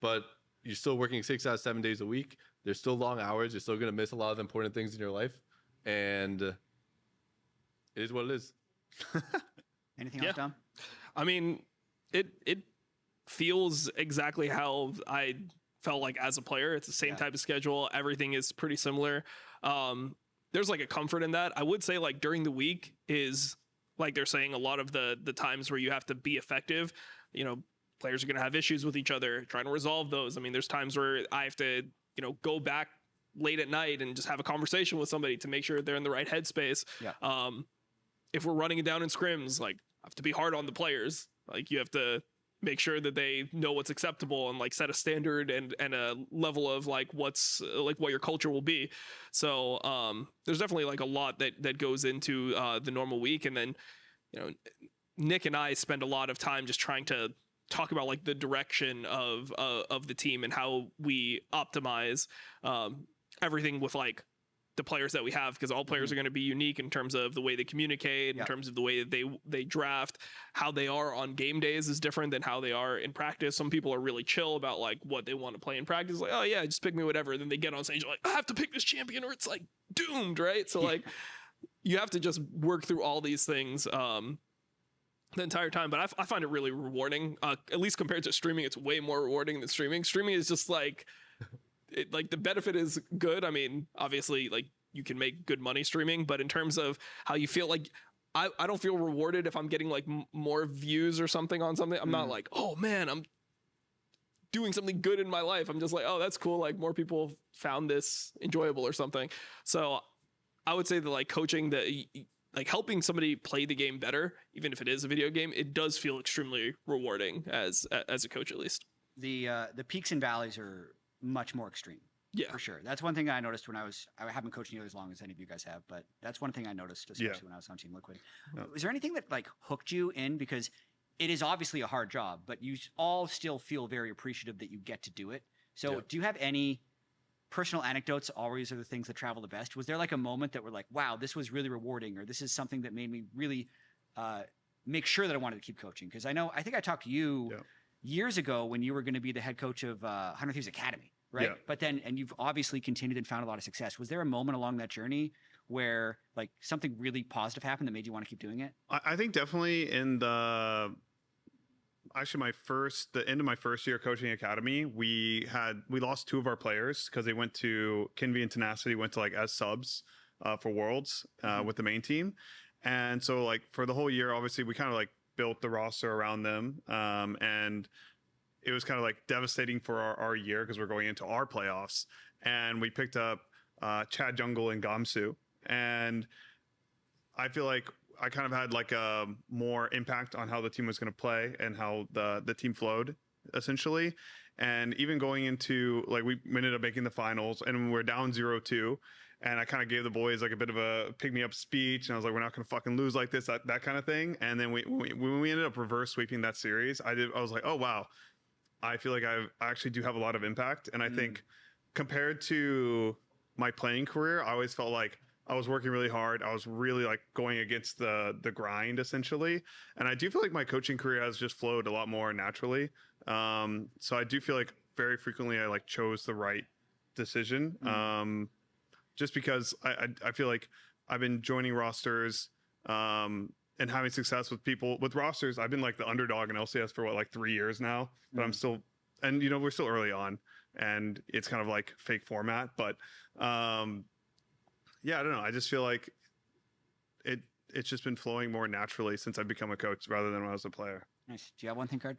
but you're still working 6 out of 7 days a week. There's still long hours. You're still going to miss a lot of important things in your life. And it is what it is. Anything else, Dom? I mean, it feels exactly how I felt like as a player. It's the same type of schedule. Everything is pretty similar. There's like a comfort in that. I would say like during the week is like they're saying a lot of the times where you have to be effective. You know, players are going to have issues with each other, trying to resolve those. I mean, there's times where I have to, you know, go back late at night and just have a conversation with somebody to make sure they're in the right headspace. Yeah. If we're running it down in scrims, like I have to be hard on the players. Like you have to make sure that they know what's acceptable and like set a standard and a level of like what's like what your culture will be. So there's definitely like a lot that goes into the normal week. And then, you know, Nick and I spend a lot of time just trying to talk about like the direction of the team and how we optimize everything with like the players that we have, because all players are going to be unique in terms of the way they communicate, in terms of the way that they draft. How they are on game days is different than how they are in practice. Some people are really chill about like what they want to play in practice, like, oh yeah, just pick me whatever. Then they get on stage like, I have to pick this champion or it's like doomed, right? So like you have to just work through all these things the entire time. But I find it really rewarding, at least compared to streaming. It's way more rewarding than streaming. Streaming is just like like the benefit is good. I mean, obviously, like you can make good money streaming, but in terms of how you feel, like I don't feel rewarded if I'm getting like more views or something on something. I'm not like, oh man, I'm doing something good in my life. I'm just like, oh, that's cool. Like more people found this enjoyable or something. So I would say that like coaching, like helping somebody play the game better, even if it is a video game, it does feel extremely rewarding as a coach, at least. The peaks and valleys are much more extreme. Yeah, for sure. That's one thing I noticed when I haven't coached nearly as long as any of you guys have, but that's one thing I noticed, especially when I was on Team Liquid. Was there anything that like hooked you in? Because it is obviously a hard job, but you all still feel very appreciative that you get to do it. So do you have any personal anecdotes? Always are the things that travel the best. Was there like a moment that were like, wow, this was really rewarding, or this is something that made me really make sure that I wanted to keep coaching? Because I think I talked to you years ago when you were going to be the head coach of 100 Thieves Academy, right? Yeah. But then, and you've obviously continued and found a lot of success. Was there a moment along that journey where like something really positive happened that made you want to keep doing it? I think definitely in the end of my first year coaching academy, we lost 2 of our players because they went to Kinvi and Tenacity went to like as subs for Worlds with the main team. And so like for the whole year, obviously we kind of like built the roster around them. And it was kind of like devastating for our year because we're going into our playoffs, and we picked up Chad Jungle and Gamsu. And I feel like I kind of had like a more impact on how the team was going to play and how the team flowed essentially. And even going into like, we ended up making the finals and we're down 0-2. And I kind of gave the boys like a bit of a pick me up speech. And I was like, we're not going to fucking lose like this, that kind of thing. And then when we ended up reverse sweeping that series, I was like, oh, wow, I feel like I actually do have a lot of impact. And I think compared to my playing career, I always felt like I was working really hard. I was really like going against the grind essentially. And I do feel like my coaching career has just flowed a lot more naturally. So I do feel like very frequently I like chose the right decision. Just because I feel like I've been joining rosters and having success with rosters. I've been like the underdog in LCS for like 3 years now, but I'm still, and you know, we're still early on and it's kind of like fake format, but yeah, I don't know. I just feel like it's just been flowing more naturally since I've become a coach rather than when I was a player. Nice. Do you have one thing, Card?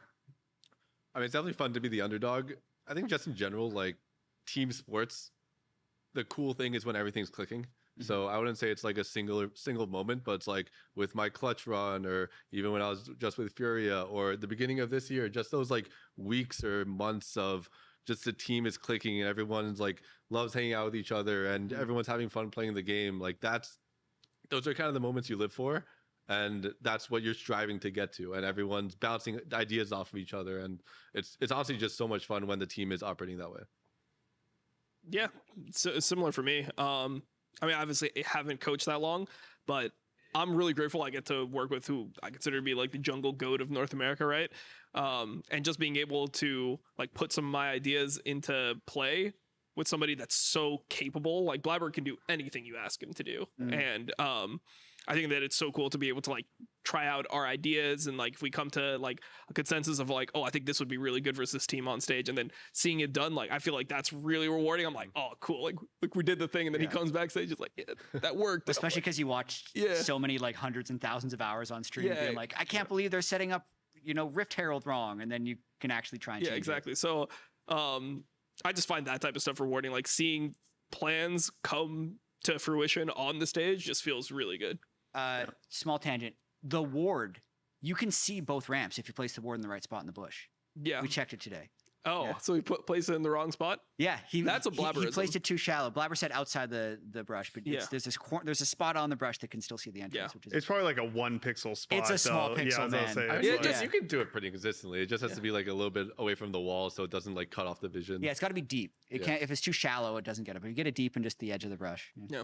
I mean, it's definitely fun to be the underdog. I think just in general, like team sports, the cool thing is when everything's clicking. So I wouldn't say it's like a single moment, but it's like with my clutch run, or even when I was just with Furia, or the beginning of this year, just those like weeks or months of just the team is clicking and everyone's like loves hanging out with each other and everyone's having fun playing the game. Like those are kind of the moments you live for, and that's what you're striving to get to. And everyone's bouncing ideas off of each other, and it's honestly just so much fun when the team is operating that way. Yeah, so similar for me. I mean, obviously I haven't coached that long, but I'm really grateful I get to work with who I consider to be like the jungle goat of North America, right? and just being able to like put some of my ideas into play with somebody that's so capable. Like Blabber can do anything you ask him to do, and I think that it's so cool to be able to like try out our ideas, and like if we come to like a consensus of like, oh, I think this would be really good versus this team on stage, and then seeing it done, like I feel like that's really rewarding. I'm like, oh, cool, like we did the thing, and then he comes backstage, it's like, yeah, that worked. Especially because you watched so many like hundreds and thousands of hours on stream, being like, I can't believe they're setting up, you know, Rift Herald wrong, and then you can actually try and change exactly. it. So I just find that type of stuff rewarding. Like seeing plans come to fruition on the stage just feels really good. Small tangent. The ward, you can see both ramps if you place the ward in the right spot in the bush. Yeah. We checked it today. Oh, so he placed it in the wrong spot? Yeah, that's a Blabberism. He placed it too shallow. Blabber said outside the brush, but there's a spot on the brush that can still see the entrance. Which is it's probably like a 1 pixel spot. It's a small pixel, man. I mean, you can do it pretty consistently. It just has to be like a little bit away from the wall, so it doesn't like cut off the vision. Yeah, it's got to be deep. It can't. If it's too shallow, it doesn't get it. But you get it deep in just the edge of the brush. Yeah.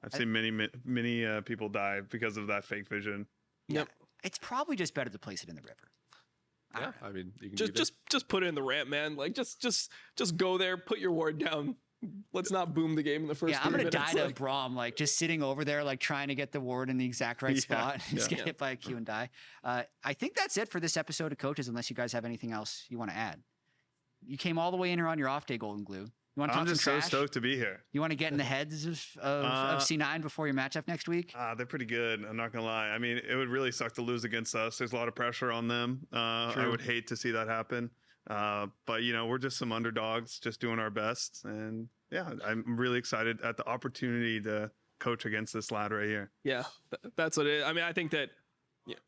I've seen many people die because of that fake vision. Yep. It's probably just better to place it in the river. Yeah, I mean, you can just put it in the ramp, man. Like just go there, put your ward down. Let's not boom the game in the first. Yeah, I'm gonna die to Braum, like just sitting over there, like trying to get the ward in the exact right spot, and just get hit by a Q and die. I think that's it for this episode of Coaches. Unless you guys have anything else you want to add. You came all the way in here on your off day, Golden Glue. You want to talk I'm just some so trash? stoked to be here. You want to get in the heads of C9 before your matchup next week? They're pretty good. I'm not going to lie. I mean, it would really suck to lose against us. There's a lot of pressure on them. I would hate to see that happen. But, you know, we're just some underdogs just doing our best. And, yeah, I'm really excited at the opportunity to coach against this lad right here. Yeah, that's what it is. I mean, I think that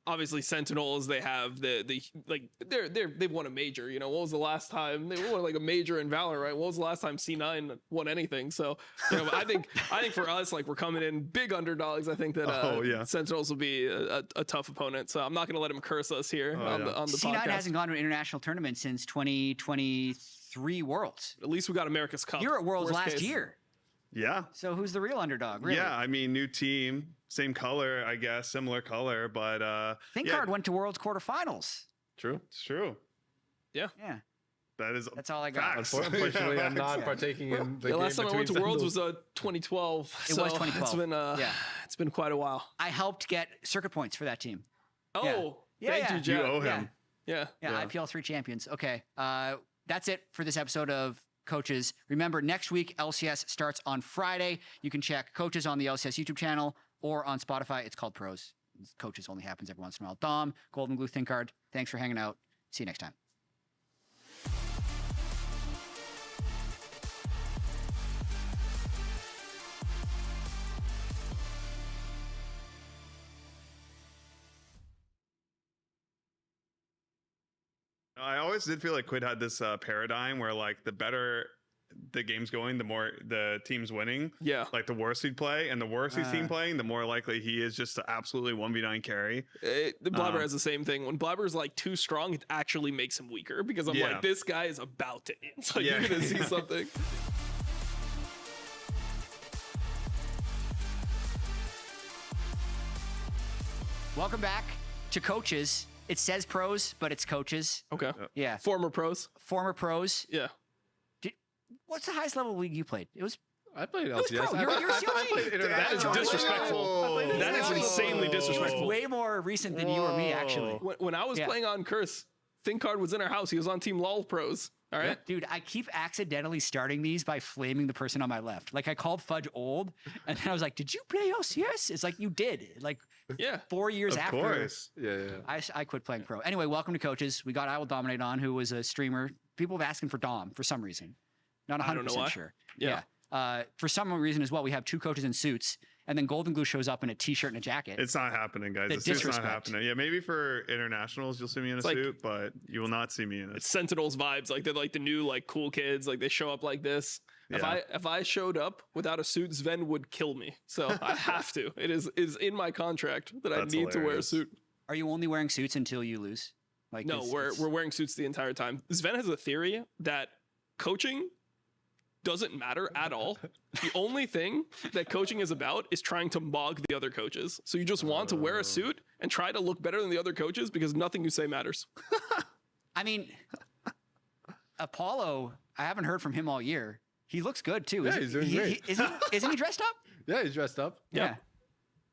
obviously Sentinels, they have the like they've won a major. You know, what was the last time they won like a major in Valor, right? What was the last time C9 won anything? So, you know, I think for us, like we're coming in big underdogs. I think that Sentinels will be a tough opponent. So I'm not going to let him curse us here on the C9 podcast. hasn't gone to an international tournament since 2023 Worlds. At least we got America's Cup. You're at Worlds last year. Yeah. So who's the real underdog? Really? Yeah, I mean, new team, same color, I guess, similar color, but ThinkCard went to Worlds quarterfinals. True. It's true. Yeah. Yeah. That's all I got. Unfortunately, I'm not partaking in the game last time I went to Worlds was 2012. It was 2012. It's been quite a while. I helped get circuit points for that team. Oh, thank you, Jeff. You owe him. Yeah, IPL 3 champions. Okay, that's it for this episode of Coaches. Remember, next week LCS starts on Friday. You can check Coaches on the LCS YouTube channel or on Spotify. It's called Pros. Coaches only happens every once in a while. Dom, Golden Glue, ThinkCard, thanks for hanging out. See you next time. I always did feel like Quid had this paradigm where like the better the game's going, the more the team's winning. Yeah. Like the worse he'd play, and the worse his team playing, the more likely he is just to absolutely 1v9 carry. The Blabber has the same thing. When Blabber's like too strong, it actually makes him weaker because I'm like, this guy is about to end. So you're gonna see something. Welcome back to Coaches. It says Pros, but it's Coaches. Okay. Yeah. Former pros. Yeah. What's the highest level league you played? I played LCS. I played that is disrespectful. That is insanely disrespectful. Way more recent than you or me, actually. When I was playing on Curse, ThinkCard was in our house. He was on Team LOL Pros. All right. Yeah. Dude, I keep accidentally starting these by flaming the person on my left. Like I called Fudge old, and then I was like, "Did you play LCS?" It's like you did. Like 4 years after. Of course. I quit playing pro. Anyway, welcome to Coaches. We got I Will Dominate on, who was a streamer. People have asked him for Dom for some reason. Not 100% sure. Yeah. For some reason as well, we have 2 coaches in suits, and then Golden Glue shows up in a t-shirt and a jacket. It's not happening, guys. It's not happening. Yeah, maybe for internationals you'll see me in a suit, but you will not see me in it. It's Sentinels vibes. Like they're like the new like cool kids. Like they show up like this. Yeah. If I showed up without a suit, Sven would kill me. So I have to. It is in my contract that I need to wear a suit. Are you only wearing suits until you lose? Like no, we're wearing suits the entire time. Sven has a theory that coaching doesn't matter at all. The only thing that coaching is about is trying to mog the other coaches. So you just want to wear a suit and try to look better than the other coaches because nothing you say matters. I mean, Apollo, I haven't heard from him all year. He looks good too. Yeah, he's doing great. Isn't he dressed up? Yeah, he's dressed up. Yeah.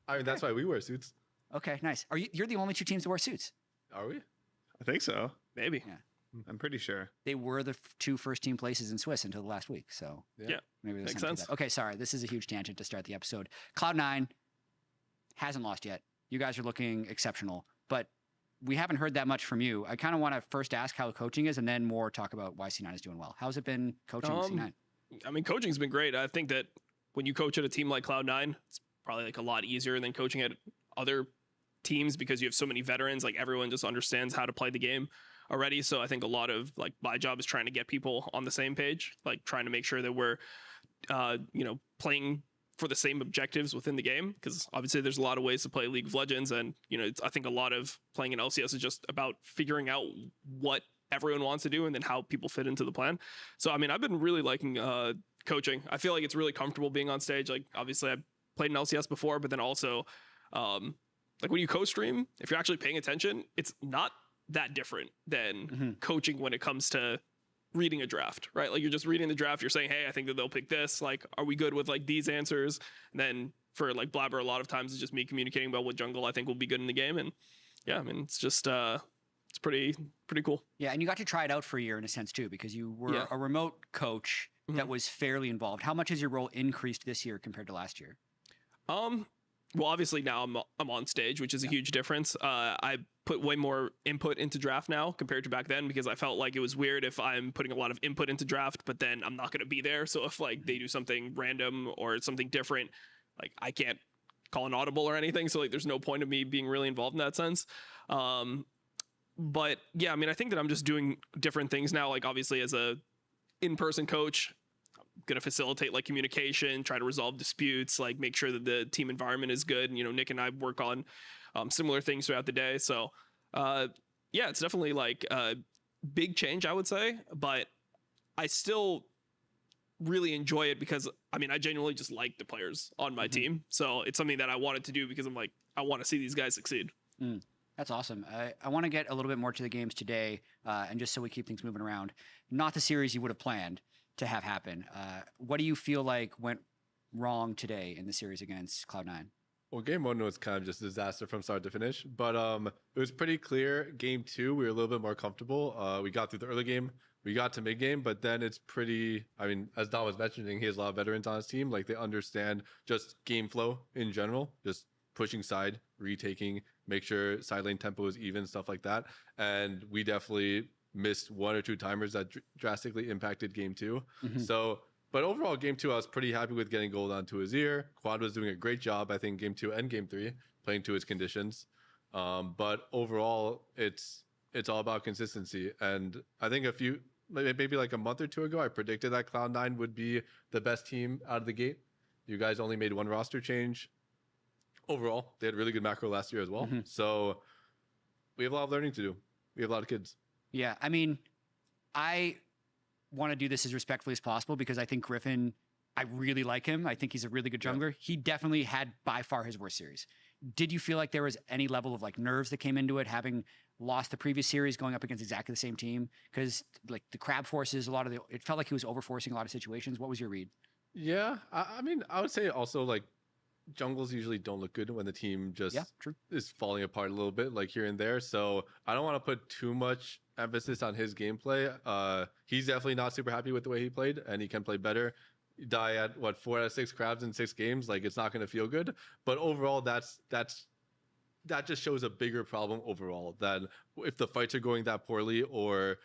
I mean, that's why we wear suits. Okay, nice. You're the only two teams to wear suits. Are we? I think so. Maybe. Yeah. I'm pretty sure. They were the two first team places in Swiss until the last week. So Yeah. maybe Makes something to sense. that. Okay, sorry. This is a huge tangent to start the episode. Cloud9 hasn't lost yet. You guys are looking exceptional, but we haven't heard that much from you. I kind of want to first ask how coaching is and then more talk about why C9 is doing well. How's it been coaching C9? I mean, coaching's been great. I think that when you coach at a team like Cloud9, it's probably like a lot easier than coaching at other teams because you have so many veterans. Like everyone just understands how to play the game already. So I think a lot of like my job is trying to get people on the same page, like trying to make sure that we're, playing for the same objectives within the game. Because obviously there's a lot of ways to play League of Legends. And, I think a lot of playing in LCS is just about figuring out what everyone wants to do and then how people fit into the plan. So, I mean, I've been really liking coaching. I feel like it's really comfortable being on stage. Like obviously I played in LCS before, but then also like when you co-stream, if you're actually paying attention, it's not that different than coaching when it comes to reading a draft, right? Like you're just reading the draft, you're saying, hey, I think that they'll pick this. Like, are we good with like these answers? And then for like Blabber, a lot of times it's just me communicating about what jungle I think will be good in the game. And yeah, I mean, it's just, it's pretty cool. Yeah, and you got to try it out for a year in a sense too, because you were a remote coach that was fairly involved. How much has your role increased this year compared to last year? Well, obviously now I'm on stage, which is a huge difference. I put way more input into draft now compared to back then because I felt like it was weird if I'm putting a lot of input into draft, but then I'm not going to be there. So if like they do something random or something different, like I can't call an audible or anything. So like there's no point of me being really involved in that sense. But yeah, I mean, I think that I'm just doing different things now. Like obviously as a in-person coach, going to facilitate like communication, try to resolve disputes, like make sure that the team environment is good. And, Nick and I work on similar things throughout the day. So yeah, it's definitely like a big change, I would say, but I still really enjoy it because I mean, I genuinely just like the players on my team. So it's something that I wanted to do because I'm like, I want to see these guys succeed. That's awesome. I want to get a little bit more to the games today. And just so we keep things moving around, not the series you would have planned to have happen. What do you feel like went wrong today in the series against Cloud9? Well, game one was kind of just a disaster from start to finish, but it was pretty clear. Game two, we were a little bit more comfortable. We got through the early game, we got to mid game, but then it's pretty, I mean, as Don was mentioning, he has a lot of veterans on his team. Like they understand just game flow in general, just pushing side, retaking, make sure side lane tempo is even, stuff like that. And we definitely missed one or two timers that drastically impacted game two. So, but overall game two, I was pretty happy with getting gold onto his ear. Quad was doing a great job, I think, game two and game three, playing to his conditions. But overall, it's all about consistency. And I think maybe like a month or two ago, I predicted that Cloud9 would be the best team out of the gate. You guys only made one roster change. Overall, they had really good macro last year as well. So we have a lot of learning to do. We have a lot of kids. Yeah, I mean, I want to do this as respectfully as possible because I think Griffin, I really like him. I think he's a really good jungler. He definitely had by far his worst series. Did you feel like there was any level of like nerves that came into it, having lost the previous series, going up against exactly the same team? Because like the crab forces, it felt like he was overforcing a lot of situations. What was your read? Yeah, I mean, I would say also like jungles usually don't look good when the team just is falling apart a little bit, like here and there. So I don't want to put too much emphasis on his gameplay. He's definitely not super happy with the way he played, and he can play better. Die at 4 out of 6 crabs in 6 games, like it's not going to feel good. But overall, that just shows a bigger problem overall than if the fights are going that poorly, or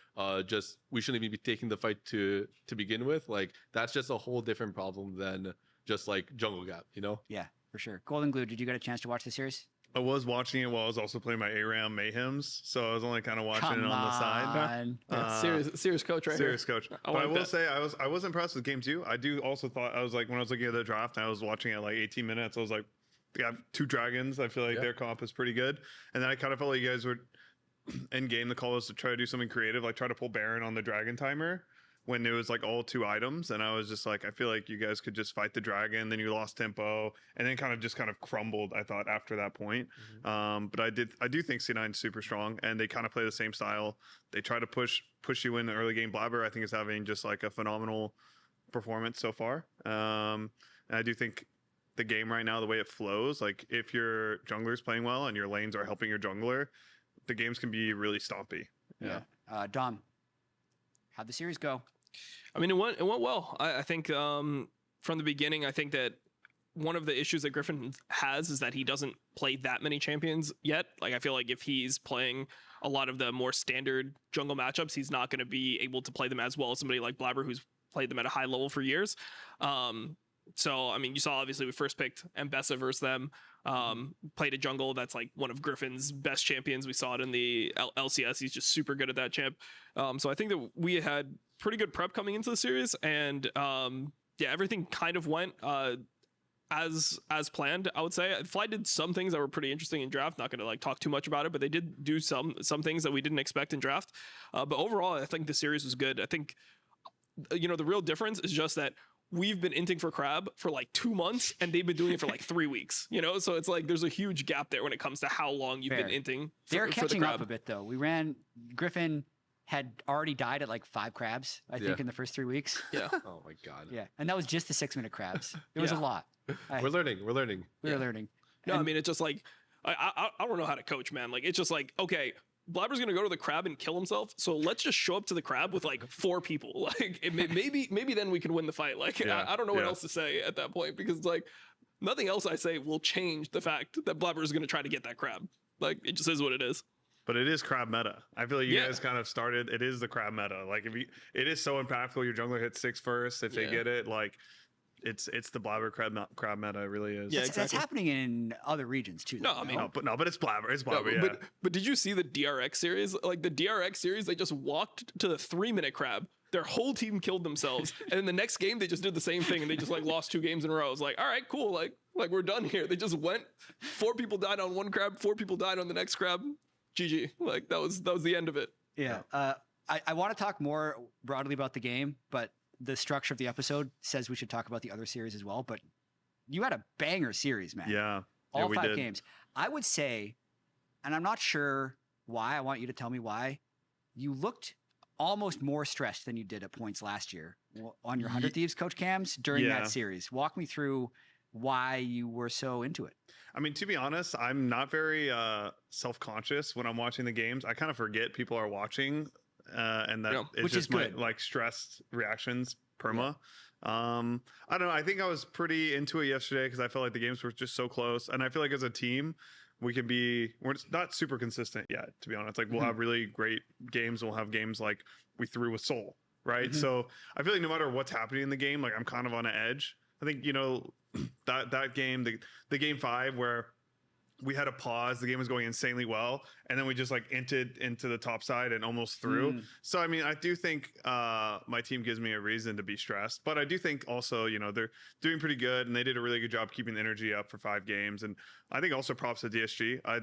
just we shouldn't even be taking the fight to begin with. Like that's just a whole different problem than just like jungle gap, Yeah, for sure. Golden Glue, did you get a chance to watch the series? I was watching it while I was also playing my ARAM Mayhems, so I was only kind of watching it on the side. Serious coach right serious here. Coach. But I will say I was impressed with game two. I do also thought, I was like, when I was looking at the draft and I was watching it like 18 minutes, I was like, we have 2 dragons. I feel like their comp is pretty good. And then I kind of felt like you guys were in game. The call was to try to do something creative, like try to pull Baron on the dragon timer. when it was like all 2 items, and I was just like, I feel like you guys could just fight the dragon. Then you lost tempo, and then kind of crumbled, I thought, after that point. But I do think C9 is super strong, and they kind of play the same style. They try to push you in the early game. Blabber, I think, is having just like a phenomenal performance so far. And I do think the game right now, the way it flows, like if your jungler is playing well and your lanes are helping your jungler, the games can be really stompy. Yeah. Dom, how'd the series go? I mean, it went well. I think from the beginning, I think that one of the issues that Griffin has is that he doesn't play that many champions yet. Like, I feel like if he's playing a lot of the more standard jungle matchups, he's not going to be able to play them as well as somebody like Blabber, who's played them at a high level for years. So, I mean, you saw, obviously, we first picked Mbessa versus them, played a jungle that's like one of Griffin's best champions. We saw it in the LCS. He's just super good at that champ. So I think that we had pretty good prep coming into the series, and everything kind of went as planned, I would say. Fly did some things that were pretty interesting in draft. Not going to like talk too much about it, but they did do some things that we didn't expect in draft. But overall, I think the series was good. I think, the real difference is just that we've been inting for Crab for like 2 months, and they've been doing it for like 3 weeks, so it's like there's a huge gap there when it comes to how long you've been inting. They're catching up a bit, though. Griffin had already died at like 5 crabs, I think, in the first 3 weeks. Yeah. Oh my God. Yeah. And that was just the 6-minute crabs. It was a lot. We're learning. We're learning. No, I mean, it's just like, I don't know how to coach, man. Like, it's just like, okay, Blabber's gonna go to the crab and kill himself, so let's just show up to the crab with like 4 people. Like, maybe then we can win the fight. Like, I don't know what else to say at that point, because like nothing else I say will change the fact that Blabber is gonna try to get that crab. Like, it just is what it is. But it is crab meta. I feel like you guys kind of started. It is the crab meta. Like, it is so impactful. Your jungler hits 6 first if they get it. Like, it's the Blabber crab meta. It really is. Yeah, exactly. That's happening in other regions too. No, I mean, but it's Blabber. It's Blabber. But did you see the DRX series? Like, the DRX series, they just walked to the 3-minute crab. Their whole team killed themselves, and in the next game they just did the same thing, and they just like lost 2 games in a row. I was like, all right, cool. Like we're done here. They just went. 4 people died on one crab. 4 people died on the next crab. GG. Like, that was the end of it. Yeah. I want to talk more broadly about the game, but the structure of the episode says we should talk about the other series as well. But you had a banger series, man. Yeah. All 5 games. I would say, and I'm not sure why, I want you to tell me why, you looked almost more stressed than you did at points last year on your 100 Thieves coach cams during that series. Walk me through why you were so into it. I mean, to be honest, I'm not very self-conscious when I'm watching the games. I kind of forget people are watching, and that it's which just is good. my like stressed reactions perma. I don't know. I think I was pretty into it yesterday because I felt like the games were just so close, and I feel like as a team we're not super consistent yet, to be honest. Like, we'll have really great games, and we'll have games like we threw with Soul, right? So I feel like no matter what's happening in the game, like I'm kind of on an edge. I think that game, the game 5 where we had a pause, the game was going insanely well, and then we just like inted into the top side and almost through. So I mean, I do think my team gives me a reason to be stressed, but I do think also, they're doing pretty good, and they did a really good job keeping the energy up for 5 games. And I think also props to DSG. I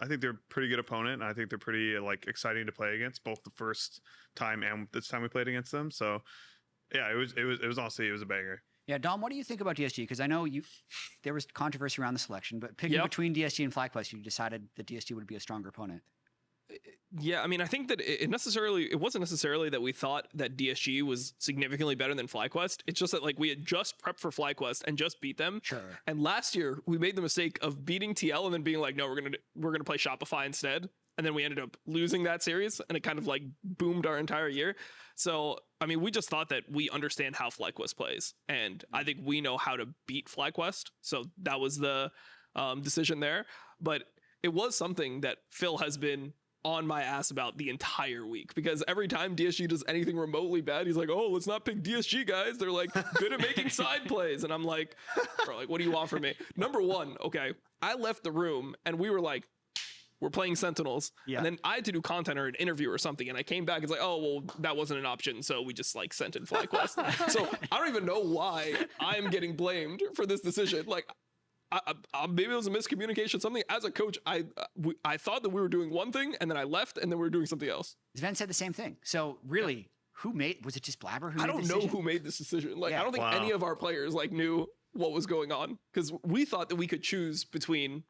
think they're a pretty good opponent, and I think they're pretty like exciting to play against, both the first time and this time we played against them. So yeah, it was honestly, it was a banger. Yeah, Dom, what do you think about DSG? Because I know there was controversy around the selection, but picking between DSG and FlyQuest, you decided that DSG would be a stronger opponent. Yeah, I mean, I think that it wasn't necessarily that we thought that DSG was significantly better than FlyQuest. It's just that like we had just prepped for FlyQuest and just beat them. Sure. And last year we made the mistake of beating TL and then being like, no, we're gonna play Shopify instead. And then we ended up losing that series, and it kind of like boomed our entire year. So, I mean, we just thought that we understand how FlyQuest plays, and I think we know how to beat FlyQuest. So that was the decision there. But it was something that Phil has been on my ass about the entire week, because every time DSG does anything remotely bad, he's like, oh, let's not pick DSG, guys. They're like good at making side plays. And I'm like, bro, like, what do you want from me? Number one, okay, I left the room and we were like, we're playing Sentinels. Yeah. And then I had to do content or an interview or something. And I came back, it's like, oh, well, that wasn't an option. So we just like sent in FlyQuest. So I don't even know why I'm getting blamed for this decision. Like, maybe it was a miscommunication, something. As a coach, I thought that we were doing one thing, and then I left, and then we were doing something else. Sven said the same thing. So really, was it just Blabber who I made don't the know decision? who made this decision. Like, Yeah. I don't think any of our players like knew what was going on, because we thought that we could choose between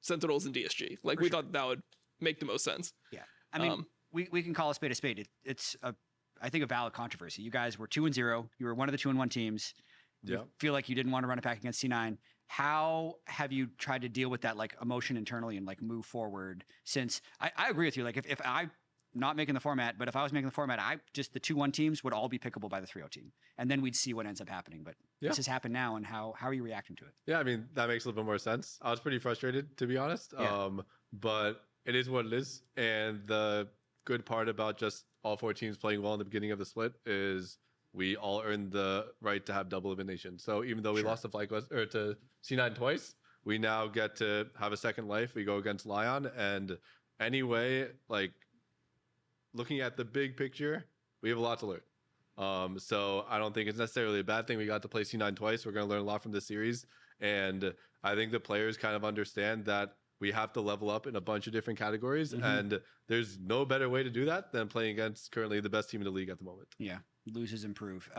Sentinels and DSG. Like, we thought that would make the most sense. Yeah. I mean, we can call a spade a spade. It's I think a valid controversy. You guys were 2-0. You were one of the 2-1 teams. Yeah. You feel like you didn't want to run it back against C9. How have you tried to deal with that like emotion internally and like move forward? Since I agree with you. Like if I not making the format, but if I was making the format, the 2-1 teams would all be pickable by the 3-0 team. And then we'd see what ends up happening. But this has happened now, and how are you reacting to it? Yeah, I mean, that makes a little bit more sense. I was pretty frustrated, to be honest. Yeah. But it is what it is. And the good part about just all 4 teams playing well in the beginning of the split is we all earned the right to have double elimination. So even though we lost to FlyQuest or to C9 twice, we now get to have a second life. We go against Lyon, and anyway, like, looking at the big picture, we have a lot to learn. So I don't think it's necessarily a bad thing. We got to play C9 twice. We're going to learn a lot from this series. And I think the players kind of understand that we have to level up in a bunch of different categories. Mm-hmm. And there's no better way to do that than playing against currently the best team in the league at the moment. Yeah, losers improve.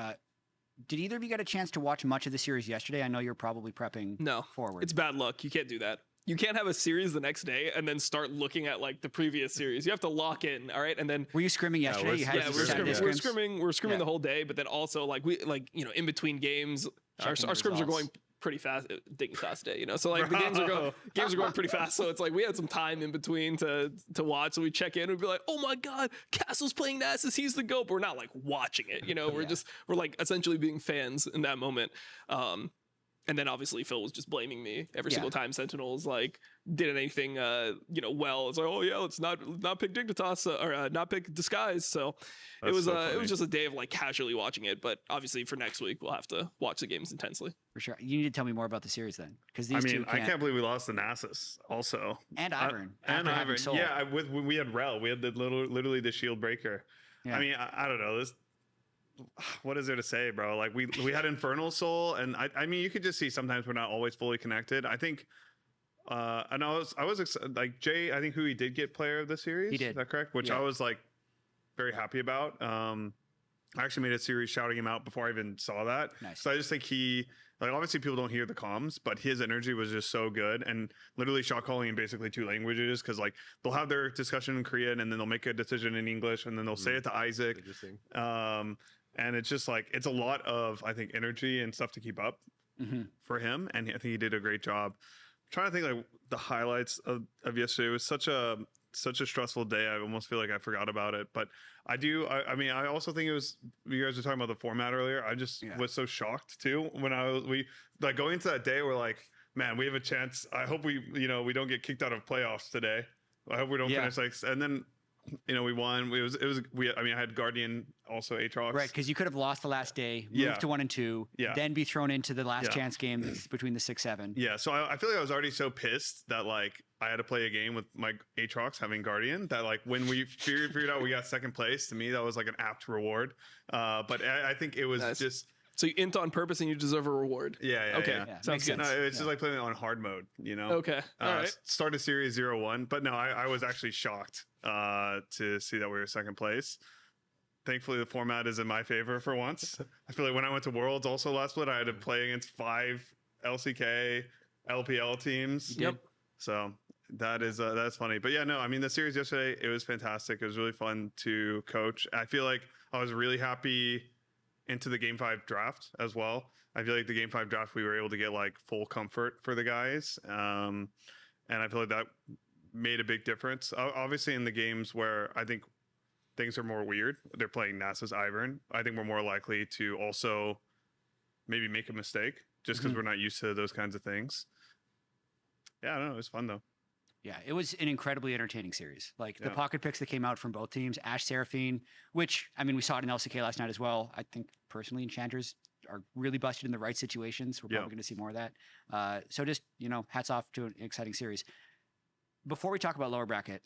Did either of you get a chance to watch much of the series yesterday? I know you're probably prepping forward. It's bad luck. You can't do that. You can't have a series the next day and then start looking at like the previous series. You have to lock in, all right? And then were you scrimming yesterday? We're scrimming the whole day, but then also like in between games, our scrims are going pretty fast. Dignitas today, so like the games are going pretty fast. So it's like we had some time in between to watch. So we check in and be like, oh my god, Castle's playing Nasus, he's the GOAT. But we're not like watching it, we're like essentially being fans in that moment. And then obviously Phil was just blaming me every single time Sentinels like did anything well. It's like, oh yeah, let's not pick Dignitas or not pick Disguise. So it was just a day of like casually watching it. But obviously for next week we'll have to watch the games intensely. For sure. You need to tell me more about the series then, because I can't believe we lost to Nasus also and Ivern Yeah, we had Rel. We had literally the shield breaker. Yeah. I mean, I don't know this. What is there to say, bro? Like we had Infernal Soul, and I mean, you could just see sometimes we're not always fully connected. I think, and I was like Jay. I think he did get Player of the Series. He did. Is that correct? Which I was like very happy about. I actually made a series shouting him out before I even saw that. Nice. So I just think he, like, obviously people don't hear the comms, but his energy was just so good, and literally shot calling in basically 2 languages, because like they'll have their discussion in Korean and then they'll make a decision in English and then they'll say it to Isaac. Interesting. And it's just like, it's a lot of, I think, energy and stuff to keep up for him. And I think he did a great job. I'm trying to think like the highlights of yesterday. It was such a stressful day. I almost feel like I forgot about it. But I mean, I also think it was, you guys were talking about the format earlier. I just was so shocked too when we like going into that day. We're like, man, we have a chance. I hope we don't get kicked out of playoffs today. I hope we don't finish like, and then we won. I had Guardian also Aatrox. Right, because you could have lost the last day, moved to 1 and 2, then be thrown into the last chance game between the 6-7. Yeah, so I feel like I was already so pissed that like I had to play a game with my Aatrox having Guardian, that like when we figured out we got second place, to me that was like an apt reward. But I think it was just. So you int on purpose and you deserve a reward. Yeah. Okay. Yeah. Sounds good. No, it's just like playing it on hard mode, Okay. All right. Started series 0-1, but no, I was actually shocked to see that we were second place. Thankfully, the format is in my favor for once. I feel like when I went to Worlds also last split, I had to play against 5 LCK, LPL teams. Yep. So that's funny. But yeah, no, I mean, the series yesterday, it was fantastic. It was really fun to coach. I feel like I was really happy into the Game 5 draft as well. I feel like the Game 5 draft, we were able to get like full comfort for the guys. And I feel like that made a big difference. Obviously in the games where I think things are more weird, they're playing Nasus Ivern, I think we're more likely to also maybe make a mistake just because we're not used to those kinds of things. Yeah, I don't know. It was fun though. Yeah, it was an incredibly entertaining series. Like the pocket picks that came out from both teams, Ashe Seraphine, which, I mean, we saw it in LCK last night as well. I think personally Enchanters are really busted in the right situations. We're probably going to see more of that. So just, hats off to an exciting series. Before we talk about lower bracket,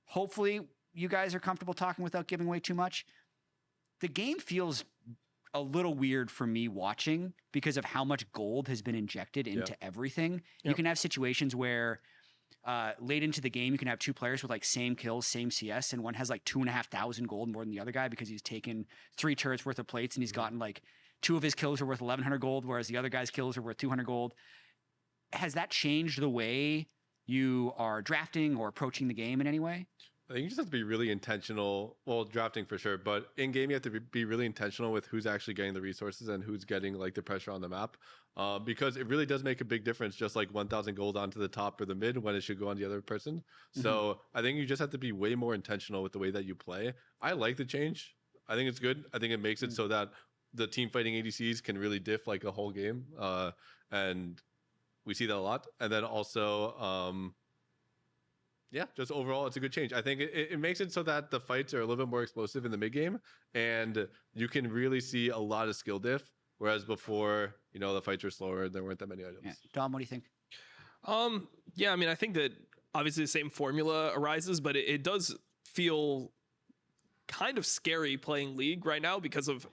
hopefully you guys are comfortable talking without giving away too much. The game feels a little weird for me watching because of how much gold has been injected into everything. You can have situations where late into the game, you can have two players with like same kills, same CS, and one has like 2,500 gold more than the other guy because he's taken 3 turrets worth of plates and he's gotten like 2 of his kills are worth 1,100 gold, whereas the other guy's kills are worth 200 gold. Has that changed the way you are drafting or approaching the game in any way? I think you just have to be really intentional. Well, drafting for sure, but in game you have to be really intentional with who's actually getting the resources and who's getting like the pressure on the map, because it really does make a big difference. Just like 1,000 gold onto the top or the mid when it should go on the other person. So I think you just have to be way more intentional with the way that you play. I like the change. I think it's good. I think it makes it so that the team fighting ADCs can really diff like a whole game, and we see that a lot. And then also. Yeah, just overall, it's a good change. I think it makes it so that the fights are a little bit more explosive in the mid game, and you can really see a lot of skill diff. Whereas before, the fights were slower. There weren't that many items. Yeah. Dom, what do you think? Yeah, I mean, I think that obviously the same formula arises, but it does feel kind of scary playing League right now because of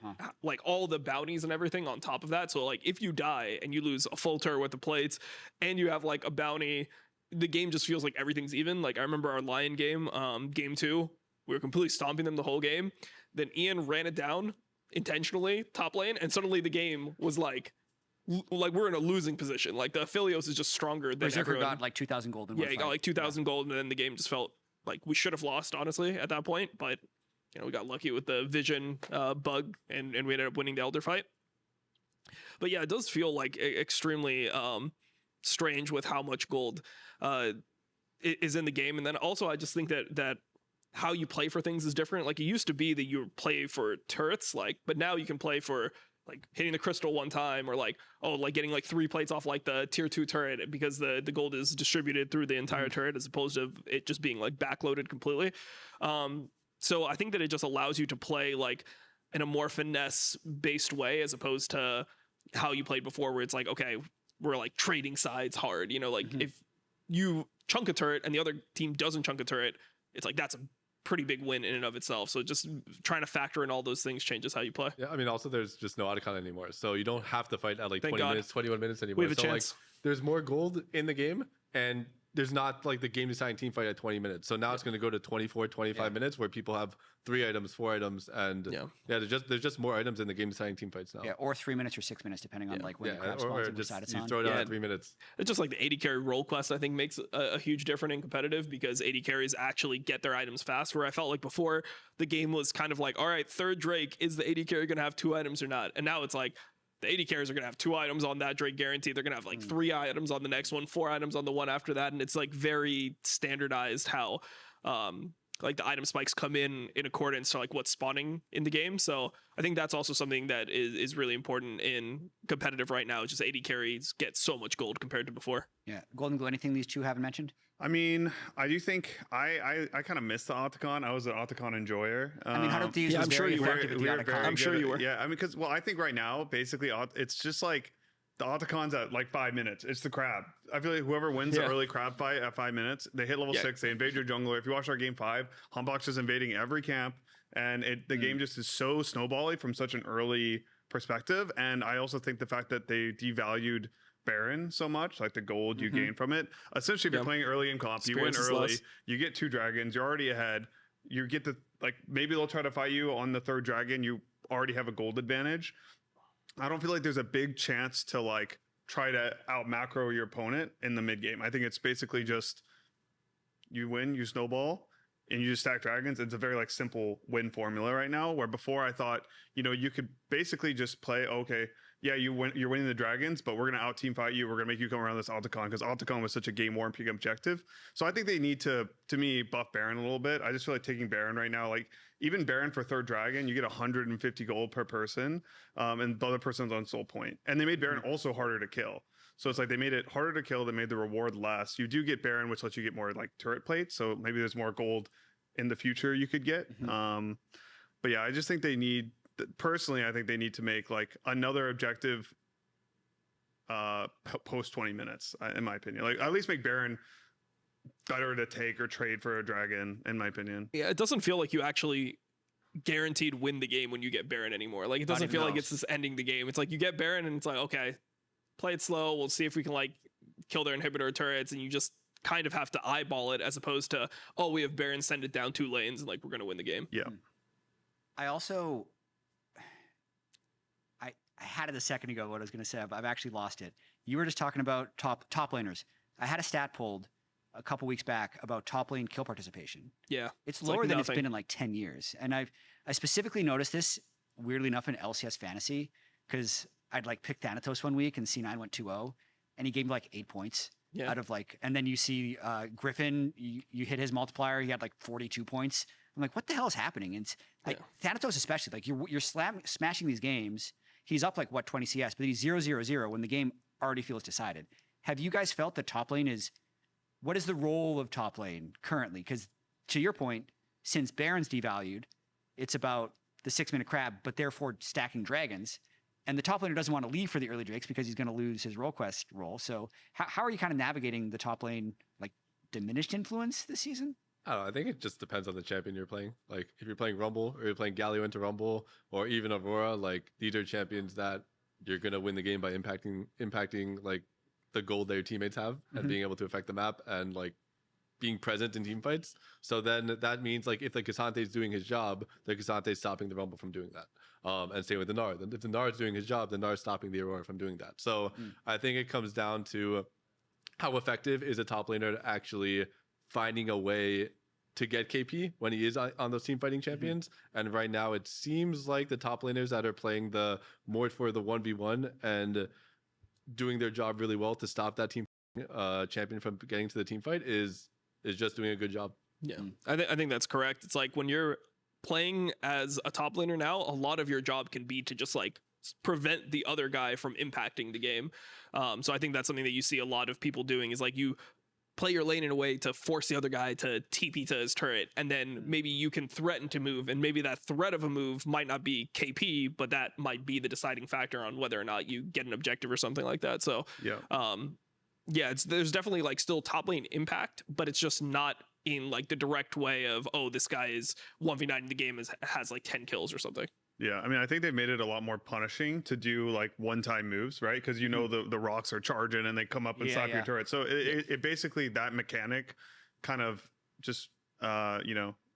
like all the bounties and everything on top of that. So like if you die and you lose a full turret with the plates and you have like a bounty, the game just feels like everything's even. Like I remember our Lyon game, game 2, we were completely stomping them the whole game. Then Ian ran it down intentionally top lane, and suddenly the game was like we're in a losing position. Like the Aphelios is just stronger than Berserker everyone. got like 2,000 gold in one Yeah, he got fight. like 2,000 gold, and then the game just felt like we should have lost, honestly, at that point. But we got lucky with the vision bug, and we ended up winning the Elder fight. But yeah, it does feel like extremely strange with how much gold is in the game. And then also I just think that how you play for things is different. Like it used to be that you play for turrets, but now you can play for like hitting the crystal one time, or like getting like 3 plates off like the tier 2 turret, because the gold is distributed through the entire turret as opposed to it just being like backloaded completely. So I think that it just allows you to play like in a more finesse based way as opposed to how you played before, where it's like, okay, we're like trading sides hard, if you chunk a turret and the other team doesn't chunk a turret, it's like that's a pretty big win in and of itself. So just trying to factor in all those things changes how you play. Yeah, I mean, also there's just no Otacon anymore, so you don't have to fight at like Thank 20 God. minutes, 21 minutes anymore. We have a so chance. like there's more gold in the game, and there's not like the game deciding team fight at 20 minutes. So now it's going to go to 24, 25 minutes where people have 3 items, 4 items, and there's just more items in the game deciding team fights now. Yeah, or 3 minutes or 6 minutes, depending on like when the crab spawns and which side it's you on. throw it out at 3 minutes. It's just like the AD carry role quest, I think, makes a huge difference in competitive, because AD carries actually get their items fast, where I felt like before the game was kind of like, all right, third Drake, is the AD carry going to have 2 items or not? And now it's like, the AD carries are going to have 2 items on that Drake guaranteed. They're going to have like 3 items on the next one, 4 items on the one after that. And it's like very standardized how like the item spikes come in accordance to like what's spawning in the game. So I think that's also something that is really important in competitive right now. Just AD carries get so much gold compared to before. Yeah. Golden Glue, anything these two haven't mentioned? I mean, I do think I kind of missed the Otacon. I was an Otacon enjoyer. I mean, Huddle Thieves was very effective with the Otacon. I'm sure you were. Yeah, I mean, because I think right now, basically, it's just like the Otacon's at like 5 minutes. It's the crab. I feel like whoever wins the early crab fight at 5 minutes, they hit level 6, they invade your jungler. If you watch our game 5, Humbox is invading every camp, and the game just is so snowbally from such an early perspective. And I also think the fact that they devalued Baron so much, like the gold you gain from it. Essentially, if you're playing early in comp, you win early, you get 2 dragons, you're already ahead. You get the maybe they'll try to fight you on the 3rd dragon. You already have a gold advantage. I don't feel like there's a big chance to like try to out macro your opponent in the mid game. I think it's basically just you win, you snowball, and you just stack dragons. It's a very like simple win formula right now, where before I thought, you could basically just play, okay, yeah, you're winning the dragons, but we're going to out team fight you. We're going to make you come around this Otacon, because Otacon was such a game war and peak objective. So I think they need to me, buff Baron a little bit. I just feel like taking Baron right now, like even Baron for 3rd dragon, you get 150 gold per person, and the other person's on soul point. And they made Baron also harder to kill. So it's like they made it harder to kill. They made the reward less. You do get Baron, which lets you get more like turret plates. So maybe there's more gold in the future you could get. But yeah, I just think they need, personally, I think they need to make like another objective post 20 minutes, in my opinion. Like at least make Baron better to take or trade for a dragon, in my opinion. Yeah, it doesn't feel like you actually guaranteed win the game when you get Baron anymore. Like it doesn't feel like it's just ending the game. It's like you get Baron and it's like, okay, play it slow. We'll see if we can like kill their inhibitor turrets, and you just kind of have to eyeball it as opposed to, oh, we have Baron send it down 2 lanes and like we're going to win the game. Yeah. I also, I had it a second ago what I was going to say, but I've actually lost it. You were just talking about top laners. I had a stat pulled a couple weeks back about top lane kill participation. Yeah. It's lower than it's been in like 10 years. And I specifically noticed this, weirdly enough, in LCS Fantasy, because I'd like pick Thanatos one week and C9 went 2-0, and he gave me like 8 points out of like, and then you see Griffin, you hit his multiplier, he had like 42 points. I'm like, what the hell is happening? And like Thanatos especially, like you're smashing these games. He's up like what 20 CS, but he's 0-0-0 when the game already feels decided. Have you guys felt that top lane is, what is the role of top lane currently? Because to your point, since Baron's devalued, it's about the 6-minute crab, but therefore stacking dragons. And the top laner doesn't want to leave for the early drakes because he's going to lose his role quest role. So how are you kind of navigating the top lane, like diminished influence this season? I don't know. I think it just depends on the champion you're playing. Like if you're playing Rumble or you're playing Galio into Rumble or even Aurora, like these are champions that you're going to win the game by impacting like the goal that your teammates have and being able to affect the map and like being present in team fights. So then that means like if the Cassante is doing his job, the Cassante is stopping the Rumble from doing that. And same with the Gnar. Then if the Gnar is doing his job, the Gnar is stopping the Aurora from doing that. So I think it comes down to how effective is a top laner at actually finding a way to get KP when he is on those team fighting champions. And right now it seems like the top laners that are playing the more for the 1v1 and doing their job really well to stop that team champion from getting to the team fight is just doing a good job. Yeah, I think that's correct. It's like when you're playing as a top laner now, a lot of your job can be to just like prevent the other guy from impacting the game. So I think that's something that you see a lot of people doing is like you play your lane in a way to force the other guy to TP to his turret, and then maybe you can threaten to move, and maybe that threat of a move might not be KP, but that might be the deciding factor on whether or not you get an objective or something like that. So there's definitely like still top lane impact, but it's just not in like the direct way of, oh, this guy is 1v9 in the game has like 10 kills or something. Yeah, I mean, I think they've made it a lot more punishing to do like one-time moves, right? Because you know the rocks are charging and they come up and slap your turret. So it basically, that mechanic kind of just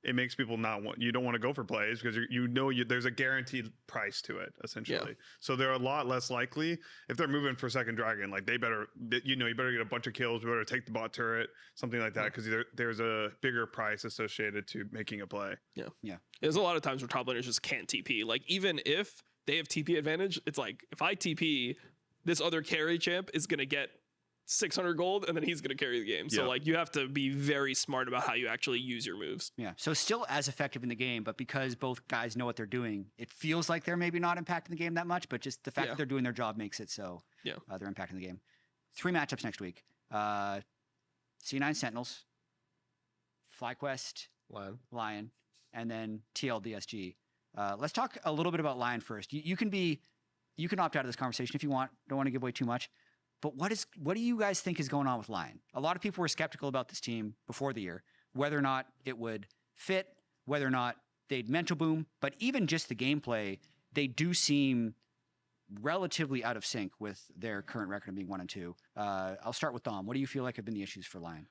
it makes people not want, you don't want to go for plays because there's a guaranteed price to it essentially. Yeah. So they're a lot less likely if they're moving for second dragon, like you better get a bunch of kills, you better take the bot turret, something like that, because there's a bigger price associated to making a play. Yeah. There's a lot of times where top laners just can't TP. Like even if they have TP advantage, it's like if I TP, this other carry champ is going to get 600 gold and then he's going to carry the game. So like you have to be very smart about how you actually use your moves. Yeah. So still as effective in the game, but because both guys know what they're doing, it feels like they're maybe not impacting the game that much, but just the fact that they're doing their job makes it so they're impacting the game. 3 matchups next week. C9 Sentinels, FlyQuest, Lyon, and then TLDSG. Let's talk a little bit about Lyon first. You can opt out of this conversation if you want. Don't want to give away too much. But what do you guys think is going on with Lyon? A lot of people were skeptical about this team before the year, whether or not it would fit, whether or not they'd mental boom, but even just the gameplay, they do seem relatively out of sync with their current record of being 1-2. I'll start with Dom. What do you feel like have been the issues for Lyon?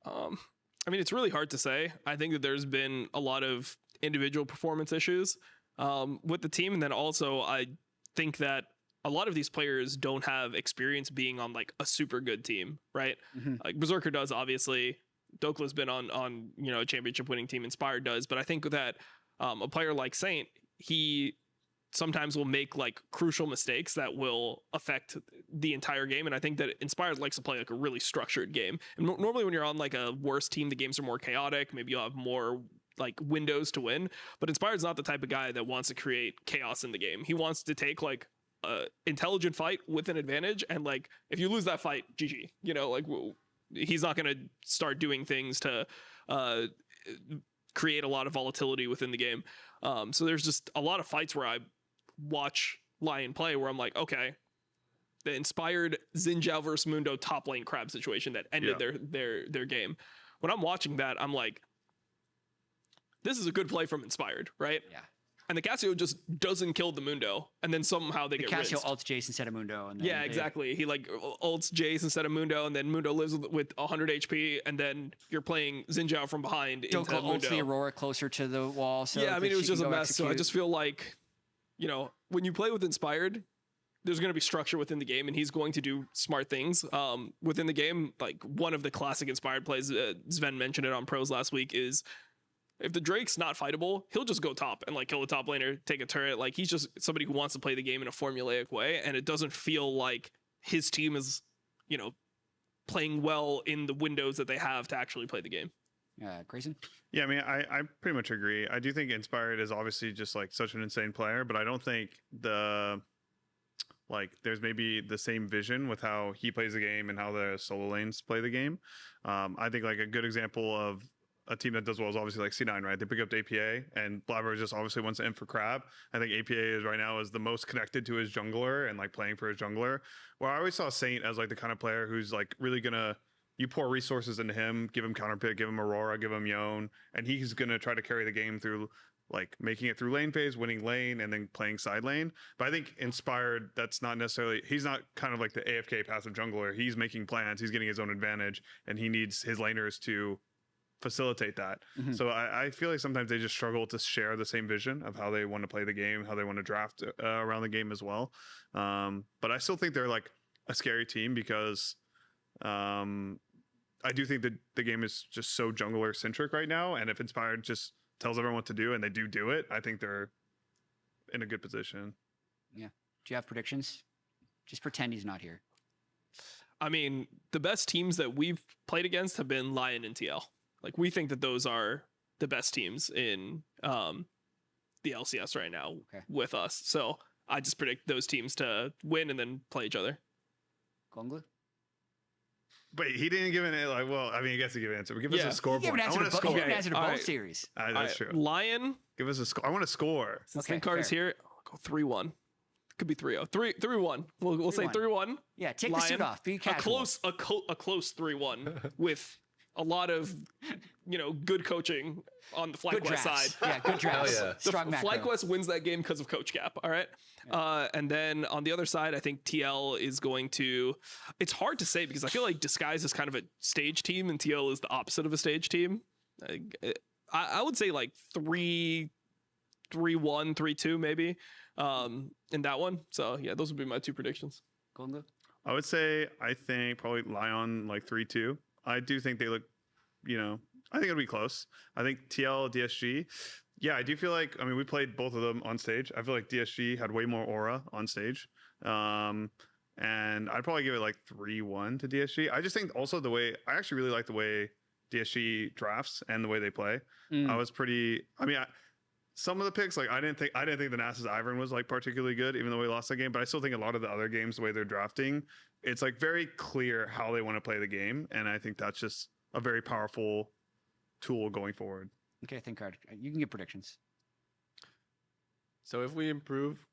I mean, it's really hard to say. I think that there's been a lot of individual performance issues with the team. And then also I think that a lot of these players don't have experience being on like a super good team, right? Like Berserker does, obviously. Dokla's been on a championship winning team. Inspired does, but I think that a player like Saint, he sometimes will make like crucial mistakes that will affect the entire game. And I think that Inspired likes to play like a really structured game. And normally when you're on like a worse team, the games are more chaotic. Maybe you'll have more like windows to win. But Inspired's not the type of guy that wants to create chaos in the game. He wants to take like intelligent fight with an advantage, and like if you lose that fight, GG. He's not going to start doing things to create a lot of volatility within the game. So there's just a lot of fights where I watch Lyon play where I'm like, okay, the Inspired Xin versus Mundo top lane crab situation that ended their game. When I'm watching that, I'm like, this is a good play from Inspired, right? Yeah. and the Cassio just doesn't kill the Mundo, and then somehow they get Cassio rinsed. ults Jace instead of Mundo. And then Yeah, exactly. He like ults Jace instead of Mundo, and then Mundo lives with 100 HP, and then you're playing Xin Zhao from behind into Doko Mundo. ults the Aurora closer to the wall. So yeah, I mean, it was just a mess. Execute. So I just feel like, when you play with Inspired, there's going to be structure within the game, and he's going to do smart things within the game. Like one of the classic Inspired plays, Sven mentioned it on Pros last week, is if the Drake's not fightable, he'll just go top and like kill the top laner, take a turret. Like he's just somebody who wants to play the game in a formulaic way, and it doesn't feel like his team is, playing well in the windows that they have to actually play the game. Grayson? Yeah, I mean, I pretty much agree. I do think Inspired is obviously just like such an insane player, but I don't think there's maybe the same vision with how he plays the game and how the solo lanes play the game. I think like a good example of a team that does well is obviously like C9, right? They pick up the APA, and Blabber just obviously wants to in for Crab. I think APA is right now is the most connected to his jungler and like playing for his jungler. Where I always saw Saint as like the kind of player who's like really gonna, you pour resources into him, give him counterpick, give him Aurora, give him Yone, and he's gonna try to carry the game through like making it through lane phase, winning lane, and then playing side lane. But I think Inspired, that's not necessarily, he's not kind of like the AFK passive jungler. He's making plans, he's getting his own advantage, and he needs his laners to facilitate that. Mm-hmm. So I feel like sometimes they just struggle to share the same vision of how they want to play the game, how they want to draft around the game as well. But I still think they're like a scary team because I do think that the game is just so jungler centric right now. And if Inspired just tells everyone what to do and they do it, I think they're in a good position. Yeah. Do you have predictions? Just pretend he's not here. I mean, the best teams that we've played against have been Lyon and TL. Like, we think that those are the best teams in the LCS right now with us. So I just predict those teams to win and then play each other. Gonglu? Wait, he didn't give an like. Well, I mean, I guess he gave an answer. But give us a score. He gave an answer to both series. That's true. Lion. Give us a score. I want a score. Since the card is here, I'll go 3-1. Could be 3-0. 3-1. We'll say 3-1. Yeah, take the suit off. Be casual. A close 3-1 with a lot of, good coaching on the FlyQuest side. Yeah, good drafts. Yeah. Strong macro. FlyQuest wins that game because of Coach Cap. All right. Yeah. And then on the other side, I think TL is going to. It's hard to say because I feel like Disguise is kind of a stage team and TL is the opposite of a stage team. I would say like 3-1, 3-2 maybe in that one. So yeah, those would be my two predictions. Gonglu? I would say I think probably Lyon like 3-2. I do think they look, I think it'll be close. I think TL, DSG. Yeah, I do feel like, I mean, we played both of them on stage. I feel like DSG had way more aura on stage. And I'd probably give it like 3-1 to DSG. I just think also I actually really like the way DSG drafts and the way they play. I was pretty, some of the picks, like I didn't think the Nasus Ivern was like particularly good, even though we lost that game. But I still think a lot of the other games, the way they're drafting, it's like very clear how they want to play the game, and I think that's just a very powerful tool going forward. Okay, think hard. You can give predictions. So if we improve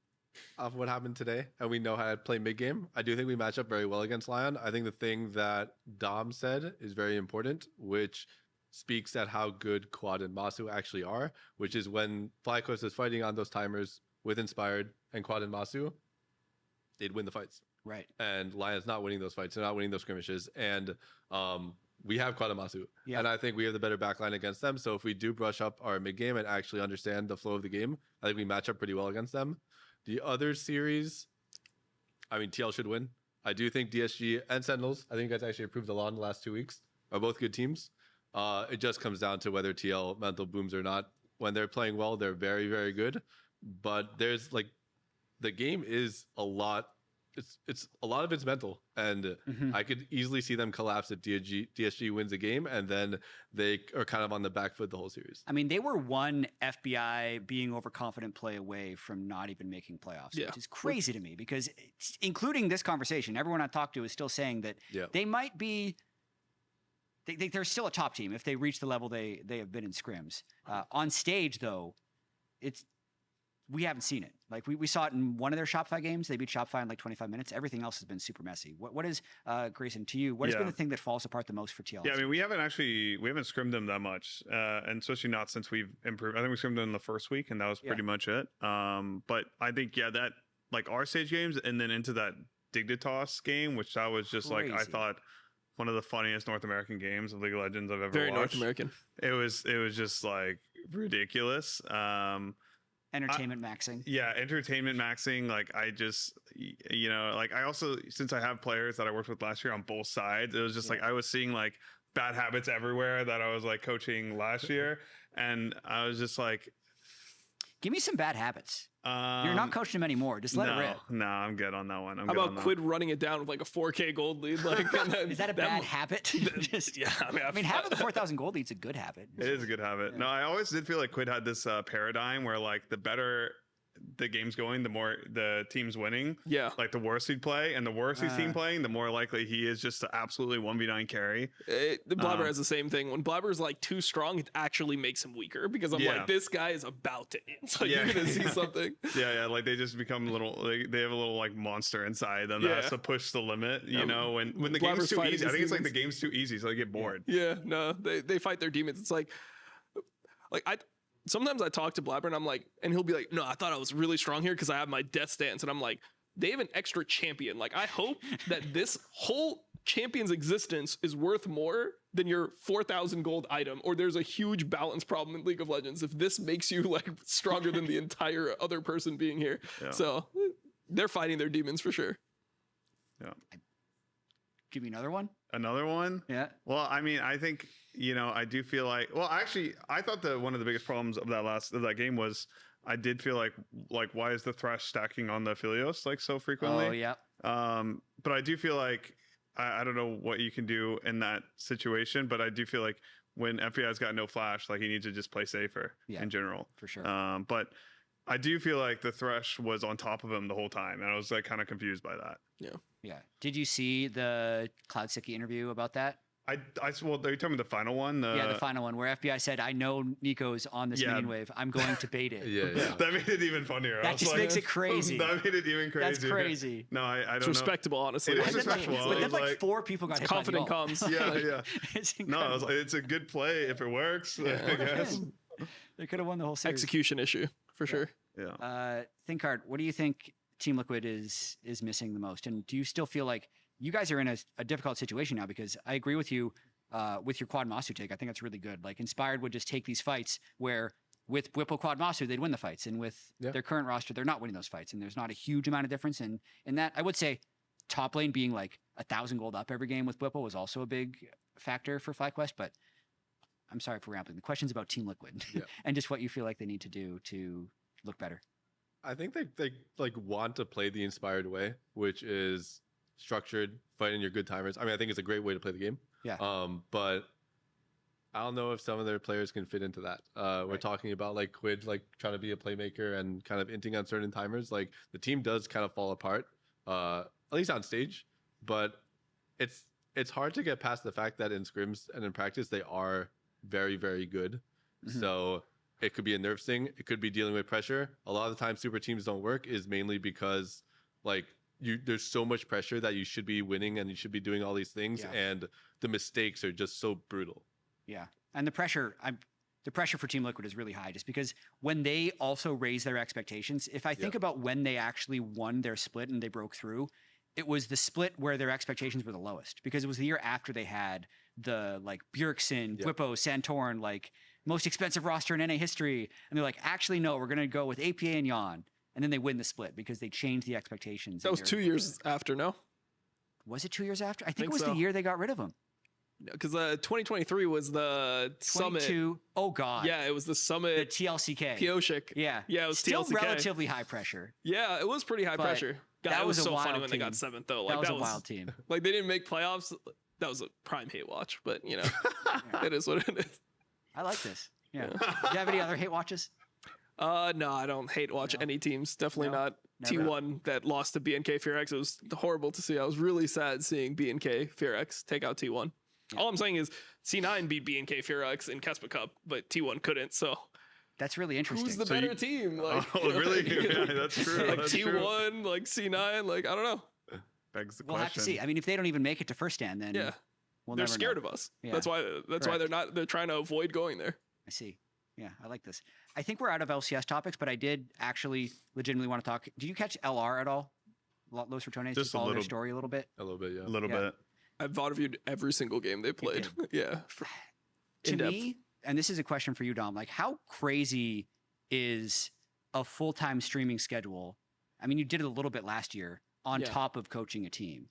off what happened today and we know how to play mid game, I do think we match up very well against Lyon. I think the thing that Dom said is very important, which speaks at how good Quad and Masu actually are, which is when FlyQuest is fighting on those timers with Inspired and Quad and Masu, they'd win the fights. Right. And Lyon's not winning those fights. They're not winning those skirmishes. And we have Quad and Masu. Yeah. And I think we have the better backline against them. So if we do brush up our mid game and actually understand the flow of the game, I think we match up pretty well against them. The other series, I mean, TL should win. I do think DSG and Sentinels, I think you guys actually improved a lot in the last 2 weeks, are both good teams. It just comes down to whether TL mental booms or not. When they're playing well, they're very, very good. But there's like, the game is a lot. It's a lot of it's mental, and I could easily see them collapse if DSG wins a game, and then they are kind of on the back foot the whole series. I mean, they were one FBI being overconfident play away from not even making playoffs, which is crazy to me because, including this conversation, everyone I talked to is still saying that they might be. They're still a top team if they reach the level they have been in scrims. On stage, though, it's we haven't seen it. Like we saw it in one of their Shopify games. They beat Shopify in like 25 minutes. Everything else has been super messy. What is Grayson, to you? What has been the thing that falls apart the most for TLS? Yeah, I mean, we haven't scrimmed them that much, and especially not since we've improved. I think we scrimmed them in the first week, and that was pretty much it. But I think that like our stage games, and then into that Dignitas game, which that was just Crazy. like I thought one of the funniest North American games of League of Legends I've ever Very watched. North American. It was just like ridiculous. Entertainment maxing. Yeah, entertainment maxing. Like I just, like I also, since I have players that I worked with last year on both sides, it was just like I was seeing like bad habits everywhere that I was like coaching last year, and I was just like, give me some bad habits. You're not coaching them anymore. Just let it rip. No, I'm good on that one. How about Quid running it down with like a 4K gold lead? Like, and then is that a bad habit? Just, yeah, I mean, having the 4,000 gold lead's a good habit. It is a good habit. Yeah. No, I always did feel like Quid had this paradigm where like the better the game's going, the more the team's winning. Yeah. Like the worse he'd play, and the worse his team playing, the more likely he is just to absolutely 1v9 carry. The Blabber has the same thing. When Blabber's like too strong, it actually makes him weaker because I'm like, this guy is about to end. So you're gonna see something. Yeah, like they just become little. They have a little like monster inside them that has to push the limit. You know, when the game's too easy, I think it's like the game's too easy, so they get bored. Yeah, no, they fight their demons. It's like sometimes I talk to Blabber and I'm like, and he'll be like, no, I thought I was really strong here because I have my death stance. And I'm like, they have an extra champion. Like, I hope that this whole champion's existence is worth more than your 4,000 gold item, or there's a huge balance problem in League of Legends if this makes you like stronger than the entire other person being here. Yeah. So they're fighting their demons for sure. Yeah. Give me another one. Another one? Yeah. Well, I mean, I think, I do feel like, well, actually, I thought that one of the biggest problems of that game was I did feel like why is the Thresh stacking on the Philios like so frequently? Oh, yeah. But I do feel like, I don't know what you can do in that situation, but I do feel like when FPI's got no flash, like he needs to just play safer in general. For sure. But I do feel like the Thresh was on top of him the whole time, and I was like kind of confused by that. Yeah. Yeah. Did you see the Cloud Sicky interview about that? Well, are you talking about the final one? The final one where FBI said, I know Nico's on this minion wave. I'm going to bait it. Yeah. That made it even funnier. That just makes it crazy. That made it even crazy. That's crazy. No, I don't know. It's respectable, honestly. It is respectable. But then like 4 people got hit confident by the comms. Yeah. It's incredible. No, I was like, it's a good play if it works. I guess. They could have won the whole series. Execution issue, for sure. Yeah. ThinkHard, what do you think Team Liquid is missing the most? And do you still feel like you guys are in a difficult situation now? Because I agree with you with your Quad Masu take. I think that's really good. Like Inspired would just take these fights where with Whipple Quad Masu, they'd win the fights. And with their current roster, they're not winning those fights. And there's not a huge amount of difference. And in that, I would say top lane being like 1,000 gold up every game with Whipple was also a big factor for FlyQuest. But I'm sorry for rambling. The question's about Team Liquid and just what you feel like they need to do to look better. I think they like want to play the Inspired way, which is structured, fighting your good timers. I mean, I think it's a great way to play the game. Yeah. But I don't know if some of their players can fit into that. We're talking about like Quid, like trying to be a playmaker and kind of inting on certain timers. Like the team does kind of fall apart, at least on stage. But it's hard to get past the fact that in scrims and in practice they are very, very good. Mm-hmm. So it could be a nerf thing. It could be dealing with pressure. A lot of the time, super teams don't work is mainly because like there's so much pressure that you should be winning and you should be doing all these things, and the mistakes are just so brutal. Yeah, and the pressure for Team Liquid is really high, just because when they also raise their expectations. If I think about when they actually won their split and they broke through, it was the split where their expectations were the lowest, because it was the year after they had the like Bjergsen, Whippo, Santorin, like most expensive roster in NA history. And they're like, actually, no, we're going to go with APA and Yon. And then they win the split because they changed the expectations. That was 2 years after, no? Was it 2 years after? I think it was the year they got rid of him. Because 2023 was the summit. Oh, God. Yeah, it was the summit. The TLCK. Pioshik. Yeah. Yeah, it was still TLCK. Relatively high pressure. Yeah, it was pretty high pressure. God, that was so a wild funny when team. they got 7th, though. Like, that was a wild team. Like, they didn't make playoffs. That was a prime hate watch, but, it is what it is. I like this. Yeah. Do you have any other hate watches? No, I don't hate watch any teams. Definitely not never. T1 that lost to BNK FearX. It was horrible to see. I was really sad seeing BNK FearX take out T1. Yeah. All I'm saying is C9 beat BNK FearX in Kespa Cup, but T1 couldn't. So That's really interesting. Who's the better team? Like, oh, really? Yeah, that's true. Like that's T1, true. like C9, like I don't know. Begs the We'll question. have to see. I mean, if they don't even make it to first stand, then Yeah, we'll they're never scared know. of us. Yeah. That's why they're trying to avoid going there. I see. Yeah, I like this. I think we're out of LCS topics, but I did actually legitimately want to talk. Did you catch LR at all? Los Ratones? Just a follow their little- story a little bit. A little bit, yeah. A little Yeah. bit. I've viewed every single game they played. Yeah. To In-depth. me, and this is a question for you, Dom, like how crazy is a full-time streaming schedule? I mean, you did it a little bit last year on Yeah. top of coaching a team.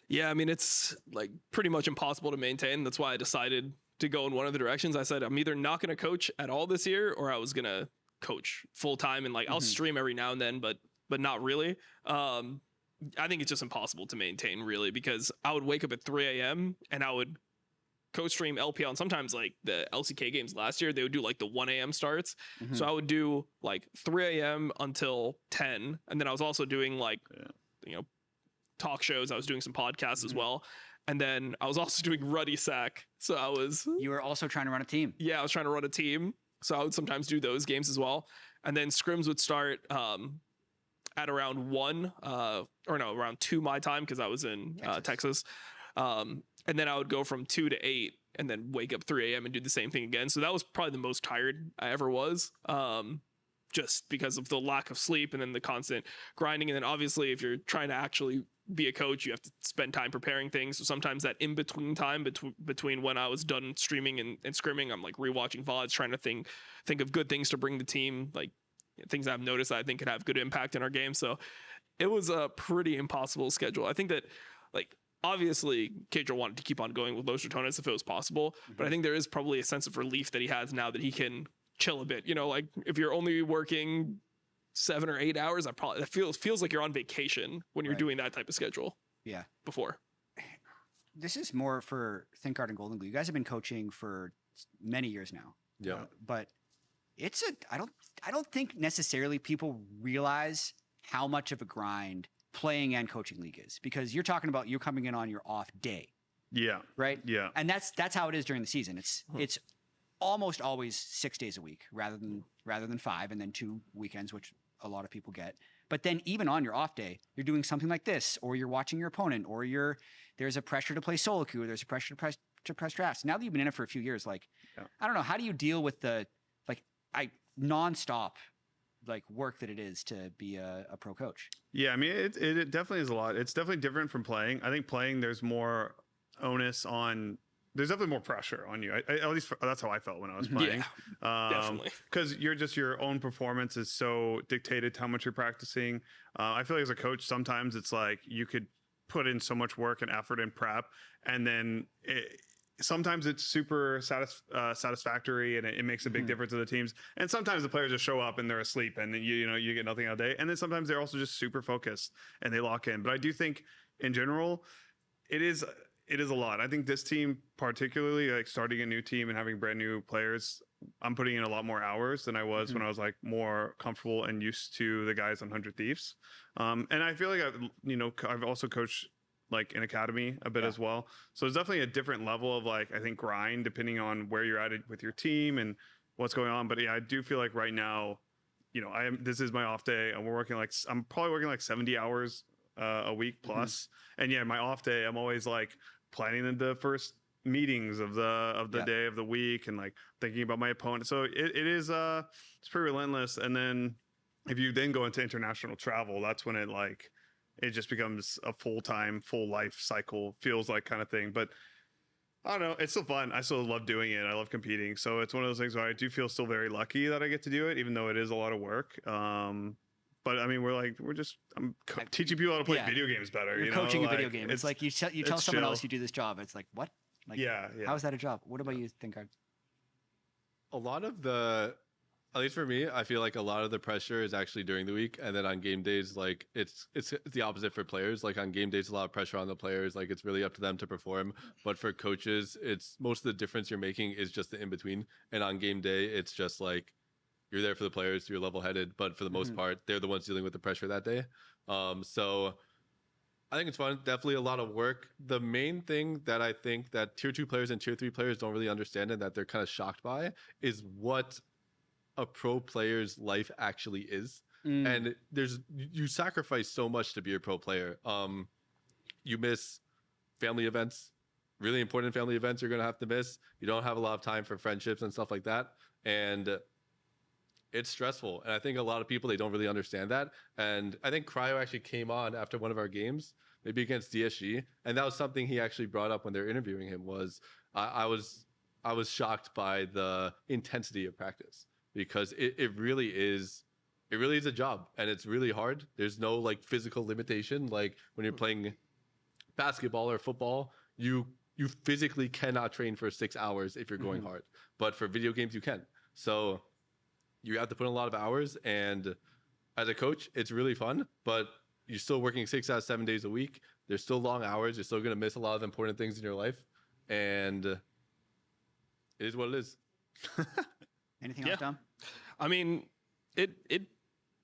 Yeah, I mean, it's like pretty much impossible to maintain. That's why I decided to go in one of the directions. I said, I'm either not going to coach at all this year or I was going to coach full time. And like, I'll stream every now and then, but not really. I think it's just impossible to maintain really, because I would wake up at 3 a.m. and I would co-stream LPL, and sometimes like the LCK games last year, they would do like the 1 a.m. starts. So I would do like 3 a.m. until 10. And then I was also doing like, talk shows. I was doing some podcasts as well. And then I was also doing Ruddy Sack. So You were also trying to run a team. I was trying to run a team. So I would sometimes do those games as well. And then scrims would start at around around 2 my time, because I was in Texas. And then I would go from 2 to 8 and then wake up 3 a.m. and do the same thing again. So that was probably the most tired I ever was, just because of the lack of sleep and then the constant grinding. And then obviously if you're trying to actually be a coach, you have to spend time preparing things. So sometimes that in-between time between when I was done streaming and scrimming, I'm like rewatching VODs, trying to think of good things to bring the team, like things I've noticed that I think could have good impact in our game. So it was a pretty impossible schedule. I think that, like, obviously Kedro wanted to keep on going with Los Ratones if it was possible, but I think there is probably a sense of relief that he has now that he can chill a bit. Like if you're only working 7 or 8 hours, that feels like you're on vacation when you're doing that type of schedule. Yeah. Before. This is more for ThinkGuard and Golden Glue. You guys have been coaching for many years now. Yeah. But I don't think necessarily people realize how much of a grind playing and coaching league is, because you're talking about you're coming in on your off day. Yeah. Right? Yeah. And that's how it is during the season. It's almost always 6 days a week rather than 5, and then 2 weekends, which a lot of people get. But then even on your off day, you're doing something like this, or you're watching your opponent, or there's a pressure to play solo queue, or there's a pressure to press drafts. Now that you've been in it for a few years, like, I don't know, how do you deal with the nonstop work that it is to be a pro coach? Yeah, I mean, it definitely is a lot. It's definitely different from playing. I think playing, there's more onus on. There's definitely more pressure on you. At least that's how I felt when I was playing. Definitely. Because your own performance is so dictated to how much you're practicing. I feel like as a coach, sometimes it's like you could put in so much work and effort and prep, and then sometimes it's super satisfactory, and it makes a big difference to the teams. And sometimes the players just show up and they're asleep, and you get nothing out of the day. And then sometimes they're also just super focused and they lock in. But I do think in general, it is a lot. I think this team, particularly, like starting a new team and having brand new players, I'm putting in a lot more hours than I was when I was like more comfortable and used to the guys on 100 Thieves. And I feel like I've also coached like in academy a bit as well. So it's definitely a different level of I think grind depending on where you're at with your team and what's going on. But yeah, I do feel like right now, this is my off day, and I'm probably working like 70 hours a week plus. And yeah, my off day, I'm always like planning the first meetings of the day of the week, and like thinking about my opponent. So it is it's pretty relentless. And then if you then go into international travel, that's when it just becomes a full-time, full life cycle, feels like, kind of thing. But I don't know, it's still fun. I still love doing it. I love competing. So it's one of those things where I do feel still very lucky that I get to do it, even though it is a lot of work. But I mean, I'm teaching people how to play video games better. You're coaching a video game. It's like you tell someone else you do this job. It's like, what? Like, yeah. How is that a job? What about you, ThinkGuard? A lot of at least for me, I feel like a lot of the pressure is actually during the week, and then on game days, like it's the opposite for players. Like on game days, a lot of pressure on the players. Like it's really up to them to perform. But for coaches, it's most of the difference you're making is just the in between. And on game day, it's just like you're there for the players, you're level headed. But for the most part, they're the ones dealing with the pressure that day. So I think it's fun. Definitely a lot of work. The main thing that I think that tier 2 players and tier 3 players don't really understand, and that they're kind of shocked by, is what a pro player's life actually is. And you sacrifice so much to be a pro player. You miss family events, really important family events you're going to have to miss. You don't have a lot of time for friendships and stuff like that. And it's stressful. And I think a lot of people, they don't really understand that. And I think Cryo actually came on after one of our games, maybe against DSG. And that was something he actually brought up when they were interviewing him was I was shocked by the intensity of practice, because it really is a job, and it's really hard. There's no like physical limitation. Like when you're playing basketball or football, you physically cannot train for 6 hours if you're going hard. But for video games, you can. So you have to put in a lot of hours. And as a coach, it's really fun, but you're still working 6 out of 7 days a week. There's still long hours. You're still going to miss a lot of important things in your life. And it is what it is. Anything else, Dom? I mean, it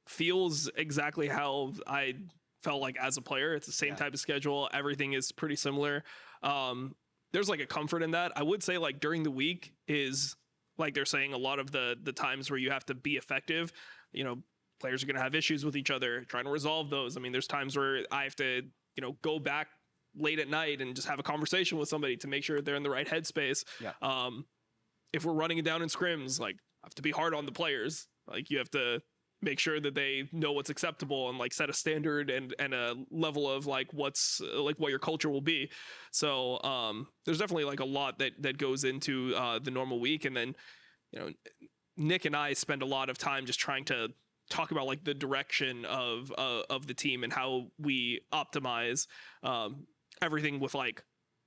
feels exactly how I felt like as a player. It's the same type of schedule. Everything is pretty similar. There's like a comfort in that. I would say like during the week is like they're saying a lot of the times where you have to be effective. You know, players are going to have issues with each other, trying to resolve those. I mean, there's times where I have to, you know, go back late at night and just have a conversation with somebody to make sure they're in the right headspace. Yeah. If we're running it down in scrims, like I have to be hard on the players. Like you have to make sure that they know what's acceptable and like set a standard and a level of like what's like what your culture will be. So there's definitely like a lot that goes into the normal week. And then, you know, Nick and I spend a lot of time just trying to talk about like the direction of the team and how we optimize everything with like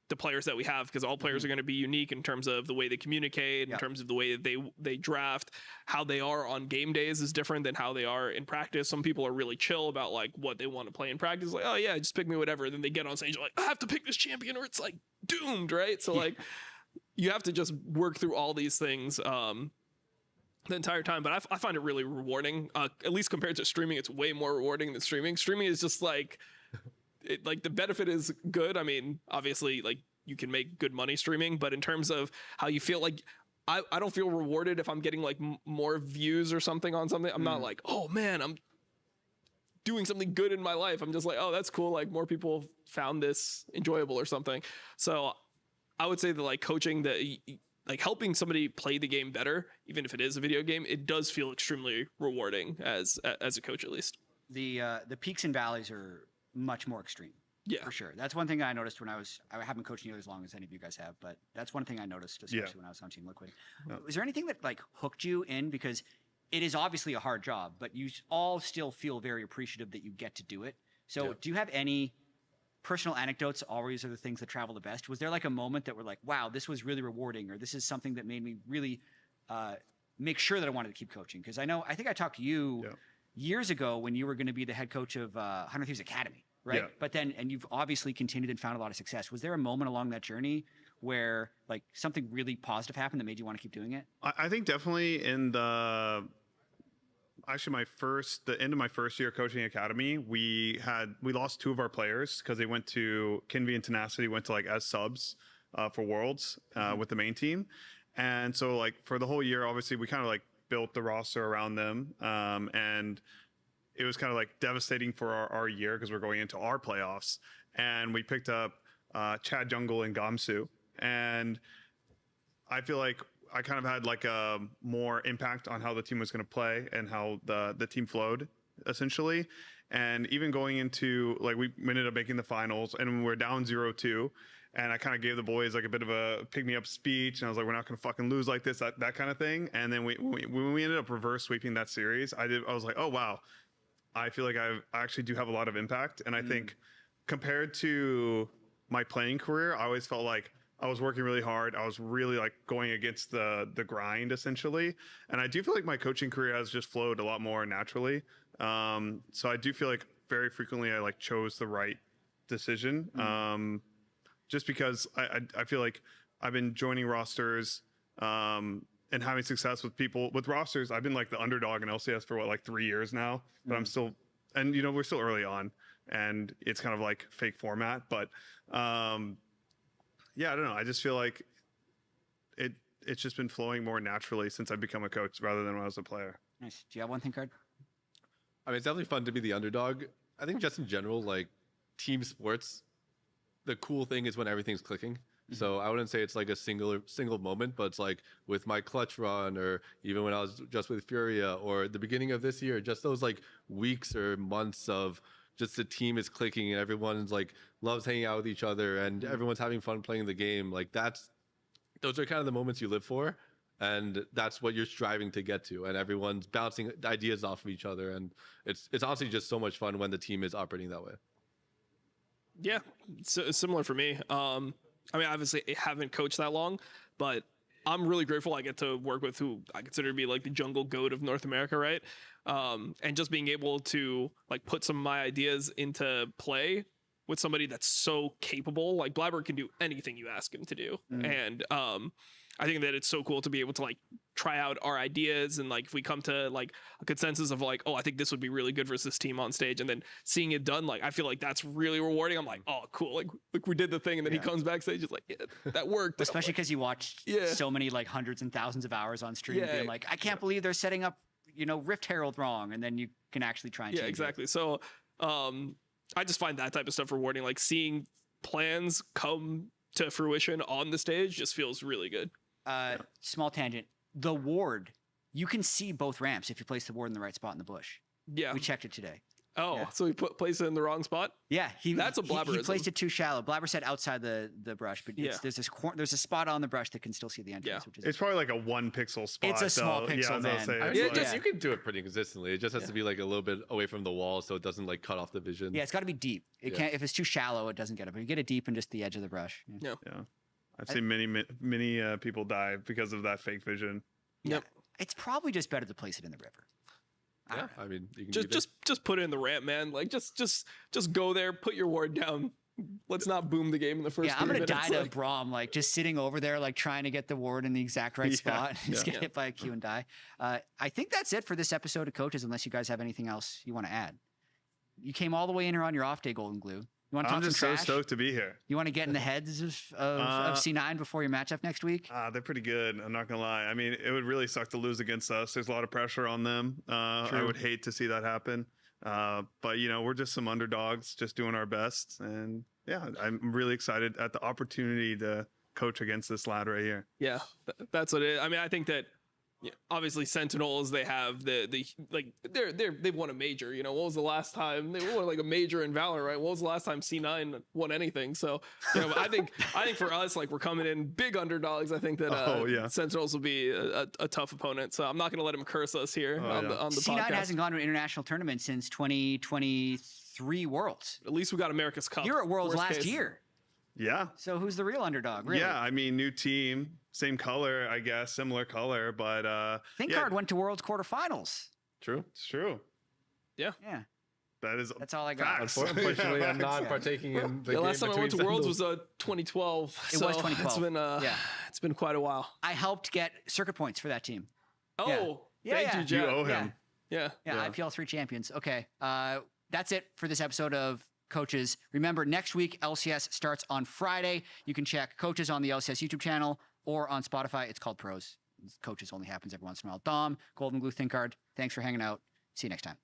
the players that we have, because all players are going to be unique in terms of the way they communicate, in terms of the way that they draft. How they are on game days is different than how they are in practice. Some people are really chill about like what they want to play in practice, like, oh yeah, just pick me whatever. Then they get on stage like, I have to pick this champion or it's like doomed, right? So like you have to just work through all these things the entire time. But I find it really rewarding, at least compared to streaming. It's way more rewarding than streaming. Streaming is just like like the benefit is good. I mean, obviously, like you can make good money streaming, but in terms of how you feel, like I don't feel rewarded if I'm getting like more views or something on something. I'm not like, oh man, I'm doing something good in my life. I'm just like, oh, that's cool. Like more people found this enjoyable or something. So I would say that like coaching, like helping somebody play the game better, even if it is a video game, it does feel extremely rewarding as a coach, at least. The peaks and valleys are much more extreme. Yeah, for sure. That's one thing I noticed when I haven't coached nearly as long as any of you guys have, but that's one thing I noticed, especially when I was on Team Liquid. Was there anything that like hooked you in? Because it is obviously a hard job, but you all still feel very appreciative that you get to do it. So do you have any personal anecdotes? Always are the things that travel the best. Was there like a moment that were like, wow, this was really rewarding, or this is something that made me really make sure that I wanted to keep coaching? Because I think I talked to you years ago when you were going to be the head coach of 100 Thieves Academy, right? Yeah. But then, and you've obviously continued and found a lot of success. Was there a moment along that journey where like something really positive happened that made you want to keep doing it? I think definitely in the end of my first year coaching academy, we lost two of our players because they went to Kinvi and Tenacity went to like as subs for Worlds with the main team. And so like for the whole year, obviously we kind of like built the roster around them. And it was kind of like devastating for our year because we're going into our playoffs. And we picked up Chad Jungle and Gamsu. And I feel like I kind of had like a more impact on how the team was going to play and how the team flowed, essentially. And even going into, like, we ended up making the finals and we were down 0-2. And I kind of gave the boys like a bit of a pick-me-up speech. And I was like, we're not going to fucking lose like this, that kind of thing. And then when we ended up reverse sweeping that series, I was like, oh, wow. I feel like I actually do have a lot of impact. And I think compared to my playing career, I always felt like I was working really hard. I was really like going against the grind, essentially. And I do feel like my coaching career has just flowed a lot more naturally. So I do feel like very frequently I like chose the right decision. Just because I feel like I've been joining rosters and having success with rosters. I've been like the underdog in LCS for like 3 years now, but I'm still, and we're still early on and it's kind of like fake format, but yeah, I don't know. I just feel like it's just been flowing more naturally since I've become a coach rather than when I was a player. Nice. Do you have one thing, Card? I mean, it's definitely fun to be the underdog. I think just in general, like team sports, the cool thing is when everything's clicking. So I wouldn't say it's like a single moment, but it's like with my clutch run, or even when I was just with Furia, or the beginning of this year, just those like weeks or months of just the team is clicking and everyone's like loves hanging out with each other and everyone's having fun playing the game. Like those are kind of the moments you live for, and that's what you're striving to get to. And everyone's bouncing ideas off of each other, and it's honestly just so much fun when the team is operating that way. Yeah, so similar for me. I mean, obviously, I haven't coached that long, but I'm really grateful I get to work with who I consider to be like the jungle goat of North America, right? And just being able to like put some of my ideas into play with somebody that's so capable. Like Blabber can do anything you ask him to do, and I think that it's so cool to be able to like try out our ideas, and like if we come to like a consensus of like, oh, I think this would be really good versus this team on stage, and then seeing it done, like I feel like that's really rewarding. I'm like, oh, cool, like we did the thing, and then he comes backstage, it's like, yeah, that worked. Especially because you watched so many like hundreds and thousands of hours on stream, being like, I can't believe they're setting up, Rift Herald wrong, and then you can actually try and change exactly. it. So I just find that type of stuff rewarding. Like seeing plans come to fruition on the stage just feels really good. Small tangent. The ward, you can see both ramps if you place the ward in the right spot in the bush. Yeah. We checked it today. Oh, so he placed it in the wrong spot? Yeah. That's a blabberism. He placed it too shallow. Blabber said outside the brush, but there's a spot on the brush that can still see the entrance. Yeah. Which is It's probably like a 1 pixel spot. It's a small pixel, man. I mean, you can do it pretty consistently. It just has to be like a little bit away from the wall so it doesn't like cut off the vision. Yeah, it's got to be deep. It can't. If it's too shallow, it doesn't get it. But you get it deep in just the edge of the brush. Yeah. I've seen many people die because of that fake vision. Yep. It's probably just better to place it in the river. Yeah, I mean, you can just put it in the ramp, man. Like just go there, put your ward down. Let's not boom the game in the first. Yeah, I'm gonna minutes. die to Braum, like just sitting over there, like trying to get the ward in the exact right spot, and just get hit by a Q and die. I think that's it for this episode of Coaches. Unless you guys have anything else you want to add. You came all the way in here on your off day, Golden Glue. You want to talk I'm just some trash? so stoked to be here. You want to get in the heads of C9 before your matchup next week? They're pretty good. I'm not going to lie. I mean, it would really suck to lose against us. There's a lot of pressure on them. I would hate to see that happen. But, we're just some underdogs just doing our best. And, yeah, I'm really excited at the opportunity to coach against this lad right here. Yeah, that's what it is. I mean, I think that obviously Sentinels, they have they've won a major. What was the last time they won like a major in Valor, right? What was the last time C9 won anything? So I think for us, like we're coming in big underdogs. I think that Sentinels will be a tough opponent. So I'm not going to let him curse us here on the C9 podcast. hasn't gone to an international tournament since 2023 Worlds. At least we got America's Cup. You're at Worlds last year. Yeah. So who's the real underdog? Really? Yeah, I mean, new team, same color, I guess, similar color, but ThinkCard went to Worlds quarterfinals. True. It's true. Yeah. Yeah. That's all I got. Unfortunately, I'm not partaking in the game last time I went to Worlds was 2012. It was 2012. It's been quite a while. I helped get circuit points for that team. Oh, thank you, Jeff. You owe him. Yeah. IPL 3 champions. Okay. That's it for this episode of Coaches. Remember, next week, LCS starts on Friday. You can check Coaches on the LCS YouTube channel or on Spotify. It's called Pros. Coaches only happens every once in a while. Dom, Golden Glue, ThinkCard, thanks for hanging out. See you next time.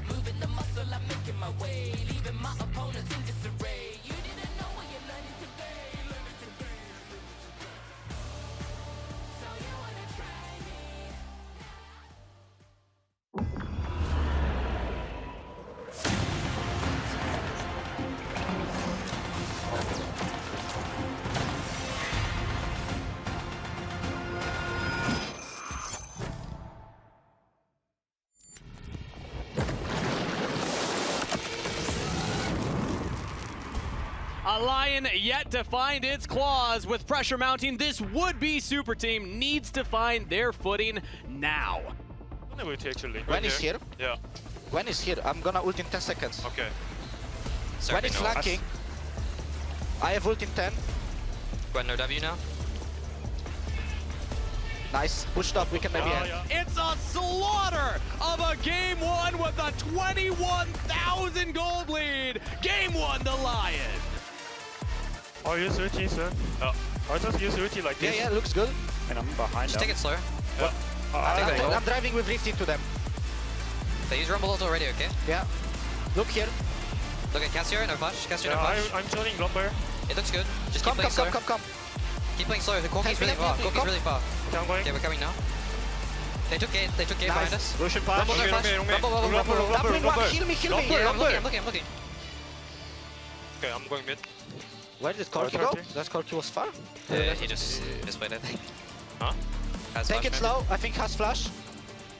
Moving the muscle, I'm making my way. Leaving my opponents in disarray. You didn't know what you're learning today. Learning today. So you wanna try me? A Lion yet to find its claws. With pressure mounting, this would-be super team needs to find their footing now. Actually. When is here? Yeah. When is here? I'm gonna ult in 10 seconds. Okay. When is flanking? I have ult in 10. Go ahead, no W now. Nice. Pushed up, we can maybe end. It's a slaughter of a game one with a 21,000 gold lead. Game one, the Lion. Oh, use ulti, sir. Oh. I just use ulti like this. Yeah, looks good. And I'm behind Just them. take it slower. Yeah. I'm driving with Rift into them. They use Rumble ult already, okay? Yeah. Look here. Look at Cassio, no flash. Cassio, no Yeah, flash. I'm chilling lumber. It looks good. Just Come, keep playing slower. come. Keep playing slower. The Corki's really far. Corki's really far. Okay, I'm going. Okay, we're coming now. They took gate behind us. Lucian pass. Rumble, no flash. Rumble. Doubling one, heal me. Yeah, I'm looking. Okay, I'm going mid. Where did Corki go? That Corki was far. He just misplayed, I think. Huh? Has Take flash, it man. slow. I think has flash.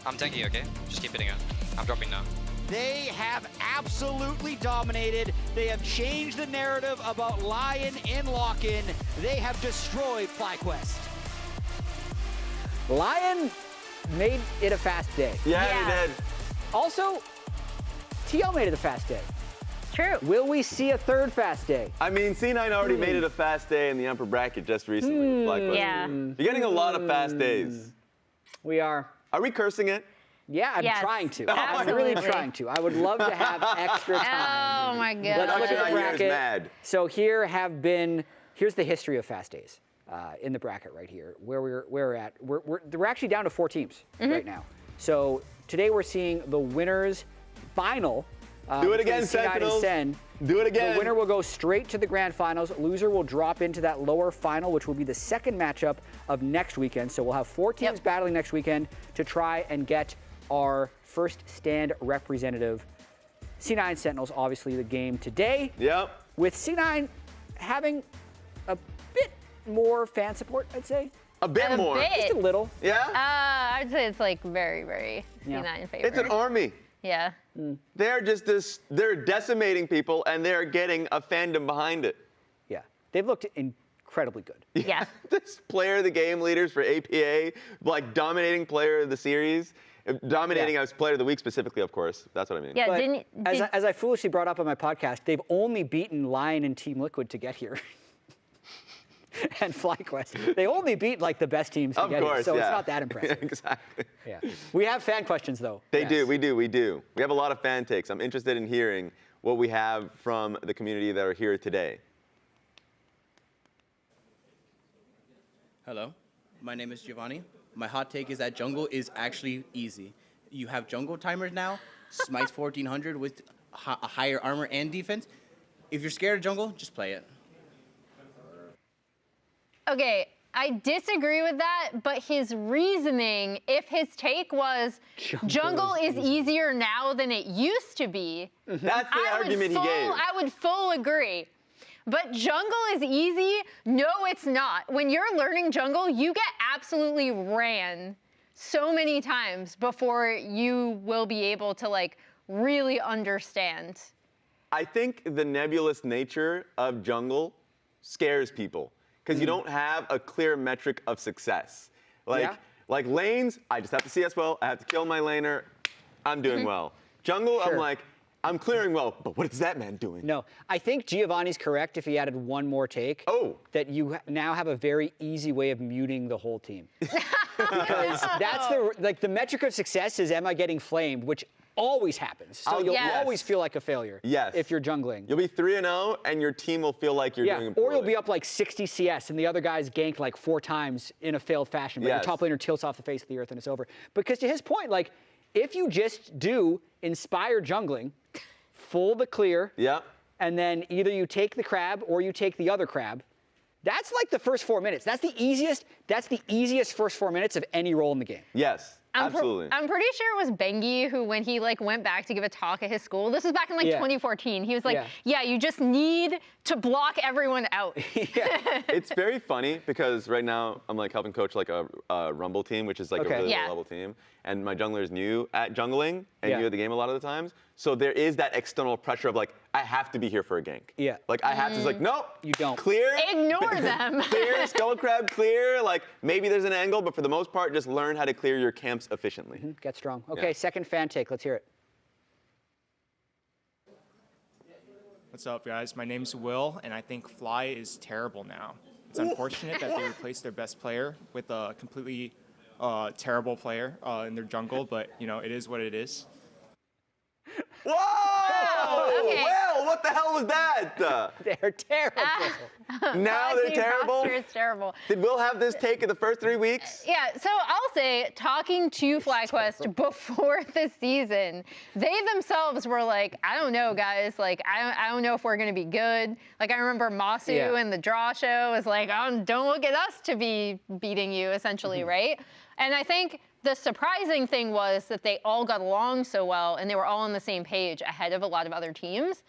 I'm tanky, okay? Just keep hitting it. I'm dropping now. They have absolutely dominated. They have changed the narrative about Lion in lock-in. They have destroyed FlyQuest. Lion made it a fast day. Yeah, he did. Also, TL made it a fast day. True. Will we see a third fast day? I mean, C9 already made it a fast day in the upper bracket just recently. with FlyQuest. Yeah. You're getting a lot of fast days. We are. Are we cursing it? Yeah, I'm Yes, trying to. absolutely. I'm really trying to. I would love to have extra time. Oh my Let's god. look at the You're bracket. mad. So here's the history of fast days in the bracket right here, where we're at. We're actually down to 4 teams right now. So today we're seeing the winners final. Do it between again, C9 and Sentinels. SEN. Do it again. The winner will go straight to the grand finals. Loser will drop into that lower final, which will be the second matchup of next weekend. So we'll have 4 teams battling next weekend to try and get our first stand representative. C9 Sentinels, obviously the game today. Yep. With C9 having a bit more fan support, I'd say. A bit more. bit. Just a little. Yeah? I'd say it's like very, very C9 in favor. It's an army. Yeah. They're just they're decimating people and they're getting a fandom behind it. Yeah. They've looked incredibly good. Yeah. This player of the game leaders for APA, like dominating player of the series, dominating as player of the week specifically, of course. That's what I mean. Yeah, But as I foolishly brought up on my podcast, they've only beaten Lion and Team Liquid to get here. And FlyQuest. They only beat like the best teams to get here, so it's not that impressive. Exactly. Yeah. We have fan questions though. We do. We have a lot of fan takes. I'm interested in hearing what we have from the community that are here today. Hello, my name is Giovanni. My hot take is that jungle is actually easy. You have jungle timers now, Smite's 1400 with a higher armor and defense. If you're scared of jungle, just play it. Okay, I disagree with that, but his reasoning, if his take was jungle is easier now than it used to be, that's the argument he gave. I would full agree. But jungle is easy? No, it's not. When you're learning jungle, you get absolutely ran so many times before you will be able to like really understand. I think the nebulous nature of jungle scares people because you don't have a clear metric of success. Like lanes, I just have to CS well, I have to kill my laner, I'm doing well. Jungle, I'm like, I'm clearing well, but what is that man doing? No, I think Giovanni's correct if he added one more take. That you now have a very easy way of muting the whole team. Because that's the metric of success is am I getting flamed, which always happens. So you'll always feel like a failure. If you're jungling. You'll be 3-0 and your team will feel like you're doing it or you'll be up like 60 CS and the other guy's ganked like 4 times in a failed fashion, but your top laner tilts off the face of the earth and it's over. Because to his point, like, if you just do inspired jungling, full the clear, and then either you take the crab or you take the other crab, that's like the first 4 minutes. That's the easiest first 4 minutes of any role in the game. Yes. Absolutely. I'm pretty sure it was Bengi who, when he went back to give a talk at his school, this was back in 2014. He was like, yeah, you just need to block everyone out. It's very funny because right now I'm like helping coach like a Rumble team, which is like a really low level team. And my jungler is new at jungling and new at the game a lot of the times. So there is that external pressure of like, I have to be here for a gank. Yeah. Like I have to, like, nope. You don't. Clear. Ignore them. Clear, skull crab, clear. Like maybe there's an angle, but for the most part, just learn how to clear your camps efficiently. Get strong. Okay, second fan take. Let's hear it. What's up, guys? My name's Will, and I think Fly is terrible now. It's unfortunate that they replaced their best player with a completely terrible player in their jungle, but, you know, it is what it is. Whoa! Okay. Well, what the hell was that? They're terrible. Now they're terrible? It's terrible. Did Will have this take in the first 3 weeks? Yeah, so I'll say, talking to FlyQuest before the season, they themselves were like, I don't know, guys. Like, I don't know if we're going to be good. Like, I remember Masu in the draw show was like, don't look at us to be beating you, essentially, right? And I think the surprising thing was that they all got along so well and they were all on the same page ahead of a lot of other teams.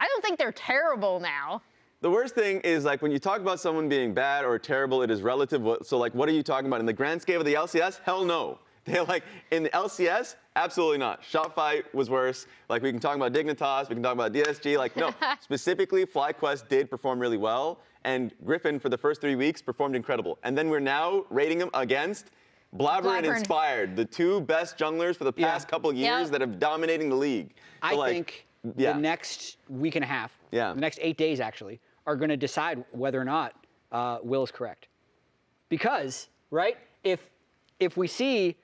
I don't think they're terrible now. The worst thing is, like, when you talk about someone being bad or terrible, it is relative. So, like, what are you talking about? In the grand scale of the LCS? Hell no. They're like, in the LCS, absolutely not. Shopify was worse. Like, we can talk about Dignitas, we can talk about DSG. Like, no. Specifically, FlyQuest did perform really well, and Griffin, for the first 3 weeks, performed incredible. And then we're now rating him against Blabber and Inspired, the two best junglers for the past couple years that have dominating the league. So I think the next week and a half, the next 8 days actually, are going to decide whether or not Will is correct. Because, right, if we see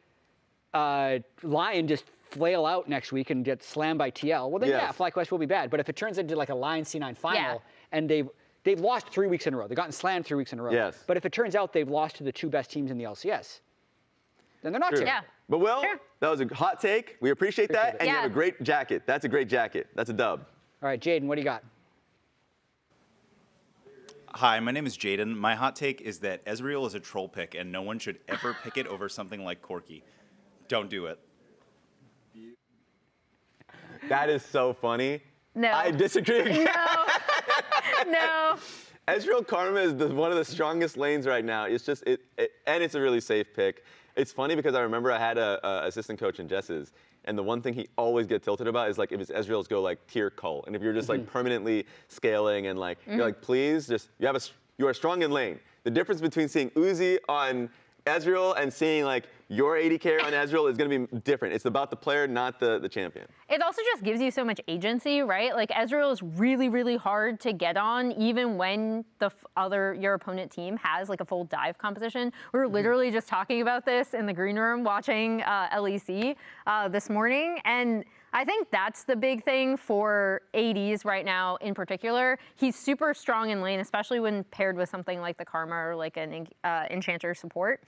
Lyon just flail out next week and get slammed by TL, well then FlyQuest will be bad. But if it turns into like a Lion C9 final and they've lost 3 weeks in a row, they've gotten slammed 3 weeks in a row. But if it turns out they've lost to the two best teams in the LCS, then they're not terrible. Yeah. But Will, that was a hot take. We appreciate that. And you have a great jacket. That's a great jacket. That's a dub. All right, Jaden, what do you got? Hi, my name is Jaden. My hot take is that Ezreal is a troll pick, and no one should ever pick it over something like Corki. Don't do it. That is so funny. No. I disagree. No. Ezreal Karma is one of the strongest lanes right now. It's just, and it's a really safe pick. It's funny because I remember I had a assistant coach in Jess's, and the one thing he always gets tilted about is like if his Ezreals go like tier cull, and if you're just like permanently scaling and like you're like, please just you are strong in lane. The difference between seeing Uzi on Ezreal and seeing like your 80k on Ezreal is going to be different. It's about the player, not the champion. It also just gives you so much agency, right? Like Ezreal is really, really hard to get on, even when your opponent team has like a full dive composition. We were literally just talking about this in the green room watching LEC this morning, and I think that's the big thing for ADs right now in particular. He's super strong in lane, especially when paired with something like the Karma or like an Enchanter support.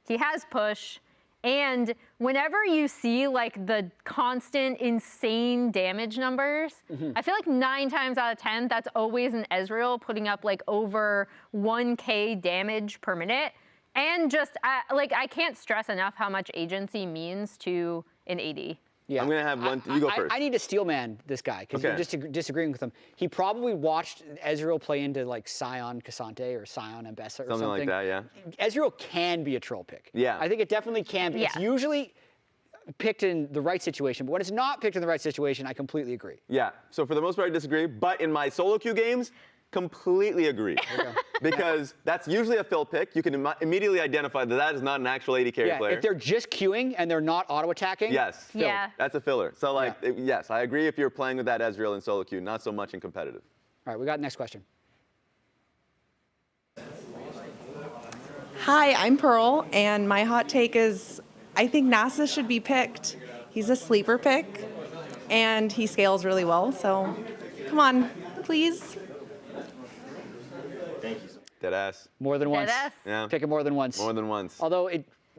He has push. And whenever you see like the constant insane damage numbers, I feel like 9 times out of 10, that's always an Ezreal putting up like over 1k damage per minute. And just I can't stress enough how much agency means to an AD. Yeah. I'm going to have one. You go first. I need to steelman this guy because you're disagreeing with him. He probably watched Ezreal play into like Sion Cassante or Sion Ambessa or something. Something like that, yeah. Ezreal can be a troll pick. Yeah. I think it definitely can be. Yeah. It's usually picked in the right situation, but when it's not picked in the right situation, I completely agree. Yeah. So for the most part, I disagree. But in my solo queue games, completely agree. Because that's usually a fill pick. You can immediately identify that is not an actual AD carry player. If they're just queuing and they're not auto-attacking, that's a filler. So like, yes, I agree if you're playing with that Ezreal in solo queue, not so much in competitive. All right, we got next question. Hi, I'm Pearl, and my hot take is I think NASA should be picked. He's a sleeper pick, and he scales really well, so come on, please. Dead ass. More than once. Dead ass. Yeah. Pick it more than once. More than once. Although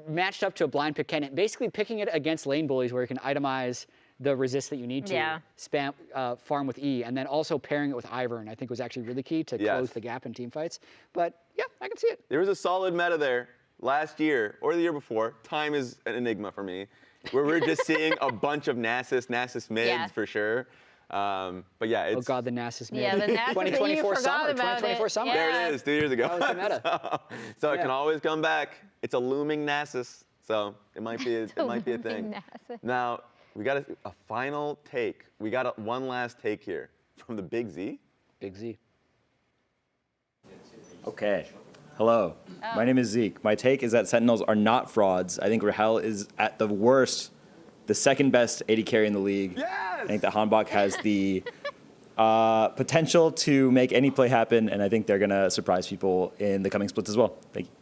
matched up to a blind pick Kennen, basically picking it against lane bullies where you can itemize the resist that you need to, spam farm with E, and then also pairing it with Ivern, I think was actually really key to close the gap in team fights. But yeah, I can see it. There was a solid meta there last year or the year before. Time is an enigma for me, where we're just seeing a bunch of Nasus mids for sure. But yeah, it's... Oh God, the Nasus mid. Yeah, the Nasus 2024 summer. 2024 summer. There it is, 2 years ago. That was the meta. So it can always come back. It's a looming Nasus, so it might be a thing. Now we got a final take. We got one last take here from the Big Z. Big Z. Okay. Hello. My name is Zeke. My take is that Sentinels are not frauds. I think Rahel is at the worst the second best AD carry in the league. Yes! I think that Hanbok has the potential to make any play happen, and I think they're going to surprise people in the coming splits as well. Thank you.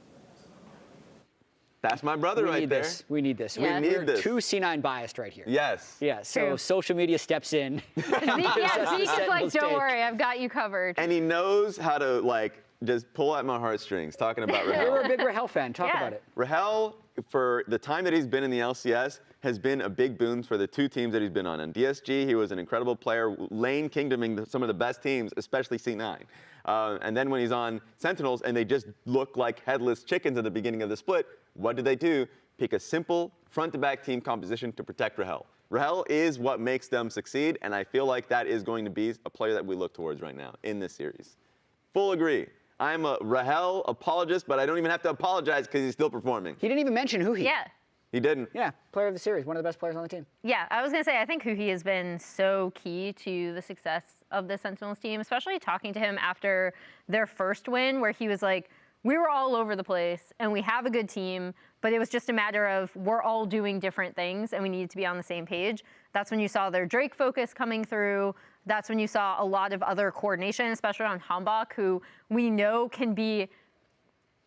That's my brother right there. We need this. Yeah. We're too C9 biased right here. Yes. Yeah, so social media steps in. Zeke is like, don't worry, I've got you covered. And he knows how to, like, just pull at my heartstrings talking about Rahel. You're a big Rahel fan. Talk about it. Rahel, for the time that he's been in the LCS, has been a big boon for the two teams that he's been on. In DSG, he was an incredible player, lane kingdoming some of the best teams, especially C9. And then when he's on Sentinels and they just look like headless chickens at the beginning of the split, what did they do? Pick a simple front-to-back team composition to protect Rahel. Rahel is what makes them succeed, and I feel like that is going to be a player that we look towards right now in this series. Full agree. I'm a Rahel apologist, but I don't even have to apologize because he's still performing. He didn't even mention Huhi. Yeah. He didn't. Yeah, player of the series, one of the best players on the team. Yeah, I was going to say, I think Huhi has been so key to the success of the Sentinels team, especially talking to him after their first win, where he was like, we were all over the place and we have a good team, but it was just a matter of we're all doing different things and we needed to be on the same page. That's when you saw their Drake focus coming through. That's when you saw a lot of other coordination, especially on Hanbok, who we know can be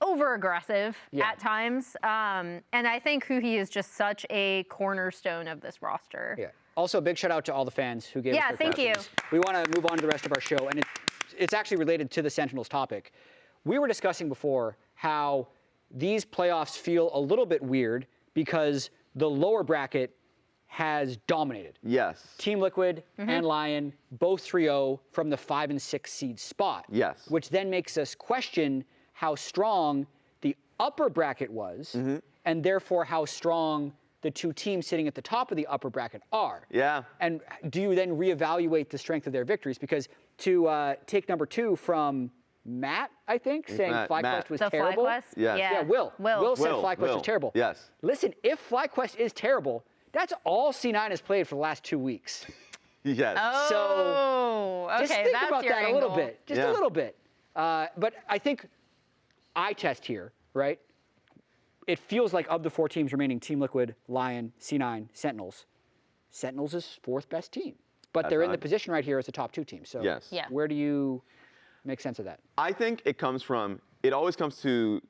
over-aggressive at times. And I think Huhi is just such a cornerstone of this roster. Yeah. Also, a big shout out to all the fans who gave us their thank you. We want to move on to the rest of our show, and it's actually related to the Sentinels topic. We were discussing before how these playoffs feel a little bit weird because the lower bracket has dominated. Yes. Team Liquid and Lyon, both 3-0 from the 5 and 6 seed spot. Yes. Which then makes us question how strong the upper bracket was, and therefore how strong the two teams sitting at the top of the upper bracket are. Yeah. And do you then reevaluate the strength of their victories? Because to take number 2 from Matt, I think, saying FlyQuest was terrible. FlyQuest? Yes. Yeah, Will said FlyQuest was terrible. Yes. Listen, if FlyQuest is terrible, that's all C9 has played for the last 2 weeks. Yes. Oh, okay, just think that's about your that angle. a little bit. Just a little bit. But I think eye test here, right? It feels like of the 4 teams remaining, Team Liquid, Lyon, C9, Sentinels, Sentinels is 4th best team. But they're in the position right here as the top 2 teams. So where do you make sense of that? I think it always comes to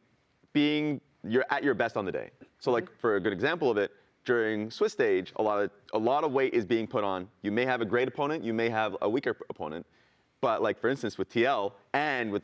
being you're at your best on the day. So like for a good example of it, during Swiss Stage, a lot of weight is being put on. You may have a great opponent, you may have a weaker opponent. But like for instance with TL and with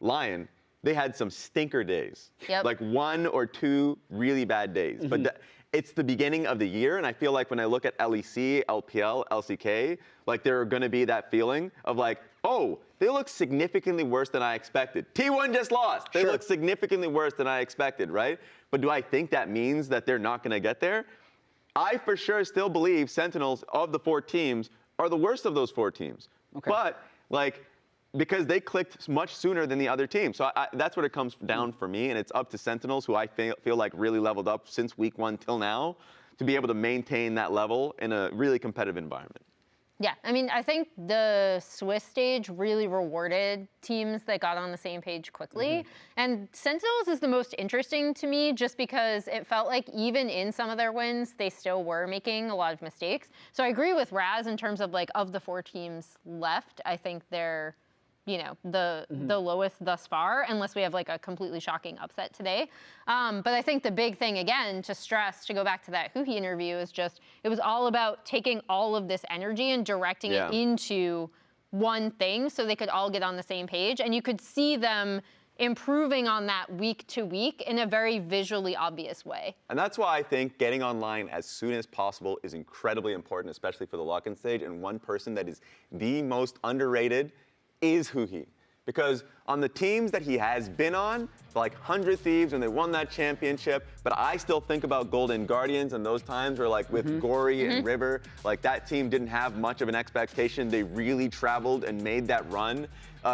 Lyon, they had some stinker days. Yep. Like 1 or 2 really bad days. But it's the beginning of the year, and I feel like when I look at LEC, LPL, LCK, like there are gonna be that feeling of like, oh, they look significantly worse than I expected. T1 just lost. They look significantly worse than I expected, right? But do I think that means that they're not gonna get there? I for sure still believe Sentinels of the 4 teams are the worst of those 4 teams. Okay. But like, because they clicked much sooner than the other team. So that's what it comes down for me, and it's up to Sentinels, who I feel like really leveled up since week 1 till now, to be able to maintain that level in a really competitive environment. Yeah, I mean, I think the Swiss stage really rewarded teams that got on the same page quickly. And Sentinels is the most interesting to me just because it felt like even in some of their wins, they still were making a lot of mistakes. So I agree with Raz in terms of like, of the 4 teams left, I think they're, you know, the lowest thus far, unless we have like a completely shocking upset today. But I think the big thing, again, to stress, to go back to that Huhi interview, is just, it was all about taking all of this energy and directing it into one thing so they could all get on the same page. And you could see them improving on that week to week in a very visually obvious way. And that's why I think getting online as soon as possible is incredibly important, especially for the lock-in stage. And one person that is the most underrated is Huhi. Because on the teams that he has been on, like 100 Thieves when they won that championship, but I still think about Golden Guardians and those times where like with Gory and River, like that team didn't have much of an expectation. They really traveled and made that run.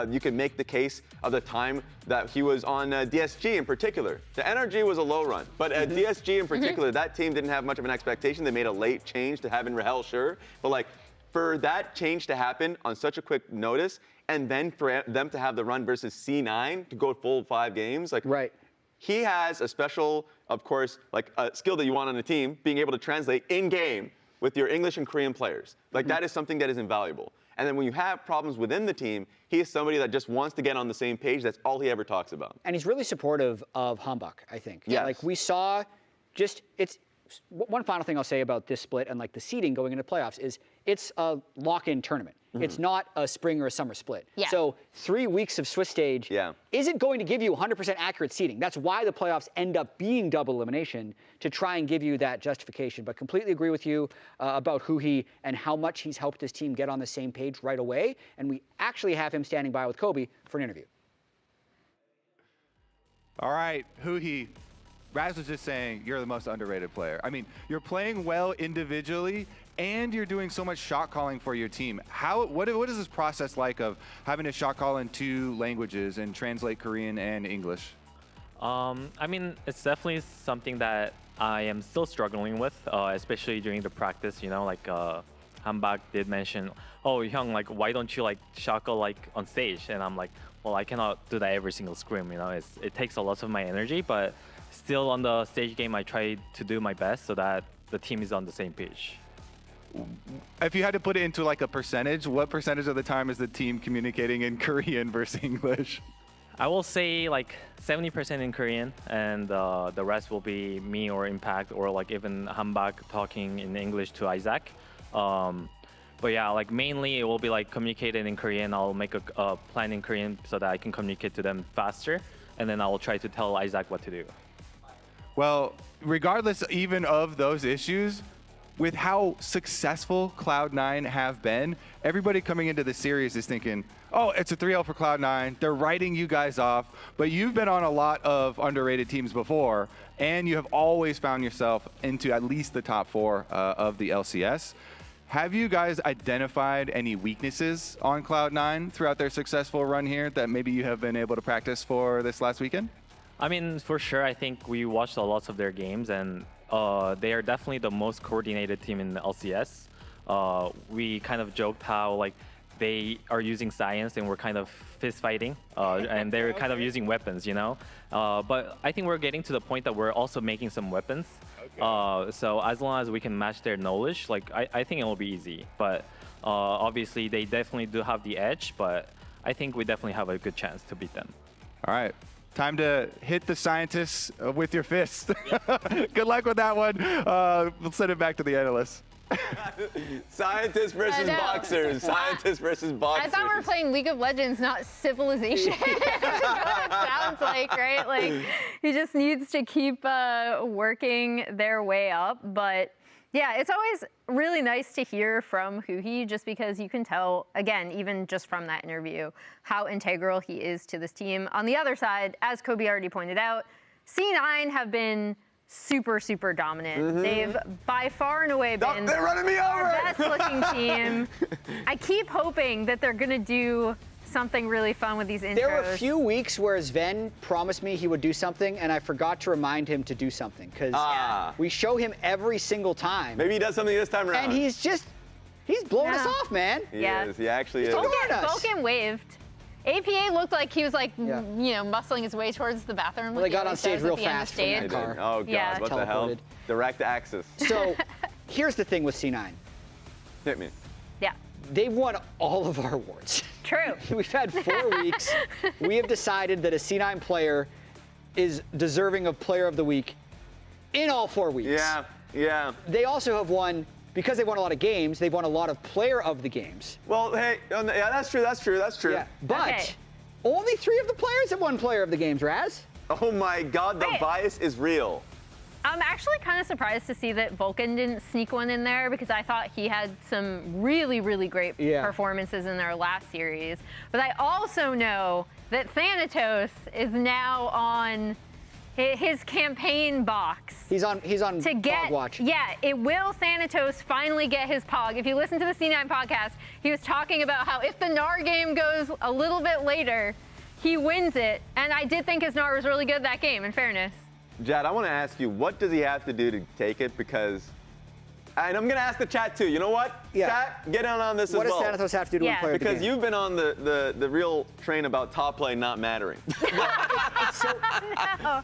You can make the case of the time that he was on DSG in particular. The NRG was a low run, but at DSG in particular, that team didn't have much of an expectation. They made a late change to having Rahel Sure, but like for that change to happen on such a quick notice, and then for them to have the run versus C9 to go full 5 games, like he has a special, of course, like a skill that you want on a team, being able to translate in game with your English and Korean players. Like that is something that is invaluable. And then when you have problems within the team, he is somebody that just wants to get on the same page. That's all he ever talks about. And he's really supportive of Humbug, I think. Yes. Like we saw one final thing I'll say about this split and like the seeding going into playoffs is it's a lock-in tournament. It's not a spring or a summer split. So 3 weeks of Swiss Stage isn't going to give you 100% accurate seeding. That's why the playoffs end up being double elimination, to try and give you that justification. But completely agree with you about Huhi and how much he's helped his team get on the same page right away. And we actually have him standing by with Kobe for an interview. All right, Huhi. Raz was just saying you're the most underrated player. I mean, you're playing well individually, and you're doing so much shot calling for your team. What is this process like of having to shot call in 2 languages and translate Korean and English? I mean, it's definitely something that I am still struggling with, especially during the practice. You know, like Hanbak did mention, oh, Hyung, like, why don't you like shot call like on stage? And I'm like, well, I cannot do that every single scrim. You know, it takes a lot of my energy, but still on the stage game, I try to do my best so that the team is on the same page. If you had to put it into like a percentage, what percentage of the time is the team communicating in Korean versus English? I will say like 70% in Korean, and the rest will be me or Impact, or like even Hanbak talking in English to Isaac. But yeah, like mainly it will be like communicated in Korean. I'll make a plan in Korean so that I can communicate to them faster, and then I will try to tell Isaac what to do. Well, regardless even of those issues, with how successful Cloud9 have been, everybody coming into the series is thinking, oh, it's a 3-0 for Cloud9. They're writing you guys off. But you've been on a lot of underrated teams before, and you have always found yourself into at least the top 4 of the LCS. Have you guys identified any weaknesses on Cloud9 throughout their successful run here that maybe you have been able to practice for this last weekend? I mean, for sure, I think we watched a lot of their games, and they are definitely the most coordinated team in the LCS. We kind of joked how like they are using science and we're kind of fist fighting, and they're kind of using weapons, you know. But I think we're getting to the point that we're also making some weapons. So as long as we can match their knowledge, like I think it will be easy. But obviously they definitely do have the edge, but I think we definitely have a good chance to beat them. All right. Time to hit the scientists with your fist. Good luck with that one. We'll send it back to the analysts. Scientists versus boxers. Scientists versus boxers. I thought we were playing League of Legends, not Civilization. That's what it sounds like, right? Like, he just needs to keep working their way up. But yeah, it's always really nice to hear from Huhi, just because you can tell, again, even just from that interview, how integral he is to this team. On the other side, as Kobe already pointed out, C9 have been super, super dominant. They've by far and away been our best looking team. I keep hoping that they're going to do something really fun with these intros. There were a few weeks where Sven promised me he would do something, and I forgot to remind him to do something, because we show him every single time. Maybe he does something this time around. And he's blowing us off, man. He is. He actually is. Vulcan waved. APA looked like he was like, you know, muscling his way towards the bathroom. Well, they got on stage real fast from that car. Oh, God, what the hell? Direct access. So, here's the thing with C9. Hit me. Yeah. They've won all of our awards. True. We've had 4 weeks. We have decided that a C9 player is deserving of Player of the Week in all 4 weeks. Yeah, yeah. They also have won, because they won a lot of games, they've won a lot of Player of the Games. Well, hey, yeah, that's true, that's true, that's true. Yeah. But Only 3 of the players have won Player of the Games, Raz. Oh my God, the bias is real. I'm actually kind of surprised to see that Vulcan didn't sneak one in there because I thought he had some really, really great performances in their last series. But I also know that Thanatos is now on his campaign box. He's on Pog Watch. Yeah, will Thanatos finally get his Pog? If you listen to the C9 podcast, he was talking about how if the Gnar game goes a little bit later, he wins it. And I did think his Gnar was really good that game, in fairness. Jad, I want to ask you, what does he have to do to take it? Because, and I'm going to ask the chat too. You know what? Yeah. Chat, get in on this as well. What does Thanatos have to do to win Player of the Game? Because you've been on the real train about top play not mattering.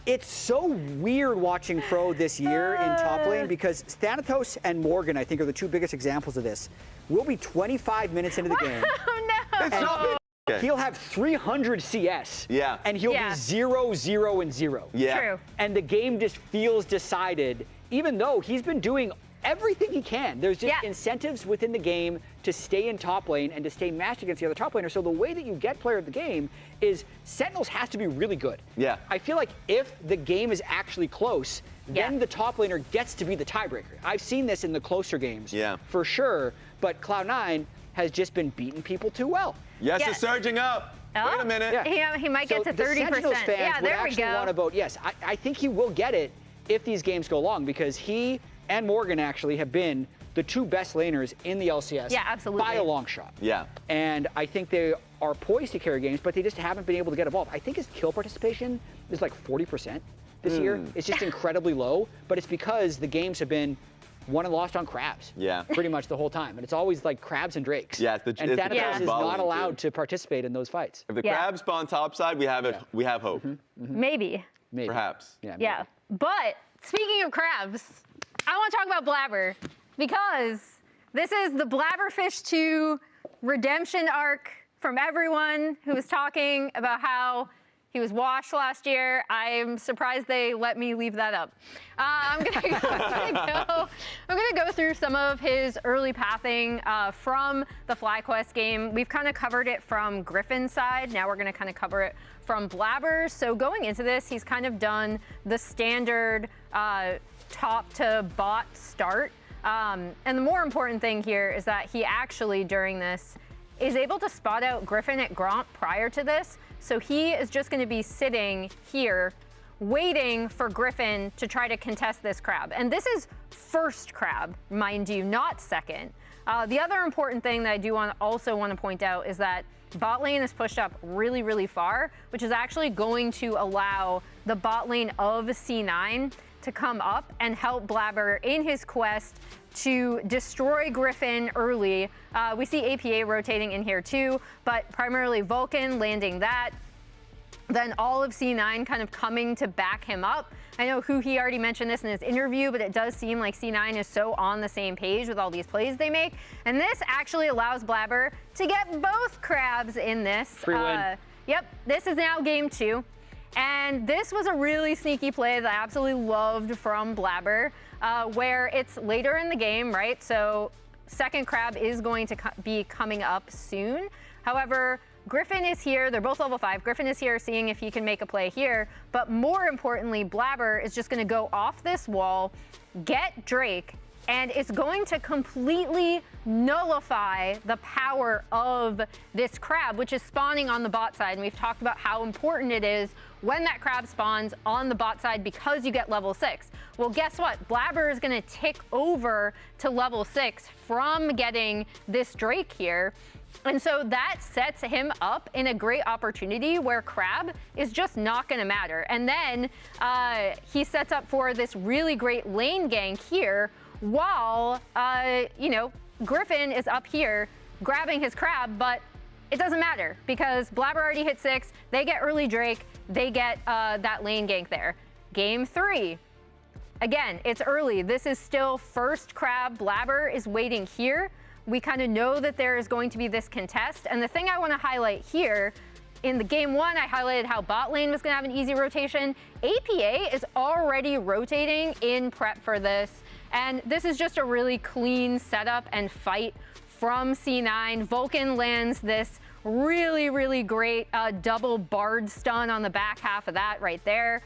It's so weird watching Pro this year in top lane because Thanatos and Morgan, I think, are the 2 biggest examples of this. We'll be 25 minutes into the game. Oh, no. He'll have 300 CS. Yeah. And he'll be 0, 0, and 0. Yeah. True. And the game just feels decided, even though he's been doing everything he can. There's just incentives within the game to stay in top lane and to stay matched against the other top laner. So the way that you get Player of the Game is Sentinels has to be really good. Yeah. I feel like if the game is actually close, then the top laner gets to be the tiebreaker. I've seen this in the closer games for sure, but Cloud9 has just been beating people too well. Yes, it's surging up. Wait a minute. He might get to 30%. The Sentinels fans yeah, would there we actually go. want to vote yes. I think he will get it if these games go long because he and Morgan actually have been the 2 best laners in the LCS by a long shot. Yeah. And I think they are poised to carry games, but they just haven't been able to get involved. I think his kill participation is like 40% this year. It's just incredibly low, but it's because the games have been won and lost on crabs. Yeah. Pretty much the whole time. And it's always like crabs and drakes. Yeah, and Thanatos is not allowed to participate in those fights. If the crabs spawn topside, we have hope. Maybe. Perhaps. Yeah. But speaking of crabs, I want to talk about Blabber because this is the Blabberfish 2 redemption arc from everyone who was talking about how he was washed last year. I'm surprised they let me leave that up. I'm gonna go through some of his early pathing from the FlyQuest game. We've kind of covered it from Griffin's side. Now we're gonna kind of cover it from Blabber's. So going into this, he's kind of done the standard top to bot start. And the more important thing here is that he actually, during this, is able to spot out Griffin at Gromp prior to this. So he is just going to be sitting here waiting for Griffin to try to contest this crab. And this is first crab, mind you, not second. The other important thing that I do also want to point out is that bot lane is pushed up really, really far, which is actually going to allow the bot lane of C9 to come up and help Blabber in his quest to destroy Griffin early. We see APA rotating in here too, but primarily Vulcan landing that. Then all of C9 kind of coming to back him up. I know he already mentioned this in his interview, but it does seem like C9 is so on the same page with all these plays they make. And this actually allows Blabber to get both crabs in this. Free win. Yep, this is now game 2. And this was a really sneaky play that I absolutely loved from Blabber, where it's later in the game, right? So second crab is going to be coming up soon. However, Griffin is here. They're both level 5. Griffin is here seeing if he can make a play here. But more importantly, Blabber is just going to go off this wall, get Drake, and it's going to completely nullify the power of this crab, which is spawning on the bot side. And we've talked about how important it is when that crab spawns on the bot side because you get level 6. Well, guess what? Blabber is going to tick over to level 6 from getting this Drake here. And so that sets him up in a great opportunity where crab is just not going to matter. And then he sets up for this really great lane gank here while, Griffin is up here grabbing his crab, but it doesn't matter because Blabber already hit 6. They get early Drake. They get that lane gank there. Game 3. Again, it's early. This is still first crab. Blabber is waiting here. We kind of know that there is going to be this contest. And the thing I want to highlight here, in the game 1, I highlighted how bot lane was going to have an easy rotation. APA is already rotating in prep for this. And this is just a really clean setup and fight from C9. Vulcan lands this Really, really great double bard stun on the back half of that right there.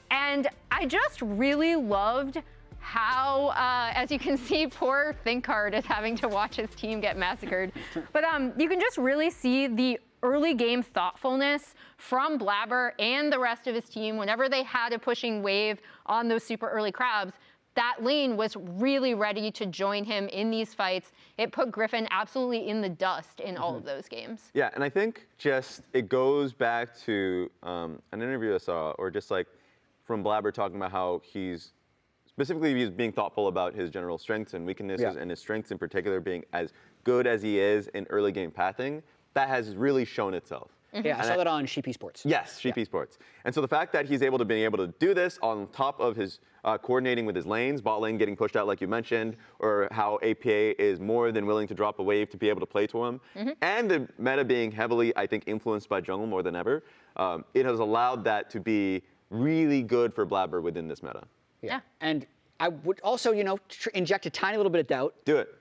And I just really loved how, as you can see, poor ThinkCard is having to watch his team get massacred. But you can just really see the early game thoughtfulness from Blabber and the rest of his team whenever they had a pushing wave on those super early crabs. That lane was really ready to join him in these fights. It put Griffin absolutely in the dust in all of those games. Yeah, and I think just it goes back to an interview I saw, or just like from Blabber talking about how he's being thoughtful about his general strengths and weaknesses, and his strengths in particular being as good as he is in early game pathing. That has really shown itself. Yeah, I saw that on Sheep Esports. Yes, Sheep Esports. And so the fact that he's able to do this on top of his coordinating with his lanes, bot lane getting pushed out like you mentioned, or how APA is more than willing to drop a wave to be able to play to him, and the meta being heavily, I think, influenced by jungle more than ever, it has allowed that to be really good for Blabber within this meta. Yeah. And I would also, inject a tiny little bit of doubt. Do it.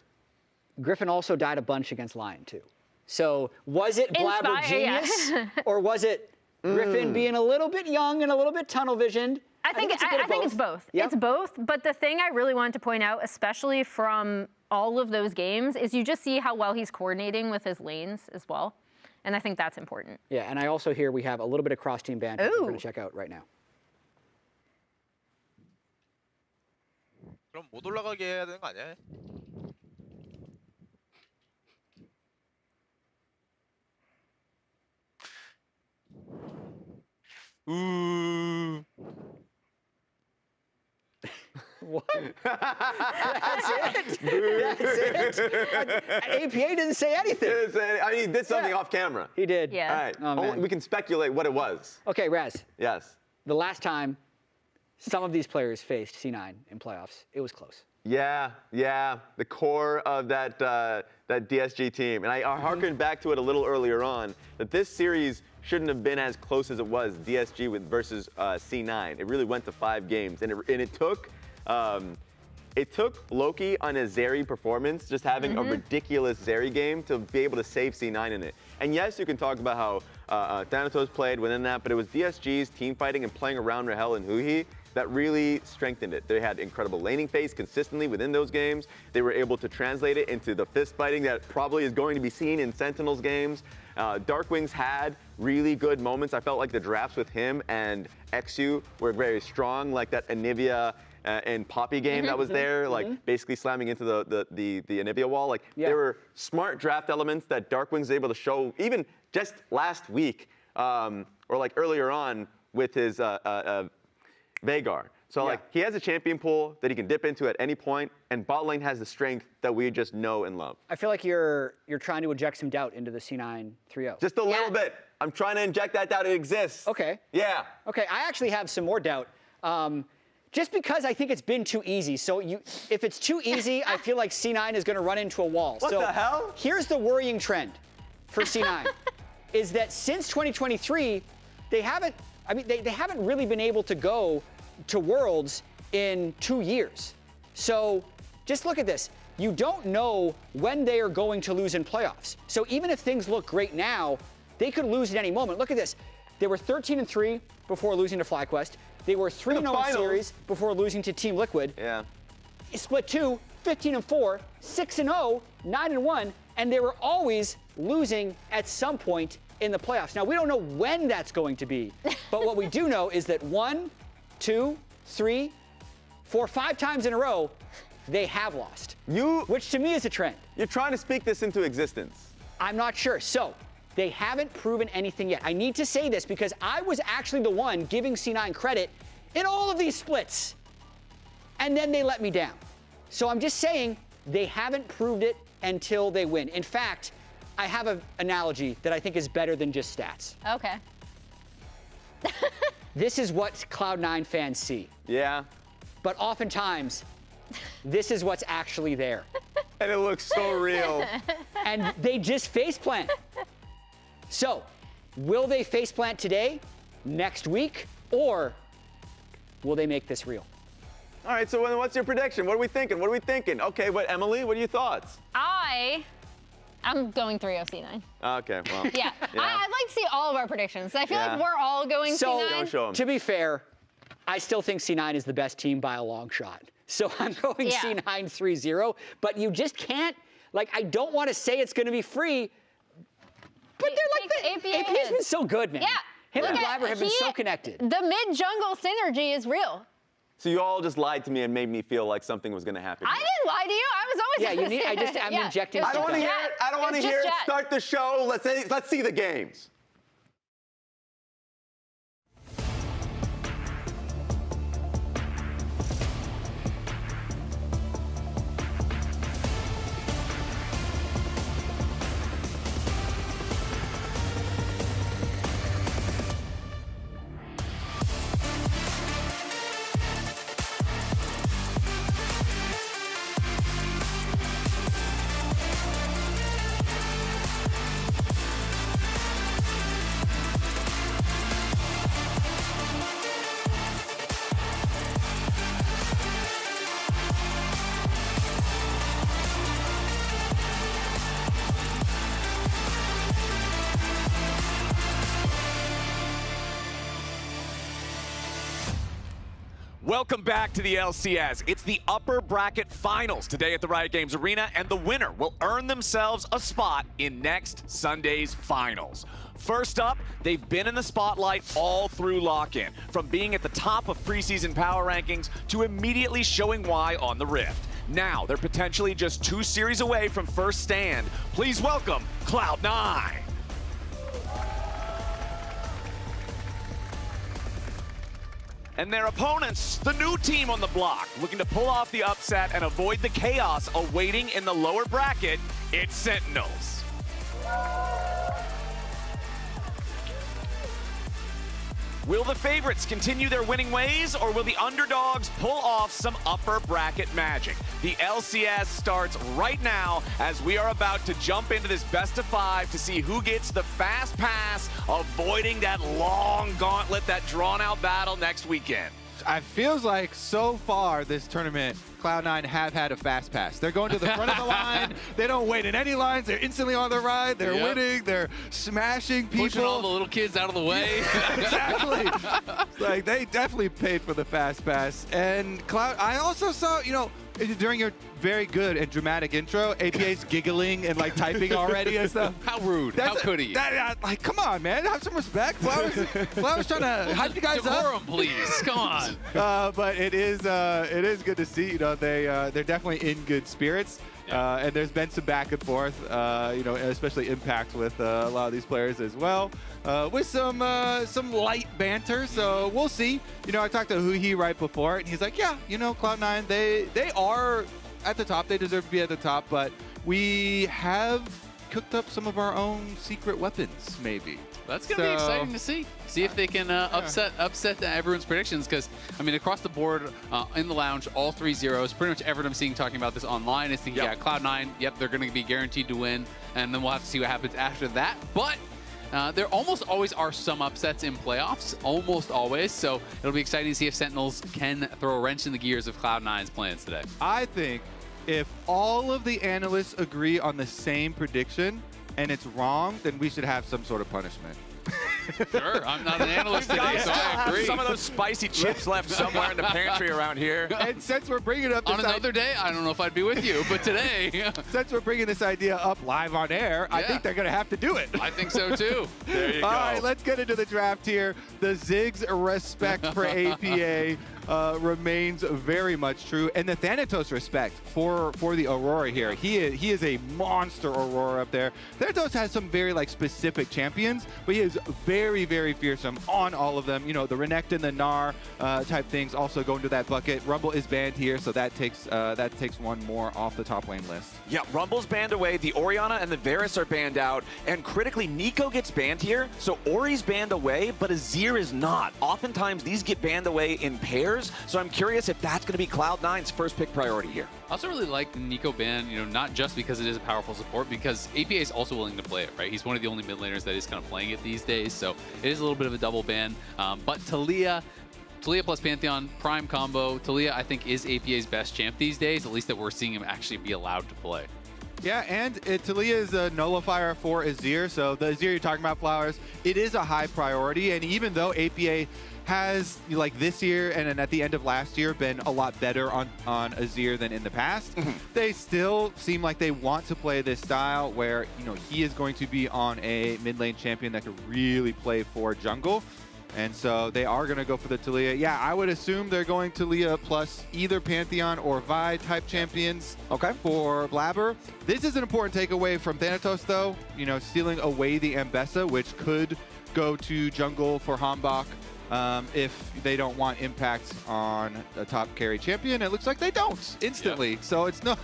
Griffin also died a bunch against Lyon, too. So was it Blabber genius, or was it Griffin being a little bit young and a little bit tunnel visioned? I think it's both. Yep. It's both. But the thing I really wanted to point out, especially from all of those games, is you just see how well he's coordinating with his lanes as well. And I think that's important. Yeah, and I also hear we have a little bit of cross-team banter we're going to check out right now. 그럼 못 올라가게 해야 되는 거 아니야? What? That's it? That's it? APA didn't say anything. I mean, he did something off camera. He did. Yeah. All right. We can speculate what it was. Okay, Raz. Yes. The last time some of these players faced C9 in playoffs, it was close. Yeah. The core of that DSG team. And I harkened back to it a little earlier on, that this series shouldn't have been as close as it was, DSG versus C9. It really went to 5 games. And it took Loki on his Zeri performance, just having a ridiculous Zeri game, to be able to save C9 in it. And yes, you can talk about how Thanatos played within that, but it was DSG's team fighting and playing around Rahel and Huhi that really strengthened it. They had incredible laning phase consistently within those games. They were able to translate it into the fist fighting that probably is going to be seen in Sentinels games. Darkwings had really good moments. I felt like the drafts with him and Exu were very strong, like that Anivia and Poppy game that was there, like basically slamming into the Anivia wall. Like there were smart draft elements that Darkwings was able to show even just last week, or like earlier on with his Veigar. So like he has a champion pool that he can dip into at any point, and bot lane has the strength that we just know and love. I feel like you're trying to inject some doubt into the C9 3-0. Just a little bit. I'm trying to inject that doubt. It exists. Okay. Yeah. Okay, I actually have some more doubt. Just because I think it's been too easy. So if it's too easy, I feel like C9 is going to run into a wall. What the hell? Here's the worrying trend for C9, is that since 2023, they haven't really been able to go to Worlds in 2 years. So just look at this. You don't know when they are going to lose in playoffs. So even if things look great now, they could lose at any moment. Look at this. They were 13-3 before losing to FlyQuest. They were 3-0 in series before losing to Team Liquid. Yeah. Split 2, 15-4, 6-0, 9-1, and they were always losing at some point in the playoffs. Now, we don't know when that's going to be, but what we do know is that 1, 2, 3, 4, 5 times in a row, they have lost. Which to me is a trend. You're trying to speak this into existence. I'm not sure. So they haven't proven anything yet. I need to say this because I was actually the one giving C9 credit in all of these splits. And then they let me down. So I'm just saying they haven't proved it until they win. In fact, I have an analogy that I think is better than just stats. Okay. This is what Cloud9 fans see. Yeah. But oftentimes, this is what's actually there. And it looks so real. And they just faceplant. So, will they faceplant today, next week, or will they make this real? All right, so what's your prediction? What are we thinking? Okay, Emily, what are your thoughts? I I'm going 3-0 C9. Okay, well. Yeah. I'd like to see all of our predictions. I feel like we're all going C9. So, to be fair, I still think C9 is the best team by a long shot. So I'm going C9 3-0, but you just can't, like, I don't want to say it's going to be free, but they're like, APA's been so good, man. Yeah. Him and Blabber have been so connected. The mid-jungle synergy is real. So you all just lied to me and made me feel like something was going to happen. I didn't lie to you. I was always I'm injecting. I don't want to hear it. I don't want to hear it. chat. Start the show. Let's see the games. Welcome back to the LCS. It's the upper bracket finals today at the Riot Games Arena, and the winner will earn themselves a spot in next Sunday's finals. First up, they've been in the spotlight all through lock-in, from being at the top of preseason power rankings to immediately showing why on the Rift. Now, they're potentially just 2 series away from first stand. Please welcome Cloud9. And their opponents, the new team on the block, looking to pull off the upset and avoid the chaos awaiting in the lower bracket, it's Sentinels. Will the favorites continue their winning ways, or will the underdogs pull off some upper bracket magic? The LCS starts right now as we are about to jump into this best of 5 to see who gets the fast pass, avoiding that long gauntlet, that drawn-out battle next weekend. It feels like so far this tournament, Cloud9 have had a fast pass. They're going to the front of the line. They don't wait in any lines. They're instantly on the ride. They're winning. They're smashing people. Pushing all the little kids out of the way. Exactly. Like, they definitely paid for the fast pass. And I also saw, during your very good and dramatic intro, APA's giggling and like typing already and stuff. How rude. How could he? Like, come on, man. Have some respect. Flowers trying to hype you guys Decorum, up. please. Come on. But it is good to see. They're definitely in good spirits. And there's been some back and forth, especially Impact with a lot of these players as well, with some light banter. So we'll see. I talked to Huhi right before, and he's like, yeah, Cloud9, they are at the top. They deserve to be at the top, but we have cooked up some of our own secret weapons, maybe. That's going to be exciting to see. See if they can upset everyone's predictions, because, across the board in the lounge, all 3 zeros. Pretty much everyone I'm seeing talking about this online is thinking, Cloud9, they're going to be guaranteed to win, and then we'll have to see what happens after that. But there almost always are some upsets in playoffs, almost always. So it'll be exciting to see if Sentinels can throw a wrench in the gears of Cloud9's plans today. I think if all of the analysts agree on the same prediction and it's wrong, then we should have some sort of punishment. Sure, I'm not an analyst today, so I agree. Some of those spicy chips left somewhere in the pantry around here. And since we're bringing up this on another day, I don't know if I'd be with you, but today, since we're bringing this idea up live on air, I think they're going to have to do it. I think so too. There you go. All right, let's get into the draft here. The Ziggs respect for APA remains very much true, and the Thanatos respect for the Aurora here. He is a monster Aurora up there. Thanatos has some very specific champions, but he is very, very fearsome on all of them. The Renekton, the Gnar type things also go into that bucket. Rumble is banned here, so that takes one more off the top lane list. Yeah, Rumble's banned away. The Orianna and the Varus are banned out, and critically, Nico gets banned here. So Ori's banned away, but Azir is not. Oftentimes, these get banned away in pairs. So I'm curious if that's going to be Cloud9's first pick priority here. I also really like the Nico ban, not just because it is a powerful support, because APA is also willing to play it, right? He's one of the only mid laners that is kind of playing it these days, so it is a little bit of a double ban. But Taliyah plus Pantheon, prime combo. Taliyah, I think, is APA's best champ these days, at least that we're seeing him actually be allowed to play. Yeah, and Talia is a nullifier for Azir, so the Azir you're talking about, Flowers, it is a high priority, and even though APA has, like this year and then at the end of last year, been a lot better on Azir than in the past, they still seem like they want to play this style where, you know, he is going to be on a mid lane champion that could really play for jungle. And so they are going to go for the Talia. Yeah, I would assume they're going Talia plus either Pantheon or Vi type champions for Blabber. This is an important takeaway from Thanatos, though. You know, stealing away the Ambessa, which could go to jungle for Hambach if they don't want impact on a top carry champion. It looks like they don't instantly. So it's not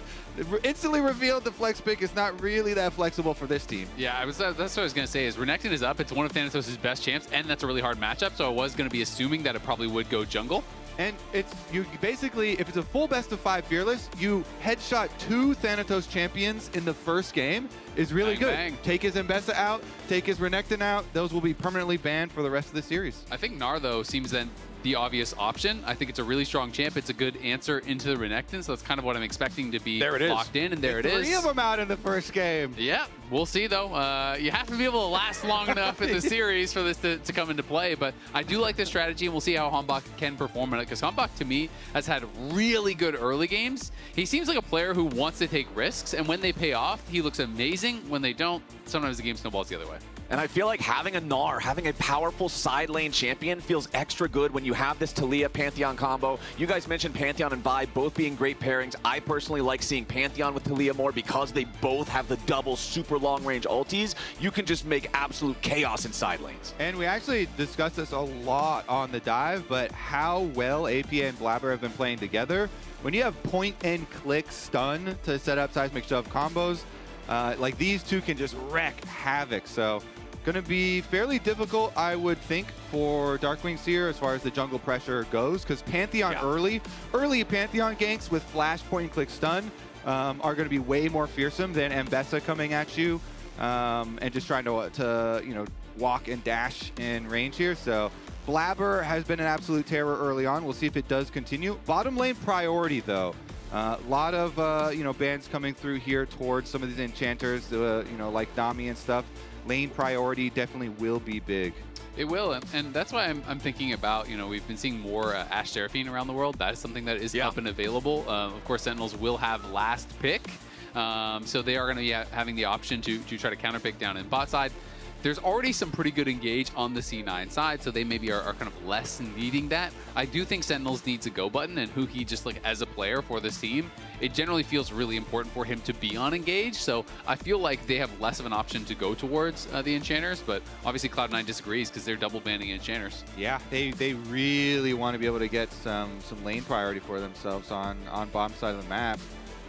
instantly revealed the flex pick is not really that flexible for this team. Yeah, that's what I was going to say is Renekton is up. It's one of Thanatos' best champs, and that's a really hard matchup. So I was going to be assuming that it probably would go jungle. And it's you basically, if it's a full best of 5 Fearless, you headshot 2 Thanatos champions in the first game is really Bang, good. bang. Take his Ambessa out, take his Renekton out. Those will be permanently banned for the rest of the series. I think Gnar, though, seems then the obvious option. I think it's a really strong champ. It's a good answer into the Renekton, so that's kind of what I'm expecting to be locked in, and there it is. 3 of them out in the first game. Yeah, we'll see, though. You have to be able to last long enough in the series for this to come into play, but I do like this strategy, and we'll see how Hambach can perform in it, because Hambach, to me, has had really good early games. He seems like a player who wants to take risks, and when they pay off, he looks amazing. When they don't, sometimes the game snowballs the other way. And I feel like having a Gnar, having a powerful side lane champion feels extra good when you have this Talia Pantheon combo. You guys mentioned Pantheon and Vi both being great pairings. I personally like seeing Pantheon with Talia more because they both have the double super long range ultis. You can just make absolute chaos in side lanes. And we actually discussed this a lot on the dive, but how well APA and Blabber have been playing together. When you have point and click stun to set up seismic shove combos, like these two can just wreak havoc. So going to be fairly difficult, I would think, for Darkwing Seer as far as the jungle pressure goes, because Pantheon early Pantheon ganks with flash point and click stun are going to be way more fearsome than Ambessa coming at you and just trying to you know, walk and dash in range here. So Blabber has been an absolute terror early on. We'll see if it does continue. Bottom lane priority, though. A lot of you know, bans coming through here towards some of these enchanters, you know, like Nami and stuff. Lane priority definitely will be big. It will, and that's why I'm thinking about, you know, we've been seeing more Ashe Seraphine around the world. That is something that is up and available. Of course, Sentinels will have last pick, so they are going to be having the option to try to counterpick down in bot side. There's already some pretty good engage on the C9 side, so they maybe are kind of less needing that. I do think Sentinels needs a go button, and Huki, just like as a player for this team, it generally feels really important for him to be on engage, so I feel like they have less of an option to go towards the enchanters, but obviously Cloud9 disagrees because they're double banning enchanters. Yeah, they really want to be able to get some lane priority for themselves on bottom side of the map.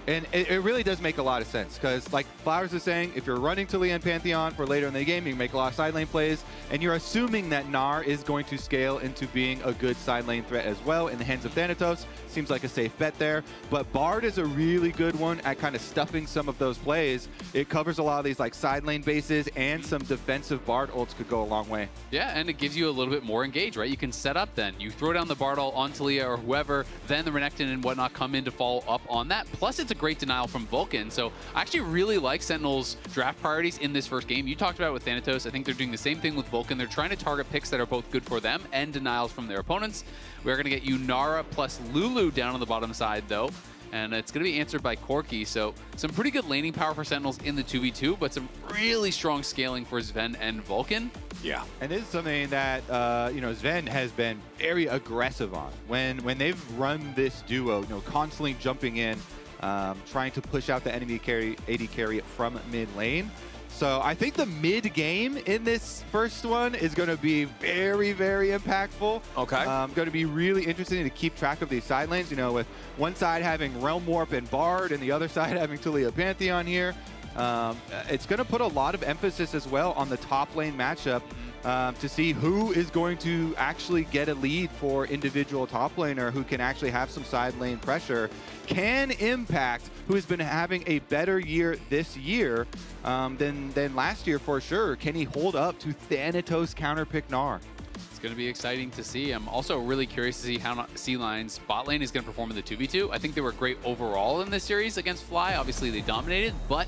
And it really does make a lot of sense, because like Flowers is saying, if you're running Talia and Pantheon for later in the game, you can make a lot of side lane plays, and you're assuming that Gnar is going to scale into being a good side lane threat as well in the hands of Thanatos. Seems like a safe bet there. But Bard is a really good one at kind of stuffing some of those plays. It covers a lot of these like side lane bases, and some defensive Bard ults could go a long way. Yeah, and it gives you a little bit more engage, right? You can set up then. You throw down the Bard ult on Talia or whoever, then the Renekton and whatnot come in to follow up on that. Plus, it's a great denial from Vulcan. So I actually really like Sentinels' draft priorities in this first game. You talked about it with Thanatos. I think they're doing the same thing with Vulcan. They're trying to target picks that are both good for them and denials from their opponents. We're going to get you Nara plus Lulu down on the bottom side, though. And it's going to be answered by Corki. So some pretty good laning power for Sentinels in the 2v2, but some really strong scaling for Sven and Vulcan. Yeah, and this is something that you know, Sven has been very aggressive on. When they've run this duo, you know, constantly jumping in, trying to push out the enemy AD carry from mid lane. So I think the mid game in this first one is going to be very, very impactful. Okay. Going to be really interesting to keep track of these side lanes, you know, with one side having Realm Warp and Bard and the other side having Talia Pantheon here. It's going to put a lot of emphasis as well on the top lane matchup to see who is going to actually get a lead for individual top laner who can actually have some side lane pressure. Can Impact, who has been having a better year this year than last year for sure, can he hold up to Thanatos counterpick Gnar? It's going to be exciting to see. I'm also really curious to see how C-Line's bot lane is going to perform in the 2v2. I think they were great overall in this series against Fly. Obviously, they dominated, but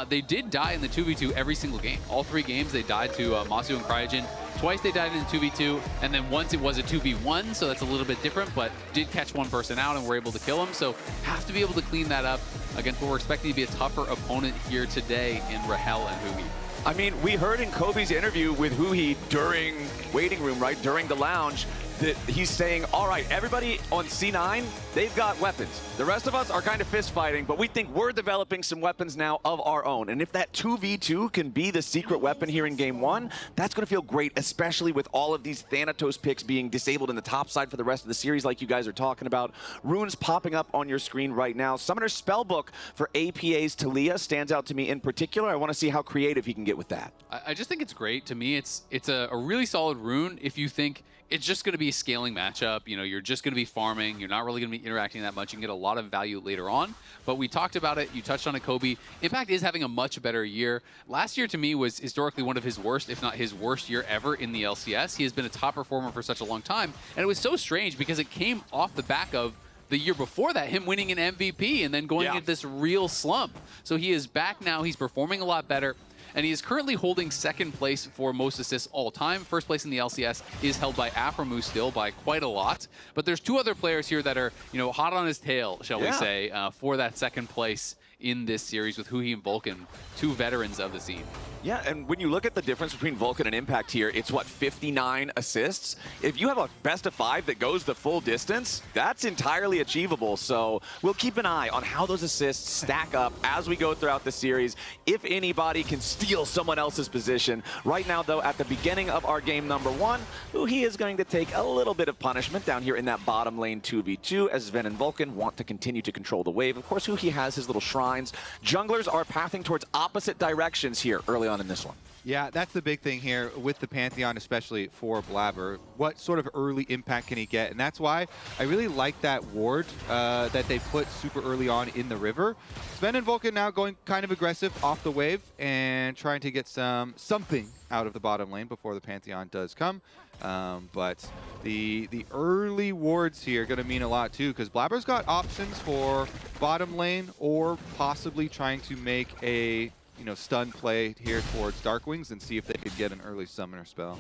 they did die in the 2v2 every single game. All 3 games, they died to Masu and Cryogen. Twice they died in the 2v2, and then once it was a 2v1, so that's a little bit different, but did catch one person out and were able to kill him. So have to be able to clean that up against what we're expecting to be a tougher opponent here today in Rahel and Huhi. I mean, we heard in Kobe's interview with Huhi during waiting room, right, during the lounge, that he's saying, all right, everybody on C9, they've got weapons. The rest of us are kind of fist fighting, but we think we're developing some weapons now of our own. And if that 2v2 can be the secret weapon here in game 1, that's going to feel great, especially with all of these Thanatos picks being disabled in the top side for the rest of the series like you guys are talking about. Runes popping up on your screen right now. Summoner's Spellbook for APA's Talia stands out to me in particular. I want to see how creative he can get with that. I just think it's great. To me, it's a really solid rune if you think it's just going to be a scaling matchup. You know, you're just going to be farming. You're not really going to be interacting that much. You can get a lot of value later on. But we talked about it. You touched on it, Kobe. Impact is having a much better year. Last year, to me, was historically one of his worst, if not his worst year ever in the LCS. He has been a top performer for such a long time. And it was so strange because it came off the back of the year before that, him winning an MVP and then going into this real slump. So he is back now. He's performing a lot better. And he is currently holding 2nd place for most assists all time. 1st place in the LCS is held by Aframu still by quite a lot. But there's 2 other players here that are, you know, hot on his tail, shall we say, for that 2nd place in this series with Huhi and Vulcan, 2 veterans of the scene. Yeah, and when you look at the difference between Vulcan and Impact here, it's what, 59 assists? If you have a best of 5 that goes the full distance, that's entirely achievable. So we'll keep an eye on how those assists stack up as we go throughout the series. If anybody can steal someone else's position. Right now, though, at the beginning of our game number 1, Huhi is going to take a little bit of punishment down here in that bottom lane 2v2 as Sven and Vulcan want to continue to control the wave. Of course, Huhi has his little shrines. Junglers are pathing towards opposite directions here early on in this one. Yeah, that's the big thing here with the Pantheon, especially for Blabber. What sort of early impact can he get? And that's why I really like that ward that they put super early on in the river. Sven and Vulcan now going kind of aggressive off the wave and trying to get something out of the bottom lane before the Pantheon does come. But the early wards here are going to mean a lot too, because Blabber's got options for bottom lane or possibly trying to make a stun play here towards Darkwings and see if they could get an early summoner spell.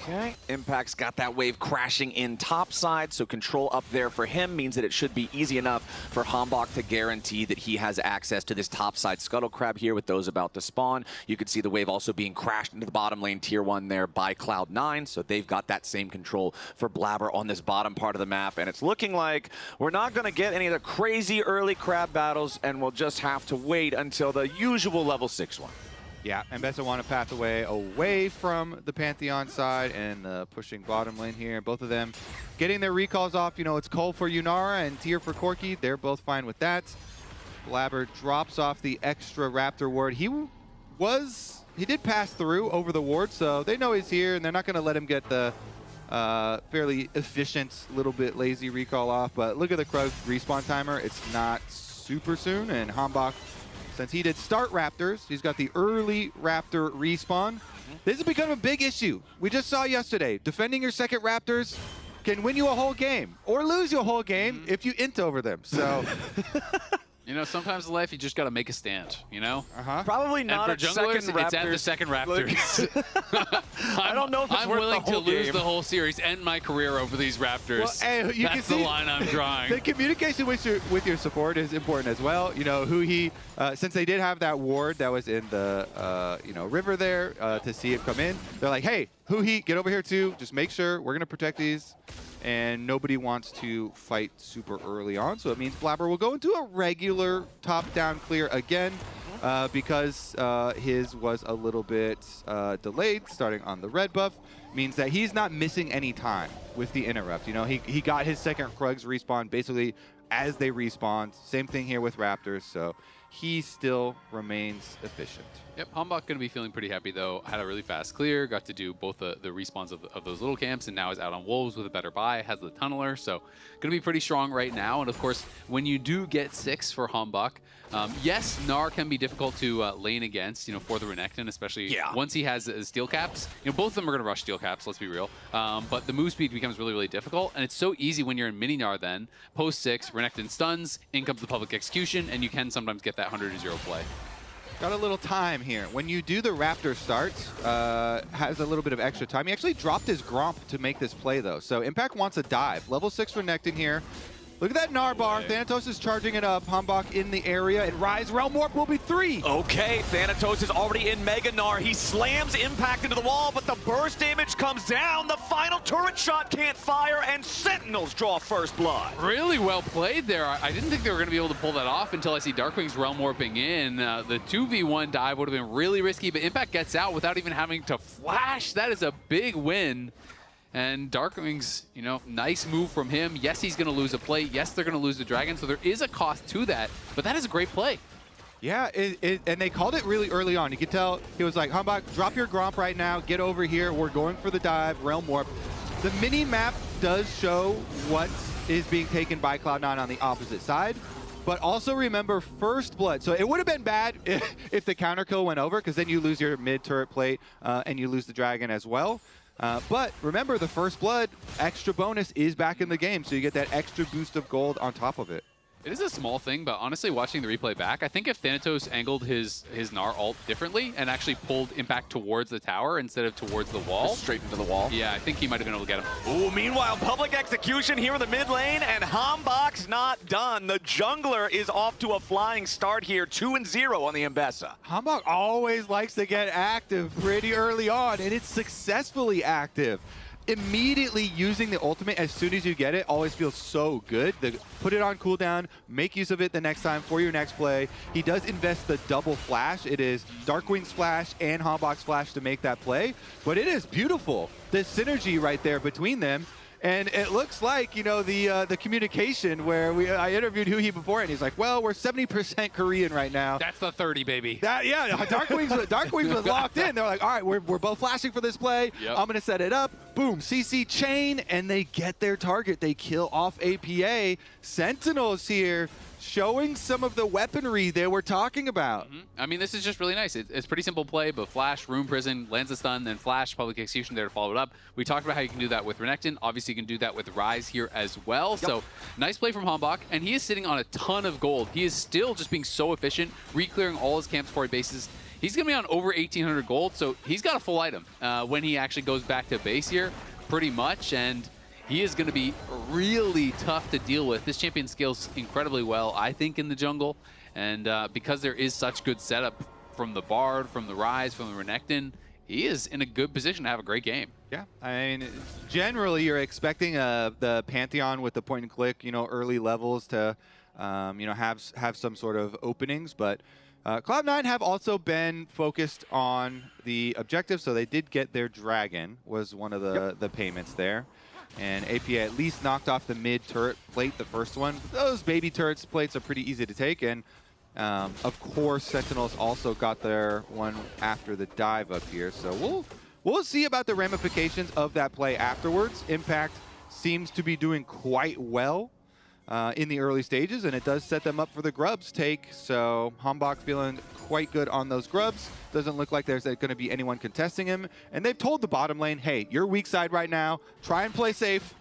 Okay, Impact's got that wave crashing in topside, so control up there for him means that it should be easy enough for Hambach to guarantee that he has access to this topside Scuttle Crab here with those about to spawn. You can see the wave also being crashed into the bottom lane tier 1 there by Cloud9, so they've got that same control for Blabber on this bottom part of the map, and it's looking like we're not going to get any of the crazy early crab battles, and we'll just have to wait until the usual level 6 one. Yeah, and Bessa want to path away from the Pantheon side and pushing bottom lane here. Both of them getting their recalls off. It's Cole for Yunara and Tyr for Corki. They're both fine with that. Blabber drops off the extra Raptor ward. He did pass through over the ward, so they know he's here, and they're not going to let him get the fairly efficient, little bit lazy recall off. But look at the Krug respawn timer. It's not super soon, and Hambach, since he did start Raptors, he's got the early Raptor respawn. This has become a big issue. We just saw yesterday, defending your second Raptors can win you a whole game or lose you a whole game if you int over them. So, sometimes in life you just got to make a stand, Probably not and for junglers, it's at the second Raptors. I don't know if it's I'm worth willing the whole to lose game. the whole series, end my career over these Raptors. Well, hey, you That's can the see line I'm drawing. The communication with your support is important as well. Since they did have that ward that was in the river there to see it come in, they're like, hey, Huhi, get over here too. Just make sure we're gonna protect these. And nobody wants to fight super early on, so it means Blabber will go into a regular top-down clear again because his was a little bit delayed, starting on the red buff. Means that he's not missing any time with the interrupt. He got his second Krugs respawn basically as they respawned. Same thing here with Raptors, so he still remains efficient. Yep, Hambach going to be feeling pretty happy, though. Had a really fast clear, got to do both the respawns of those little camps, and now is out on Wolves with a better buy, has the Tunneler, so going to be pretty strong right now. And, of course, when you do get 6 for Hambach, yes, Gnar can be difficult to lane against, for the Renekton, especially once he has steel caps. Both of them are going to rush steel caps, let's be real. But the move speed becomes really, really difficult, and it's so easy when you're in mini Gnar then. Post 6, Renekton stuns, in comes the public execution, and you can sometimes get that 100-0 play. Got a little time here. When you do the Raptor starts, has a little bit of extra time. He actually dropped his Gromp to make this play, though. So Impact wants a dive. Level 6 Renekton here. Look at that Gnar bar. Thanatos is charging it up. Hambach in the area, and Rise Realm Warp will be 3. Okay, Thanatos is already in Mega Gnar. He slams Impact into the wall, but the burst damage comes down. The final turret shot can't fire, and Sentinels draw first blood. Really well played there. I didn't think they were going to be able to pull that off until I see Darkwing's Realm Warping in. The 2v1 dive would have been really risky, but Impact gets out without even having to flash. That is a big win. And Darkwing's, nice move from him. Yes, he's going to lose a plate. Yes, they're going to lose the Dragon. So there is a cost to that, but that is a great play. Yeah, and they called it really early on. You could tell he was like, Hambach, drop your Gromp right now. Get over here. We're going for the dive, Realm Warp. The mini map does show what is being taken by Cloud9 on the opposite side. But also remember First Blood. So it would have been bad if the counter kill went over, because then you lose your mid turret plate and you lose the Dragon as well. But remember, the First Blood extra bonus is back in the game, so you get that extra boost of gold on top of it. It is a small thing, but honestly, watching the replay back, I think if Thanatos angled his Gnar ult differently and actually pulled Impact towards the tower instead of towards the wall. Just straight into the wall? Yeah, I think he might have been able to get him. Ooh, meanwhile, public execution here in the mid lane, and Hambach's not done. The jungler is off to a flying start here, 2-0 on the Mbessa. Hambach always likes to get active pretty early on, and it's successfully active. Immediately using the ultimate as soon as you get it always feels so good. Put it on cooldown, make use of it the next time for your next play. He does invest the double flash. It is Darkwing's flash and Hambach's flash to make that play, but it is beautiful. The synergy right there between them. And it looks like, the communication where I interviewed Huhi before, and he's like, well, we're 70% Korean right now. That's the 30, baby. Darkwings was locked in. They're like, all right, we're both flashing for this play. Yep. I'm going to set it up. Boom, CC chain, and they get their target. They kill off APA. Sentinels here, showing some of the weaponry they were talking about. I mean, this is just really nice. It's pretty simple play, but Flash, Room Prison, lands a stun, then Flash, Public Execution there to follow it up. We talked about how you can do that with Renekton. Obviously, you can do that with Rise here as well. Yep. So, nice play from Hambach, and he is sitting on a ton of gold. He is still just being so efficient, re-clearing all his camps for bases. He's going to be on over 1,800 gold, so he's got a full item when he actually goes back to base here, pretty much, and he is going to be really tough to deal with. This champion scales incredibly well, I think, in the jungle. And because there is such good setup from the Bard, from the Rise, from the Renekton, he is in a good position to have a great game. Yeah, I mean, generally you're expecting the Pantheon with the point and click, early levels to, have some sort of openings. But Cloud9 have also been focused on the objective, so they did get their Dragon, was one of the payments there. And APA at least knocked off the mid turret plate, the first one. Those baby turrets plates are pretty easy to take. And of course, Sentinels also got their one after the dive up here. So we'll see about the ramifications of that play afterwards. Impact seems to be doing quite well in the early stages, and it does set them up for the Grubs take. So Hambach feeling quite good on those Grubs. Doesn't look like there's going to be anyone contesting him. And they've told the bottom lane, hey, you're weak side right now. Try and play safe.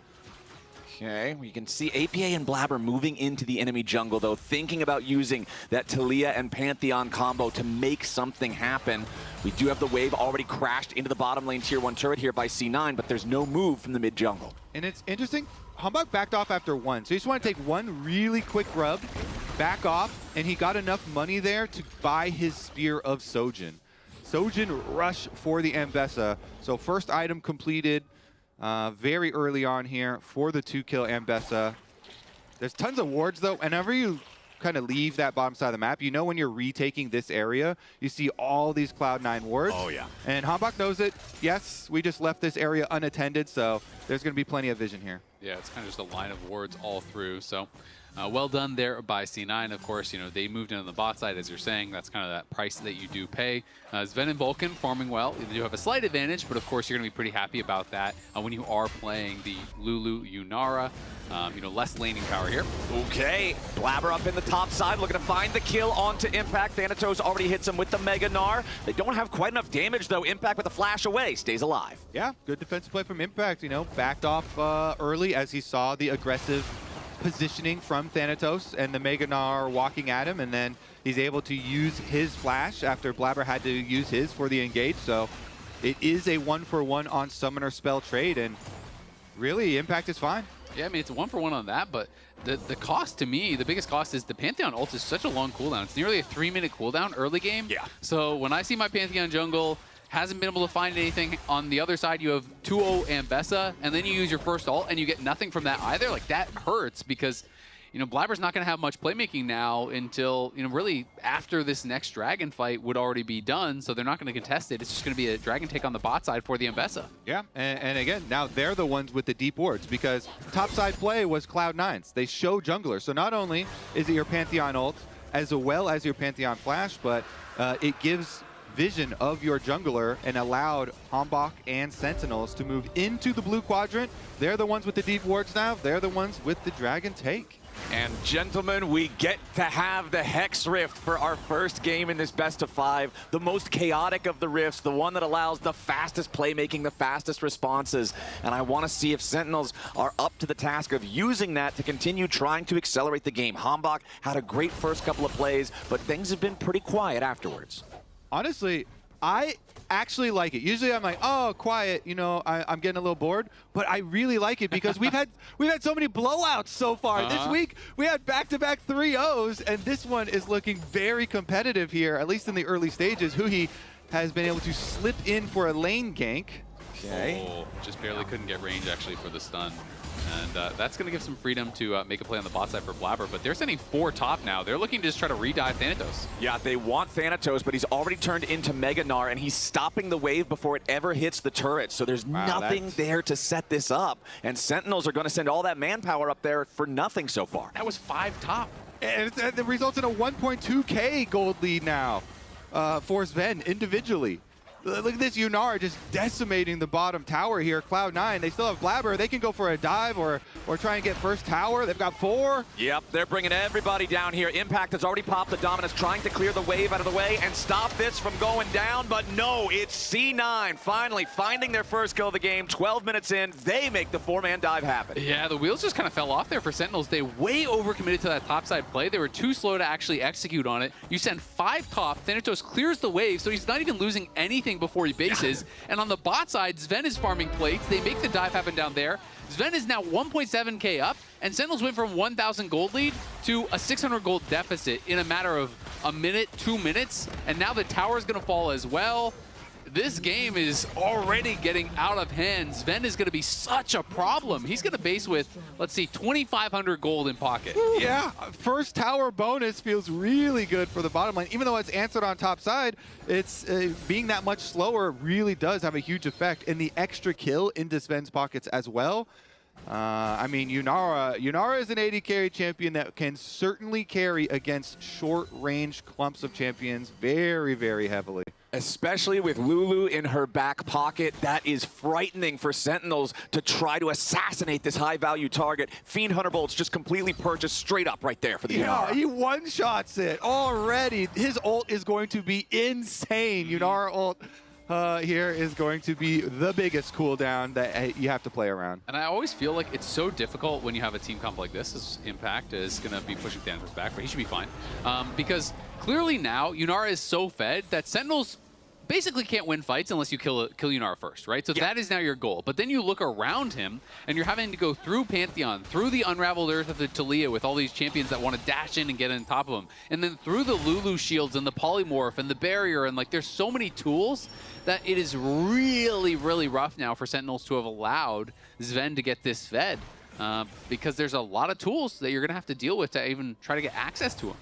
Okay, you can see APA and Blabber moving into the enemy jungle, though, thinking about using that Talia and Pantheon combo to make something happen. We do have the wave already crashed into the bottom lane tier 1 turret here by C9, but there's no move from the mid jungle. And it's interesting, Hambach backed off after one. So you just want to take one really quick grub, back off, and he got enough money there to buy his Spear of Sojin. Sojin rush for the Mbessa. So first item completed very early on here for the 2-kill Mbessa. There's tons of wards, though. Whenever you kind of leave that bottom side of the map, when you're retaking this area, you see all these Cloud9 wards. Oh, yeah. And Hambach knows it. Yes, we just left this area unattended, so there's going to be plenty of vision here. Yeah, it's kind of just a line of wards all through. So Well done there by C9. Of course, you know, they moved into the bot side, as you're saying. That's kind of that price that you do pay. Sven and Vulcan farming well. You do have a slight advantage, but of course you're going to be pretty happy about that when you are playing the Lulu Yunara. You know, less laning power here. Okay, Blabber up in the top side, looking to find the kill onto Impact. Thanatos already hits him with the Mega Gnar. They don't have quite enough damage, though. Impact with a flash away, stays alive. Yeah, good defensive play from Impact, you know, backed off early as he saw the aggressive positioning from Thanatos and the Mega Gnar walking at him, and then he's able to use his flash after Blabber had to use his for the engage. So it is a 1-for-1 on summoner spell trade, and really Impact is fine. Yeah, I mean, it's a 1-for-1 on that, but the cost to me, the biggest cost is the Pantheon ult is such a long cooldown. It's nearly a 3-minute cooldown early game. Yeah. So when I see my Pantheon jungle hasn't been able to find anything on the other side, you have 2-0 Ambessa, and then you use your first ult and you get nothing from that either, like that hurts because, you know, Blabber's not going to have much playmaking now until, you know, really after this next dragon fight would already be done, so they're not going to contest it. It's just going to be a dragon take on the bot side for the Ambessa. Yeah, and again, now they're the ones with the deep wards because topside play was Cloud9's. They show jungler, so not only is it your Pantheon ult as well as your Pantheon flash, but it gives vision of your jungler and allowed Hambach and Sentinels to move into the blue quadrant. They're the ones with the deep wards now. They're the ones with the dragon take. And gentlemen, we get to have the Hex Rift for our first game in this best of 5. The most chaotic of the rifts, the one that allows the fastest playmaking, the fastest responses. And I want to see if Sentinels are up to the task of using that to continue trying to accelerate the game. Hambach had a great first couple of plays, but things have been pretty quiet afterwards. Honestly, I actually like it. Usually I'm like, oh, quiet, you know, I'm getting a little bored, but I really like it because we've had so many blowouts so far. This week we had back-to-back 3-0s, and this one is looking very competitive here, at least in the early stages. Huhi has been able to slip in for a lane gank. Okay. Oh, just barely couldn't get range actually for the stun. And that's going to give some freedom to make a play on the bot side for Blabber, but they're sending 4 top now. They're looking to just try to re-dive Thanatos. Yeah, they want Thanatos, but he's already turned into Mega Gnar, and he's stopping the wave before it ever hits the turret. So there's nothing there to set this up. And Sentinels are going to send all that manpower up there for nothing so far. That was 5 top. And it results in a 1.2k gold lead now for Sven individually. Look at this Yunara just decimating the bottom tower here. Cloud9, they still have Blabber. They can go for a dive or try and get first tower. They've got 4. Yep, they're bringing everybody down here. Impact has already popped the Dominus, trying to clear the wave out of the way and stop this from going down. But no, it's C9 finally finding their first kill of the game. 12 minutes in, they make the 4-man dive happen. Yeah, the wheels just kind of fell off there for Sentinels. They way overcommitted to that topside play. They were too slow to actually execute on it. You send 5 top, Thanatos clears the wave, so he's not even losing anything before he bases. And on the bot side, Sven is farming plates. They make the dive happen down there. Sven is now 1.7k up, and Sentinels went from 1,000 gold lead to a 600 gold deficit in a matter of a minute, 2 minutes, and now the tower is going to fall as well. This game is already getting out of hand. Sven is going to be such a problem. He's going to base with, let's see, 2,500 gold in pocket. Yeah, first tower bonus feels really good for the bottom lane. Even though it's answered on top side, it's being that much slower really does have a huge effect. And the extra kill into Sven's pockets as well. I mean, Yunara is an AD carry champion that can certainly carry against short-range clumps of champions very, very heavily. Especially with Lulu in her back pocket, that is frightening for Sentinels to try to assassinate this high-value target. Fiend Hunter Bolt's just completely purchased straight up right there for the Yunara. He one-shots it already. His ult is going to be insane. Yunara ult here is going to be the biggest cooldown that you have to play around. And I always feel like it's so difficult when you have a team comp like this. As Impact is going to be pushing Thanatos back, but he should be fine. Because clearly now, Yunara is so fed that Sentinels basically can't win fights unless you kill Yunara first, right? So that is now your goal. But then you look around him, and you're having to go through Pantheon, through the Unraveled Earth of the Talia with all these champions that want to dash in and get on top of him, and then through the Lulu shields and the Polymorph and the Barrier, and like there's so many tools that it is really, really rough now for Sentinels to have allowed Sven to get this fed because there's a lot of tools that you're going to have to deal with to even try to get access to him.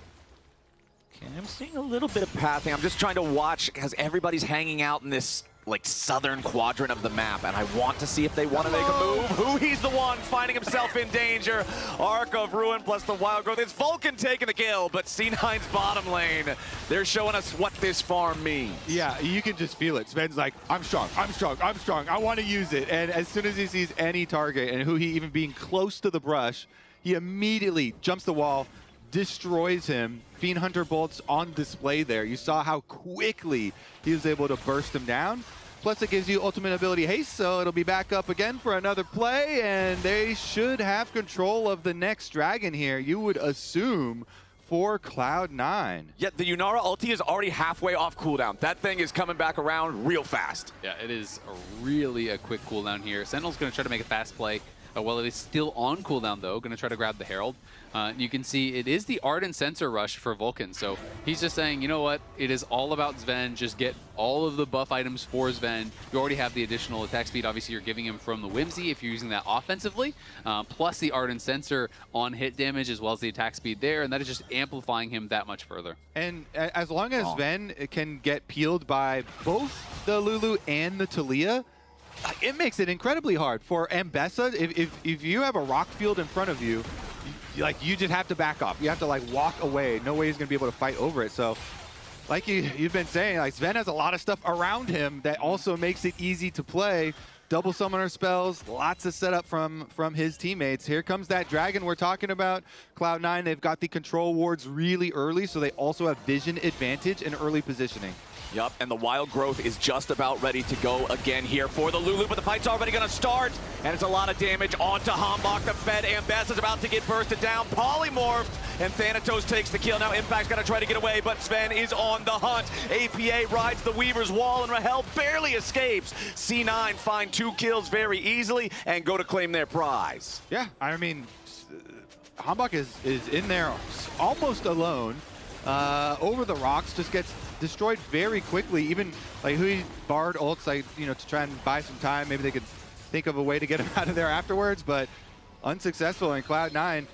I'm seeing a little bit of pathing. I'm just trying to watch because everybody's hanging out in this like southern quadrant of the map, and I want to see if they want to make a move. He's the one finding himself in danger. Arc of Ruin plus the Wild Growth. It's Vulcan taking the kill, but C9's bottom lane, they're showing us what this farm means. Yeah, you can just feel it. Sven's like, I'm strong, I'm strong, I'm strong. I want to use it. And as soon as he sees any target and who he even being close to the brush, he immediately jumps the wall, destroys him. Fiend Hunter bolts on display there. You saw how quickly he was able to burst him down. Plus it gives you ultimate ability haste, so it'll be back up again for another play, and they should have control of the next dragon here, you would assume, for Cloud9. Yeah, the Yunara ulti is already halfway off cooldown. That thing is coming back around real fast. Yeah, it is really a quick cooldown here. Sentinel's going to try to make a fast play. Well, it is still on cooldown, though. Going to try to grab the Herald. You can see it is the Ardent Sensor rush for Vulcan. So he's just saying, you know what? It is all about Sven. Just get all of the buff items for Sven. You already have the additional attack speed. Obviously, you're giving him from the Whimsy if you're using that offensively. Plus the Ardent Sensor on hit damage as well as the attack speed there. And that is just amplifying him that much further. And as long as Sven can get peeled by both the Lulu and the Taliyah, it makes it incredibly hard for Ambessa. If you have a rock field in front of you, you just have to back off. You have to walk away. No way he's going to be able to fight over it. So like you've been saying, Sven has a lot of stuff around him that also makes it easy to play. Double summoner spells, lots of setup from his teammates. Here comes that dragon we're talking about. Cloud9, they've got the control wards really early, so they also have vision advantage and early positioning. Yup, and the Wild Growth is just about ready to go again here for the Lulu, but the fight's already going to start, and it's a lot of damage onto Hambach. The Fed Ambess is about to get bursted down, polymorphed, and Thanatos takes the kill. Now Impact's going to try to get away, but Sven is on the hunt. APA rides the Weaver's Wall, and Rahel barely escapes. C9 find 2 kills very easily and go to claim their prize. Yeah, I mean, Hambach is in there almost alone. Over the rocks, just gets destroyed very quickly. Even Hui Bard ults, to try and buy some time. Maybe they could think of a way to get him out of there afterwards, but unsuccessful. And Cloud9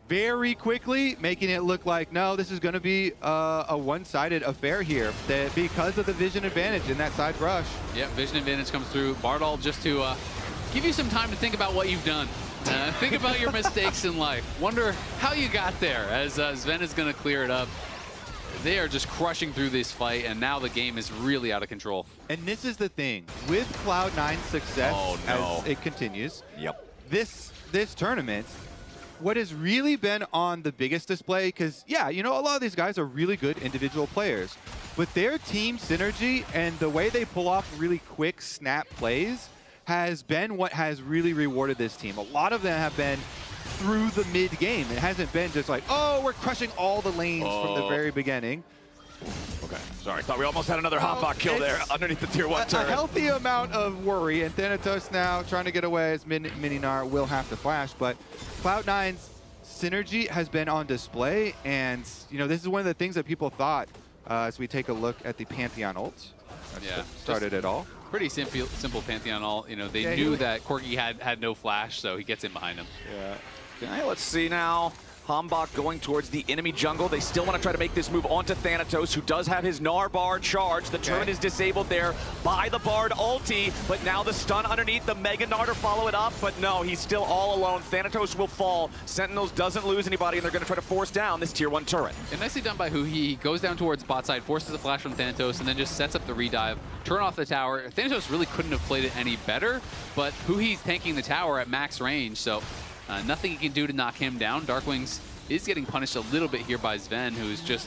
very quickly making it look like, no, this is going to be a one-sided affair here because of the vision advantage in that side brush. Yeah, vision advantage comes through. Bardal just to give you some time to think about what you've done. Think about your mistakes in life. Wonder how you got there, as Sven is going to clear it up. They are just crushing through this fight, and now the game is really out of control. And this is the thing. With Cloud9's success as it continues, this tournament, what has really been on the biggest display, because, yeah, a lot of these guys are really good individual players, but their team synergy and the way they pull off really quick snap plays has been what has really rewarded this team. A lot of them have been through the mid-game. It hasn't been just like, oh, we're crushing all the lanes from the very beginning. Okay, sorry. Thought we almost had another Hambach kill there underneath the tier 1 turret. A healthy amount of worry, and Thanatos now trying to get away as Mininar will have to flash, but Cloud9's synergy has been on display, and this is one of the things that people thought as we take a look at the Pantheon ult. Started it all. Pretty simple Pantheon ult. They knew that Corki had no flash, so he gets in behind him. Yeah. Okay, let's see now. Hambach going towards the enemy jungle. They still want to try to make this move onto Thanatos, who does have his Gnar Bard charged. The turret is disabled there by the Bard ulti, but now the stun underneath. The Mega Gnar to follow it up, but no, he's still all alone. Thanatos will fall. Sentinels doesn't lose anybody, and they're going to try to force down this tier 1 turret. And nicely done by Hui. He goes down towards bot side, forces a flash from Thanatos, and then just sets up the redive, turn off the tower. Thanatos really couldn't have played it any better, but Hui's tanking the tower at max range, so nothing he can do to knock him down. Darkwings is getting punished a little bit here by Sven, who's just,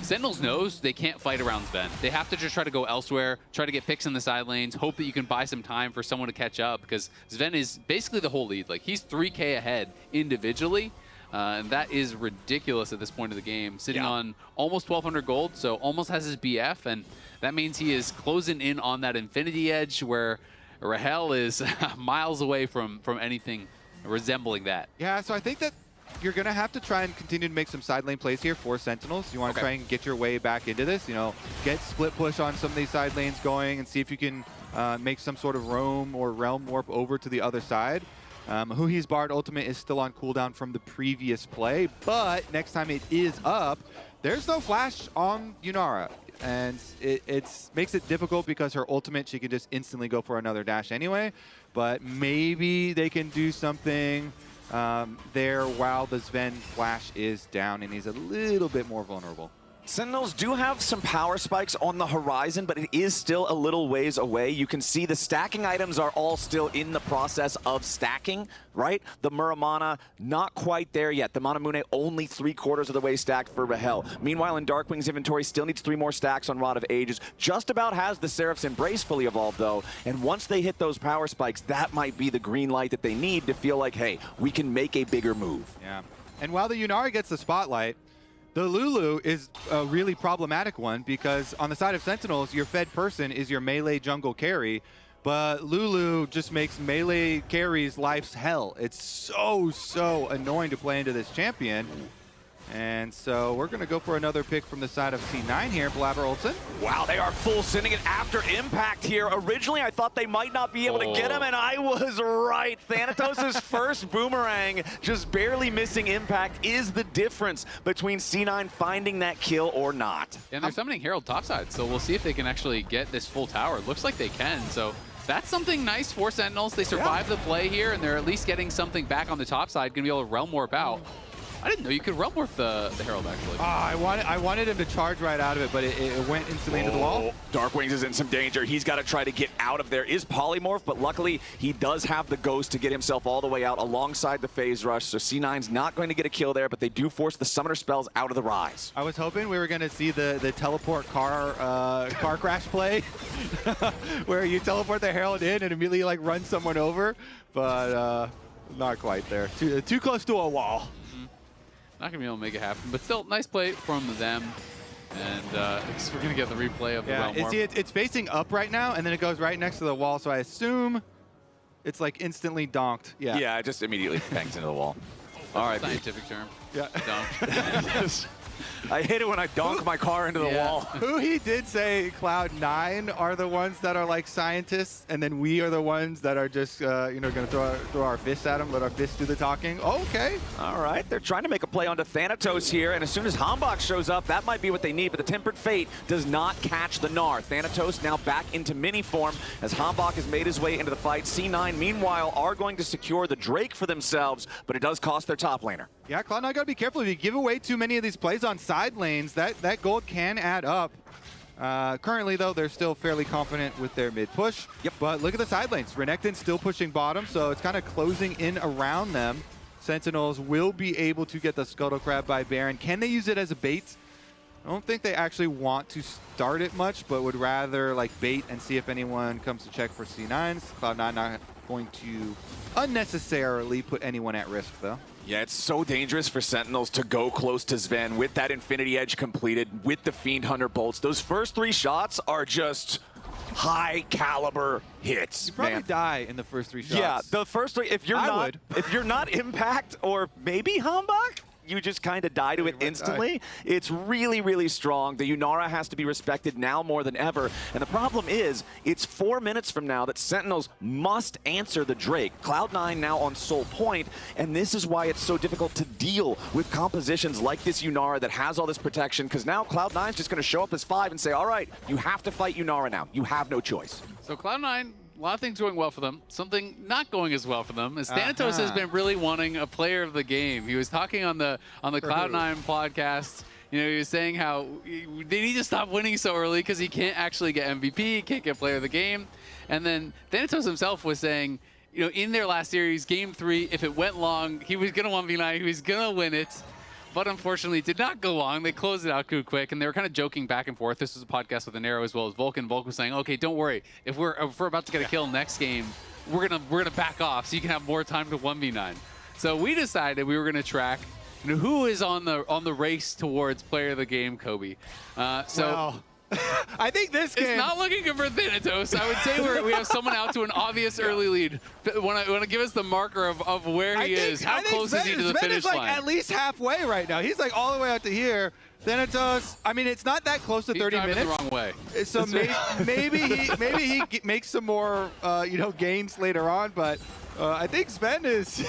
Sentinels knows they can't fight around Sven. They have to just try to go elsewhere, try to get picks in the side lanes, hope that you can buy some time for someone to catch up, because Sven is basically the whole lead. He's 3K ahead individually, and that is ridiculous at this point of the game. Sitting on almost 1,200 gold, so almost has his BF, and that means he is closing in on that Infinity Edge, where Rahel is miles away from anything resembling that. Yeah, so I think that you're going to have to try and continue to make some side lane plays here for Sentinels. You want to try and get your way back into this, get split push on some of these side lanes going and see if you can make some sort of roam or realm warp over to the other side. Hui's Bard ultimate is still on cooldown from the previous play, but next time it is up, there's no flash on Yunara. and it makes it difficult because her ultimate, she can just instantly go for another dash anyway. But maybe they can do something there while the Sven flash is down and he's a little bit more vulnerable. Sentinels do have some power spikes on the horizon, but it is still a little ways away. You can see the stacking items are all still in the process of stacking, right? The Muramana, not quite there yet. The Manamune only 3/4 of the way stacked for Rahel. Meanwhile, in Darkwing's inventory, still needs 3 more stacks on Rod of Ages. Just about has the Seraph's Embrace fully evolved, though. And once they hit those power spikes, that might be the green light that they need to feel like, hey, we can make a bigger move. Yeah. And while the Yunara gets the spotlight, the Lulu is a really problematic one because on the side of Sentinels, your fed person is your melee jungle carry, but Lulu just makes melee carries life's hell. It's so annoying to play into this champion. And so we're going to go for another pick from the side of C9 here, Blabber Olsen. Wow, they are full sending it after impact here. Originally, I thought they might not be able to get him, and I was right. Thanatos' first boomerang, just barely missing impact, is the difference between C9 finding that kill or not. And they're summoning Herald topside, so we'll see if they can actually get this full tower. It looks like they can, so that's something nice for Sentinels. They survived the play here, and they're at least getting something back on the top side, going to be able to realm warp out. I didn't know you could realm warp the Herald, actually. I wanted him to charge right out of it, but it went instantly into the wall. Darkwings is in some danger. He's got to try to get out of there. Is Polymorph, but luckily he does have the Ghost to get himself all the way out alongside the Phase Rush, so C9's not going to get a kill there, but they do force the Summoner spells out of the Rise. I was hoping we were going to see the teleport car crash play, where you teleport the Herald in and immediately like run someone over, but not quite there. Too close to a wall. Not going to be able to make it happen, but still, nice play from them. And we're going to get the replay of the realm warp. It's facing up right now, and then it goes right next to the wall, so I assume it's like instantly donked. Yeah, it just immediately bangs into the wall. All right. Scientific term. Yeah. Donk. I hate it when I donk my car into the wall. Who he did say Cloud9 are the ones that are like scientists, and then we are the ones that are just, going to throw our fists at them, let our fists do the talking. Okay. All right. They're trying to make a play onto Thanatos here, and as soon as Hambach shows up, that might be what they need, but the Tempered Fate does not catch the Gnar. Thanatos now back into mini form as Hambach has made his way into the fight. C9, meanwhile, are going to secure the Drake for themselves, but it does cost their top laner. Yeah, Cloud9 got to be careful. If you give away too many of these plays on side lanes, that gold can add up. Currently, though, they're still fairly confident with their mid push. Yep. But look at the side lanes. Renekton's still pushing bottom, so it's kind of closing in around them. Sentinels will be able to get the Scuttle Crab by Baron. Can they use it as a bait? I don't think they actually want to start it much, but would rather like bait and see if anyone comes to check for C9s. Cloud9 not going to unnecessarily put anyone at risk, though. Yeah, it's so dangerous for Sentinels to go close to Sven with that Infinity Edge completed, with the Fiend Hunter bolts. Those first 3 shots are just high caliber hits. You probably die in the first 3 shots. Yeah, the first 3. If you're not Impact or maybe Hambach, you just kind of die to it instantly. It's really, really strong. The Yunara has to be respected now more than ever. And the problem is, it's 4 minutes from now that Sentinels must answer the Drake. Cloud9 now on Soul Point, and this is why it's so difficult to deal with compositions like this Yunara that has all this protection, because now Cloud9 is just going to show up as 5 and say, all right, you have to fight Yunara now. You have no choice. So Cloud9, a lot of things going well for them. Something not going as well for them is Thanatos has been really wanting a player of the game. He was talking on the Cloud9 podcast. You know, he was saying how they need to stop winning so early because he can't actually get MVP, he can't get player of the game. And then Thanatos himself was saying, you know, in their last series, Game 3, if it went long, he was going to 1v9, he was going to win it. But unfortunately, it did not go long. They closed it out too quick, and they were kind of joking back and forth. This was a podcast with Anero as well as Vulcan. Vulcan was saying, "Okay, don't worry. If we're about to get a kill next game, we're gonna back off so you can have more time to 1v9." So we decided we were gonna track who is on the race towards player of the game, Kobe. Wow. I think this game... It's not looking good for Thanatos. I would say we have someone out to an obvious early lead. Want to give us the marker of where he is. How close is he to the finish line? Like at least halfway right now. He's like all the way out to here. Thanatos, I mean, it's not that close to 30 minutes. The wrong way. So maybe he makes some more, gains later on. But I think Sven is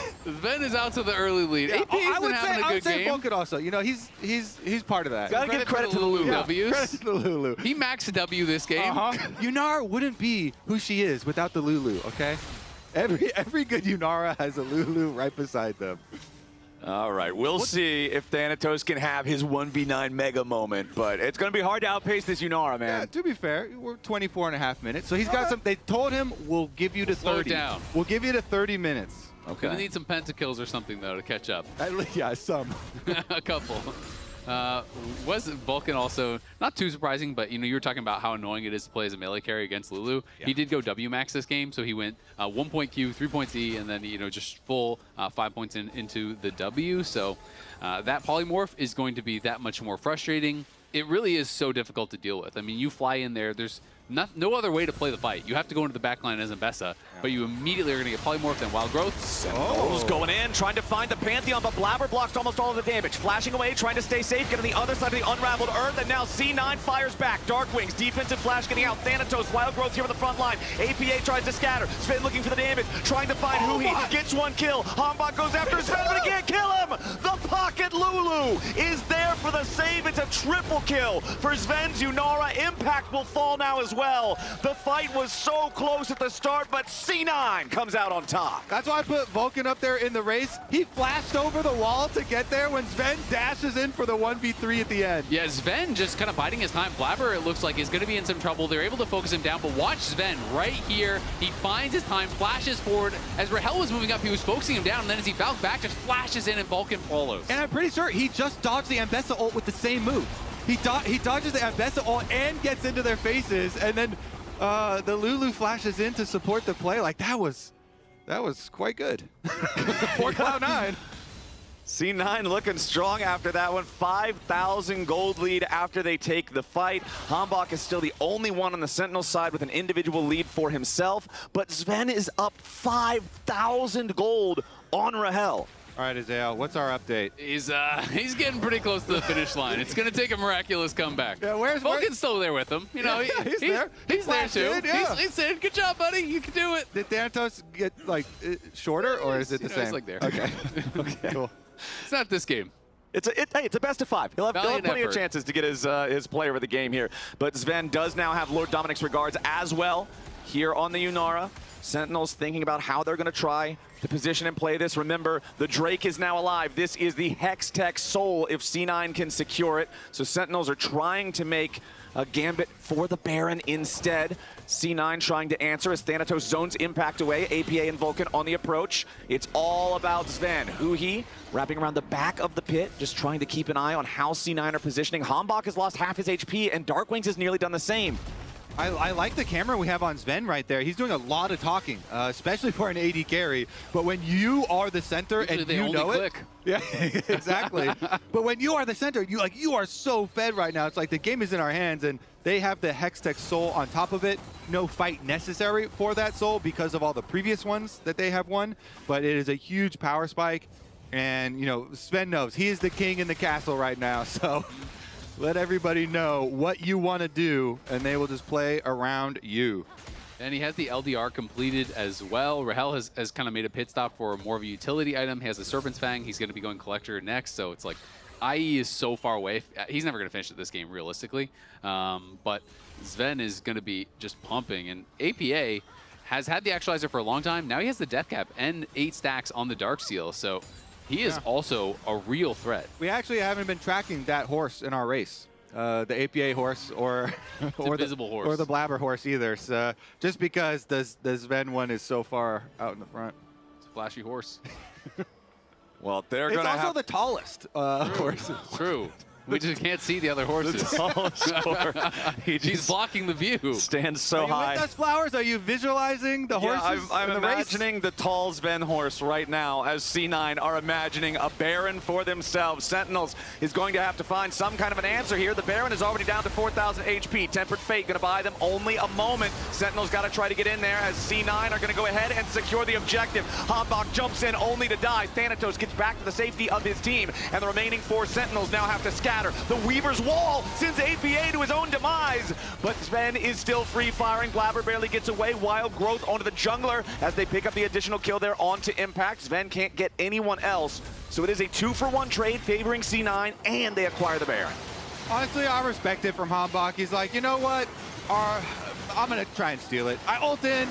out to the early lead. Yeah, AP's been having a good game. Vulcan also. He's part of that. Gotta give credit to the Lulu. Credit to the Lulu. He maxed W this game. Yunara wouldn't be who she is without the Lulu. Okay. Every good Yunara has a Lulu right beside them. All right, we'll see if Thanatos can have his 1v9 mega moment, but it's going to be hard to outpace this Yunara, man. Yeah, to be fair, we're 24.5 minutes, so he's got some. They told him we'll give you to 30. Slow it down. We'll give you to 30 minutes. Okay. Gonna need some pentakills or something though to catch up. Yeah, some. A couple. Was Vulcan also not too surprising, but you were talking about how annoying it is to play as a melee carry against Lulu. Yeah. He did go W max this game, so he went 1 point Q, 3 points E, and then just full 5 points into the W. So that polymorph is going to be that much more frustrating. It really is so difficult to deal with. I mean, you fly in there. There's no other way to play the fight. You have to go into the backline as Mbessa, but you immediately are going to get polymorphed and wild growth. Sentinels going in, trying to find the Pantheon, but Blabber blocks almost all of the damage. Flashing away, trying to stay safe, getting the other side of the unraveled Earth, and now C9 fires back. Darkwings, defensive flash getting out. Thanatos, wild growth here on the front line. APA tries to scatter. Sven looking for the damage, trying to find who he gets one kill. Hambach goes after Sven, but he can't kill him. The pocket Lulu is there for the save. It's a triple kill for Sven's Yunara. Impact will fall now as well. The fight was so close at the start, but C9 comes out on top. That's why I put Vulcan up there in the race. He flashed over the wall to get there when Sven dashes in for the 1v3 at the end. Yeah, Sven just kind of biding his time. Blabber, it looks like, is going to be in some trouble. They're able to focus him down, but watch Sven right here. He finds his time, flashes forward. As Rahel was moving up, he was focusing him down, and then as he bounced back, just flashes in and Vulcan follows. And I'm pretty sure he just dodged the Mbessa ult with the same move. He dodges the Mbessa ult and gets into their faces, and then the Lulu flashes in to support the play. Like, that was quite good for Cloud9. C9 looking strong after that one. 5,000 gold lead after they take the fight. Hambach is still the only one on the Sentinel side with an individual lead for himself, but Sven is up 5,000 gold on Rahel. All right, Isaiah, what's our update? He's getting pretty close to the finish line. It's going to take a miraculous comeback. Yeah, Vulcan's still there with him. He's there. He's there too. In, yeah. He's saying, "Good job, buddy. You can do it." Did Thanatos get shorter, or is it the same? It's like there. Okay. Okay. Cool. It's not this game. It's a best of 5. He'll have plenty of chances to get his player of the game here. But Sven does now have Lord Dominic's regards as well here on the Yunara. Sentinels thinking about how they're going to try to position and play this. Remember, the Drake is now alive. This is the Hextech Soul if C9 can secure it. So Sentinels are trying to make a gambit for the Baron instead. C9 trying to answer as Thanatos zones impact away. APA and Vulcan on the approach. It's all about Sven. Huhi wrapping around the back of the pit, just trying to keep an eye on how C9 are positioning. Hambach has lost half his HP, and Darkwings has nearly done the same. I like the camera we have on Sven right there. He's doing a lot of talking, especially for an AD carry. But when you are the center and you know it, yeah, exactly. But when you are the center, you are so fed right now. It's like the game is in our hands, and they have the Hextech Soul on top of it. No fight necessary for that Soul because of all the previous ones that they have won. But it is a huge power spike, and Sven knows he is the king in the castle right now. So. Let everybody know what you want to do, and they will just play around you. And he has the LDR completed as well. Rahel has kind of made a pit stop for more of a utility item. He has the Serpent's Fang. He's going to be going Collector next, so it's like IE is so far away. He's never going to finish this game realistically, but Sven is going to be just pumping. And APA has had the Actualizer for a long time. Now he has the Death Cap and 8 stacks on the Dark Seal, so he is also a real threat. We actually haven't been tracking that horse in our race, the APA horse or invisible horse or the Blabber horse either. So just because the Sven one is so far out in the front. It's a flashy horse. Well, they're going to have... It's also the tallest horse. True. We just can't see the other horses. He's blocking the view. Stands so high. Are you with us, Flowers? Are you visualizing the horses? I'm imagining the tall Sven horse right now as C9 are imagining a Baron for themselves. Sentinels is going to have to find some kind of an answer here. The Baron is already down to 4,000 HP. Tempered Fate going to buy them only a moment. Sentinels got to try to get in there as C9 are going to go ahead and secure the objective. Hambach jumps in only to die. Thanatos gets back to the safety of his team, and the remaining 4 Sentinels now have to scatter matter. The Weaver's Wall sends APA to his own demise, but Sven is still free firing. Blabber barely gets away. Wild Growth onto the jungler as they pick up the additional kill there onto Impact. Sven can't get anyone else, so it is a 2-for-1 trade favoring C9, and they acquire the Baron. Honestly, I respect it from Hambach. He's like, you know what? I'm going to try and steal it. I ult in.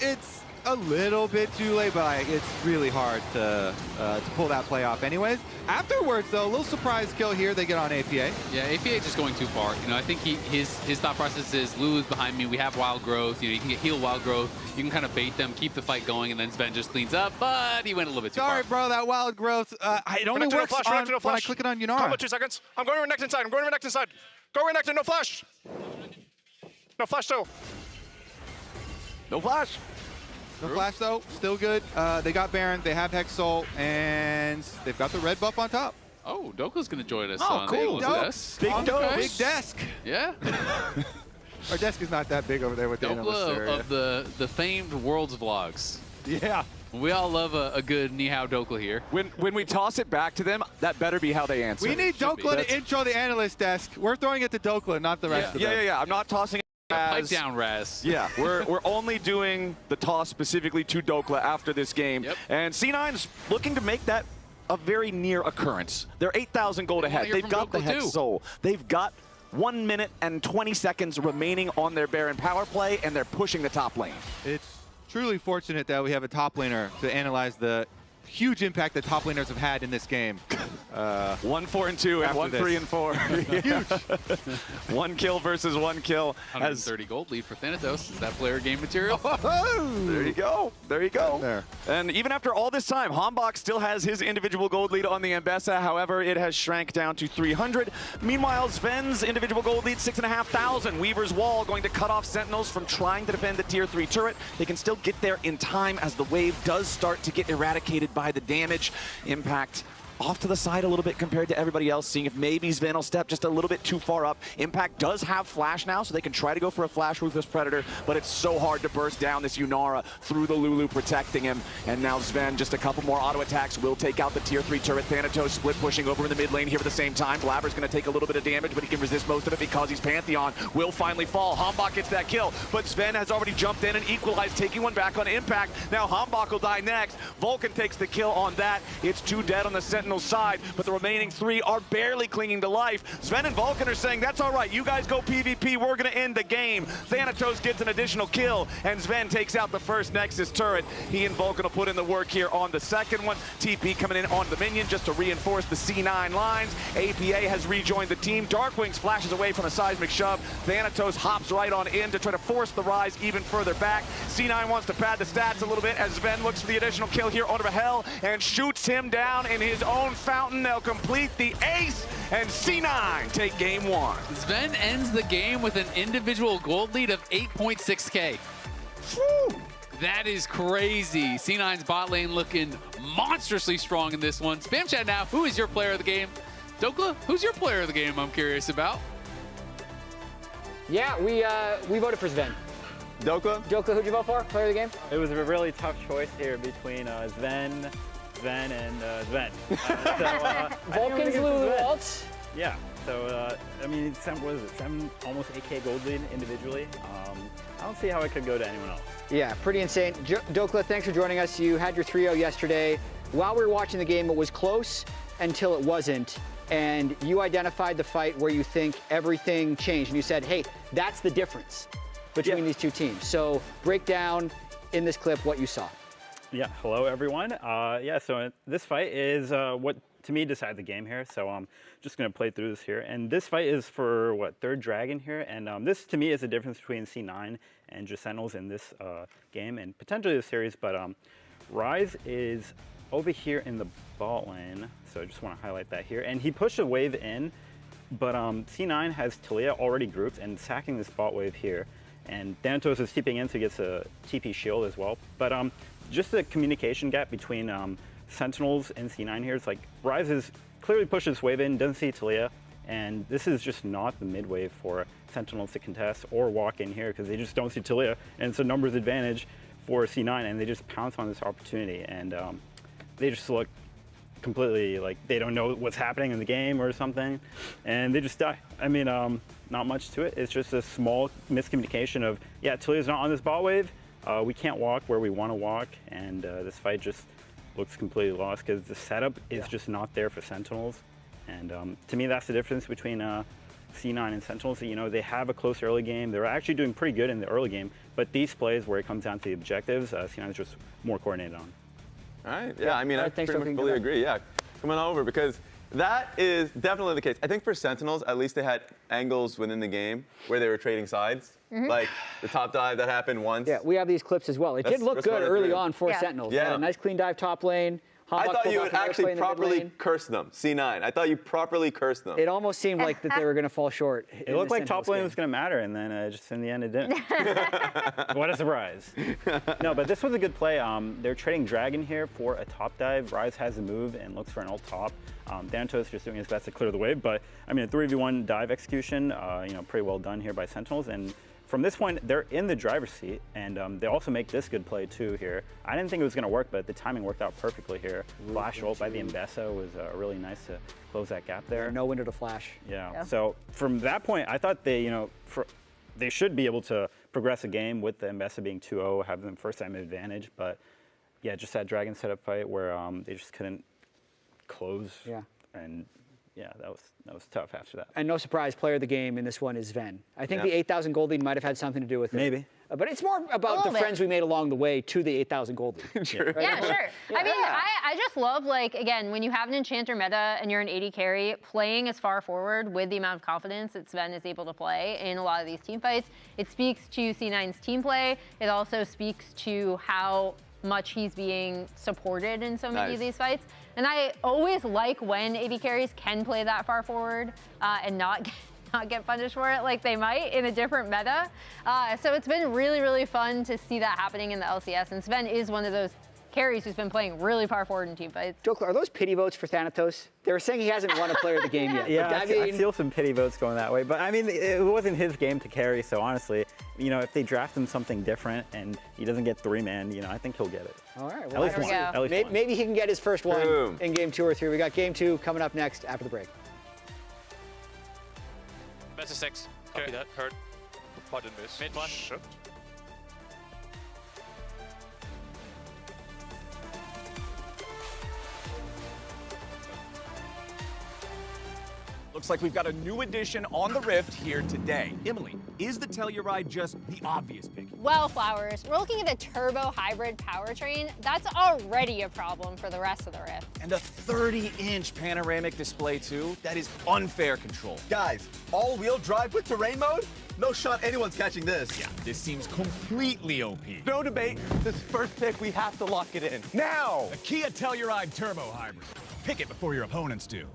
It's a little bit too late, but it's really hard to pull that play off anyways. Afterwards, though, a little surprise kill here. They get on APA. Yeah, APA just going too far. You know, I think his thought process is Lulu's behind me. We have Wild Growth. You know, you can heal Wild Growth. You can kind of bait them, keep the fight going, and then Sven just cleans up. But he went a little bit too far. Sorry, bro. That Wild Growth. It only works when I click it on Yunara. Combo 2 seconds. I'm going Renekton inside. I'm going Renekton inside. Go Renekton. No flash. No flash still. No flash. No flash, though. Still good. They got Baron. They have Hex Soul. And they've got the red buff on top. Oh, Dokla's going to join us. Oh, cool. Big Big desk. Yeah. Our desk is not that big over there with the analyst area. Of the famed Worlds vlogs. Yeah. We all love a good Nihao Dokla here. When we toss it back to them, that better be how they answer. We need Dokla to intro the analyst desk. We're throwing it to Dokla, not the rest of them. Yeah. I'm not tossing it. Pipe down, Raz. Yeah, we're only doing the toss specifically to Dokla after this game. Yep. And C9's looking to make that a very near occurrence. They're 8,000 gold ahead. They've got the Hex Soul. They've got 1 minute and 20 seconds remaining on their Baron power play, and they're pushing the top lane. It's truly fortunate that we have a top laner to analyze the huge impact that top laners have had in this game. 1, 4, and 2, and 1, 3, and 4. Huge. 1 kill versus 1 kill. 130 gold lead for Thanatos. Is that player game material? There you go. There you go. There. And even after all this time, Hambach still has his individual gold lead on the Ambessa. However, it has shrank down to 300. Meanwhile, Sven's individual gold lead, 6,500. Weaver's Wall going to cut off Sentinels from trying to defend the tier 3 turret. They can still get there in time as the wave does start to get eradicated by the damage. Impact off to the side a little bit compared to everybody else, seeing if maybe Sven will step just a little bit too far up. Impact does have flash now, so they can try to go for a flash Ruthless Predator, but it's so hard to burst down this Yunara through the Lulu protecting him. And now Sven, just a couple more auto attacks, will take out the tier 3 turret. Thanatos split pushing over in the mid lane here at the same time. Blabber's going to take a little bit of damage, but he can resist most of it because he's Pantheon. Will finally fall. Hambach gets that kill, but Sven has already jumped in and equalized, taking one back on Impact. Now Hambach will die next. Vulcan takes the kill on that. It's 2 dead on the Sentinel side, but the remaining 3 are barely clinging to life. Sven and Vulcan are saying, that's all right, you guys go PvP, we're gonna end the game. Thanatos gets an additional kill, and Sven takes out the first Nexus turret. He and Vulcan will put in the work here on the second one. TP coming in on the minion just to reinforce the C9 lines. APA has rejoined the team. Darkwing flashes away from a seismic shove. Thanatos hops right on in to try to force the rise even further back. C9 wants to pad the stats a little bit as Sven looks for the additional kill here onto Hell and shoots him down in his own fountain. They'll complete the ace, and C9 take game 1. Sven ends the game with an individual gold lead of 8.6K. That is crazy. C9's bot lane looking monstrously strong in this one. Spam chat now. Who is your player of the game? Dokla, who's your player of the game? I'm curious about. Yeah, we voted for Sven. Dokla? Dokla, who'd you vote for? Player of the game? It was a really tough choice here between Sven, and Sven. Vulcan's Lulu ult. Yeah. So I mean, what is it? Almost 8K gold lead individually. I don't see how it could go to anyone else. Yeah, pretty insane. Dokla, thanks for joining us. You had your 3-0 yesterday. While we were watching the game, it was close until it wasn't. And you identified the fight where you think everything changed. And you said, hey, that's the difference between these two teams. So break down in this clip what you saw. Yeah, hello everyone. So this fight is what to me decided the game here. So I'm just gonna play through this here. And this fight is for what, 3rd dragon here. And this to me is the difference between C9 and just Sentinels in this game and potentially the series. But Rise is over here in the bot lane. So I just wanna highlight that here. And he pushed a wave in, but C9 has Talia already grouped and sacking this bot wave here. And Thanatos is TPing in, so he gets a TP shield as well. But just the communication gap between Sentinels and C9 here, it's like Rise is clearly pushes this wave in, doesn't see Talia, and this is just not the mid wave for Sentinels to contest or walk in here because they just don't see Talia, and it's a numbers advantage for C9, and they just pounce on this opportunity, and they just look completely like they don't know what's happening in the game or something, and they just die. I mean, not much to it. It's just a small miscommunication of, yeah, Talia's not on this bot wave. We can't walk where we want to walk, and this fight just looks completely lost because the setup is just not there for Sentinels. And to me, that's the difference between C9 and Sentinels. You know, they have a close early game. They're actually doing pretty good in the early game, but these plays where it comes down to the objectives, C9 is just more coordinated on. All right. Yeah, I mean, I pretty much fully agree. Yeah, come on over because that is definitely the case. I think for Sentinels, at least they had angles within the game where they were trading sides. Like the top dive that happened once. Yeah, we have these clips as well. It did look good early on for Sentinels. Yeah. Nice clean dive top lane. I thought you would actually properly curse them, C9. I thought you properly cursed them. It almost seemed like that they were going to fall short. It looked like top lane was going to matter, and then just in the end it didn't. What a surprise. No, but this was a good play. They're trading Dragon here for a top dive. Rise has a move and looks for an ult top. Thanatos just doing his best to clear the wave, but I mean a 3v1 dive execution, you know, pretty well done here by Sentinels. And from this point, they're in the driver's seat, and they also make this good play too here. I didn't think it was going to work, but the timing worked out perfectly here. Flash ult by the Mbessa was really nice to close that gap there. No window to flash. Yeah. So from that point, I thought they, you know, they should be able to progress a game with the Mbessa being 2-0, have them first time advantage. But yeah, just that Dragon setup fight where they just couldn't close. Yeah. And yeah, that was tough after that. And no surprise, player of the game in this one is Sven. I think the 8,000 gold lead might have had something to do with it. Maybe. But it's more about the friends we made along the way to the 8,000 gold lead. Sure. Yeah, sure. I mean, I just love, like, again, when you have an enchanter meta and you're an AD carry, playing as far forward with the amount of confidence that Sven is able to play in a lot of these team fights, it speaks to C9's team play. It also speaks to how much he's being supported in so many of these fights. And I always like when AD carries can play that far forward and not get punished for it like they might in a different meta. So it's been really, really fun to see that happening in the LCS. And Sven is one of those carries who's been playing really far forward in team fights. Joker, are those pity votes for Thanatos? They were saying he hasn't won a player of the game yet. Yeah, I feel some pity votes going that way. But I mean, it wasn't his game to carry, so honestly, you know, if they draft him something different and he doesn't get 3-man, you know, I think he'll get it. All right, well, at least one. Maybe he can get his first one in game 2 or 3. We got game 2 coming up next after the break. Best of 6. Copy that. Heard. Button miss. Mid one. Shit. Looks like we've got a new addition on the Rift here today. Emily, is the Telluride just the obvious pick? Well, Flowers, we're looking at a turbo hybrid powertrain. That's already a problem for the rest of the Rift. And a 30-inch panoramic display too? That is unfair control. Guys, all-wheel drive with terrain mode? No shot anyone's catching this. Yeah, this seems completely OP. No debate. This first pick, we have to lock it in. Now! The Kia Telluride Turbo Hybrid. Pick it before your opponents do.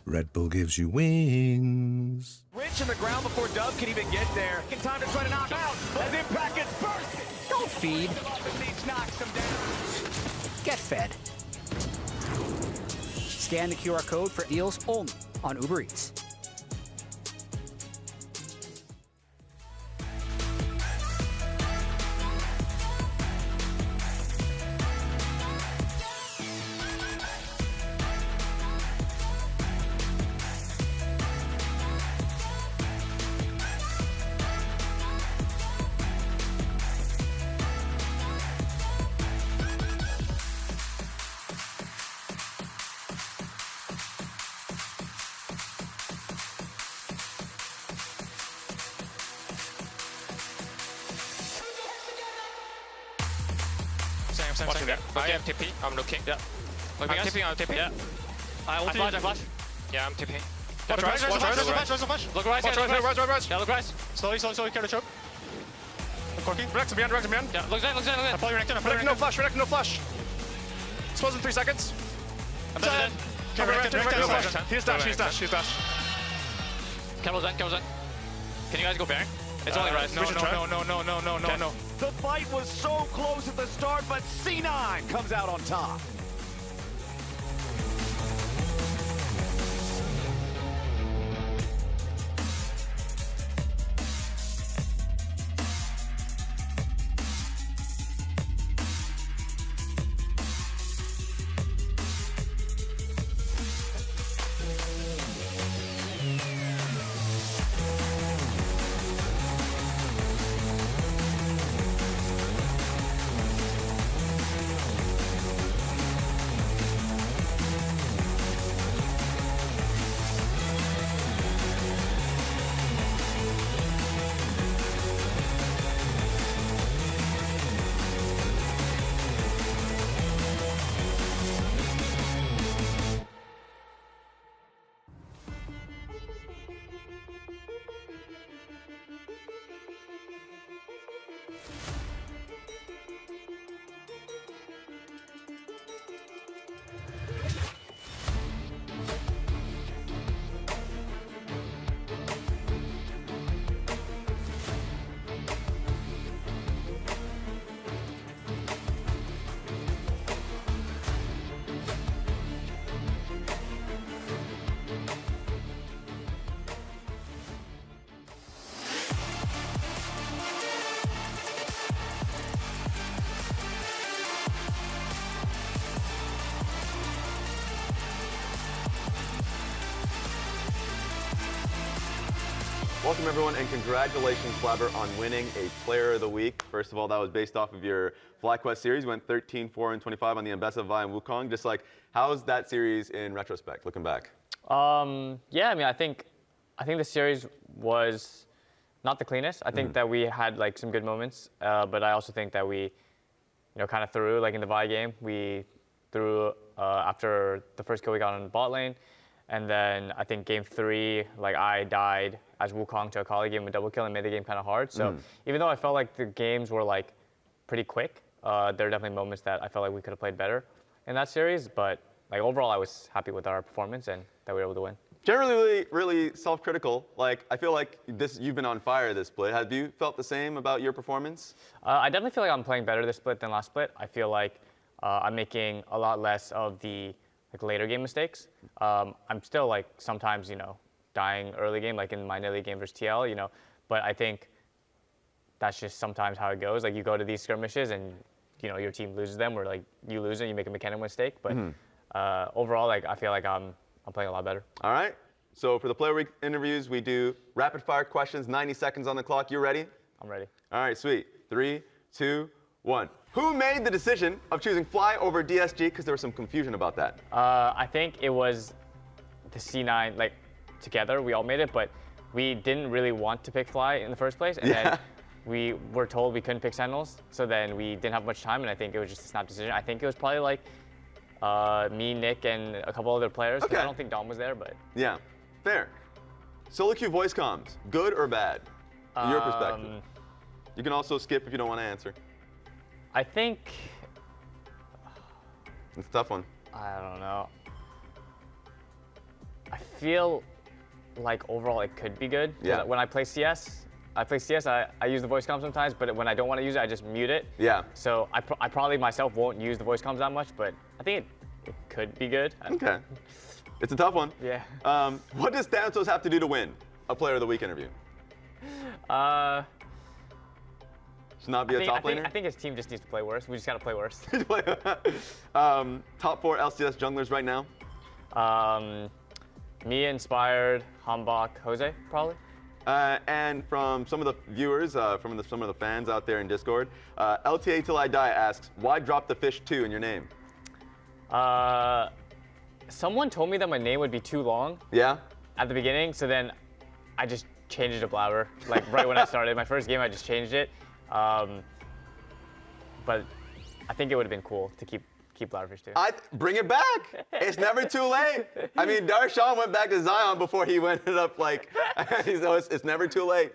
Red Bull gives you wings. Rich in the ground before Dove can even get there. In time to try to knock out as Impact gets bursted. Don't feed. Knocks him down. Get fed. Scan the QR code for deals only on Uber Eats. Watching that. I am TP. I'm looking. Yeah. I'm TP. I'm TP. Yeah. I flash. Yeah, I'm TP. Watch rise. Look rise. Yeah, look rise. Slowly. Carry the choke. I'm corking. Rex behind. Yeah, look there. I follow your neck. No flash. Explodes in 3 seconds. I'm dead. He's dash. Camel's in. Can you guys go bearing? It's only rise. No. The fight was so close at the start, but C9 comes out on top. Welcome, everyone, and congratulations, Flabber, on winning a Player of the Week. First of all, that was based off of your FlyQuest series. You went 13, 4, and 25 on the Ambessa, Vi, and Wukong. Just like, how's that series in retrospect, looking back? Yeah, I mean, I think the series was not the cleanest. I think that we had like some good moments, but I also think that we, kind of threw, like in the Vi game, we threw after the first kill we got on the bot lane. And then I think game 3, like I died as Wukong to Akali, gave him a double kill and made the game kind of hard. So even though I felt like the games were like pretty quick, there are definitely moments that I felt like we could have played better in that series. But like overall, I was happy with our performance and that we were able to win. Generally, really self-critical. Like, I feel like you've been on fire this split. Have you felt the same about your performance? I definitely feel like I'm playing better this split than last split. I feel like I'm making a lot less of the later game mistakes. I'm still like sometimes, dying early game, like in my Nilly game versus TL, but I think that's just sometimes how it goes. Like you go to these skirmishes and, your team loses them, or like you lose it, you make a mechanical mistake. But overall, like I feel like I'm playing a lot better. All right. So for the Player Week interviews, we do rapid fire questions, 90 seconds on the clock. You ready? I'm ready. All right, sweet. 3, 2, 1. Who made the decision of choosing Fly over DSG? Because there was some confusion about that. I think it was the C9, like together, we all made it, but we didn't really want to pick Fly in the first place. And then we were told we couldn't pick Sentinels. So then we didn't have much time, and I think it was just a snap decision. I think it was probably like me, Nick, and a couple other players. Okay. I don't think Dom was there, but. Yeah, fair. Solo queue voice comms, good or bad? From your perspective. You can also skip if you don't want to answer. I think. It's a tough one. I don't know. I feel like overall it could be good. Yeah. When I play CS, I use the voice comm sometimes, but when I don't want to use it, I just mute it. Yeah. So I probably myself won't use the voice comms that much, but I think it could be good. Okay. It's a tough one. Yeah. What does Thanatos have to do to win a Player of the Week interview? Should not be a top laner? I think his team just needs to play worse. We just got to play worse. Top 4 LCS junglers right now? Me, Inspired, Hambach, Jose, probably. And from some of the viewers, some of the fans out there in Discord, LTA Till I Die asks, why drop the fish 2 in your name? Someone told me that my name would be too long. Yeah? At the beginning, so then I just changed it to Blabber. Like right when I started. My first game, I just changed it. But I think it would have been cool to keep Blabberfish too. Bring it back. It's never too late. I mean, Darshan went back to Zion before he ended up like, so it's never too late.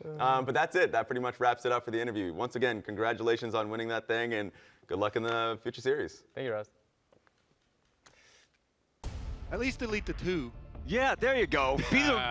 But that's it. That pretty much wraps it up for the interview. Once again, congratulations on winning that thing, and good luck in the future series. Thank you, Ross. At least delete the 2. Yeah, there you go.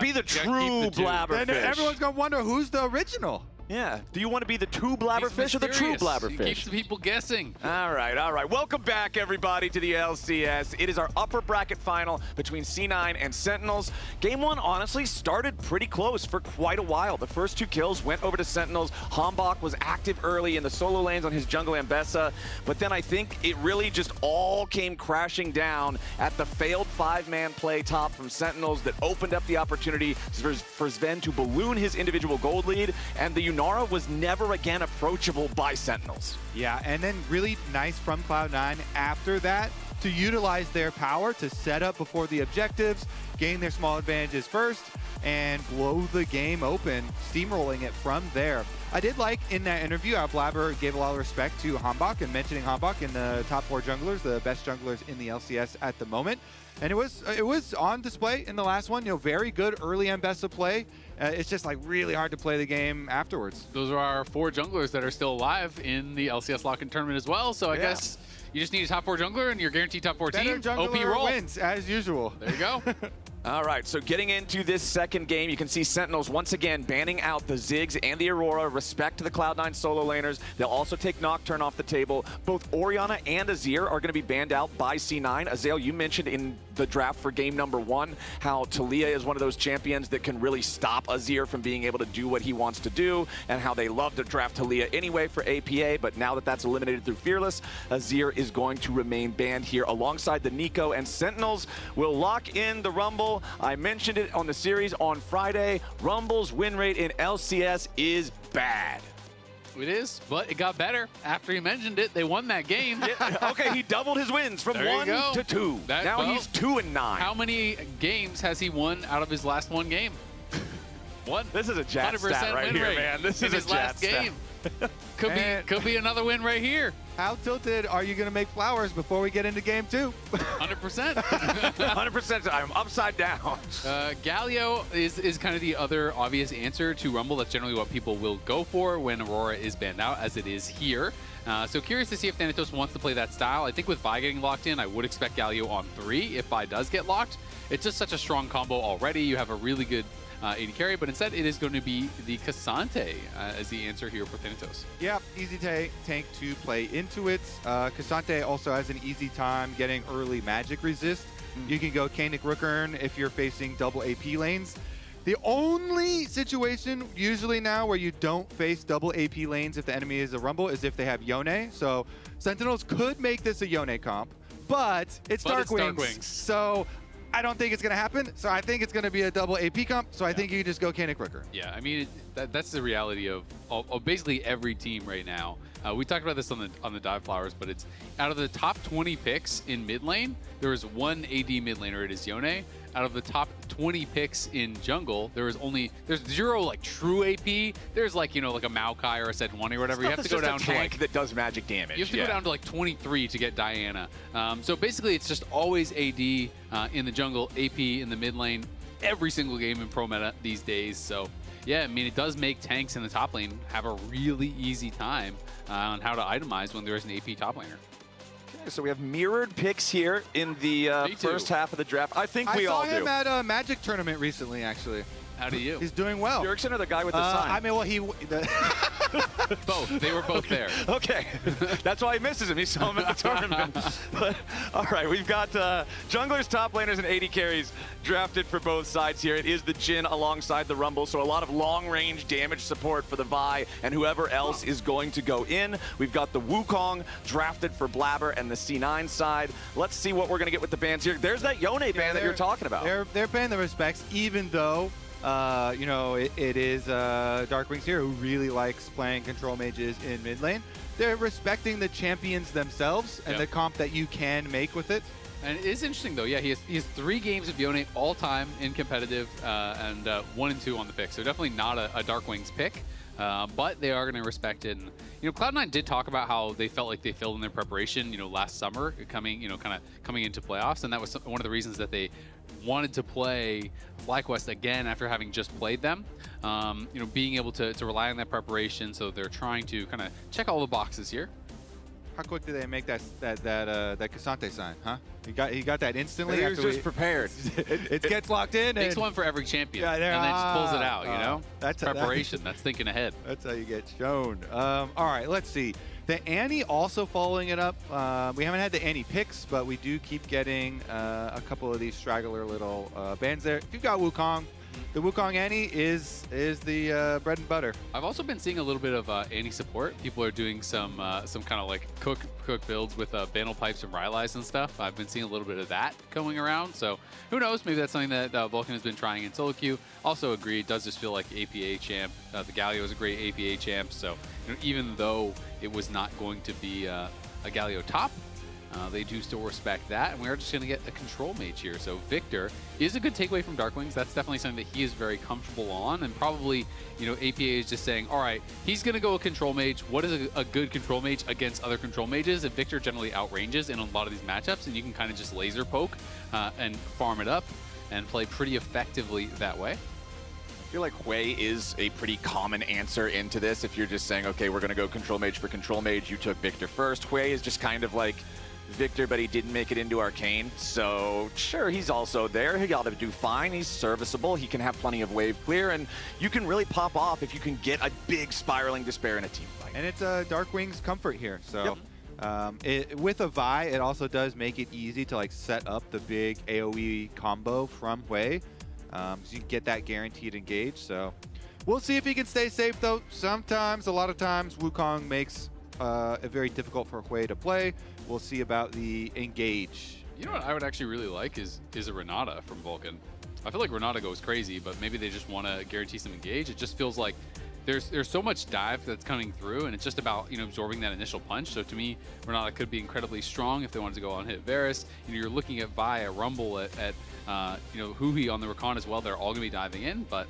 Be the true Blabberfish. Then everyone's gonna wonder who's the original. Yeah. Do you want to be the true Blabberfish or the true Blabberfish? He keeps the people guessing. All right, all right. Welcome back, everybody, to the LCS. It is our upper bracket final between C9 and Sentinels. Game 1, honestly, started pretty close for quite a while. The first 2 kills went over to Sentinels. Hambach was active early in the solo lanes on his jungle Ambessa, but then I think it really just all came crashing down at the failed 5-man play top from Sentinels that opened up the opportunity for Sven to balloon his individual gold lead, and the Nara was never again approachable by Sentinels. Yeah, and then really nice from Cloud9 after that to utilize their power to set up before the objectives, gain their small advantages first, and blow the game open, steamrolling it from there. I did like in that interview how Blabber gave a lot of respect to Hambach and mentioning Hambach in the top 4 junglers, the best junglers in the LCS at the moment. And it was on display in the last one. Very good early Ambessa play. It's just like really hard to play the game afterwards. Those are our 4 junglers that are still alive in the LCS Lock-in tournament as well. So I guess you just need a top 4 jungler and you're guaranteed top 4 team. OP roll wins as usual. There you go. All right, so getting into this second game, you can see Sentinels once again banning out the Ziggs and the Aurora. Respect to the Cloud9 solo laners. They'll also take Nocturne off the table. Both Orianna and Azir are going to be banned out by C9. Azale, you mentioned in the draft for game number 1, how Talia is one of those champions that can really stop Azir from being able to do what he wants to do, and how they love to draft Talia anyway for APA, but now that that's eliminated through Fearless, Azir is going to remain banned here alongside the Nico, and Sentinels will lock in the Rumble. I mentioned it on the series on Friday. Rumble's win rate in LCS is bad. It is, but it got better after he mentioned it. They won that game. Yeah, okay, he doubled his wins from 1 to 2. Now he's 2-9. How many games has he won out of his last 1 game? 1. This is a chat stat right here, man. This is a his chat last stat. game. Could be another win right here. How tilted are you going to make flowers before we get into game 2? 100%. 100%. I'm upside down. Galio is kind of the other obvious answer to Rumble. That's generally what people will go for when Aurora is banned out, as it is here. So curious to see if Thanatos wants to play that style. I think with Vi getting locked in, I would expect Galio on 3 if Vi does get locked. It's just such a strong combo already. You have a really good AD carry, but instead it is going to be the Cassante as the answer here for Thanatos. Yep, easy tank to play into it. Cassante also has an easy time getting early magic resist. You can go Kanik Rookern if you're facing double AP lanes. The only situation usually now where you don't face double AP lanes if the enemy is a Rumble is if they have Yone. So Sentinels could make this a Yone comp, but it's Darkwings. So I don't think it's going to happen. So I think it's going to be a double AP comp. So I think you just go Kanik Rooker. Yeah, I mean, that's the reality of basically every team right now. We talked about this on the Dive Flowers, but it's out of the top 20 picks in mid lane, there is 1 AD mid laner. It is Yone. Out of the top 20 picks in jungle, there's 0 like true AP. There's like, like a Maokai or a Sejuani or whatever. You have to go down to tank like that does magic damage. You have to go down to like 23 to get Diana. So basically, it's just always AD in the jungle, AP in the mid lane, every single game in pro meta these days. So yeah, I mean, it does make tanks in the top lane have a really easy time on how to itemize when there is an AP top laner. So we have mirrored picks here in the first half of the draft. I think we all do. I saw him at a Magic tournament recently, actually. How do you? He's doing well. Bjergsen or the guy with the sign? I mean, well, both. They were both there. Okay. That's why he misses him. He saw him at the tournament. But, all right, we've got junglers, top laners, and AD carries drafted for both sides here. It is the Jhin alongside the Rumble, so a lot of long-range damage support for the Vi and whoever else is going to go in. We've got the Wukong drafted for Blabber and the C9 side. Let's see what we're going to get with the bans here. There's that Yone ban that you're talking about. They're paying the respects, even though it is Darkwings here who really likes playing control mages in mid lane. They're respecting the champions themselves and the comp that you can make with it. And it is interesting, though. Yeah, he has 3 games of Yone all-time in competitive and 1 and 2 on the pick. So definitely not a Darkwings pick, but they are going to respect it. And, Cloud9 did talk about how they felt like they failed in their preparation, last summer, coming into playoffs. And that was one of the reasons that they wanted to play FlyQuest again after having just played them. Being able to rely on that preparation. So they're trying to kind of check all the boxes here. How quick did they make that Cassante sign, huh? He got that instantly. He was just prepared. It gets locked in. Takes one for every champion, and then just pulls it out. That's preparation. That's thinking ahead. That's how you get shown. All right, let's see. The Annie also following it up. We haven't had the Annie picks, but we do keep getting a couple of these straggler little bands there. If you've got Wukong, the Wukong Annie is the bread and butter. I've also been seeing a little bit of Annie support. People are doing some kind of like cook builds with Banal Pipes and Rylai's and stuff. I've been seeing a little bit of that going around. So who knows? Maybe that's something that Vulcan has been trying in solo queue. Also agree, it does just feel like APA champ. The Galio is a great APA champ. So even though it was not going to be a Galio top, they do still respect that, and we're just going to get a control mage here. So Victor is a good takeaway from Darkwings. That's definitely something that he is very comfortable on, and probably, APA is just saying, all right, he's going to go a control mage. What is a good control mage against other control mages? And Victor generally outranges in a lot of these matchups, and you can kind of just laser poke and farm it up and play pretty effectively that way. I feel like Hui is a pretty common answer into this. If you're just saying, okay, we're going to go control mage for control mage, you took Victor first. Hui is just kind of like Victor, but he didn't make it into Arcane. So sure, he's also there. He got to do fine. He's serviceable. He can have plenty of wave clear, and you can really pop off if you can get a big spiraling despair in a team fight. And it's a Darkwing's comfort here. So With a Vi, it also does make it easy to like set up the big AoE combo from Hui. So you can get that guaranteed engage. So we'll see if he can stay safe though. Sometimes, a lot of times, Wukong makes it very difficult for Hui to play. We'll see about the engage. You know what I would actually really like is a Renata from Vulcan. I feel like Renata goes crazy, but maybe they just want to guarantee some engage. It just feels like there's so much dive that's coming through, and it's just about absorbing that initial punch. So to me, Renata could be incredibly strong if they wanted to go on hit Varus. You're looking at Vi, a Rumble at Hui on the Rakan as well. They're all gonna be diving in, but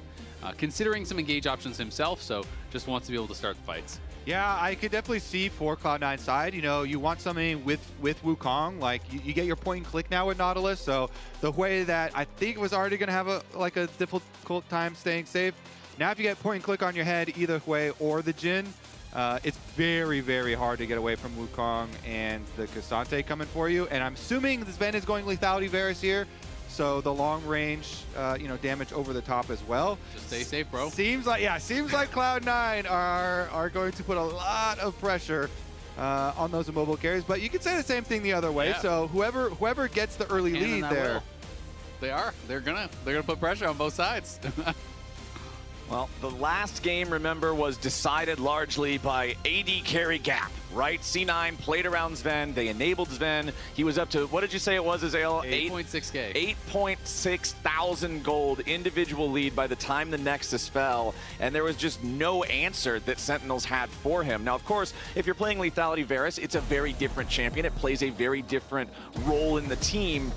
considering some engage options himself, so just wants to be able to start the fights. Yeah, I could definitely see for Cloud9's side, you want something with Wukong, like you get your point and click now with Nautilus, so the way that I think was already going to have a difficult time staying safe, now if you get point and click on your head, either Hui or the Jhin, it's very, very hard to get away from Wukong and the Cassante coming for you, and I'm assuming Sven is going Lethality Varus here, so the long range, damage over the top as well. Just stay safe, bro. Seems like Cloud9 are going to put a lot of pressure on those immobile carries, but you could say the same thing the other way. Yeah. So whoever gets the early lead there, they're gonna put pressure on both sides. Well, the last game, remember, was decided largely by AD carry gap, right? C9 played around Sven. They enabled Sven. He was up to, what did you say it was, Azael? 8.6K. 8.6 thousand gold individual lead by the time the Nexus fell, and there was just no answer that Sentinels had for him. Now, of course, if you're playing Lethality Varus, it's a very different champion. It plays a very different role in the team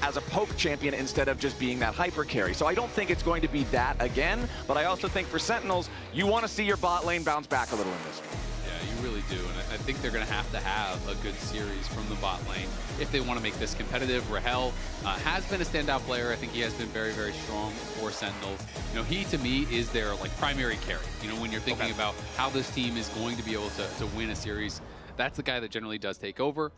as a poke champion instead of just being that hyper carry. So I don't think it's going to be that again, but I also think for Sentinels, you want to see your bot lane bounce back a little in this one. Yeah, you really do, and I think they're going to have a good series from the bot lane if they want to make this competitive. Rahel has been a standout player. I think he has been very, very strong for Sentinels. He to me is their primary carry. When you're thinking about how this team is going to be able to win a series, that's the guy that generally does take over.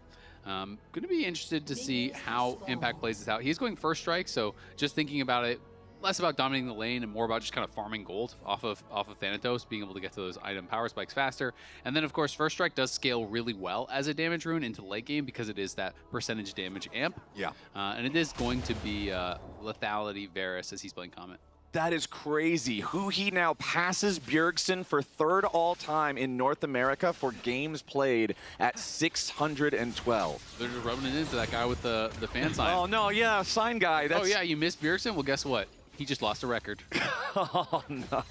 Going to be interested to see how Impact plays this out. He's going first strike, so just thinking about it, less about dominating the lane and more about just kind of farming gold off of Thanatos, being able to get to those item power spikes faster. And then, of course, first strike does scale really well as a damage rune into the late game because it is that percentage damage amp. Yeah. And it is going to be Lethality Varus as he's playing Comet. That is crazy. Hui now passes Bjergsen for third all-time in North America for games played at 612. They're just rubbing it into that guy with the fan sign. Oh, no, yeah, sign guy. Oh, yeah, you missed Bjergsen? Well, guess what? He just lost a record. Oh, no.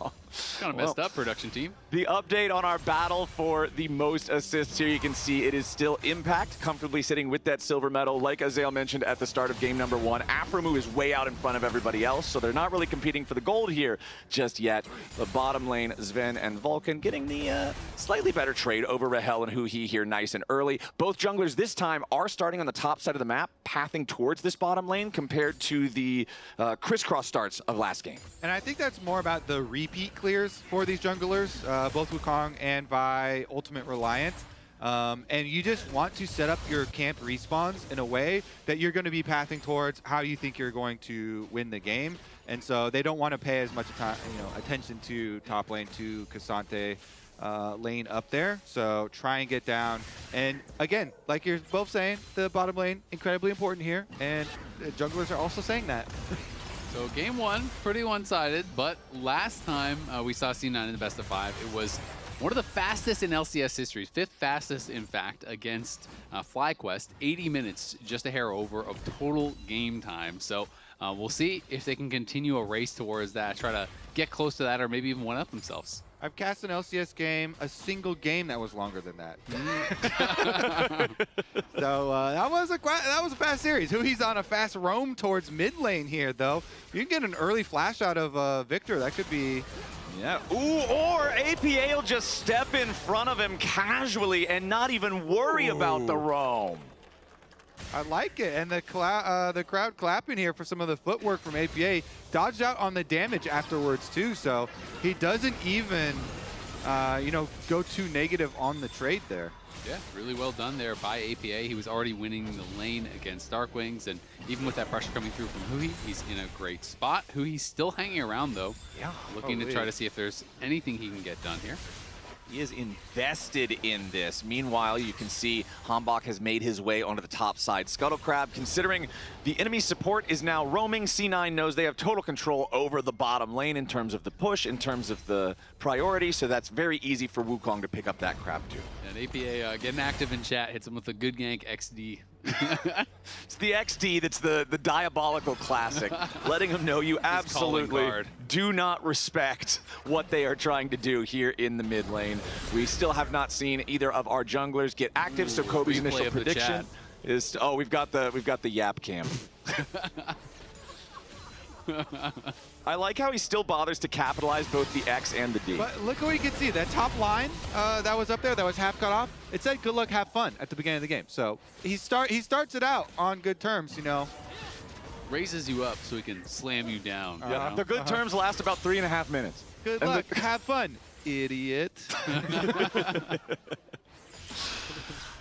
Kind of messed up, production team. The update on our battle for the most assists here, you can see it is still Impact, comfortably sitting with that silver medal. Like Azael mentioned at the start of game number 1, Aframu is way out in front of everybody else, so they're not really competing for the gold here just yet. The bottom lane, Sven and Vulcan getting the slightly better trade over Rahel and Hui here nice and early. Both junglers this time are starting on the top side of the map, pathing towards this bottom lane compared to the crisscross starts of last game. and I think that's more about the repeat clears for these junglers, both Wukong and Vi ultimate reliant. And you just want to set up your camp respawns in a way that you're going to be pathing towards how you think you're going to win the game. And so they don't want to pay as much attention to top lane, to Cassante lane up there. So try and get down. And again, like you're both saying, the bottom lane, incredibly important here. And junglers are also saying that. So game 1, pretty one-sided, but last time we saw C9 in the best of 5, it was one of the fastest in LCS history, 5th fastest, in fact, against FlyQuest. 80 minutes, just a hair over of total game time. So we'll see if they can continue a race towards that, try to get close to that, or maybe even one-up themselves. I've cast an LCS game, a single game that was longer than that. So that was a fast series. Hui's on a fast roam towards mid lane here, though. You can get an early flash out of Victor. That could be... Yeah. Ooh, or APA will just step in front of him casually and not even worry about the roam. I like it, and the crowd clapping here for some of the footwork from APA. Dodged out on the damage afterwards too, so he doesn't even, go too negative on the trade there. Yeah, really well done there by APA. He was already winning the lane against Darkwings, and even with that pressure coming through from Hui, he's in a great spot. Hui's still hanging around though, looking to try to see if there's anything he can get done here. He is invested in this. Meanwhile, you can see Hambach has made his way onto the top side. Scuttle Crab, considering the enemy support is now roaming, C9 knows they have total control over the bottom lane in terms of the push, in terms of the priority, so that's very easy for Wukong to pick up that crab too. And APA getting active in chat, hits him with a good gank XD. It's the XD that's the diabolical classic, letting them know you absolutely do not respect what they are trying to do here in the mid lane. We still have not seen either of our junglers get active, so Kobe's initial prediction is, oh, we've got the yap cam. I like how he still bothers to capitalize both the X and the D. But look what you can see. That top line that was up there, that was half cut off, it said good luck, have fun at the beginning of the game. So he starts it out on good terms, you know. Raises you up so he can slam you down. Yeah, the good terms last about 3.5 minutes. Good luck, have fun, idiot.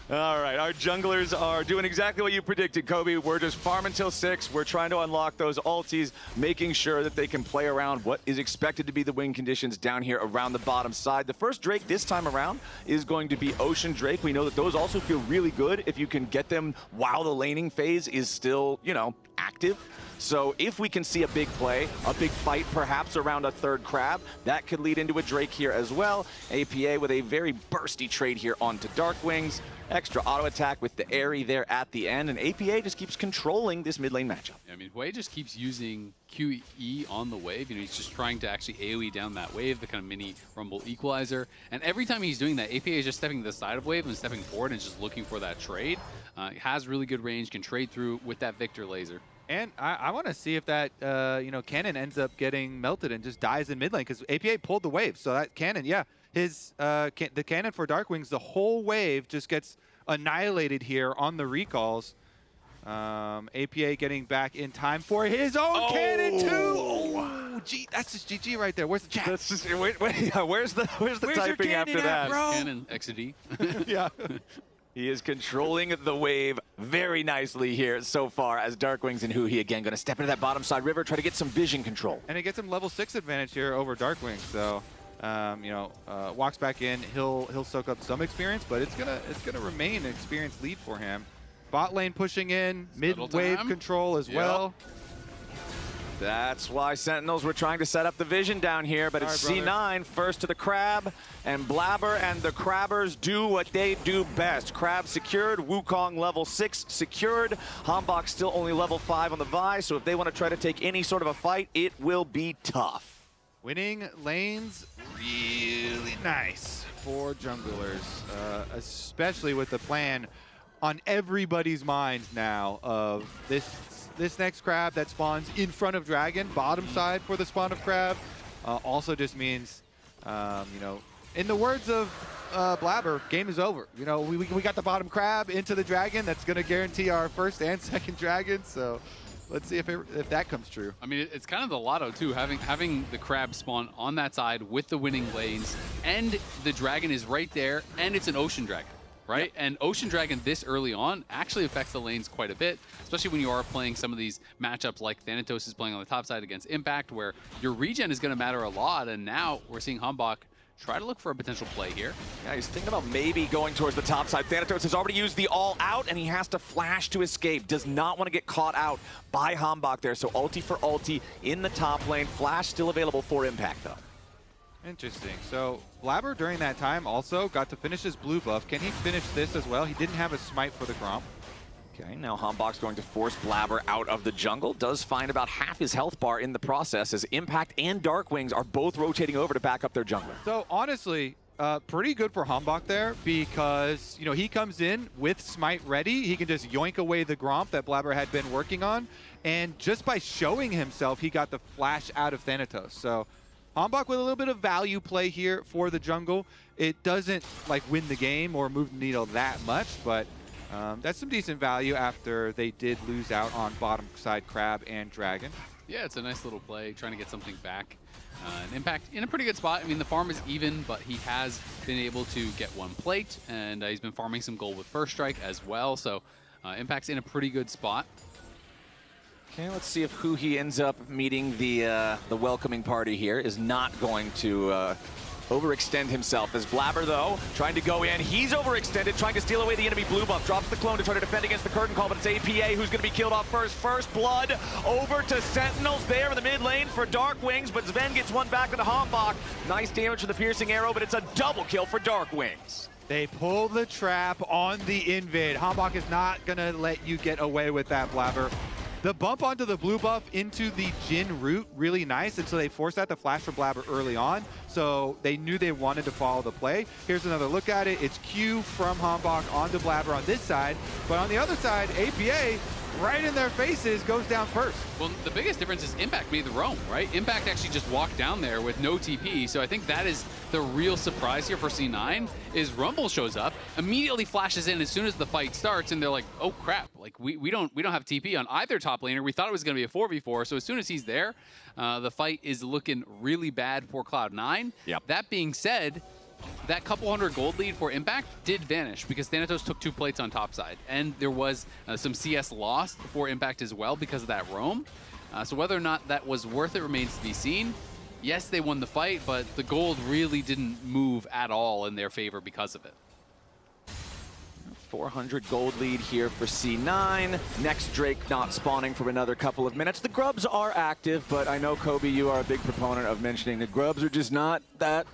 All right, our junglers are doing exactly what you predicted, Kobe. We're just farming till 6. We're trying to unlock those ultis, making sure that they can play around what is expected to be the win conditions down here around the bottom side. The first Drake this time around is going to be Ocean Drake. We know that those also feel really good if you can get them while the laning phase is still, you know, active. So if we can see a big play, a big fight perhaps around a third crab, that could lead into a Drake here as well. APA with a very bursty trade here onto Darkwings. Extra auto attack with the Airy there at the end, and APA just keeps controlling this mid lane matchup. I mean, Hwei just keeps using QE on the wave. You know, he's just trying to actually AoE down that wave, the kind of mini Rumble equalizer. And every time he's doing that, APA is just stepping to the side of wave and stepping forward and just looking for that trade. He has really good range, can trade through with that Victor laser. And I want to see if that you know, cannon ends up getting melted and just dies in mid lane, because APA pulled the wave. So that cannon, yeah, his the cannon for Darkwings, the whole wave just gets annihilated here on the recalls. APA getting back in time for his own cannon too. Oh, gee, that's just GG right there. Where's the chat? That's just, where's the typing after that? Bro? Cannon XD. Yeah. He is controlling the wave very nicely here so far as Darkwings and Huhi again going to step into that bottom side river, try to get some vision control. And it gets him level 6 advantage here over Darkwings. So, you know, walks back in, he'll soak up some experience, but it's gonna remain an experience lead for him. Bot lane pushing in, mid wave control as well. That's why Sentinels were trying to set up the vision down here, but it's C9 first to the crab, and Blabber and the Crabbers do what they do best. Crab secured, Wukong level 6 secured, Hambach still only level 5 on the Vi, so if they want to try to take any sort of a fight, it will be tough. Winning lanes, really nice for junglers, especially with the plan on everybody's minds now of this next crab that spawns in front of Dragon, bottom side for the spawn of crab, also just means, you know, in the words of Blabber, game is over. You know, we got the bottom crab into the Dragon. That's going to guarantee our first and second Dragon. So let's see if that comes true. I mean, it's kind of the lotto too, having the crab spawn on that side with the winning lanes, and the Dragon is right there, and it's an Ocean Dragon. Right? Yep. And Ocean Dragon this early on actually affects the lanes quite a bit, especially when you are playing some of these matchups like Thanatos is playing on the top side against Impact, where your regen is going to matter a lot. And now we're seeing Hambach try to look for a potential play here. Yeah, he's thinking about maybe going towards the top side. Thanatos has already used the all out, and he has to flash to escape. Does not want to get caught out by Hambach there. So ulti for ulti in the top lane. Flash still available for Impact, though. Interesting. So Blabber during that time also got to finish his blue buff. Can he finish this as well? He didn't have a smite for the Gromp. Okay, now Hambach's going to force Blabber out of the jungle. Does find about half his health bar in the process as Impact and Darkwings are both rotating over to back up their jungler. So honestly, pretty good for Hambach there, because, you know, he comes in with smite ready. He can just yoink away the Gromp that Blabber had been working on. And just by showing himself, he got the flash out of Thanatos. So Hambach with a little bit of value play here for the jungle. It doesn't like win the game or move the needle that much, but that's some decent value after they did lose out on bottom side Crab and Dragon. Yeah, it's a nice little play, trying to get something back. And Impact in a pretty good spot. I mean, the farm is even, but he has been able to get one plate, and he's been farming some gold with First Strike as well. So Impact's in a pretty good spot. Okay, let's see if Huhi ends up meeting the welcoming party here. Is not going to overextend himself. As Blabber, though, trying to go in. He's overextended, trying to steal away the enemy blue buff. Drops the clone to try to defend against the curtain call, but it's APA who's going to be killed off first. First blood over to Sentinels there in the mid lane for Dark Wings, but Sven gets one back to the Hambach. Nice damage from the piercing arrow, but it's a double kill for Dark Wings. They pull the trap on the invade. Hambach is not going to let you get away with that, Blabber. The bump onto the blue buff into the Jhin root, really nice, and so they forced out the flash for Blabber early on, so they knew they wanted to follow the play. Here's another look at it. It's Q from Hambach onto Blabber on this side, but on the other side, APA, right in their faces, goes down first. Well, the biggest difference is Impact made the roam, right? Impact actually just walked down there with no TP, so I think that is the real surprise here for C9, is Rumble shows up, immediately flashes in as soon as the fight starts, and they're like, oh crap, like we don't have TP on either top laner. We thought it was going to be a 4v4, so as soon as he's there, the fight is looking really bad for Cloud9. Yep. That being said, that couple hundred gold lead for Impact did vanish because Thanatos took 2 plates on top side, and there was some CS lost for Impact as well because of that roam. So whether or not that was worth it remains to be seen. Yes, they won the fight, but the gold really didn't move at all in their favor because of it. 400 gold lead here for C9. Next Drake not spawning for another couple of minutes. The Grubs are active, but I know, Kobe, you are a big proponent of mentioning the Grubs are just not that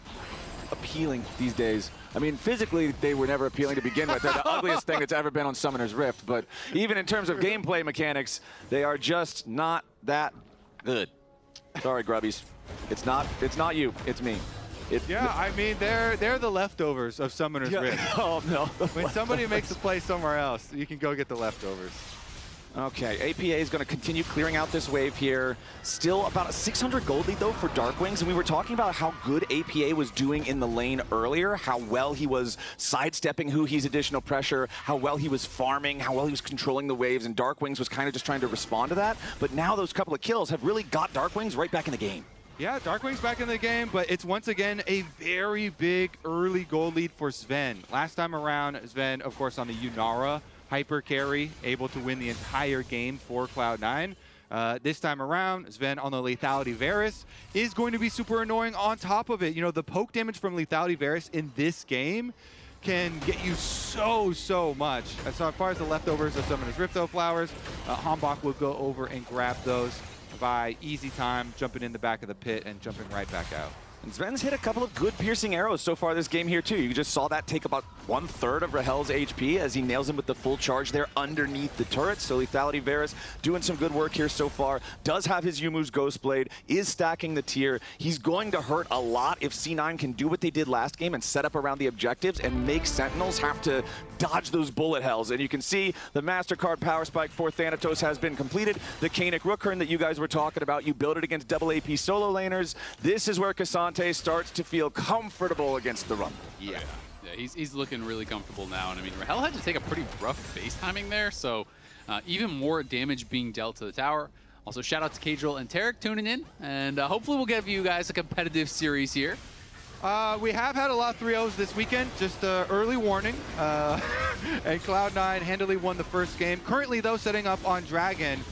appealing these days. I mean, physically, they were never appealing to begin with. They're the ugliest thing that's ever been on Summoner's Rift, but even in terms of gameplay mechanics, they are just not that good. Sorry, Grubbies. It's not you, it's me. Yeah, I mean, they're the leftovers of Summoner's Rift. Oh, no. When somebody makes a play somewhere else, you can go get the leftovers. Okay, APA is going to continue clearing out this wave here. Still about a 600 gold lead, though, for Dark Wings. And we were talking about how good APA was doing in the lane earlier, how well he was sidestepping Huhi's additional pressure, how well he was farming, how well he was controlling the waves, and Dark Wings was kind of just trying to respond to that. But now those couple of kills have really got Dark Wings right back in the game. Yeah, Darkwing's back in the game, but it's once again a very big early gold lead for Sven. Last time around, Sven, of course, on the Yunara hyper carry, able to win the entire game for Cloud9. This time around, Sven on the Lethality Varus is going to be super annoying on top of it. You know, the poke damage from Lethality Varus in this game can get you so much. As far as the leftovers of Summoner's Rifto Flowers, Hambach will go over and grab those by easy time, jumping in the back of the pit and jumping right back out. And Sven's hit a couple of good piercing arrows so far this game here, too. You just saw that take about 1/3 of Rahel's HP as he nails him with the full charge there underneath the turret. So Lethality Varus doing some good work here so far. Does have his Yumu's Ghostblade, is stacking the tier. He's going to hurt a lot if C9 can do what they did last game and set up around the objectives and make Sentinels have to dodge those bullet hells. And you can see the MasterCard Power Spike for Thanatos has been completed. The Kanik Rookern that you guys were talking about, you build it against double AP solo laners. This is where Cassante starts to feel comfortable against the Rumble. Yeah. Yeah, he's looking really comfortable now. And I mean, Rahel had to take a pretty rough base timing there, so even more damage being dealt to the tower. Also, shout out to Cadril and Tarek tuning in, and hopefully we'll give you guys a competitive series here. We have had a lot of 3-0s this weekend, just early warning. And Cloud9 handily won the first game. Currently, though, setting up on Dragon.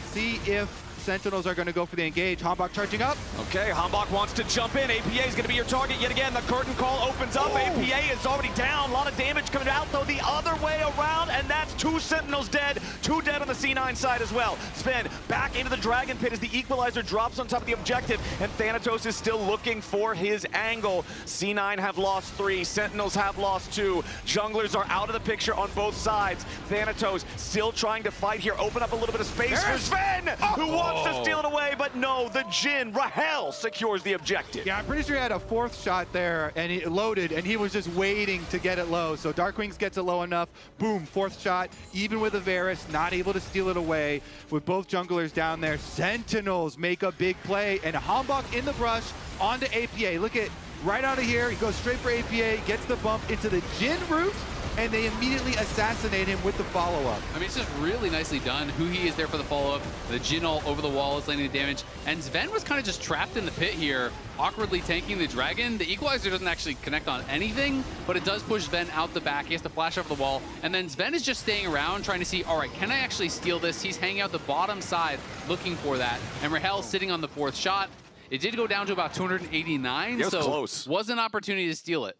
See if Sentinels are going to go for the engage. Hambach charging up. Okay, Hambach wants to jump in. APA is going to be your target yet again. The curtain call opens up. APA is already down. A lot of damage coming out, though, the other way around, and that's 2 Sentinels dead. 2 dead on the C9 side as well. Sven back into the Dragon Pit as the Equalizer drops on top of the objective, and Thanatos is still looking for his angle. C9 have lost 3. Sentinels have lost 2. Junglers are out of the picture on both sides. Thanatos still trying to fight here. Open up a little bit of space for Sven, who wants to steal it away, but no, the Jhin, Rahel, secures the objective. Yeah, I'm pretty sure he had a 4th shot there, and he loaded, and he was just waiting to get it low. So Dark Wings gets it low enough. Boom, 4th shot, even with a Varus, not able to steal it away. With both junglers down there, Sentinels make a big play, and Hambach in the brush onto APA. Look at right out of here, he goes straight for APA, gets the bump into the Jhin route, and they immediately assassinate him with the follow-up. I mean, it's just really nicely done. Huhi is there for the follow-up. The Jhin all over the wall is landing the damage. And Sven was kind of just trapped in the pit here, awkwardly tanking the Dragon. The Equalizer doesn't actually connect on anything, but it does push Sven out the back. He has to flash over the wall. And then Sven is just staying around, trying to see, all right, can I actually steal this? He's hanging out the bottom side, looking for that. And Rahel's sitting on the 4th shot. It did go down to about 289, it was so close. Was an opportunity to steal it.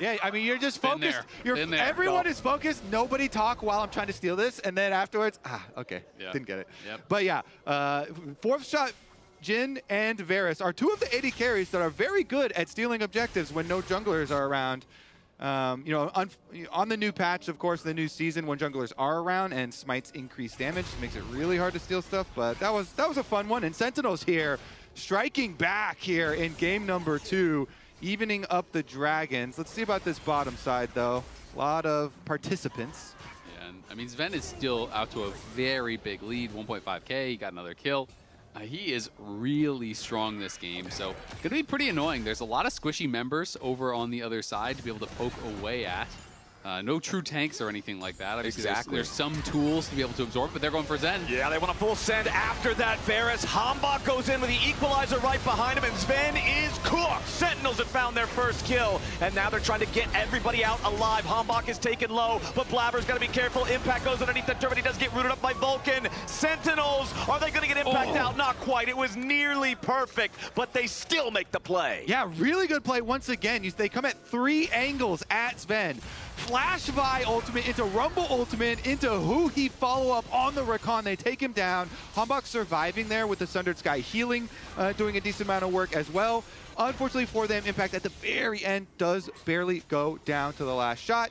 Yeah, I mean, you're just focused. Everyone is focused. Nobody talk while I'm trying to steal this, and then afterwards, okay, didn't get it. Yep. But yeah, fourth shot, Jhin and Varus are two of the 80 carries that are very good at stealing objectives when no junglers are around. You know, on the new patch, of course, the new season, when junglers are around and smites increase damage, makes it really hard to steal stuff. But that was a fun one. And Sentinels here, striking back here in game number 2. Evening up the Dragons. Let's see about this bottom side, though. A lot of participants. Yeah, and, I mean, Sven is still out to a very big lead, 1.5K. He got another kill. He is really strong this game, so gonna be pretty annoying. There's a lot of squishy members over on the other side to be able to poke away at. No true tanks or anything like that. Obviously, Exactly. There's some tools to be able to absorb, but they're going for Zen. Yeah, they want a full send after that. Varus, Hambach goes in with the equalizer right behind him, and Sven is cooked. Sentinels have found their first kill, and now they're trying to get everybody out alive. Hambach is taken low, but Blabber's got to be careful. Impact goes underneath the turret. He does get rooted up by Vulcan. Sentinels, are they going to get Impact out? Not quite. It was nearly perfect, but they still make the play. Yeah, really good play once again. They come at 3 angles at Sven. Flash Vi ultimate into Rumble ultimate into Huhi follow-up on the Recon. They take him down. Hambach surviving there with the Sundered Sky healing, doing a decent amount of work as well. Unfortunately for them, Impact at the very end does barely go down to the last shot.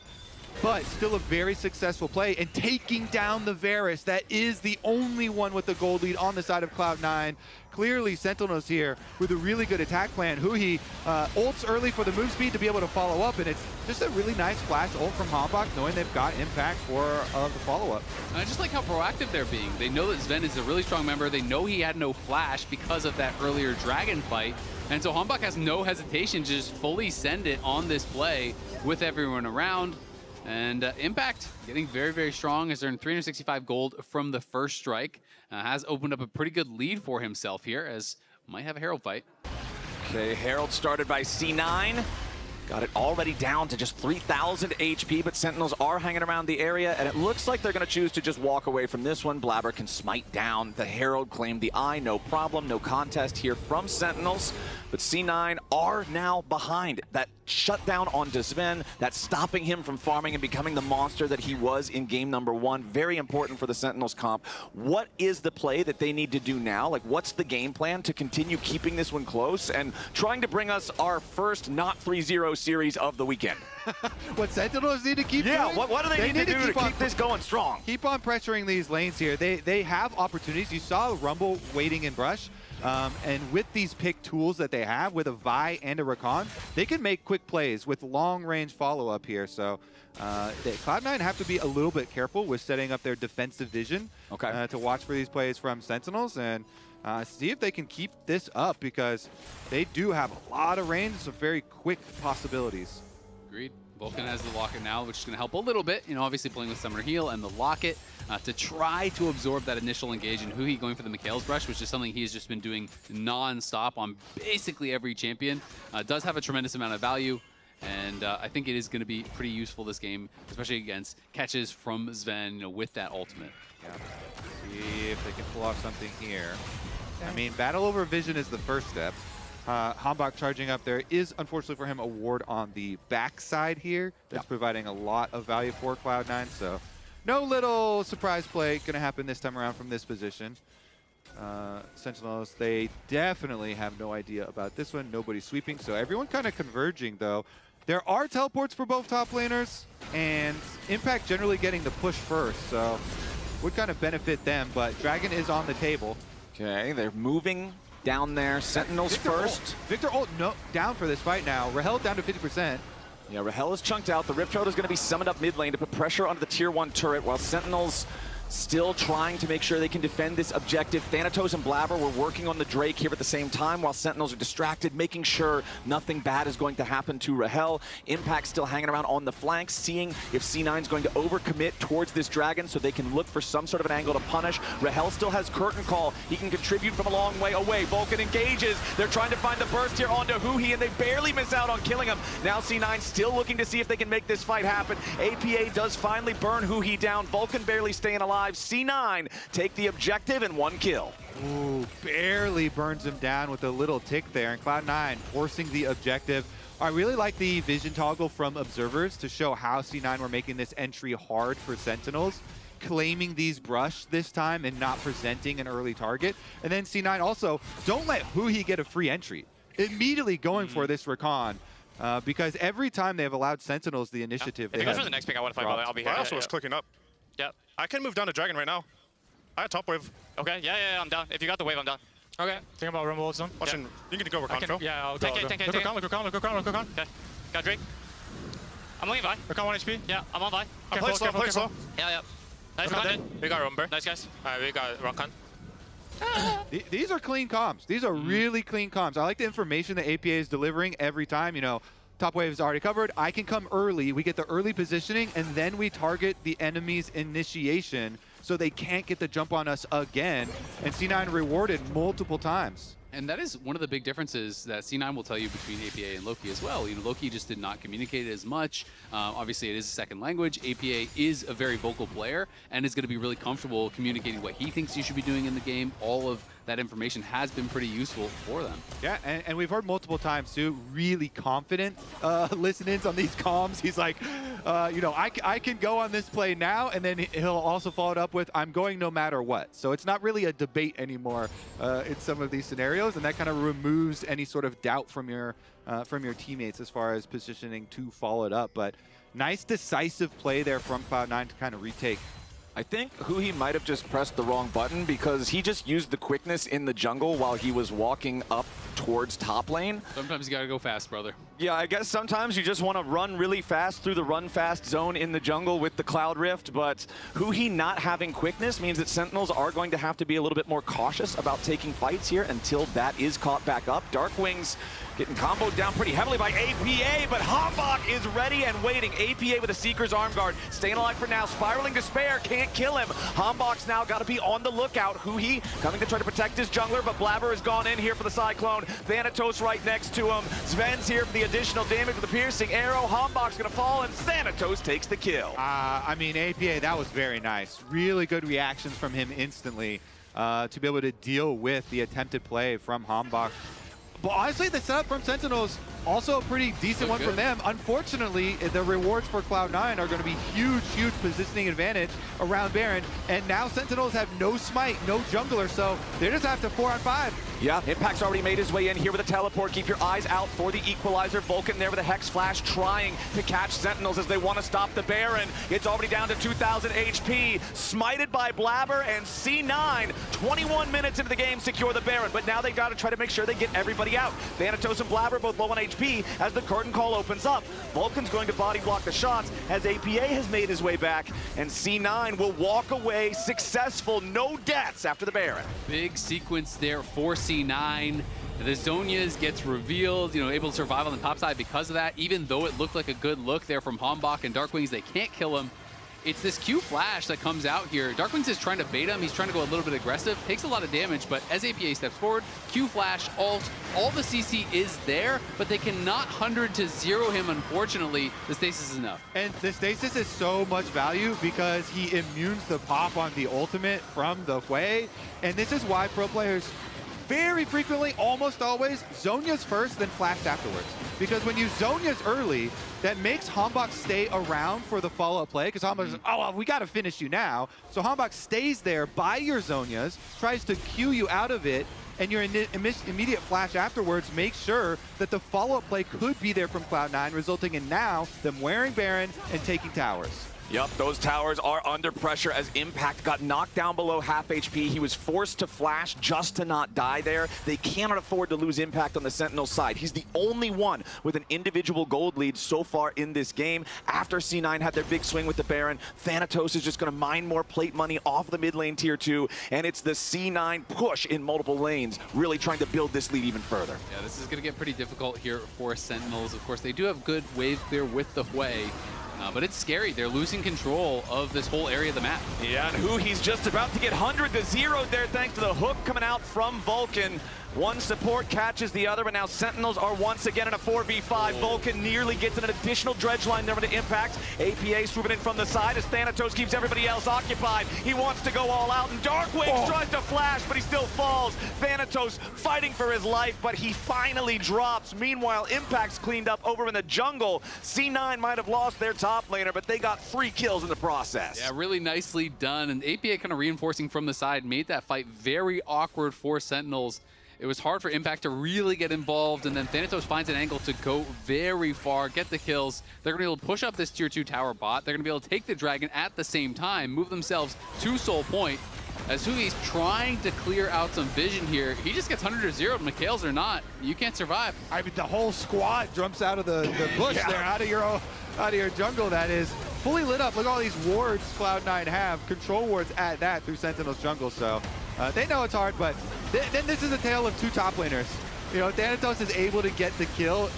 But still a very successful play and taking down the Varus. That is the only one with the gold lead on the side of Cloud9. Clearly, Sentinels here with a really good attack plan. Huhi ults early for the move speed to be able to follow up, and it's just a really nice flash ult from Hambach, knowing they've got Impact for the follow-up. I just like how proactive they're being. They know that Sven is a really strong member. They know he had no flash because of that earlier Dragon fight, and so Hambach has no hesitation to just fully send it on this play with everyone around. And Impact getting very, very strong, has earned 365 gold from the first strike. Has opened up a pretty good lead for himself here, as might have a Herald fight. Okay, Herald started by C9. Got it already down to just 3,000 HP, but Sentinels are hanging around the area, and it looks like they're going to choose to just walk away from this one. Blabber can smite down the Herald, claim the eye, no problem, no contest here from Sentinels. But C9 are now behind. That shutdown on Sven, that's stopping him from farming and becoming the monster that he was in game number 1. Very important for the Sentinels comp. What is the play that they need to do now? Like, what's the game plan to continue keeping this one close and trying to bring us our first not 3-0 series of the weekend? What Sentinels need to keep doing? What do they need to do to keep this going strong? Keep on pressuring these lanes here. They have opportunities. You saw Rumble waiting in brush. And with these pick tools that they have, with a Vi and a Recon, they can make quick plays with long-range follow-up here. So Cloud9 have to be a little bit careful with setting up their defensive vision to watch for these plays from Sentinels and see if they can keep this up, because they do have a lot of range, some very quick possibilities. Agreed. Vulcan has the Locket now, which is going to help a little bit. You know, obviously playing with Summoner Heal and the Locket to try to absorb that initial engage. And Huhi going for the Mikhail's Brush, which is something he's just been doing non-stop on basically every champion. Does have a tremendous amount of value. And I think it is going to be pretty useful this game, especially against catches from Sven, you know, with that ultimate. Yeah. See if they can pull off something here. I mean, battle over vision is the first step. Hambach charging up there is, unfortunately for him, a ward on the backside here. That's providing a lot of value for Cloud9. So no little surprise play going to happen this time around from this position. Sentinels, they definitely have no idea about this one. Nobody's sweeping, so everyone kind of converging, though. There are teleports for both top laners, and Impact generally getting the push first, so would kind of benefit them, but Dragon is on the table. Okay, they're moving down there. Sentinels first. Victor ult down for this fight now. Rahel down to 50%. Yeah, Rahel is chunked out. The Rift Herald is going to be summoned up mid lane to put pressure onto the tier 1 turret, while Sentinels still trying to make sure they can defend this objective. Thanatos and Blabber were working on the Drake here at the same time, while Sentinels are distracted, making sure nothing bad is going to happen to Rahel. Impact still hanging around on the flanks, seeing if C9 is going to overcommit towards this Dragon so they can look for some sort of an angle to punish. Rahel still has Curtain Call. He can contribute from a long way away. Vulcan engages. They're trying to find the burst here onto Huhi, and they barely miss out on killing him. Now C9 still looking to see if they can make this fight happen. APA does finally burn Huhi down. Vulcan barely staying alive. 5. C9 take the objective in 1 kill. Ooh, barely burns him down with a little tick there. And Cloud9 forcing the objective. I really like the vision toggle from observers to show how C9 were making this entry hard for Sentinels, claiming these brush this time and not presenting an early target. And then C9 also, don't let Huhi get a free entry. Immediately going for this recon. Because every time they have allowed Sentinels the initiative, If it goes for the next pick, I want to fight. I'll be here. I also was clicking up. Yep. I can move down to Dragon right now. I had top wave. Okay, yeah, I'm down. If you got the wave, I'm down. Okay. Think about Rumble zone. Watching. You can go recon, Phil. Yeah, I'll go. Take it. Look recon. Okay. Got Drake. I'm looking Vi. Recon 1 HP. Yeah, I'm on Vi. Play slow. Yeah. Nice Recon. We got Rumber. Nice guys. Alright, we got Recon. These are clean comms. These are really clean comms. I like the information that APA is delivering every time. You know, top wave is already covered. I can come early. We get the early positioning, and then we target the enemy's initiation so they can't get the jump on us again. And C9 rewarded multiple times. And that is one of the big differences that C9 will tell you between APA and Loki as well. You know, Loki just did not communicate as much. Obviously, it is a second language. APA is a very vocal player and is going to be really comfortable communicating what he thinks you should be doing in the game. All of that information has been pretty useful for them. Yeah, and we've heard multiple times, too, really confident listen-ins on these comms. He's like, you know, I can go on this play now, and then he'll also follow it up with, I'm going no matter what. So it's not really a debate anymore in some of these scenarios, and that kind of removes any sort of doubt from your teammates as far as positioning to follow it up. But nice decisive play there from Cloud9 to kind of retake. I think Huhi might have just pressed the wrong button because he just used the quickness in the jungle while he was walking up towards top lane. Sometimes you gotta go fast, brother. Yeah, I guess sometimes you just want to run really fast through the run fast zone in the jungle with the Cloud Rift, but Huhi not having quickness means that Sentinels are going to have to be a little bit more cautious about taking fights here until that is caught back up. Darkwings getting comboed down pretty heavily by APA, but Hambach is ready and waiting. APA with a Seeker's Arm Guard, staying alive for now. Spiraling Despair, can't kill him. Hambach's now got to be on the lookout. Huhi coming to try to protect his jungler, but Blabber has gone in here for the Cyclone. Thanatos right next to him. Sven's here for the additional damage with the piercing arrow. Hambach's going to fall, and Thanatos takes the kill. I mean, APA, that was very nice. Really good reactions from him instantly to be able to deal with the attempted play from Hambach. But honestly, the setup from Sentinels, also a pretty decent one from them. Unfortunately, the rewards for Cloud9 are going to be huge positioning advantage around Baron. And now Sentinels have no smite, no jungler, so they just have to 4-on-5. Yeah, Impact's already made his way in here with a teleport. Keep your eyes out for the equalizer. Vulcan there with a Hex Flash trying to catch Sentinels as they want to stop the Baron. It's already down to 2,000 HP. Smited by Blabber, and C9, 21 minutes into the game, secure the Baron. But now they got to try to make sure they get everybody out. Thanatos and Blabber both low on HP as the curtain call opens up. Vulcan's going to body block the shots as APA has made his way back, and C9 will walk away successful. No deaths after the Baron. Big sequence there for C9. The Zhonya's gets revealed, you know, able to survive on the top side because of that. Even though it looked like a good look there from Hambach and Darkwings, they can't kill him. It's this Q flash that comes out here. Darkwings is trying to bait him. He's trying to go a little bit aggressive. Takes a lot of damage, but as APA steps forward, Q flash, ult, all the CC is there, but they cannot 100 to 0 him, unfortunately. The stasis is enough. And the stasis is so much value because he immunes the pop on the ultimate from the Hui. And this is why pro players very frequently, almost always, Zhonya's first, then flashed afterwards. Because when you Zhonya's early, that makes Hambach stay around for the follow-up play, because Hambach's, oh, well, we got to finish you now. So Hambach stays there by your Zhonya's, tries to cue you out of it, and your immediate flash afterwards makes sure that the follow-up play could be there from Cloud9, resulting in now them wearing Baron and taking towers. Yep, those towers are under pressure as Impact got knocked down below half HP. He was forced to flash just to not die there. They cannot afford to lose Impact on the Sentinel side. He's the only one with an individual gold lead so far in this game. After C9 had their big swing with the Baron, Thanatos is just going to mine more plate money off the mid lane tier 2, and it's the C9 push in multiple lanes, really trying to build this lead even further. Yeah, this is going to get pretty difficult here for Sentinels. Of course, they do have good wave clear with the Hui. But it's scary. They're losing control of this whole area of the map. Yeah, and Huhi's just about to get 100 to 0 there thanks to the hook coming out from Vulcan. One support catches the other, but now Sentinels are once again in a 4v5. Vulcan nearly gets an additional dredge line there to impact. APA swooping in from the side as Thanatos keeps everybody else occupied. He wants to go all out, and Darkwings tries to flash, but he still falls. Thanatos fighting for his life, but he finally drops. Meanwhile, Impact's cleaned up over in the jungle. C9 might have lost their top laner, but they got 3 kills in the process. Yeah, really nicely done. And APA kind of reinforcing from the side made that fight very awkward for Sentinels. It was hard for Impact to really get involved, and then Thanatos finds an angle to go very far, get the kills. They're going to be able to push up this tier 2 tower bot. They're going to be able to take the dragon at the same time, move themselves to Soul Point. As Hugi's trying to clear out some vision here, he just gets 100-0. Mikhail's or not, you can't survive. I mean, the whole squad jumps out of the bush there, out of your jungle. That is fully lit up. Look at all these wards Cloud9 have, control wards at that through Sentinel's jungle. So they know it's hard, but then this is a tale of 2 top laners. You know, Thanatos is able to get the kill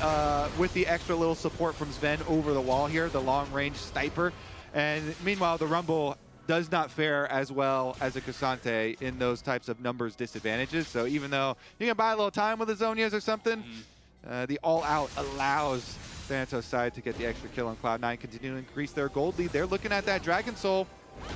with the extra little support from Sven over the wall here, the long-range sniper. And meanwhile, the Rumble does not fare as well as a Cassante in those types of numbers disadvantages. So even though you can buy a little time with the Zonias or something, the all-out allows Thanatos' side to get the extra kill on Cloud9, continue to increase their gold lead. They're looking at that Dragon Soul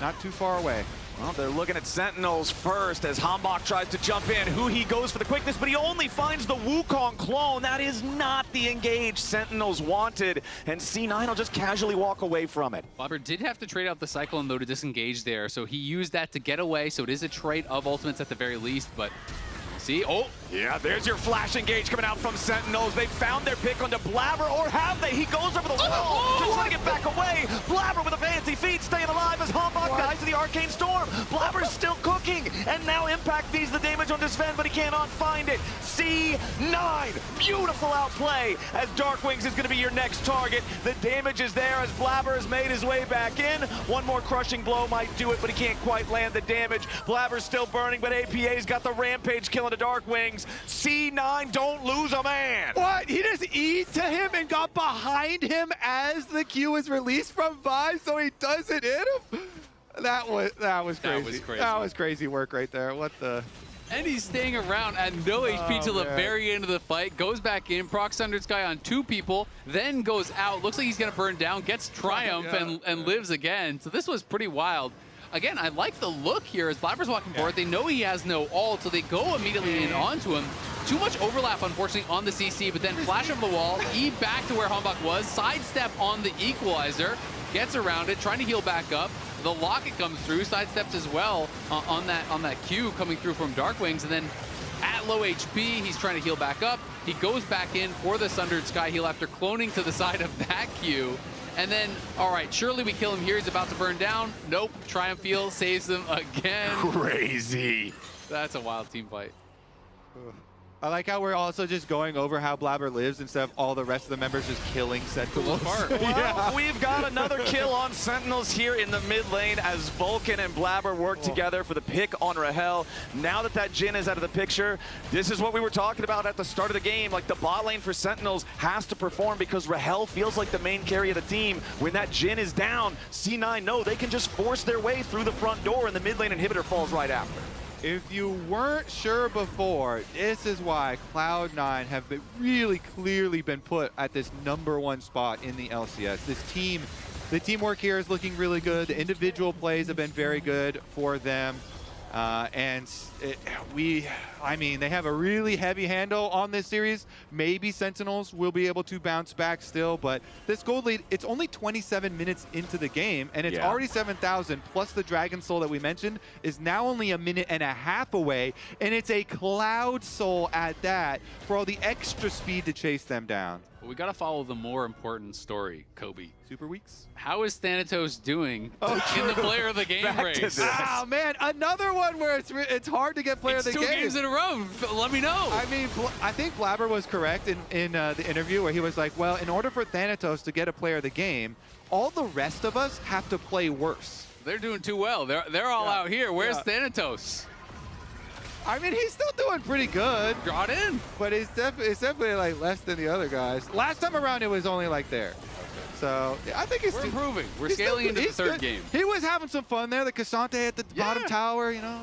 not too far away. Well, they're looking at Sentinels first as Hambach tries to jump in. He goes for the quickness, but he only finds the Wukong clone. That is not the engage Sentinels wanted, and C9 will just casually walk away from it. Blabber did have to trade out the Cyclone, though, to disengage there, so he used that to get away, so it is a trade of ultimates at the very least, but see, yeah, there's your flash engage coming out from Sentinels. They found their pick onto Blabber, or have they? He goes over the wall to try to get back away. Blabber with a fancy feat, staying alive as Hambach dies to the Arcane Storm. Blabber's still cooking, and now Impact sees the damage on Sven, but he cannot find it. C9, beautiful outplay as Darkwings is going to be your next target. The damage is there as Blabber has made his way back in. One more crushing blow might do it, but he can't quite land the damage. Blabber's still burning, but APA's got the rampage kill into Darkwings. C9, don't lose a man. What? He just E'd to him and got behind him as the Q was released from Vi, so he doesn't hit him? That was crazy. That was crazy work right there. What the? And he's staying around at no HP till the very end of the fight. Goes back in, procs Thunder Sky on 2 people, then goes out. Looks like he's going to burn down, gets Triumph, and lives again. So this was pretty wild. Again, I like the look here as Blabber's walking forward. They know he has no ult, so they go immediately in onto him. Too much overlap, unfortunately, on the CC, but then flash over the wall, E back to where Hambach was, sidestep on the equalizer, gets around it, trying to heal back up. The locket comes through, sidesteps as well on that Q coming through from Darkwings, and then at low HP, he's trying to heal back up. He goes back in for the Sundered Sky heal after cloning to the side of that Q. And then, all right, surely we kill him here. He's about to burn down. Nope. Triumph Field saves him again. Crazy. That's a wild team fight. I like how we're also just going over how Blabber lives instead of all the rest of the members just killing Sentinels. Well, we've got another kill on Sentinels here in the mid lane as Vulcan and Blabber work together for the pick on Rahel. Now that Jhin is out of the picture, this is what we were talking about at the start of the game. Like, the bot lane for Sentinels has to perform because Rahel feels like the main carry of the team. When that Jhin is down, C9 know they can just force their way through the front door, and the mid lane inhibitor falls right after. If you weren't sure before, this is why Cloud9 have really clearly been put at this #1 spot in the LCS. This team, the teamwork here is looking really good. The individual plays have been very good for them. I mean, they have a really heavy handle on this series. Maybe Sentinels will be able to bounce back still, but this gold lead, it's only 27 minutes into the game, and it's already 7,000, plus the Dragon Soul that we mentioned is now only 1.5 minutes away, and it's a Cloud Soul at that for all the extra speed to chase them down. But we got to follow the more important story, Kobe. Super weeks? How is Thanatos doing in the player of the game race? Oh, man, another one where it's hard to get player of the game. It's 2 games in a row. Let me know. I mean, I think Blabber was correct in the interview where he was like, well, in order for Thanatos to get a player of the game, all the rest of us have to play worse. They're doing too well. They're all out here. Where's Thanatos? I mean, he's still doing pretty good. Got in. But it's definitely like less than the other guys. Last time around, it was only like there. So I think we're improving. We're scaling into the third game. He was having some fun there. The Cassante at the bottom tower, you know.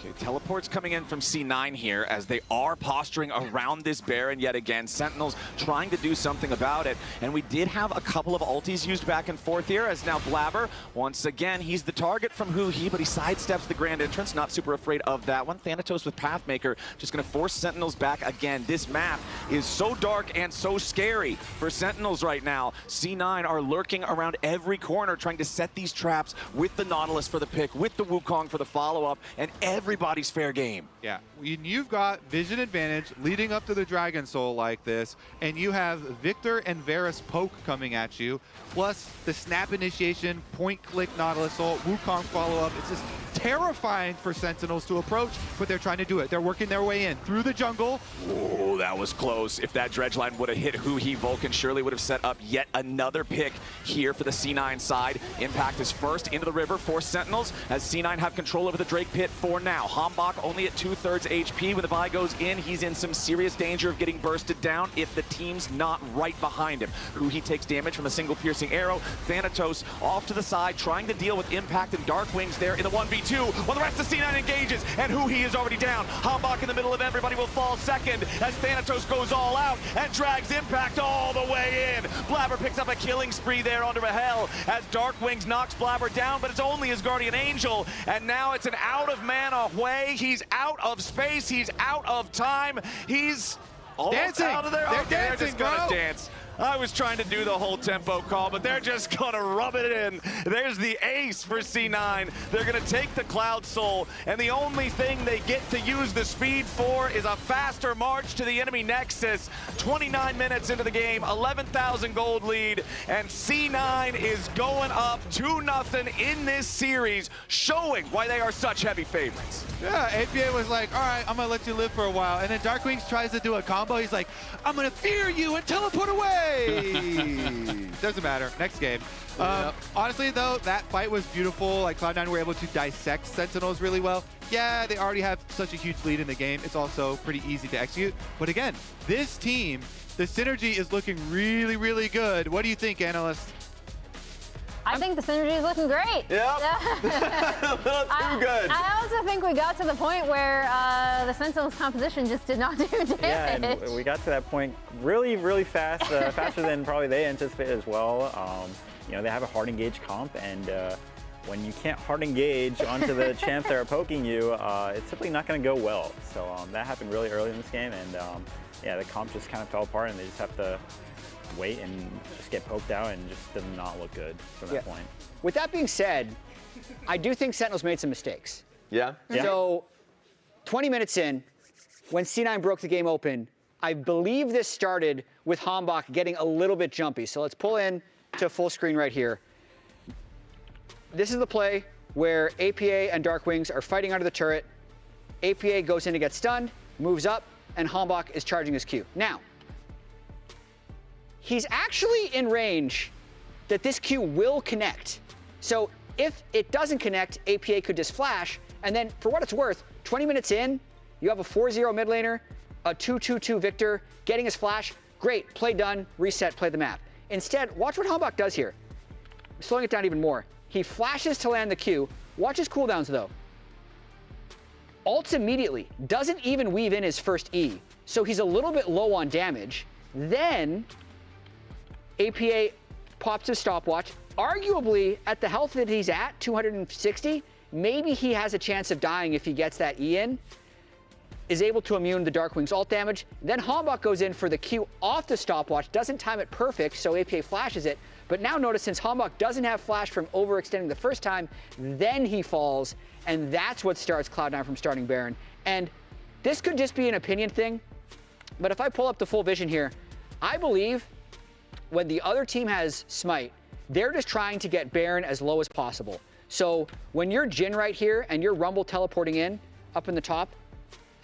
Okay, teleports coming in from C9 here as they are posturing around this Baron yet again. Sentinels trying to do something about it. And we did have a couple of ultis used back and forth here as now Blabber, once again, he's the target from Huhi, but he sidesteps the Grand Entrance. Not super afraid of that one. Thanatos with Pathmaker just going to force Sentinels back again. This map is so dark and so scary for Sentinels right now. C9 are lurking around every corner trying to set these traps with the Nautilus for the pick, with the Wukong for the follow-up, and everybody's fair game. Yeah, you've got vision advantage leading up to the Dragon Soul like this, and you have Victor and Varus poke coming at you, plus the snap initiation, point-click Nautilus ult, Wukong follow-up. It's just terrifying for Sentinels to approach, but they're trying to do it. They're working their way in through the jungle. Oh, that was close. If that dredge line would have hit Huhi, Vulcan surely would have set up yet another pick here for the C9 side. Impact is first into the river for Sentinels as C9 have control over the Drake pit for now. Hambach only at 2/3 HP. When the Vi goes in, he's in some serious danger of getting bursted down if the team's not right behind him. Huhi takes damage from a single piercing arrow. Thanatos off to the side trying to deal with Impact and Dark Wings there in the 1v2 while the rest of C9 engages, and Huhi is already down. Hambach in the middle of everybody will fall second as Thanatos goes all out and drags Impact all the way in. Blabber picks up a killing spree there onto Rahel as Dark Wings knocks Blabber down, but it's only his Guardian Angel, and now it's an out of mana way. He's out of space, he's out of time, he's almost dancing. Out of there. They're okay, dancing, they're just gonna bro. dance. I was trying to do the whole tempo call, but they're just gonna rub it in. There's the ace for C9. They're gonna take the Cloud Soul, and the only thing they get to use the speed for is a faster march to the enemy Nexus. 29 minutes into the game, 11,000 gold lead, and C9 is going up 2-0 in this series, showing why they are such heavy favorites. Yeah, APA was like, all right, I'm gonna let you live for a while. And then Dark Wings tries to do a combo. He's like, I'm gonna fear you and teleport away. Doesn't matter, next game. Honestly though, that fight was beautiful. Like Cloud9 were able to dissect Sentinels really well. Yeah, they already have such a huge lead in the game. It's also pretty easy to execute. But again, this team, the synergy is looking really, really good. What do you think, analysts? I think the synergy is looking great. Yep. A little too good. I also think we got to the point where the Sentinels composition just did not do damage. Yeah, and we got to that point really, really fast, faster than probably they anticipated as well. You know, they have a hard engage comp, and when you can't hard engage onto the champs that are poking you, it's simply not going to go well. So that happened really early in this game, and yeah, the comp just kind of fell apart, and they just have to wait and just get poked out, and just did not look good from that point. With that being said, I do think Sentinels made some mistakes. Yeah? So 20 minutes in, when C9 broke the game open, I believe this started with Hambach getting a little bit jumpy. So let's pull in to full screen right here. This is the play where APA and Dark Wings are fighting under the turret. APA goes in to get stunned, moves up, and Hambach is charging his Q. Now, he's actually in range that this Q will connect. So if it doesn't connect, APA could just flash, and then for what it's worth, 20 minutes in, you have a 4-0 mid laner, a 2-2-2 Victor, getting his flash, great, play done, reset, play the map. Instead, watch what Hambach does here. Slowing it down even more. He flashes to land the Q, watch his cooldowns though. Ults immediately, doesn't even weave in his first E, so he's a little bit low on damage. Then APA pops his stopwatch. Arguably, at the health that he's at, 260, maybe he has a chance of dying if he gets that E in. Is able to immune the Darkwing's ult damage. Then Hambach goes in for the Q off the stopwatch, doesn't time it perfect, so APA flashes it. But now notice, since Hambach doesn't have flash from overextending the first time, then he falls, and that's what starts Cloud9 from starting Baron. And this could just be an opinion thing, but if I pull up the full vision here, I believe when the other team has Smite, they're just trying to get Baron as low as possible. So when you're Jhin right here and you're Rumble teleporting in, up in the top,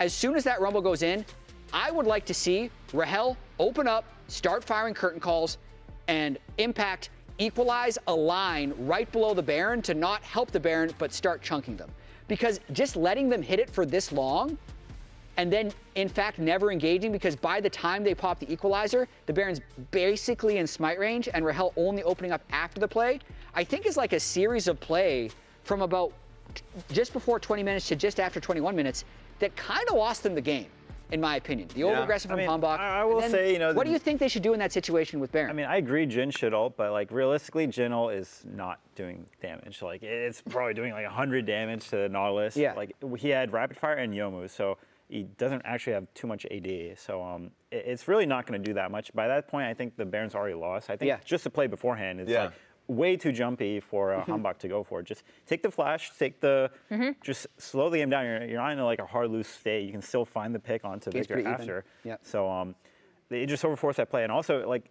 as soon as that Rumble goes in, I would like to see Rahel open up, start firing curtain calls, and Impact equalize a line right below the Baron to not help the Baron, but start chunking them. Because just letting them hit it for this long, and then, in fact, never engaging, because by the time they pop the equalizer, the Baron's basically in Smite range, and Rahel only opening up after the play, I think is like a series of play from about just before 20 minutes to just after 21 minutes that kind of lost them the game, in my opinion. The over-aggressive from Hambach. I will say, you know, what do you think they should do in that situation with Baron? I mean, I agree Jin should ult, but like realistically, Jin ult is not doing damage. Like it's probably doing like 100 damage to Nautilus. Yeah. Like he had Rapid Fire and Yomu, so he doesn't actually have too much AD. So it's really not going to do that much. By that point, I think the Baron's already lost. I think just to play beforehand is like way too jumpy for Hambach to go for. Just take the flash, take the, just slow the game down. You're not in like a hard loose state. You can still find the pick onto Victor after. Yep. So they just overforced that play. And also like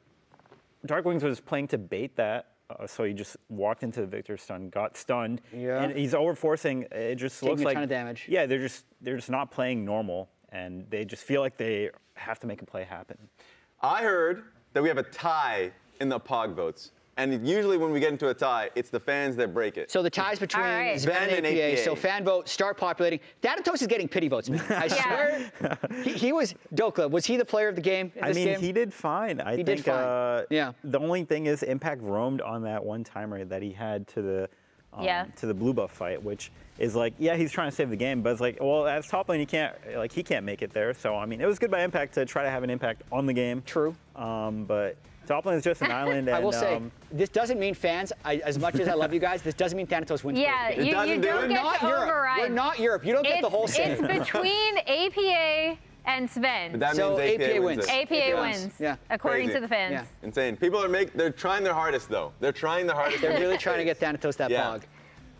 Dark Wings was playing to bait that. So he just walked into the Victor stun, got stunned, and he's overforcing. It just looks like a ton of damage. Yeah, they're just not playing normal, and they just feel like they have to make a play happen. I heard that we have a tie in the POG votes. And usually when we get into a tie, it's the fans that break it. So the ties between Sven and APA. So fan vote, start populating. Thanatos is getting pity votes, man. I swear. He was, Dokla, was he the player of the game in this game? He did fine. I think did fine. The only thing is Impact roamed on that one timer that he had to the blue buff fight, which is like, he's trying to save the game, but it's like, well, as top lane, he can't make it there. So, I mean, it was good by Impact to try to have an impact on the game. True. But top lane is just an island. I will say, this doesn't mean fans, as much as I love you guys, this doesn't mean Thanatos wins. Yeah, you don't get to override. We're not Europe. You don't get the whole set. It's between APA and Sven. But that means APA wins. APA wins. Yeah. According to the fans. Yeah. Insane. People they're trying their hardest though. They're trying their hardest. They're really trying to get Thanatos that POG.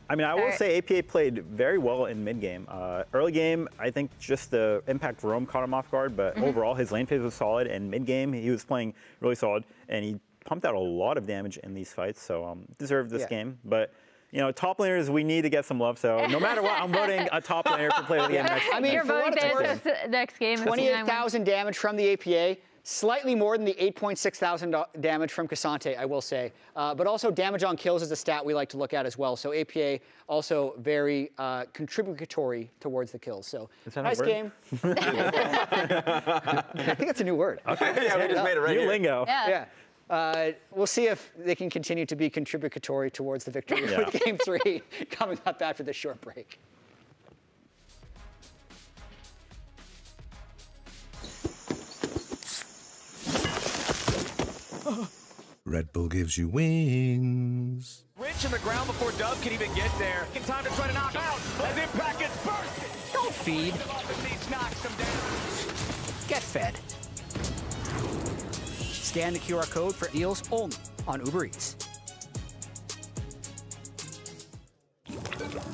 I mean, I will say APA played very well in mid game. Early game, I think just the Impact roam caught him off guard, but overall his lane phase was solid. And mid game, he was playing really solid, and he pumped out a lot of damage in these fights, so deserved this game. But you know, top laners, we need to get some love. So no matter what, I'm voting a top laner for player of the game next. I mean, you're voting Thanatos next game. 28,000 damage from the APA. Slightly more than the 8.6 thousand damage from Cassante, I will say. But also damage on kills is a stat we like to look at as well. So APA also very contributory towards the kills. So nice game. I think it's a new word. Okay. Yeah, we just made it right here. Lingo. Yeah. We'll see if they can continue to be contributory towards the victory with Game 3 coming up after this short break. Red Bull gives you wings. Rich in the ground before Dub can even get there. In time to try to knock out as Impact gets bursted. Don't feed. Get fed. Scan the QR code for deals only on Uber Eats.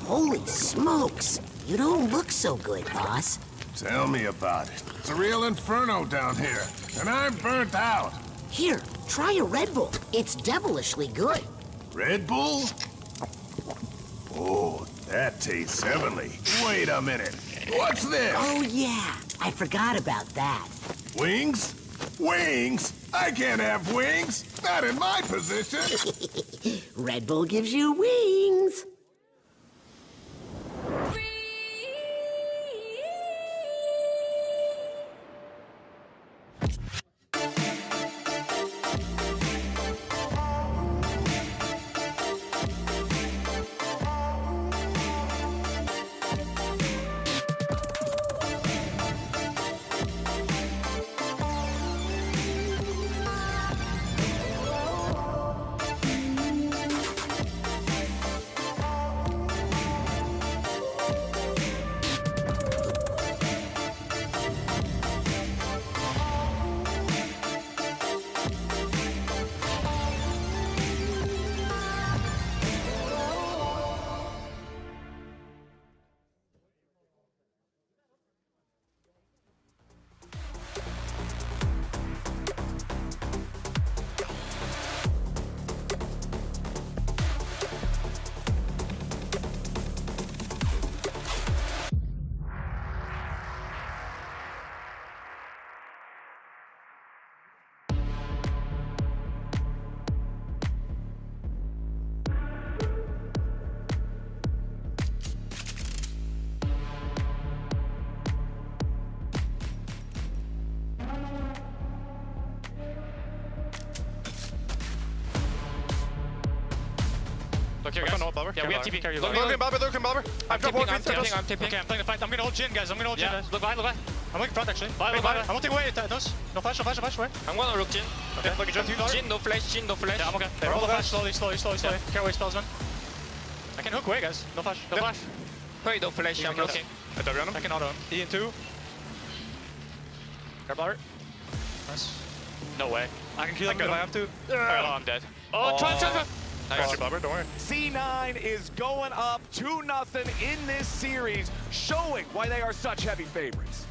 Holy smokes! You don't look so good, boss. Tell me about it. It's a real inferno down here, and I'm burnt out. Here, try a Red Bull. It's devilishly good. Red Bull? Oh, that tastes heavenly. Wait a minute. What's this? Oh, yeah. I forgot about that. Wings? Wings? I can't have wings. Not in my position. Red Bull gives you wings. Look here, guys. Yeah, we have TP. Look, Bobber. I'm tipping. Okay, I'm playing the fight. I'm gonna hold Jin, guys. Look behind. I'm looking front, actually. I won't take away those. No flash. I'm gonna look Jin. Okay, look at Jin, no flash. Yeah, I'm okay. Okay, roll the flash slowly. Yeah. Carry away spells, man. I can hook away, guys. No flash. Wait, no flash. I'm looking. I can auto him. E in 2. Grab Bobber. Nice. No way. I can kill him if I have to. Alright, I'm dead. Oh, try. Nice. Bobber, don't worry. C9 is going up 2-0 in this series, showing why they are such heavy favorites.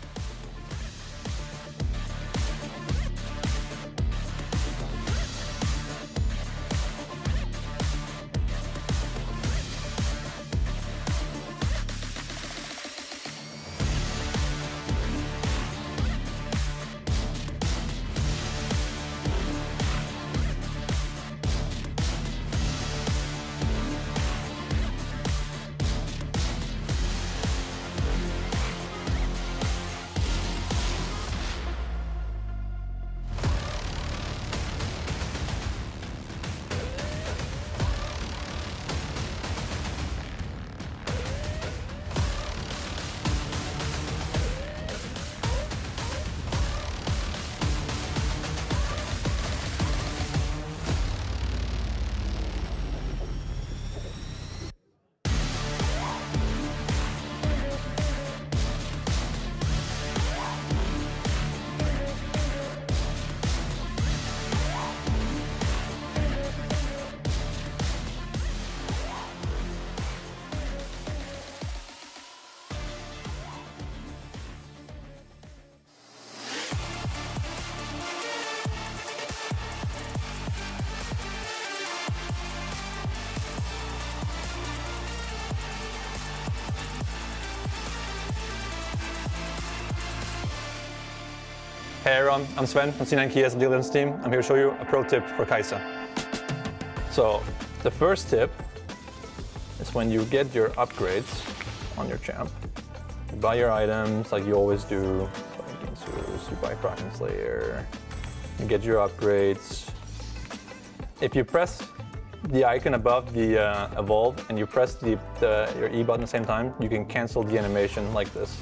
Hey everyone, I'm Sven from C9 Kia's Dignitas team. I'm here to show you a pro tip for Kai'Sa. So the first tip is when you get your upgrades on your champ, you buy your items like you always do. So you buy Kraken Slayer, you get your upgrades. If you press the icon above the evolve and you press your E button at the same time, you can cancel the animation like this.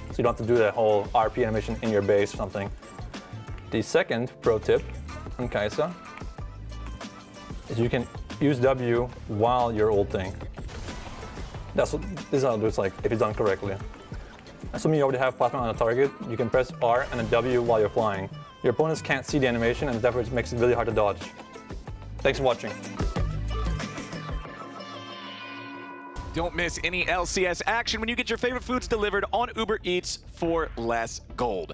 So you don't have to do that whole RP animation in your base or something. The second pro tip on Kai'Sa is you can use W while you're ulting. This is how it looks like if it's done correctly. Assuming you already have plasma on a target, you can press R and a W while you're flying. Your opponents can't see the animation and therefore it makes it really hard to dodge. Thanks for watching. Don't miss any LCS action when you get your favorite foods delivered on Uber Eats for less gold.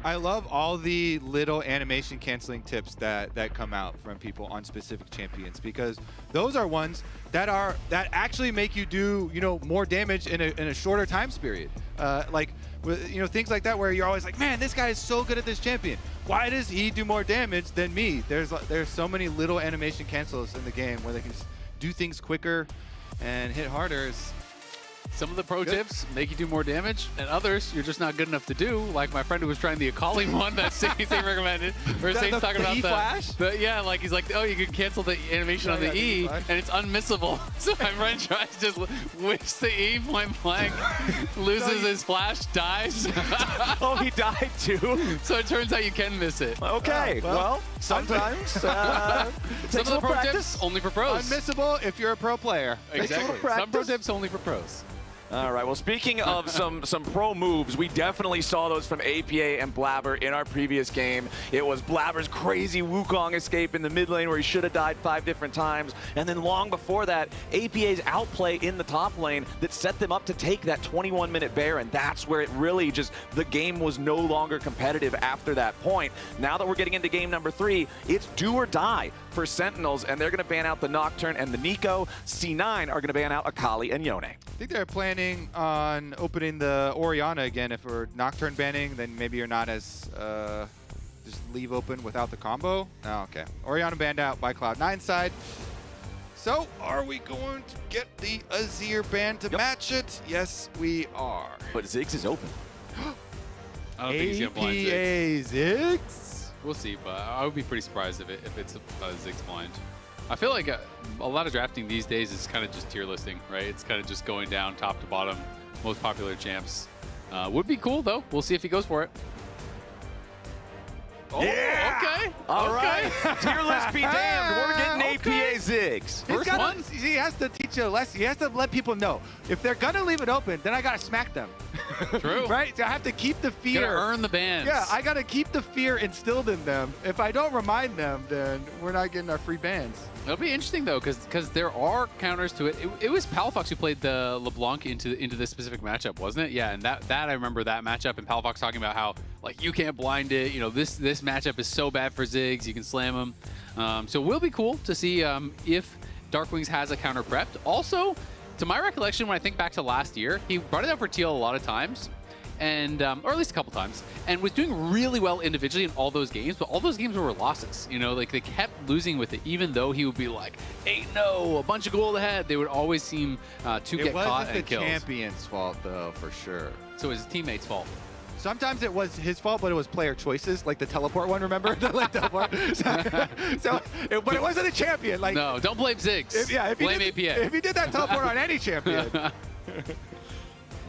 I love all the little animation canceling tips that come out from people on specific champions, because those are ones that actually make you do more damage in a shorter time period. Like things like that where you're always like, man, this guy is so good at this champion. Why does he do more damage than me? There's so many little animation cancels in the game where they can do things quicker and hit harder. Some of the pro tips make you do more damage, and others you're just not good enough to do. Like my friend who was trying the Akali one that Saints recommended. Where Saints talking about E-flash? Yeah, like he's like, oh, you can cancel the animation on the E, and it's unmissable. So my friend tries to just whips the E point blank, loses his flash, dies. Oh, he died too. So it turns out you can miss it. Okay, well sometimes. Some of the pro tips only for pros. Unmissable if you're a pro player. Exactly. Some pro tips only for pros. All right, well, speaking of some pro moves, we definitely saw those from APA and Blabber in our previous game. It was Blabber's crazy Wukong escape in the mid lane where he should have died 5 different times. And then long before that, APA's outplay in the top lane that set them up to take that 21-minute Baron. That's where it really just, the game was no longer competitive after that point. Now that we're getting into game number 3, it's do or die for Sentinels, and they're going to ban out the Nocturne and the Nico. C9 are going to ban out Akali and Yone. I think they're planning on opening the Orianna again. If we're Nocturne banning, then maybe you're not as just leave open without the combo. Oh, okay. Orianna banned out by Cloud9 side. So are we going to get the Azir ban to match it? Yes, we are. But Ziggs is open. I don't think he's going to blind Ziggs. Ziggs? We'll see, but I would be pretty surprised if it's Ziggs blind. I feel like a lot of drafting these days is kind of just tier listing, right? It's kind of just going down top to bottom, most popular champs. Would be cool, though. We'll see if he goes for it. Oh, Yeah! okay. All right. Okay. Tier list be damned. We're getting APA Ziggs. First one? He has to teach you a lesson. He has to let people know. If they're going to leave it open, then I got to smack them. True. Right? So I have to keep the fear. Gotta earn the bans. Yeah, I got to keep the fear instilled in them. If I don't remind them, then we're not getting our free bans. It'll be interesting, though, because there are counters to it. It was Palafox who played the LeBlanc into this specific matchup, wasn't it? Yeah, and that I remember that matchup, and Palafox talking about how, like, you can't blind it. You know, this matchup is so bad for Ziggs. You can slam him. So it will be cool to see if Darkwings has a counter prepped. Also, to my recollection, when I think back to last year, he brought it out for TL a lot of times, and or at least a couple times, and was doing really well individually in all those games, but all those games were losses. You know, like they kept losing with it, even though he would be like, 8-0, a bunch of gold ahead. They would always seem to get caught and kills. It wasn't the champion's fault, though, for sure. So it was his teammates' fault. Sometimes it was his fault, but it was player choices, like the teleport one, remember? But it wasn't a champion. Like, no, don't blame Ziggs. Blame APA. If he did that teleport on any champion.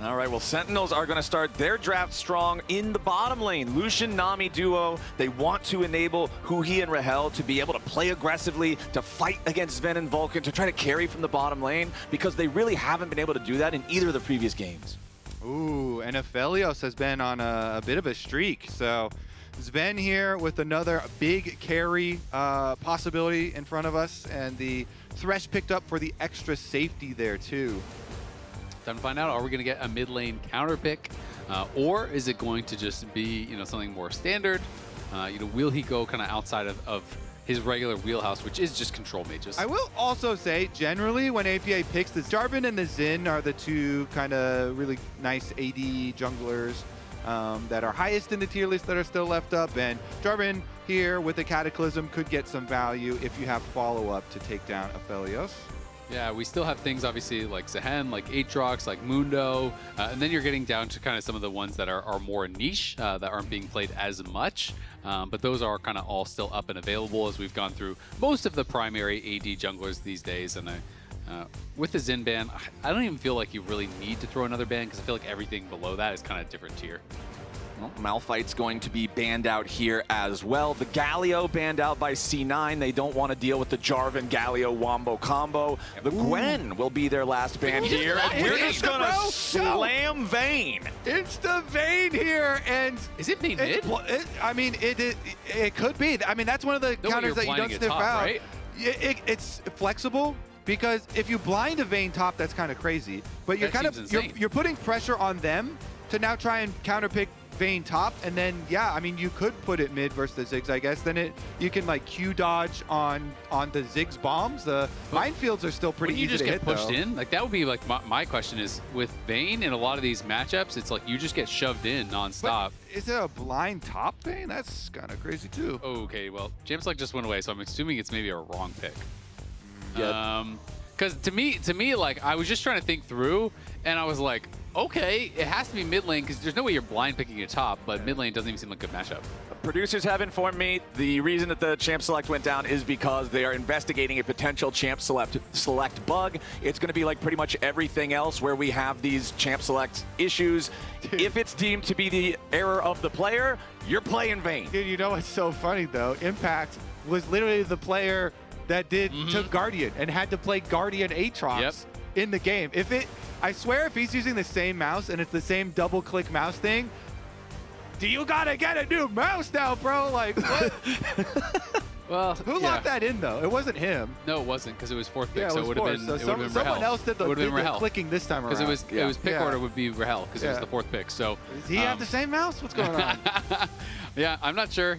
All right, well, Sentinels are going to start their draft strong in the bottom lane. Lucian, Nami duo. They want to enable Huhi and Rahel to be able to play aggressively, to fight against Sven and Vulcan, to try to carry from the bottom lane, because they really haven't been able to do that in either of the previous games. Ooh, and Aphelios has been on a bit of a streak. So Sven here with another big carry possibility in front of us, and the Thresh picked up for the extra safety there too. Time to find out, are we going to get a mid lane counter pick, or is it going to just be, something more standard? Will he go kind of outside of his regular wheelhouse, which is just control mages? I will also say, generally, when APA picks, the Jarvan and the Xin are the two kind of really nice AD junglers that are highest in the tier list that are still left up. And Jarvan here with the Cataclysm could get some value if you have follow-up to take down Aphelios. Yeah, we still have things, obviously, like Zehen, like Aatrox, like Mundo, and then you're getting down to kind of some of the ones that are more niche, that aren't being played as much, but those are kind of all still up and available as we've gone through most of the primary AD junglers these days. And with the Xin ban, I don't even feel like you really need to throw another ban, because I feel like everything below that is kind of different tier. Well, Malphite's going to be banned out here as well. The Galio banned out by C9. They don't want to deal with the Jarvan Galio Wombo combo. The Gwen will be their last ban here. And we're just going to slam Vayne. Insta Vayne here, and is it Vayne mid? I mean, it could be. I mean, that's one of the counters that you don't sniff out. Right? It's flexible. Because if you blind a Vayne top, that's kind of crazy. But you're putting pressure on them to now try and counterpick Vayne top, and then I mean, you could put it mid versus the Ziggs, I guess. Then you can like Q dodge on the Ziggs bombs. The minefields are still pretty easy to hit. You just get pushed in. Like that would be like my question is with Vayne in a lot of these matchups, it's like you just get shoved in nonstop. But is it a blind top Vayne? That's kind of crazy too. Okay, well, Jamselect just went away, so I'm assuming it's maybe a wrong pick. Yep. Because to me, like I was just trying to think through, and I was like, okay, it has to be mid lane because there's no way you're blind picking a top, but mid lane doesn't even seem like a good matchup. Producers have informed me the reason that the champ select went down is because they are investigating a potential champ select bug. It's going to be like pretty much everything else where we have these champ select issues. If it's deemed to be the error of the player, you're playing Vayne. Dude, you know what's so funny though? Impact was literally the player that took Guardian and had to play Guardian Aatrox in the game. I swear if he's using the same mouse and it's the same double click mouse thing, you gotta get a new mouse now, bro. Like, what? Well, who locked that in though? It wasn't him. No, it wasn't, because it was fourth pick, yeah, so it would have been. So someone else did the clicking this time around. Because it was pick order would be Rahel, because it was the fourth pick. So does he have the same mouse? What's going on? Yeah, I'm not sure.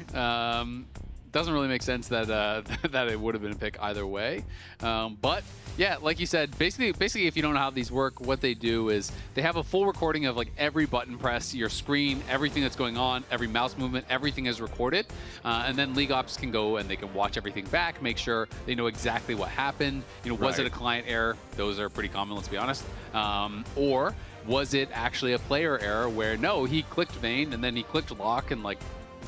Doesn't really make sense that that it would have been a pick either way. But yeah, like you said, basically, if you don't know how these work, what they do is they have a full recording of like every button press, your screen, everything that's going on, every mouse movement, everything is recorded, and then League Ops can go and they can watch everything back, make sure they know exactly what happened. Was it a client error? Those are pretty common, let's be honest. Or was it actually a player error where no, he clicked Vayne and then he clicked lock and like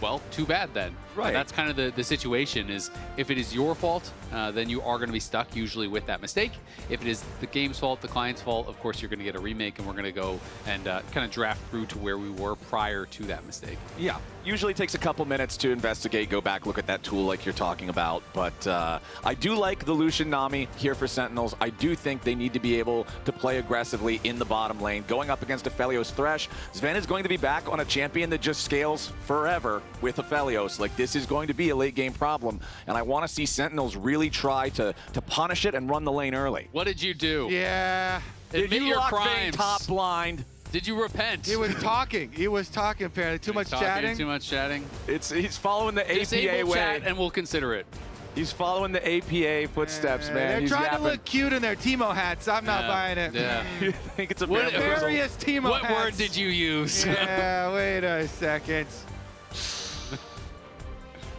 well, too bad then. Right. And that's kind of the situation is if it is your fault, then you are going to be stuck usually with that mistake. If it is the game's fault, the client's fault, of course, you're going to get a remake, and we're going to go and kind of draft through to where we were prior to that mistake. Yeah, usually takes a couple minutes to investigate, go back, look at that tool like you're talking about. But I do like the Lucian Nami here for Sentinels. I do think they need to be able to play aggressively in the bottom lane. Going up against Aphelios Thresh, Sven is going to be back on a champion that just scales forever with Aphelios. Like, this is going to be a late game problem, and I want to see Sentinels really try to punish it and run the lane early. What did you do? Yeah. Admit your lock Vayne crimes. top blind? Did you repent? He was talking. He was talking, apparently. Too much chatting. Too much chatting. He's following the Disable APA way. chat and we'll consider it. He's following the APA footsteps, man. They're He's trying yapping. to look cute in their Timo hats. I'm not buying it. Yeah. You think it's a various Timo What hats. word did you use? Yeah, wait a second.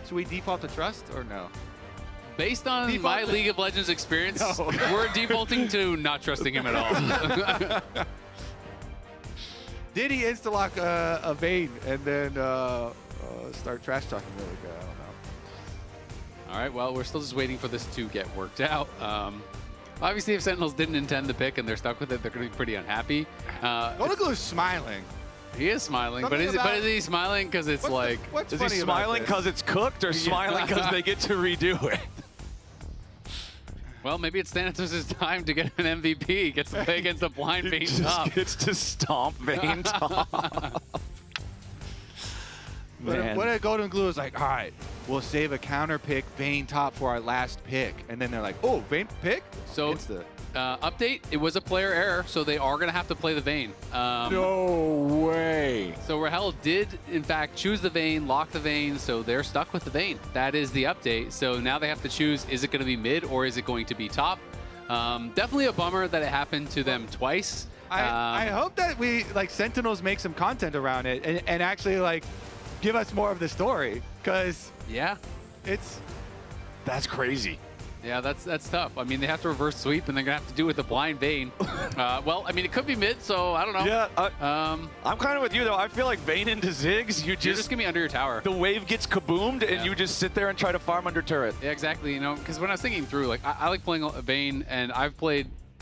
Should we default to trust or no? Based on my League of Legends experience, No. we're defaulting to not trusting him at all. Did he insta-lock a Vayne and then start trash talking really good? I don't know. All right, well, we're still just waiting for this to get worked out. Obviously, if Sentinels didn't intend the pick and they're stuck with it, they're going to be pretty unhappy. Golden smiling. He is smiling, but is he smiling because it's like... What's Is he funny about smiling this? because it's cooked or smiling because they get to redo it? Well, maybe it's Thanatos' time to get an MVP. Gets to play against a blind Vayne top. Gets to stomp Vayne top. Man. What if Golden Glue is like, all right, we'll save a counter pick Vayne top for our last pick. And then they're like, oh, Vayne pick? So, update, it was a player error, so they are going to have to play the Vayne. No way. So Rahel did, in fact, choose the Vayne, lock the Vayne, so they're stuck with the Vayne. That is the update. So now they have to choose, is it going to be mid or is it going to be top? Definitely a bummer that it happened to them twice. I hope that Sentinels make some content around it and actually, give us more of the story. Because, yeah, that's crazy. Yeah, that's tough. I mean, they have to reverse sweep, and they're going to have to do it with the blind Vayne. Well, I mean, it could be mid, so I don't know. Yeah, I'm kind of with you, though. I feel like Vayne into Ziggs, you're just going to be under your tower. The wave gets kaboomed, and you just sit there and try to farm under turret. Yeah, exactly. Because when I was thinking through, I like playing Vayne, and I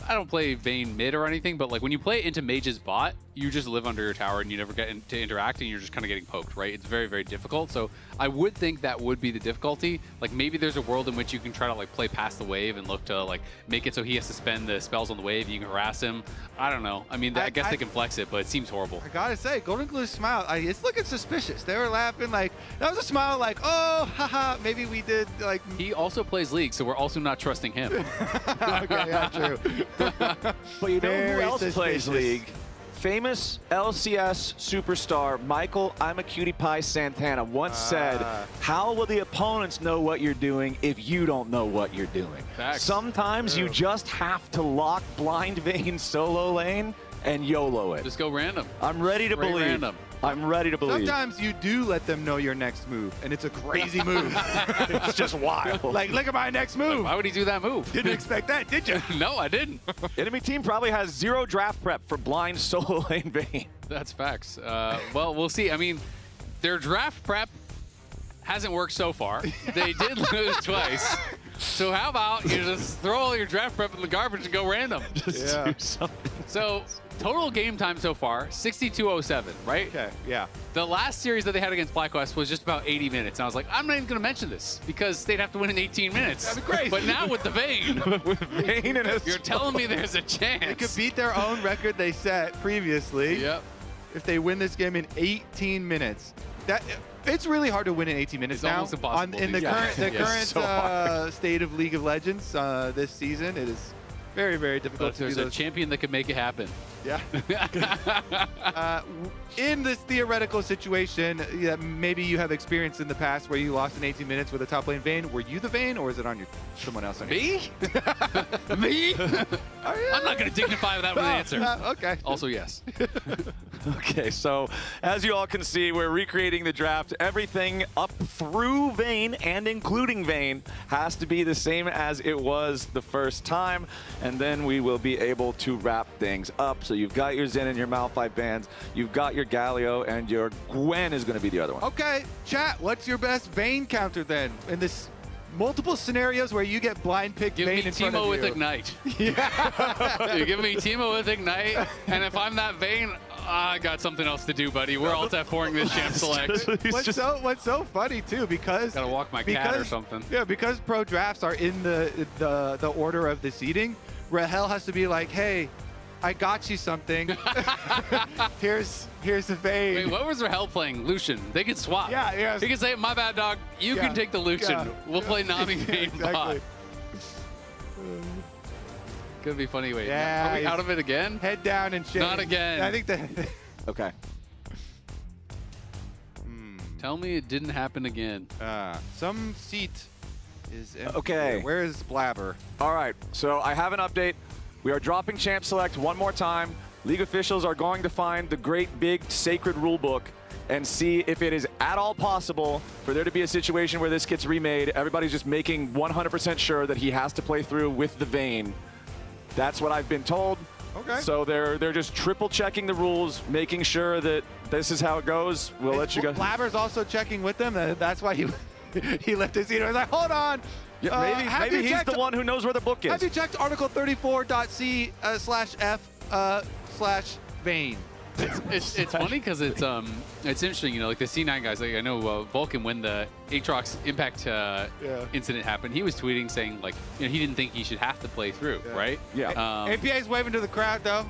don't play Vayne mid or anything, but when you play into Mage's bot, you just live under your tower and you never get to interact and you're just kind of getting poked, right? It's very, very difficult. So I would think that would be the difficulty. Maybe there's a world in which you can try to play past the wave and look to make it so he has to spend the spells on the wave. You can harass him. I don't know. I mean, I guess they can flex it, but it seems horrible. I gotta say, Golden Glue's smile, it's looking suspicious. They were laughing that was a smile oh, haha, maybe we did He also plays League, so we're also not trusting him. Okay, yeah, true. But you know who else plays League? Famous LCS superstar Michael I'm a Cutie Pie Santana once said, how will the opponents know what you're doing if you don't know what you're doing? Facts. Sometimes you just have to lock blind Vayne solo lane and YOLO it. Just go random. I'm ready to believe. Random. I'm ready to believe. Sometimes you do let them know your next move, and it's a crazy move. It's just wild. Look at my next move. Why would he do that move? Didn't expect that, did you? No, I didn't. Enemy team probably has 0 draft prep for blind solo lane Vayne. That's facts. Well, we'll see. I mean, their draft prep hasn't worked so far. They did lose twice. So how about you just throw all your draft prep in the garbage and go random? Just do something. So total game time so far, 62:07, right? Okay, yeah. The last series that they had against FlyQuest was just about 80 minutes. And I was like, I'm not even going to mention this because they'd have to win in 18 minutes. That'd be crazy. But now with the Vayne, you're telling me there's a chance. They could beat their own record they set previously. Yep. If they win this game in 18 minutes. It's really hard to win in 18 minutes It's now. almost impossible. In the current so state of League of Legends this season, it is very, very difficult But to do there's a those. champion that could make it happen. Yeah. In this theoretical situation, maybe you have experience in the past where you lost in 18 minutes with a top lane Vayne. Were you the Vayne, or is it on someone else? Me? Me? I'm not going to dignify that with an answer. Okay. Also, yes. Okay, so as you all can see, we're recreating the draft. Everything up through Vayne and including Vayne has to be the same as it was the first time. and then we will be able to wrap things up. So you've got your Zen and your Malphite bands, you've got your Galio, and your Gwen is going to be the other one. Okay, chat, what's your best Vayne counter then? In this multiple scenarios where you get blind picked Vayne in front of you. Give me Teemo with Ignite. Yeah. You give me Teemo with Ignite, and if I'm that Vayne, I got something else to do, buddy. We're alt F4ing this champ select. What's so funny too, because gotta walk my cat or something. Yeah, because pro drafts are in the order of the seeding. Rahel has to be like, hey, I got you something. here's the Vayne. Wait, what was Rahel playing? Lucian. They could swap. Yeah. He could say, my bad, dog. You can take the Lucian. We'll play Nami Vayne bot. Could be funny. Wait, are we out of it again? Head down and shit. Not again. I think that. Okay. Tell me it didn't happen again. Some seat is empty. Okay. Where is Blabber? All right, so I have an update. We are dropping Champ Select one more time. League officials are going to find the great big sacred rule book and see if it is at all possible for there to be a situation where this gets remade. Everybody's just making 100% sure that he has to play through with the Vayne. That's what I've been told. Okay. So they're just triple checking the rules, making sure that this is how it goes. We'll let you go. Blabber's also checking with them. That's why he left his seat. I was like, hold on. Yeah, maybe he's the one who knows where the book is. Have you checked article 34.c/f/Vayne? It's funny because it's interesting, you know, like the C9 guys. Like I know Vulcan, when the Aatrox Impact incident happened, he was tweeting saying like, you know, he didn't think he should have to play through, right? Yeah. APA's waving to the crowd though.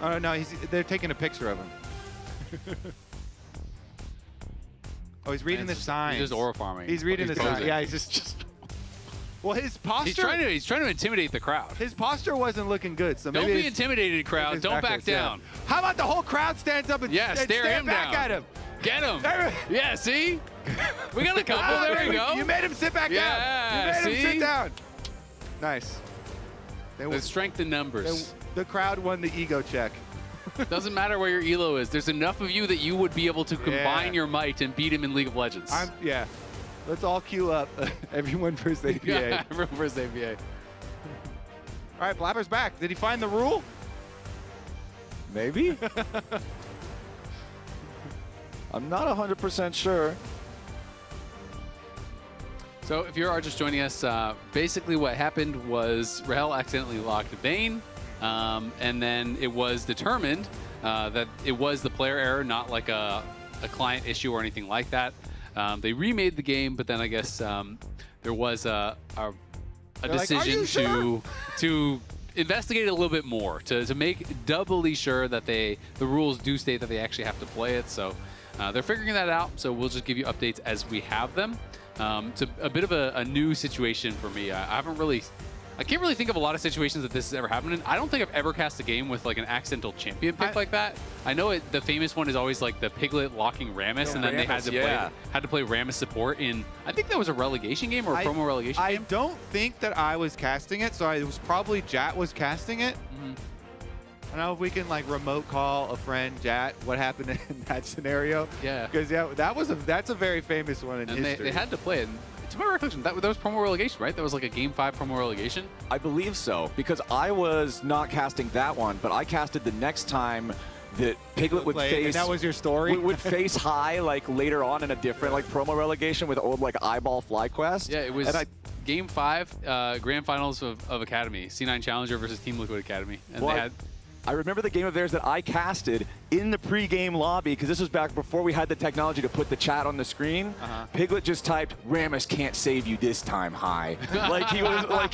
Oh no, they're taking a picture of him. Oh, he's reading the signs. He's just aura farming. He's reading the signs. Yeah, he's just. Well, his posture. He's trying to intimidate the crowd. His posture wasn't looking good. So don't maybe be intimidated, crowd. Don't back down. Yeah. How about the whole crowd stands up and stare him back down. at him? Get him. Yeah, see? We got a couple. There we go. You made him sit back down. You made him sit down. Nice. There's strength in numbers. The crowd won the ego check. Doesn't matter where your elo is. There's enough of you that you would be able to combine your might and beat him in League of Legends. Yeah. Let's all queue up. Everyone versus APA. Yeah, everyone versus APA. All right, Blabber's back. Did he find the rule? Maybe. I'm not 100% sure. So if you are just joining us, basically what happened was Rahel accidentally locked Vayne, and then it was determined that it was the player error, not like a client issue or anything like that. They remade the game, but then I guess there was a decision to investigate a little bit more, to make doubly sure that the rules do state that they actually have to play it. So they're figuring that out. So we'll just give you updates as we have them. It's a bit of a new situation for me. I can't really think of a lot of situations that this has ever happened in. I don't think I've ever cast a game with like an accidental champion pick like that. I know the famous one is always like the Piglet locking Rammus, and then they had to play Rammus support in, I think that was a relegation game or a promo relegation game. I don't think that I was casting it, so it was probably Jat was casting it. I don't know if we can like remote call a friend, Jat, what happened in that scenario. Yeah. Because that's a very famous one in history. They had to play it. To my recollection, that was promo relegation, right? That was like a Game 5 promo relegation? I believe so, because I was not casting that one, but I casted the next time that Piglet would face... And that was your story? would face high, like, later on in a different, like, promo relegation with old, like, eyeball FlyQuest. Yeah, it was Game 5, Grand Finals of Academy. C9 Challenger versus Team Liquid Academy. And they had... I remember the game of theirs that I casted in the pre-game lobby, because this was back before we had the technology to put the chat on the screen. Piglet just typed, "Rammus can't save you this time, hi." like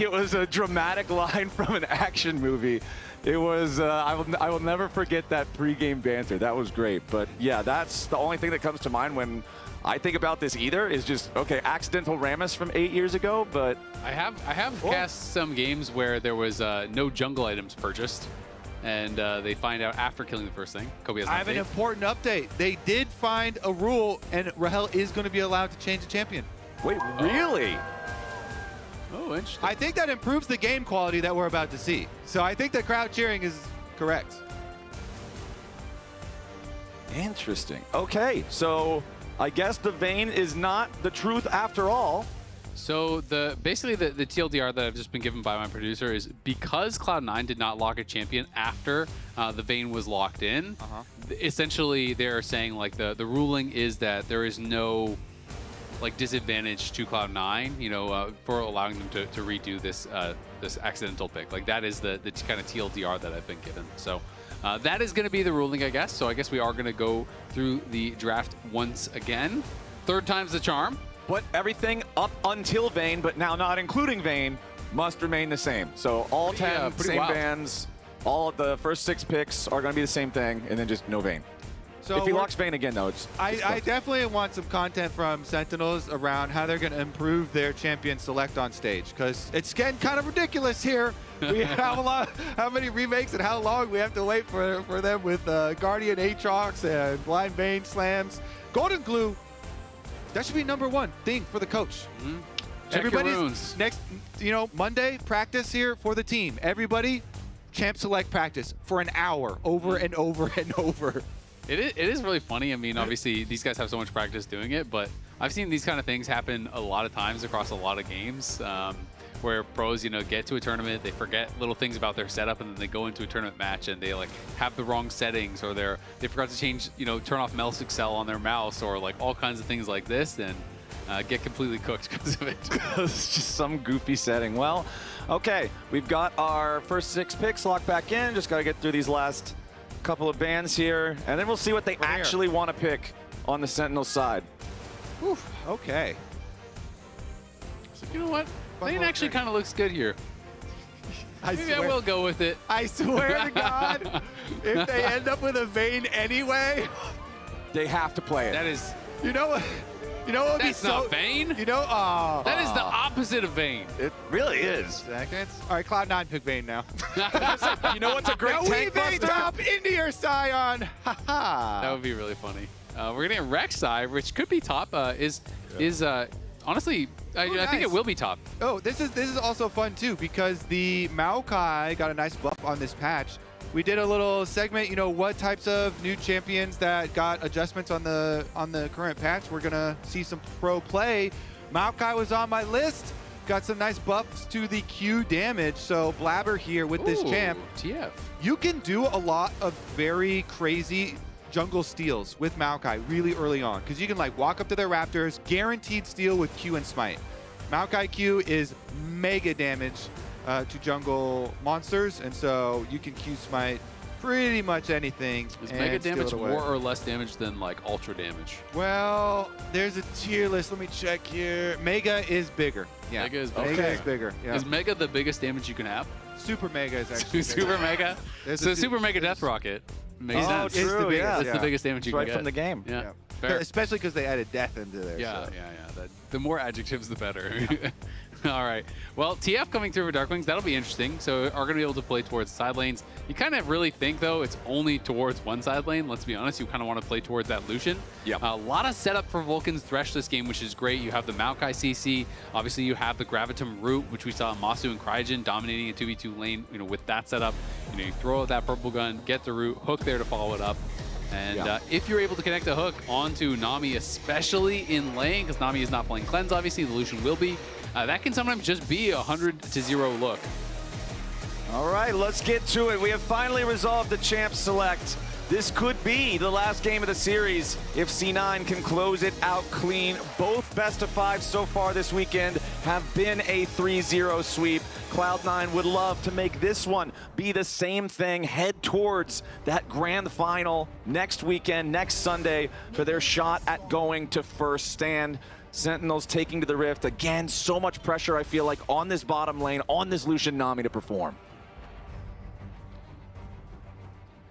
it was a dramatic line from an action movie. It was, I will never forget that pre-game banter. That was great. But yeah, that's the only thing that comes to mind when I think about this either is just, okay, accidental Rammus from 8 years ago, but... I have cast some games where there was no jungle items purchased. And they find out after killing the first thing. Kobe has an update. I have an important update. They did find a rule, and Rahel is going to be allowed to change the champion. Wait, really? Oh, interesting. I think that improves the game quality that we're about to see. So I think the crowd cheering is correct. Interesting. Okay, so I guess the Vayne is not the truth after all. So basically the TLDR that I've just been given by my producer is because Cloud9 did not lock a champion after the Vayne was locked in, essentially they're saying like the ruling is that there is no like disadvantage to Cloud9, you know, for allowing them to redo this this accidental pick. Like that is the kind of TLDR that I've been given. So that is going to be the ruling, I guess. So I guess we are going to go through the draft once again. Third time's the charm. But everything up until Vayne, but now not including Vayne, must remain the same. So all 10 same wild. bands, all of the first 6 picks are going to be the same thing, and then just no Vayne. So if he locks Vayne again, though, it's I definitely want some content from Sentinels around how they're going to improve their champion select on stage, because it's getting kind of ridiculous here. We have a lot, how many remakes and how long we have to wait for them with Guardian Aatrox and Blind Vayne slams. Golden Glue, that should be #1 thing for the coach. Everybody's next, you know, Monday practice here for the team. Everybody, champ select practice for an hour, over and over and over. It is really funny. I mean, obviously, these guys have so much practice doing it, but I've seen these kind of things happen a lot of times across a lot of games where pros, you know, get to a tournament, they forget little things about their setup, and then they go into a tournament match and they, like, have the wrong settings, or they forgot to change, you know, turn off mouse excel on their mouse, or, like, all kinds of things like this, and get completely cooked because of it. It's just some goofy setting. Well, okay, we've got our first 6 picks locked back in. Just got to get through these last couple of bands here, and then we'll see what they actually want to pick on the Sentinel side. Whew, okay. So, you know what? Vayne actually kind of looks good here. Maybe I will go with it. I swear to God, if they end up with a Vayne anyway, they have to play it. That is. You know what? You know what would be That's not Vayne. You know, that is the opposite of Vayne. It really is. Seconds. All right, Cloud9 pick Vayne now. You know what's a great tank Vayne buster? top into your Scion. That would be really funny. We're getting a Rek'Sai, which could be top. Honestly, I think it will be top. Oh, this is also fun too, because the Maokai got a nice buff on this patch. We did a little segment, you know, what types of new champions that got adjustments on the current patch. We're gonna see some pro play. Maokai was on my list. Got some nice buffs to the Q damage. So Blabber here with this champ. TF. You can do a lot of very crazy jungle steals with Maokai really early on, because you can like walk up to their Raptors, guaranteed steal with Q and Smite. Maokai Q is mega damage to jungle monsters, and so you can Q Smite pretty much anything. Is mega damage more or less damage than like ultra damage? Well, there's a tier list. Let me check here. Mega is bigger. Yeah, Mega is bigger. Mega is bigger. Yeah. Is Mega the biggest damage you can have? Super Mega is actually Super Mega? So Super Mega Death Rocket makes sense. Is the biggest, It's the biggest damage you can right get. from the game. Yeah. Yeah. Fair. Especially because they added death into there. Yeah, so. yeah. The more adjectives, the better. All right. Well, TF coming through for Darkwings, that'll be interesting. So are going to be able to play towards side lanes. You kind of really think, though, it's only towards one side lane. Let's be honest. You kind of want to play towards that Lucian. Yeah. A lot of setup for Vulcan's Thresh this game, which is great. You have the Maokai CC. Obviously, you have the Gravitum Root, which we saw Masu and Cryogen dominating a 2v2 lane. You know, with that setup, you know, you throw out that purple gun, get the root, hook there to follow it up. And if you're able to connect a hook onto Nami, especially in lane, because Nami is not playing Cleanse, obviously, the Lucian will be, that can sometimes just be a 100-0 look. All right, let's get to it. We have finally resolved the champ select. This could be the last game of the series if C9 can close it out clean. Both best of 5 so far this weekend have been a 3-0 sweep. Cloud9 would love to make this one be the same thing, head towards that grand final next weekend, next Sunday, for their shot at going to first stand. Sentinels taking to the Rift. Again, so much pressure, I feel like, on this bottom lane, on this Lucian Nami to perform.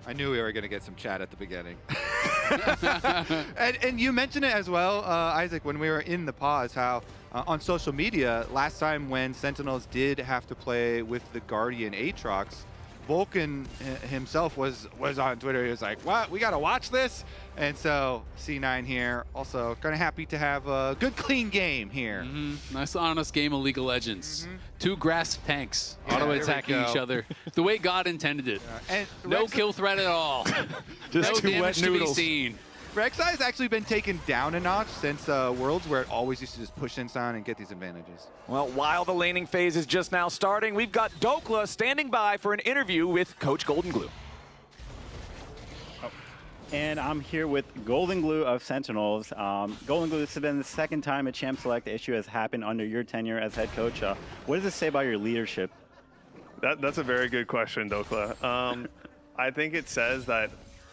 I knew we were going to get some chat at the beginning. and you mentioned it as well, Isaac, when we were in the pause, how on social media, last time when Sentinels did have to play with the Guardian Aatrox, Vulcan himself was on Twitter. He was like, what? We got to watch this? And so C9 here also kind of happy to have a good, clean game here. Nice, honest game of League of Legends. 2 grass tanks Yeah, auto-attacking there we each go. other the way God intended it. And No kill threat at all. Just no 2 damage wet to be noodles. seen. Rek'Sai's actually been taken down a notch since Worlds, where it always used to just push inside and get these advantages. Well, while the laning phase is just now starting, we've got Dokla standing by for an interview with Coach Golden Glue. And I'm here with Golden Glue of Sentinels. Golden Glue, this has been the second time a Champ Select issue has happened under your tenure as head coach. What does this say about your leadership? That's a very good question, Dokla. I think it says that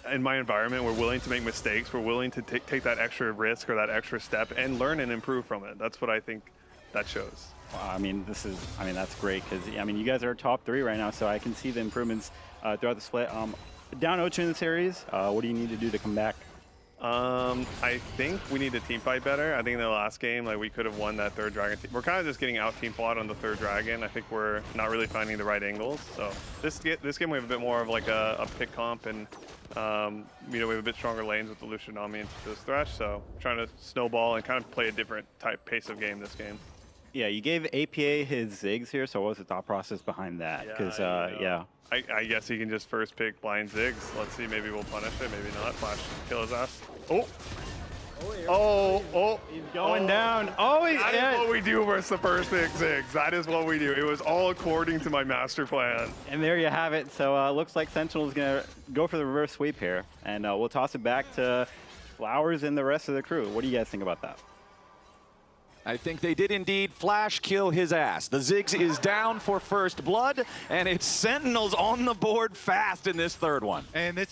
in my environment, we're willing to make mistakes. We're willing to take that extra risk or that extra step and learn and improve from it. That's what I think that shows. I mean, that's great because, you guys are top 3 right now, so I can see the improvements throughout the split. Down 0-2 in the series, what do you need to do to come back? I think we need to team fight better. I think in the last game, we could have won that 3rd dragon. We're kind of just getting out team fought on the 3rd dragon. I think we're not really finding the right angles. So this game we have a bit more of a pick comp, and we have a bit stronger lanes with the Lucian Nami into this Thresh. So trying to snowball and kind of play a different type pace of game this game. Yeah, you gave APA his Ziggs here, so what was the thought process behind that? Because, I guess he can just first pick blind Ziggs. Let's see, maybe we'll punish it, maybe not. Flash, kill his ass. He's going down. That is what we do versus the first pick Ziggs. That is what we do. It was all according to my master plan. And there you have it. So looks like Sentinel is going to go for the reverse sweep here. And we'll toss it back to Flowers and the rest of the crew. What do you guys think about that? I think they did indeed flash kill his ass. The Ziggs is down for first blood, and it's Sentinels on the board fast in this 3rd one. And this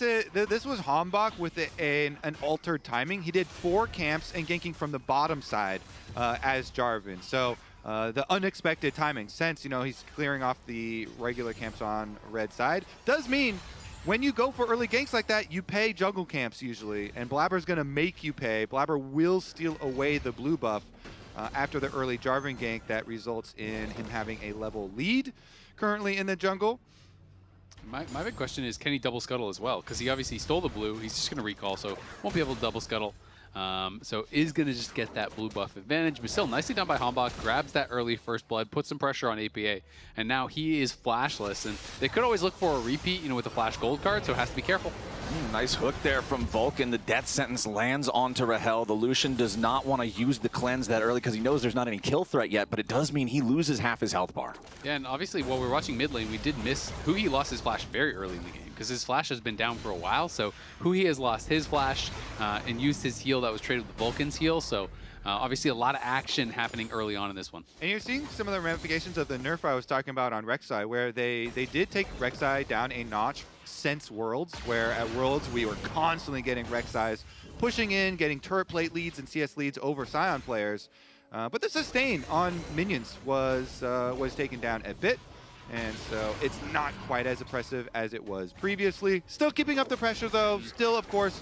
was Hambach with an altered timing. He did 4 camps and ganking from the bottom side as Jarvan. So the unexpected timing, since he's clearing off the regular camps on red side, does mean when you go for early ganks like that, you pay jungle camps usually, and Blabber's going to make you pay. Blabber will steal away the blue buff after the early Jarvan gank that results in him having a level lead currently in the jungle. My big question is, can he double scuttle as well? Because he obviously stole the blue. He's just going to recall, so won't be able to double scuttle. So is going to just get that blue buff advantage. But still, nicely done by Hambach. Grabs that early first blood, puts some pressure on APA. And now he is flashless. And they could always look for a repeat, with the flash gold card, so it has to be careful. Nice hook there from Vulcan. The death sentence lands onto Rahel. The Lucian does not want to use the cleanse that early because he knows there's not any kill threat yet, but it does mean he loses half his health bar. Yeah, and obviously while we're watching mid lane, we did miss Huhi lost his flash very early in the game because his flash has been down for a while. So Huhi has lost his flash and used his heal that was traded with Vulcan's heal. So obviously a lot of action happening early on in this one. And you're seeing some of the ramifications of the nerf I was talking about on Rek'Sai, where they did take Rek'Sai down a notch since Worlds, where at Worlds we were constantly getting Rek'Sais pushing in, getting turret plate leads and CS leads over Scion players. But the sustain on minions was taken down a bit, and so it's not quite as oppressive as it was previously. Still keeping up the pressure though, still of course,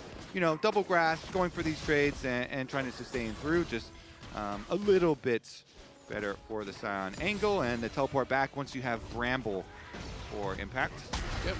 double grasp, going for these trades and trying to sustain through, just a little bit better for the Scion angle, and the teleport back once you have Bramble for impact. Yep.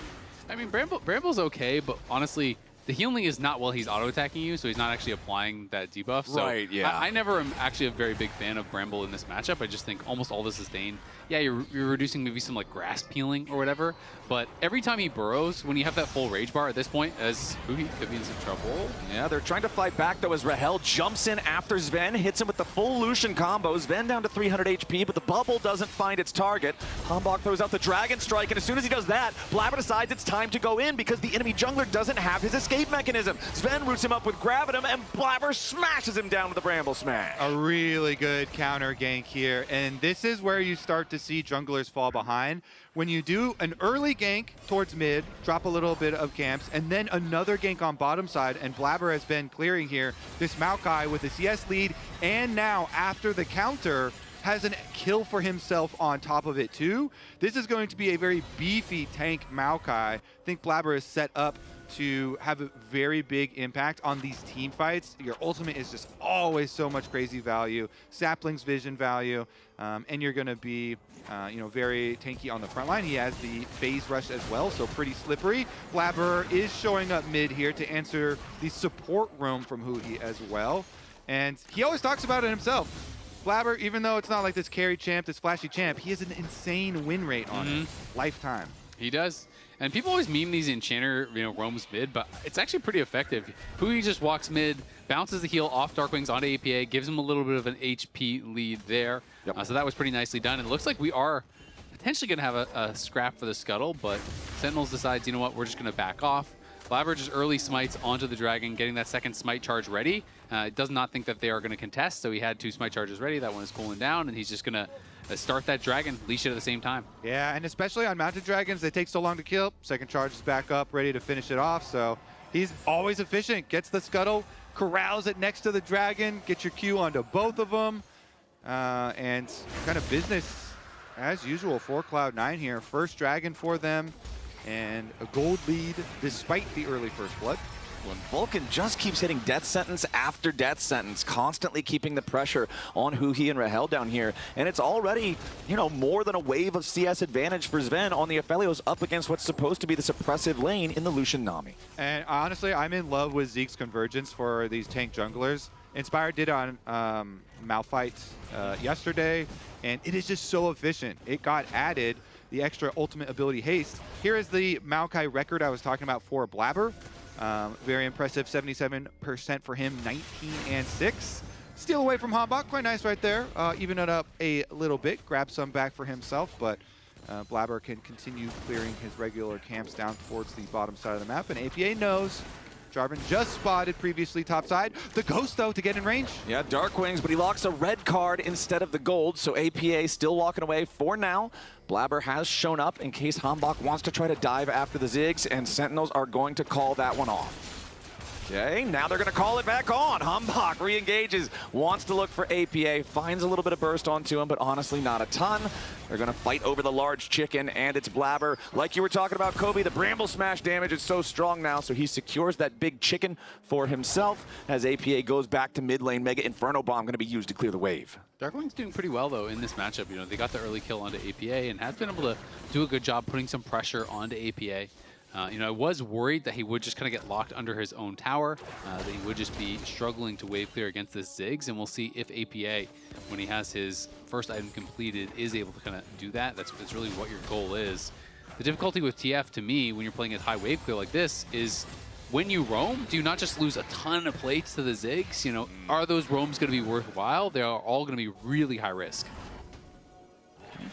I mean, Bramble's okay, but honestly, the healing is not while he's auto-attacking you, so he's not actually applying that debuff. So right, yeah. I never am actually a very big fan of Bramble in this matchup. I just think almost all the sustain, yeah, you're reducing maybe some grasp healing or whatever, but every time he burrows, when you have that full rage bar at this point, as Huhi could be in some trouble. Yeah, they're trying to fight back though as Rahel jumps in after Sven, hits him with the full Lucian combo. Sven down to 300 HP, but the bubble doesn't find its target. Hambach throws out the Dragon Strike, and as soon as he does that, Blabber decides it's time to go in because the enemy jungler doesn't have his escape mechanism. Sven roots him up with Gravitum, and Blabber smashes him down with the Bramble Smash. A really good counter gank here, and this is where you start to see junglers fall behind. When you do an early gank towards mid, drop a little bit of camps, and then another gank on bottom side, and Blabber has been clearing here. This Maokai with the CS lead, and now after the counter, has a kill for himself on top of it too. This is going to be a very beefy tank Maokai. I think Blabber is set up to have a very big impact on these team fights. Your ultimate is just always so much crazy value, Sapling's vision value, and you're going to be very tanky on the front line. He has the phase rush as well, so pretty slippery. Blabber is showing up mid here to answer the support roam from Huhi as well, and he always talks about it himself. Blabber, even though it's not like this carry champ, this flashy champ, he has an insane win rate on him, lifetime. He does. And people always meme these Enchanter, roams mid, but it's actually pretty effective. Hui just walks mid, bounces the heal off Darkwings onto APA, gives him a little bit of an HP lead there. So that was pretty nicely done. And it looks like we are potentially going to have a scrap for the Scuttle, but Sentinels decides, you know what, we're just going to back off. Blabber just early smites onto the Dragon, getting that second smite charge ready. Does not think that they are going to contest, so he had 2 smite charges ready. That one is cooling down, and he's just going to start that Dragon, leash it at the same time. Yeah, and especially on mounted dragons, they take so long to kill. Second charge is back up, ready to finish it off. So he's always efficient. Gets the Scuttle, corrals it next to the Dragon, get your Q onto both of them. And kind of business as usual for Cloud9 here. First Dragon for them, and a gold lead despite the early first blood. When Vulcan just keeps hitting death sentence after death sentence, constantly keeping the pressure on Hui and Rahel down here. And it's already, more than a wave of CS advantage for Sven on the Aphelios up against what's supposed to be the suppressive lane in the Lucian Nami. And honestly, I'm in love with Zeke's convergence for these tank junglers. Inspired did on Malphite yesterday, and it is just so efficient. It got added, the extra ultimate ability haste. Here is the Maokai record I was talking about for Blabber. Very impressive, 77% for him, 19 and 6. Steal away from Hambach, quite nice right there. Even it up a little bit, grab some back for himself, but Blabber can continue clearing his regular camps down towards the bottom side of the map, and APA knows. Jarvan just spotted previously topside. The Ghost, though, to get in range. Yeah, Darkwings, but he locks a red card instead of the gold, so APA still walking away for now. Blabber has shown up in case Hambach wants to try to dive after the Ziggs, and Sentinels are going to call that one off. Okay, now they're going to call it back on. Hambach re-engages, wants to look for APA, finds a little bit of burst onto him, but honestly not a ton. They're going to fight over the large chicken, and it's Blabber. Like you were talking about, Kobe, the Bramble Smash damage is so strong now, so he secures that big chicken for himself as APA goes back to mid lane. Mega Inferno Bomb going to be used to clear the wave. Darkwing's doing pretty well, though, in this matchup. They got the early kill onto APA and has been able to do a good job putting some pressure onto APA. I was worried that he would just kind of get locked under his own tower, that he would just be struggling to wave clear against this Ziggs, and we'll see if APA, when he has his first item completed, is able to kind of do that. That's really what your goal is. The difficulty with TF, to me, when you're playing a high wave clear like this, is when you roam, do you not just lose a ton of plates to the Ziggs? Are those roams going to be worthwhile? They are all going to be really high risk.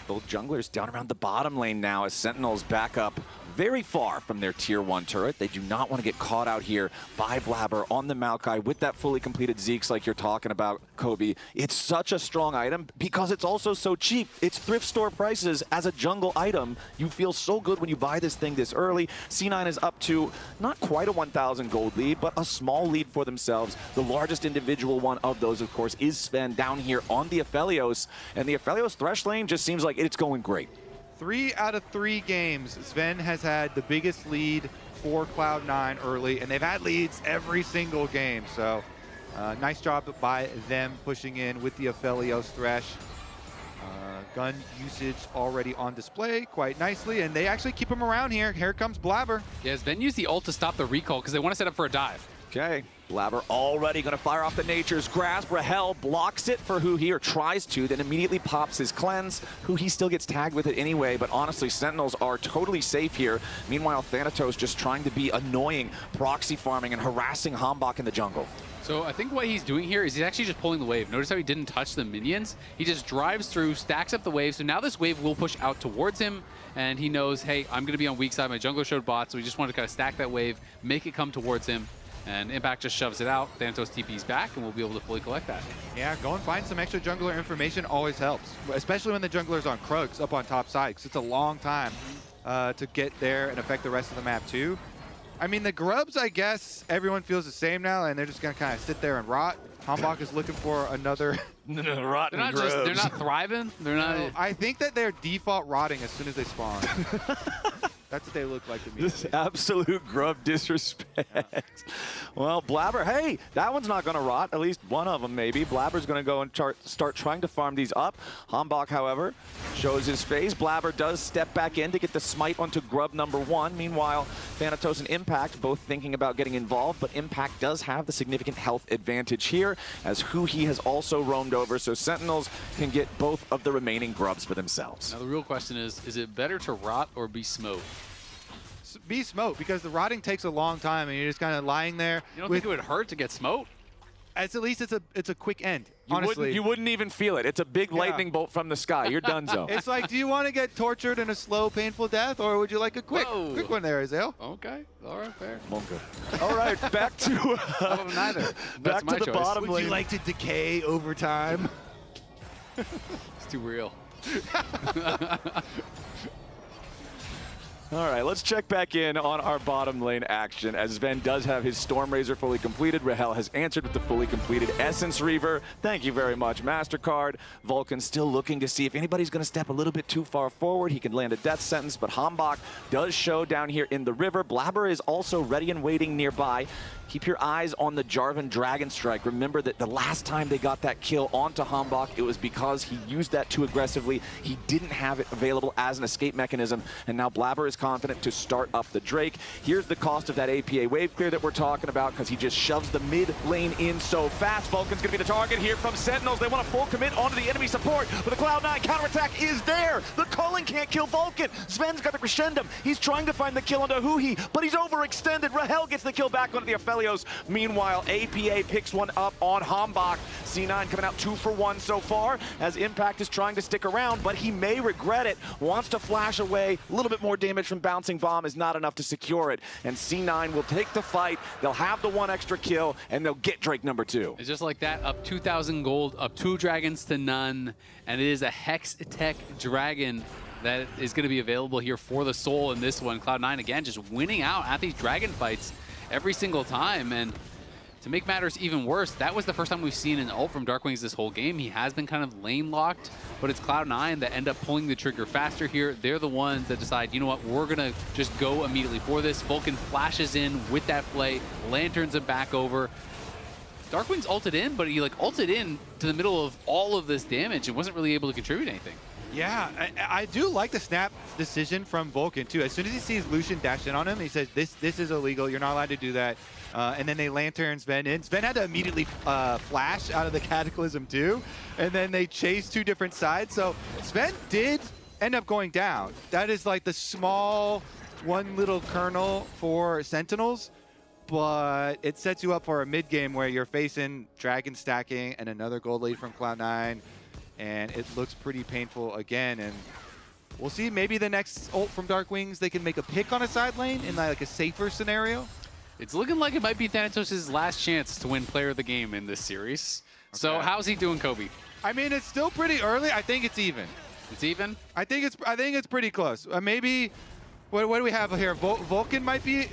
Both junglers down around the bottom lane now as Sentinels back up very far from their tier 1 turret. They do not want to get caught out here by Blabber on the Maokai with that fully completed Zeeks like you're talking about, Kobe. It's such a strong item because it's also so cheap. It's thrift store prices as a jungle item. You feel so good when you buy this thing this early. C9 is up to not quite a 1,000 gold lead, but a small lead for themselves. The largest individual one of those, of course, is Sven down here on the Aphelios. And the Aphelios Thresh lane just seems like it's going great. 3 out of 3 games, Sven has had the biggest lead for Cloud9 early, and they've had leads every single game. So nice job by them pushing in with the Aphelios Thresh. Gun usage already on display quite nicely, and they actually keep him around here. Here comes Blabber. Yeah, Sven used the ult to stop the recall because they want to set up for a dive. Okay, Blabber already going to fire off the Nature's Grasp. Rahel blocks it for Hui, or tries to, then immediately pops his Cleanse. Hui still gets tagged with it anyway, but honestly, Sentinels are totally safe here. Meanwhile, Thanatos just trying to be annoying, proxy farming and harassing Hambach in the jungle. So I think what he's doing here is he's actually just pulling the wave. Notice how he didn't touch the minions. He just drives through, stacks up the wave. So now this wave will push out towards him, and he knows, hey, I'm going to be on weak side. My jungler showed bot, so he just wanted to kind of stack that wave, make it come towards him. And Impact just shoves it out. Thanatos TP's back, and we'll be able to fully collect that. Yeah, go and find some extra jungler information always helps, especially when the jungler's on Krugs up on top side, because it's a long time to get there and affect the rest of the map too. I mean, the grubs, I guess, everyone feels the same now, and they're just going to kind of sit there and rot. Hambach is looking for another... rotten grubs. They're not thriving. They're not... No, I think that they're default rotting as soon as they spawn. That's what they look like to me. This absolute grub disrespect. Yeah. Well, Blabber, hey, that one's not going to rot. At least one of them, maybe. Blabber's going to go and start trying to farm these up. Hambach, however, shows his face. Blabber does step back in to get the smite onto grub number 1. Meanwhile, Thanatos and Impact both thinking about getting involved, but Impact does have the significant health advantage here, as Hui has also roamed over, so Sentinels can get both of the remaining grubs for themselves. Now, the real question is it better to rot or be smoked? be smote because the rotting takes a long time and you're just kind of lying there. You don't think it would hurt to get smote? At least it's a quick end. You honestly, wouldn't even feel it. It's a big lightning bolt from the sky. You're donezo. It's like, do you want to get tortured in a slow, painful death, or would you like a quick one there, Azale? Okay, all right, fair. All right, back to neither. Back to the bottom Would lane. you like to decay over time? It's too real. All right, let's check back in on our bottom lane action as Sven does have his Storm Razor fully completed. Rahel has answered with the fully completed Essence Reaver. Thank you very much, MasterCard. Vulcan still looking to see if anybody's going to step a little bit too far forward. He can land a death sentence, but Hambach does show down here in the river. Blabber is also ready and waiting nearby. Keep your eyes on the Jarvan Dragon Strike. Remember that the last time they got that kill onto Hambach, it was because he used that too aggressively. He didn't have it available as an escape mechanism, and now Blabber is confident to start up the Drake. Here's the cost of that APA wave clear that we're talking about because he just shoves the mid lane in so fast. Vulcan's going to be the target here from Sentinels. They want a full commit onto the enemy support, but the Cloud9 counterattack is there. The culling can't kill Vulcan. Sven's got the crescendum. He's trying to find the kill onto Huhi, but he's overextended. Rahel gets the kill back onto the Aphelios. Meanwhile, APA picks one up on Hambach. C9 coming out 2 for 1 so far as Impact is trying to stick around, but he may regret it. Wants to flash away. A little bit more damage from Bouncing Bomb is not enough to secure it. And C9 will take the fight. They'll have the 1 extra kill, and they'll get Drake number 2. It's just like that, up 2,000 gold, up 2 dragons to none. And it is a Hex Tech Dragon that is going to be available here for the Soul in this one. Cloud9, again, just winning out at these dragon fights every single time. And to make matters even worse, that was the first time we've seen an ult from Darkwings this whole game. He has been kind of lane locked, but it's Cloud9 that end up pulling the trigger faster here. They're the ones that decide, you know what, we're gonna just go immediately for this. Vulcan flashes in with that play, lanterns him back over. Darkwings ulted in, but he like ulted in to the middle of all of this damage and wasn't really able to contribute anything. Yeah, I do like the snap decision from Vulcan too. As soon as he sees Lucian dash in on him, he says, this is illegal, you're not allowed to do that. And then they lantern Sven in. Sven had to immediately flash out of the Cataclysm too. And then they chased 2 different sides. So Sven did end up going down. That is like the small one little kernel for Sentinels. But it sets you up for a mid game where you're facing Dragon stacking and another gold lead from Cloud9. And it looks pretty painful again. And we'll see, maybe the next ult from Darkwings, they can make a pick on a side lane in like a safer scenario. It's looking like it might be Thanatos' last chance to win player of the game in this series. Okay. So how's he doing, Kobe? I mean, it's still pretty early. I think it's even. It's even? I think it's pretty close. Maybe, what do we have here? Vulcan might be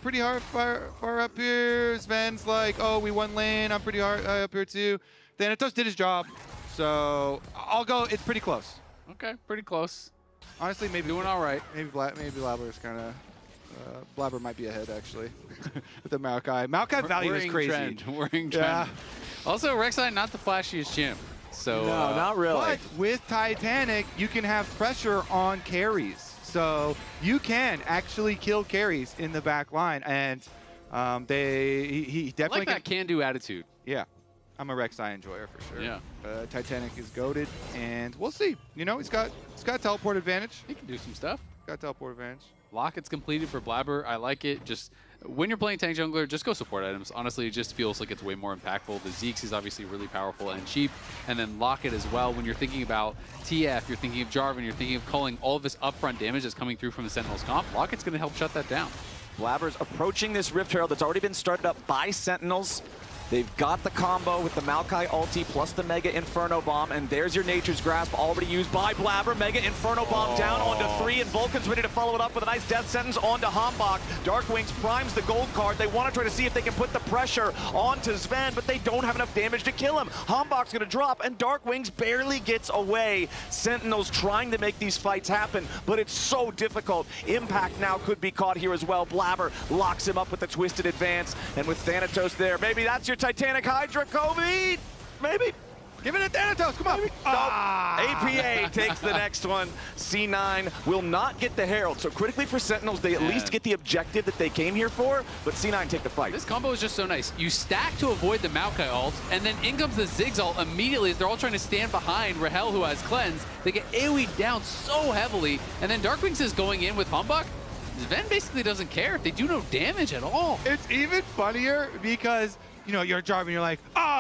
pretty far up here. Sven's like, oh, we won lane. I'm pretty hard up here too. Thanatos did his job. So I'll go, it's pretty close. Okay, pretty close. Honestly, maybe doing all right. Maybe Blabber's kind of, Blabber might be ahead actually. With the Maokai. Maokai value is crazy. Worrying trend. Yeah. Also, Rek'Sai not the flashiest champ. So no, not really. But with Titanic, you can have pressure on carries. So you can actually kill carries in the back line. And he definitely I like that can-do attitude. Yeah. I'm a Rek'Sai enjoyer for sure. Yeah. Titanic is goated, and we'll see. You know, he's got teleport advantage. He can do some stuff. Got teleport advantage. Locket's completed for Blabber. I like it. Just when you're playing tank jungler, just go support items. Honestly, it just feels like it's way more impactful. The Zeke's is obviously really powerful and cheap, and then Locket as well. When you're thinking about TF, you're thinking of Jarvan, you're thinking of culling all of this upfront damage that's coming through from the Sentinels comp. Locket's going to help shut that down. Blabber's approaching this Rift Herald that's already been started up by Sentinels. They've got the combo with the Maokai ulti plus the Mega Inferno Bomb, and there's your Nature's Grasp already used by Blabber. Mega Inferno Bomb down onto 3, and Vulcan's ready to follow it up with a nice death sentence onto Hambach. Darkwings primes the gold card. They want to try to see if they can put the pressure onto Sven, but they don't have enough damage to kill him. Hambach's going to drop, and Darkwings barely gets away. Sentinels trying to make these fights happen, but it's so difficult. Impact now could be caught here as well. Blabber locks him up with a twisted advance, and with Thanatos there, maybe that's your Titanic Hydra, Kobe? Maybe. Give it to Thanatos, come on. Nope. APA takes the next one. C9 will not get the Herald, so critically for Sentinels, they at least get the objective that they came here for, but C9 take the fight. This combo is just so nice. You stack to avoid the Maokai ult, and then in comes the Ziggs ult immediately as they're all trying to stand behind Rahel, who has Cleanse. They get AoE'd down so heavily, and then Darkwings is going in with Hambach. Sven basically doesn't care if they do no damage at all. It's even funnier because, you know, you're Jarvan, you're like,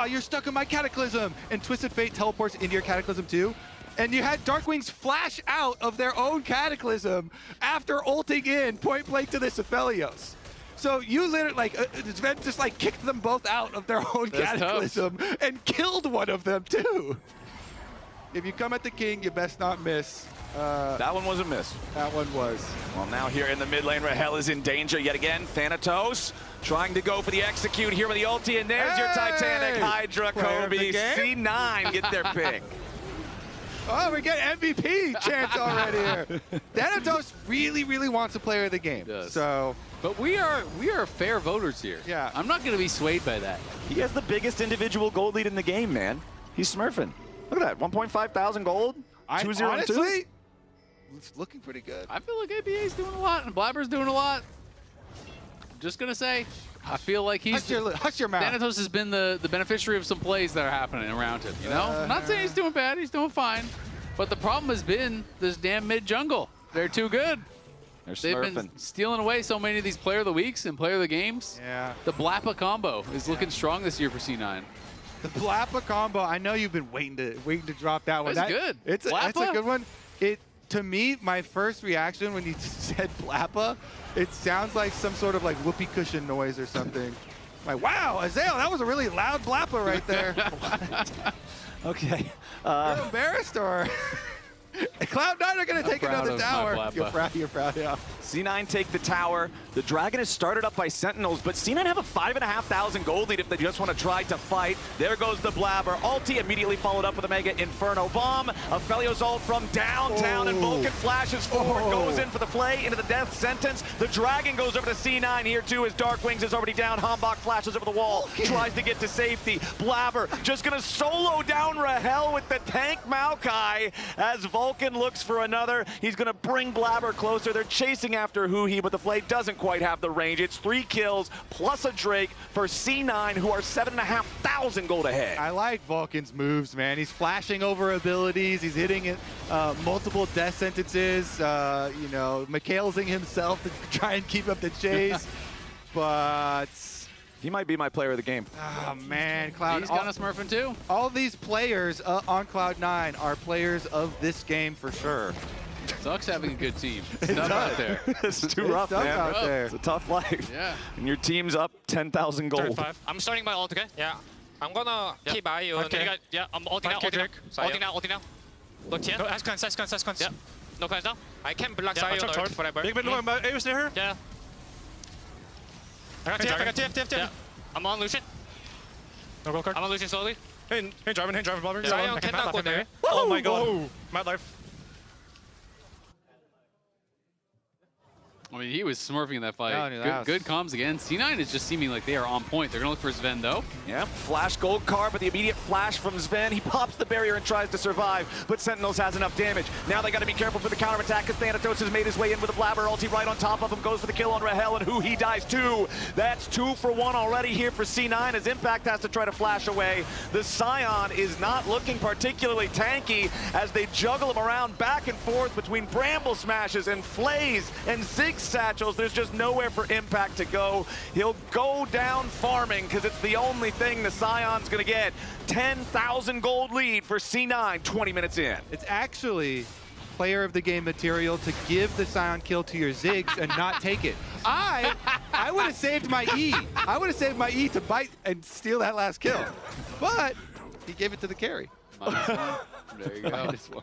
you're stuck in my Cataclysm. And Twisted Fate teleports into your Cataclysm too. And you had Darkwings flash out of their own Cataclysm after ulting in point blank to this Aphelios. So you literally, like, Sven just like kicked them both out of their own Cataclysm and killed one of them too. If you come at the king, you best not miss. That one was a miss. That one was. Well, now here in the mid lane, Rahel is in danger yet again. Thanatos trying to go for the execute here with the ulti, and there's your Titanic Hydra Kobe. C9 get their pick. Oh, we get MVP chance already here. Thanatos really, really wants a player of the game. So, but we are fair voters here. Yeah. I'm not going to be swayed by that. He has the biggest individual gold lead in the game, man. He's smurfing. Look at that, 1.5 thousand gold. 2-0-2. Honestly, it's looking pretty good. I feel like ABA's doing a lot and Blabber's doing a lot. I'm just going to say, I feel like he's... Hush your mouth. Thanatos has been the beneficiary of some plays that are happening around him, you know? I'm not saying he's doing bad, he's doing fine. But the problem has been this damn mid jungle. They're too good. They've been stealing away so many of these player of the weeks and player of the games. Yeah. The Blappa combo is looking strong this year for C9. The Blappa combo, I know you've been waiting to drop that one. That's good. It's a good one. To me, my first reaction when you said Blappa, it sounds like some sort of like whoopee cushion noise or something. Like, wow, Azael, that was a really loud Blappa right there. Okay. You're embarrassed, or Cloud9 are going to take another tower. You're proud, yeah. C9 take the tower. The Dragon is started up by Sentinels, but C9 have a 5,500 gold lead if they just want to try to fight. There goes the Blabber. Ulti immediately followed up with a Mega Inferno Bomb. Aphelios ult from downtown, and Vulcan flashes forward, goes in for the Flay into the death sentence. The Dragon goes over to C9 here too, as Darkwings is already down. Hambach flashes over the wall, tries to get to safety. Blabber just going to solo down Rahel with the tank Maokai as Vulcan looks for another. He's going to bring Blabber closer. They're chasing after Huhi, but the Flay doesn't quite have the range. It's 3 kills plus a Drake for C9, who are 7,500 gold ahead. I like Vulcan's moves, man. He's flashing over abilities. He's hitting it multiple death sentences. You know, Mikhailsing himself to try and keep up the chase. But he might be my player of the game. Oh, man. Cloud. He's gonna smurfing too. All these players on Cloud9 are players of this game for sure. Sucks having a good team. It's tough out there. It's too rough, man. Out there. It's a tough life. Yeah. And your team's up 10,000 gold. 35. I'm starting my ult, okay? Yeah. I'm gonna keep eye on. Okay. Yeah, I'm ulting now, ulting now. Look here. Has cleanse. Yeah. No cleanse now. I can block Zion ult forever. Big mid, are you near her? Yeah. I got TF. Yeah. I'm on Lucian. No gold card. I'm on Lucian slowly. Hey, Jarvan, Blabber. Zion cannot go there. Oh my god. Mad life. I mean, he was smurfing in that fight. Good comms again. C9 is just seeming like they are on point. They're going to look for Sven, though. Yeah, flash gold card, but the immediate flash from Sven. He pops the barrier and tries to survive, but Sentinels has enough damage. Now they got to be careful for the counterattack, because Thanatos has made his way in with a Blabber ulti right on top of him. Goes for the kill on Rahel, and he dies too. That's 2 for 1 already here for C9, as Impact has to try to flash away. The Scion is not looking particularly tanky as they juggle him around back and forth between Bramble Smashes and Flays and Zig Satchels. There's just nowhere for Impact to go. He'll go down farming because it's the only thing the Scion's going to get. 10,000 gold lead for C9 20 minutes in. It's actually player of the game material to give the Scion kill to your Ziggs and not take it. I would have saved my E. I would have saved my E to bite and steal that last kill. But he gave it to the carry. -1. There you go. -1.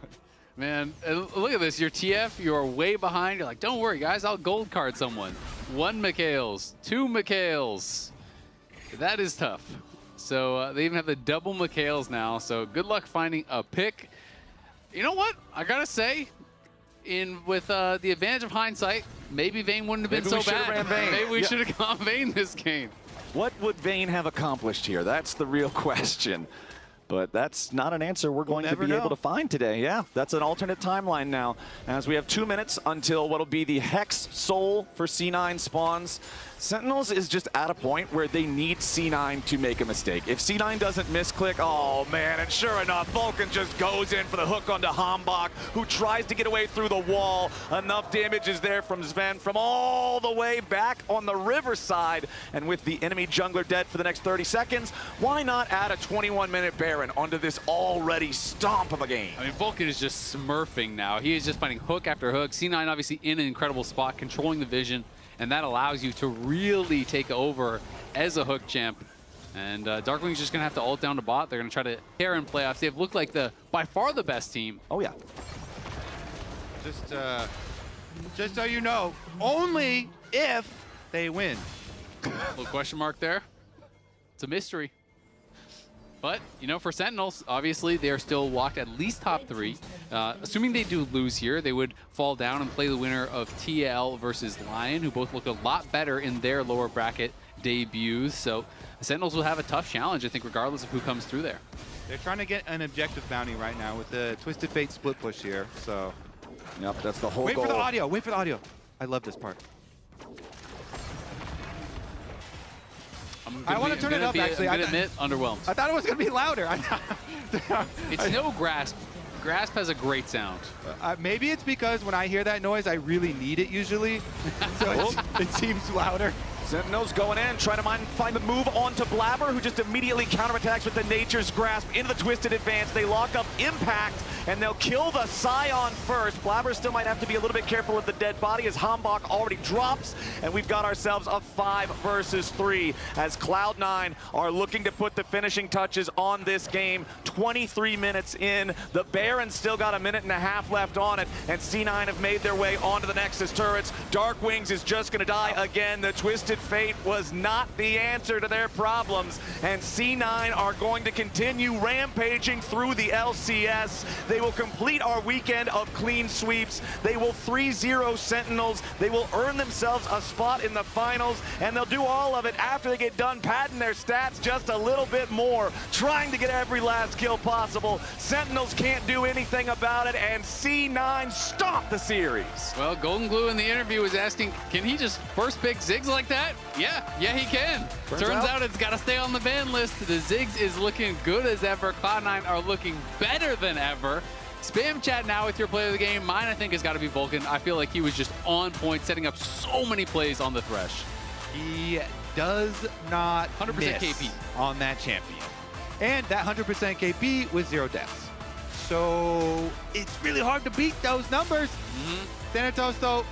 Man, look at this. Your TF, you're way behind. You're like, don't worry, guys. I'll gold card someone. 1 Mikhails, 2 Mikhails. That is tough. So they even have the double Mikhails now. So good luck finding a pick. You know what? I got to say, with the advantage of hindsight, maybe Vayne wouldn't have been so bad. Maybe we should have gone Vayne this game. What would Vayne have accomplished here? That's the real question. But that's not an answer we're going to be able to find today. Yeah, that's an alternate timeline now, as we have 2 minutes until what'll be the Hex Soul for C9 spawns. Sentinels is just at a point where they need C9 to make a mistake. If C9 doesn't misclick, oh man, and sure enough, Vulcan just goes in for the hook onto Hambach, who tries to get away through the wall. Enough damage is there from Sven from all the way back on the riverside, and with the enemy jungler dead for the next 30 seconds, why not add a 21-minute Baron onto this already stomp of a game? I mean, Vulcan is just smurfing now. He is just finding hook after hook. C9 obviously in an incredible spot, controlling the vision, and that allows you to really take over as a hook champ. And Darkwing's just gonna have to ult down to bot. They're gonna try to pair in playoffs. They've looked like by far the best team. Oh yeah. Just so you know, only if they win. Little question mark there. It's a mystery. But, you know, for Sentinels, obviously, they are still locked at least top 3. Assuming they do lose here, they would fall down and play the winner of TL versus Lyon, who both look a lot better in their lower bracket debuts. So the Sentinels will have a tough challenge, I think, regardless of who comes through there. They're trying to get an objective bounty right now with the Twisted Fate split push here, so. Yep, that's the whole goal. Wait for the audio, wait for the audio. I love this part. I want to turn it up, actually. I'm going to admit, underwhelmed. I thought it was going to be louder. It's no Grasp. Grasp has a great sound. Maybe it's because when I hear that noise, I really need it usually. So it seems louder. Sentinels going in, trying to find the move onto Blabber, who just immediately counterattacks with the Nature's Grasp into the Twisted Advance. They lock up Impact, and they'll kill the Scion first. Blabber still might have to be a little bit careful with the dead body as Hambach already drops, and we've got ourselves a 5 versus 3 as Cloud9 are looking to put the finishing touches on this game. 23 minutes in, the Baron's still got a minute and a half left on it, and C9 have made their way onto the Nexus turrets. Darkwings is just gonna die again. The Twisted Fate was not the answer to their problems, and C9 are going to continue rampaging through the LCS. They will complete our weekend of clean sweeps. They will 3-0 Sentinels. They will earn themselves a spot in the finals, and they'll do all of it after they get done padding their stats just a little bit more, trying to get every last kill possible. Sentinels can't do anything about it, and C9 stop the series. Well, Golden Glue in the interview was asking, can he just first pick Ziggs like that? Yeah, he can. Turns out it's got to stay on the ban list. The Ziggs is looking good as ever. Cloud9 are looking better than ever. Spam chat now with your play of the game. Mine, I think, has got to be Vulcan. I feel like he was just on point, setting up so many plays on the Thresh. He does not 100% miss KP on that champion. And that 100% KP with 0 deaths. So it's really hard to beat those numbers. Thanatos, though,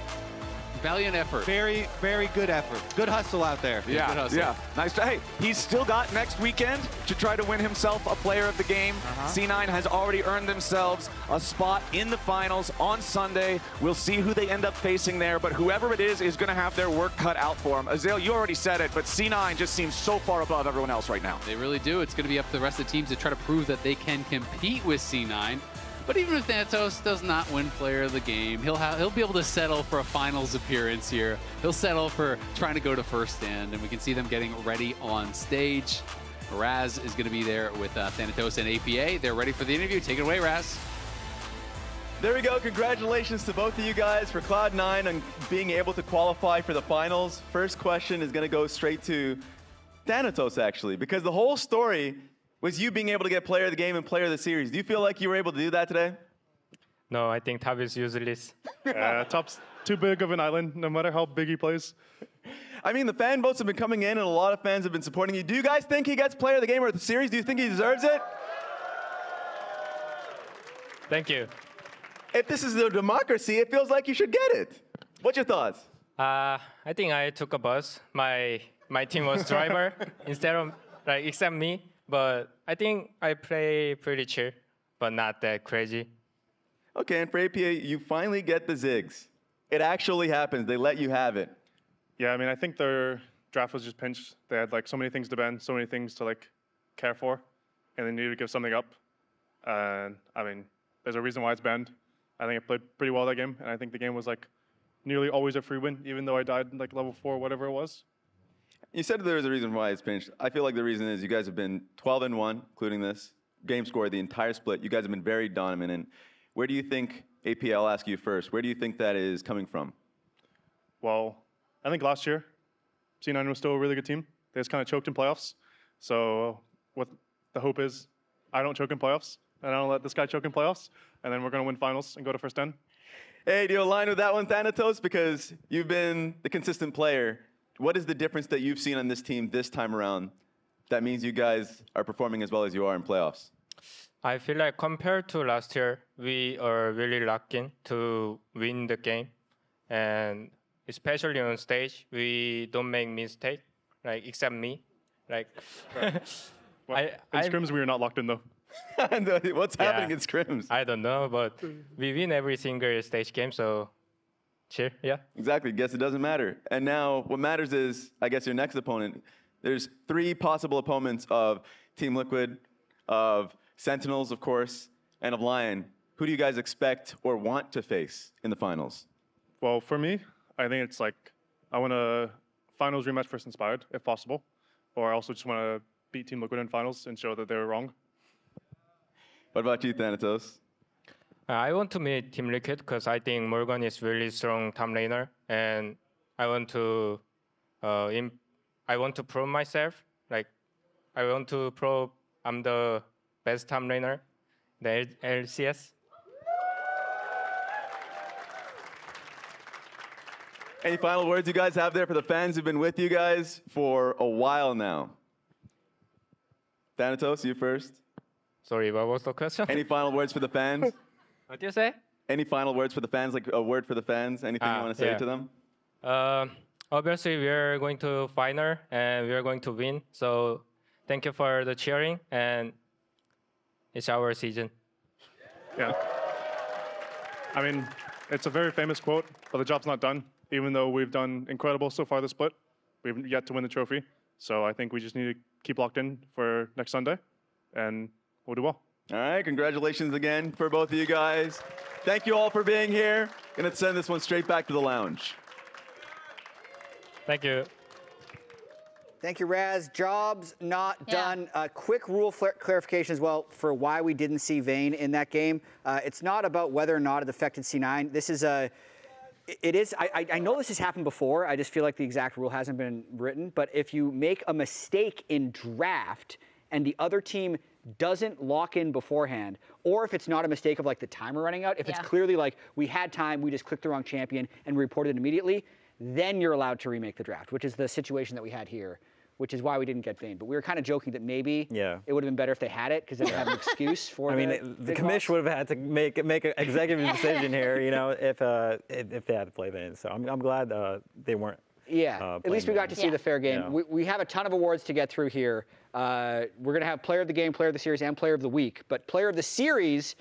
valiant effort. Very, very good effort. Good hustle out there. Yeah, good hustle. yeah. Nice. Hey, he's still got next weekend to try to win himself a player of the game. C9 has already earned themselves a spot in the finals on Sunday. We'll see who they end up facing there, but whoever it is going to have their work cut out for them. Azale, you already said it, but C9 just seems so far above everyone else right now. They really do. It's going to be up to the rest of the teams to try to prove that they can compete with C9. But even if Thanatos does not win player of the game, he'll be able to settle for a finals appearance here. He'll settle for trying to go to first stand, and we can see them getting ready on stage. Raz is going to be there with Thanatos and APA. They're ready for the interview. Take it away, Raz. There we go. Congratulations to both of you guys for Cloud9 and being able to qualify for the finals. First question is going to go straight to Thanatos, actually, because the whole story was you being able to get player of the game and player of the series. Do you feel like you were able to do that today? No, I think top is useless. Top's too big of an island, no matter how big he plays. I mean, the fan votes have been coming in, and a lot of fans have been supporting you. Do you guys think he gets player of the game or the series? Do you think he deserves it? Thank you. If this is a democracy, it feels like you should get it. What's your thoughts? I think I took a bus. My team was driver instead of except me. But I think I play pretty chill, but not that crazy. Okay, and for APA, you finally get the Ziggs. It actually happens. They let you have it. Yeah, I mean, I think their draft was just pinched. They had so many things to bend, so many things to care for, and they needed to give something up. And I mean, there's a reason why it's banned. I think I played pretty well that game, and I think the game was nearly always a free win, even though I died level 4, whatever it was. You said there was a reason why it's pinched. I feel like the reason is you guys have been 12-1, including this game score, the entire split. You guys have been very dominant. Where do you think, AP, I'll ask you first, where do you think that is coming from? Well, I think last year C9 was still a really good team. They just kind of choked in playoffs. So what the hope is, I don't choke in playoffs, and I don't let this guy choke in playoffs, and then we're going to win finals and go to first 10. Hey, do you align with that one, Thanatos? Because you've been the consistent player. What is the difference that you've seen on this team this time around that means you guys are performing as well as you are in playoffs? I feel like compared to last year, we are really locked in to win the game. And especially on stage, we don't make mistake, like except me. Like, in scrims, we are not locked in though. What's happening in scrims? I don't know, but we win every single stage game, so chill, yeah. Exactly, guess it doesn't matter. And now what matters is, I guess, your next opponent. There's 3 possible opponents of Team Liquid, of Sentinels, of course, and of Lyon. Who do you guys expect or want to face in the finals? Well, for me, I think it's like, I want a finals rematch versus Inspired, if possible. Or I also just want to beat Team Liquid in finals and show that they were wrong. What about you, Thanatos? I want to meet Team Liquid because I think Morgan is really strong top laner, and I want to prove myself. Like, I want to prove I'm the best top laner, the LCS. Any final words you guys have there for the fans who've been with you guys for a while now? Thanatos, you first. Sorry, what was the question? Any final words for the fans? What do you say? Any final words for the fans, like a word for the fans? Anything you want to say to them? Obviously, we are going to final and we are going to win. So thank you for the cheering, and it's our season. Yeah. I mean, it's a very famous quote, but the job's not done. Even though we've done incredible so far this split, we've yet to win the trophy. So I think we just need to keep locked in for next Sunday, and we'll do well. All right, congratulations again for both of you guys. Thank you all for being here. Gonna send this one straight back to the lounge. Thank you. Thank you, Raz. Job's not done. Quick rule clarification as well for why we didn't see Vayne in that game. It's not about whether or not it affected C9. This is a... It is. I know this has happened before. I just feel like the exact rule hasn't been written. But if you make a mistake in draft and the other team doesn't lock in beforehand, or if it's not a mistake of like the timer running out, if it's clearly like we had time, we just clicked the wrong champion and reported it immediately, then you're allowed to remake the draft, which is the situation that we had here, which is why we didn't get Vayne. But we were kind of joking that maybe it would have been better if they had it, because then they had an excuse for the commission would have had to make an executive decision here, you know, if they had to play Vayne. So I'm glad they weren't. Yeah, at least we got to see the fair game. Yeah. We have a ton of awards to get through here. We're going to have Player of the Game, Player of the Series, and Player of the Week. But Player of the Series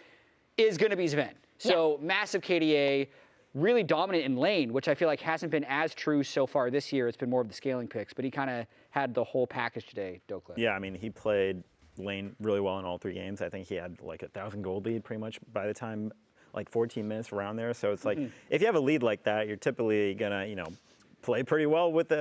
is going to be Sven. So massive KDA, really dominant in lane, which I feel like hasn't been as true so far this year. It's been more of the scaling picks, but he kind of had the whole package today, Dokla. Yeah, I mean, he played lane really well in all 3 games. I think he had like 1,000 gold lead pretty much by the time, like 14 minutes around there. So it's like, if you have a lead like that, you're typically gonna, you know, play pretty well with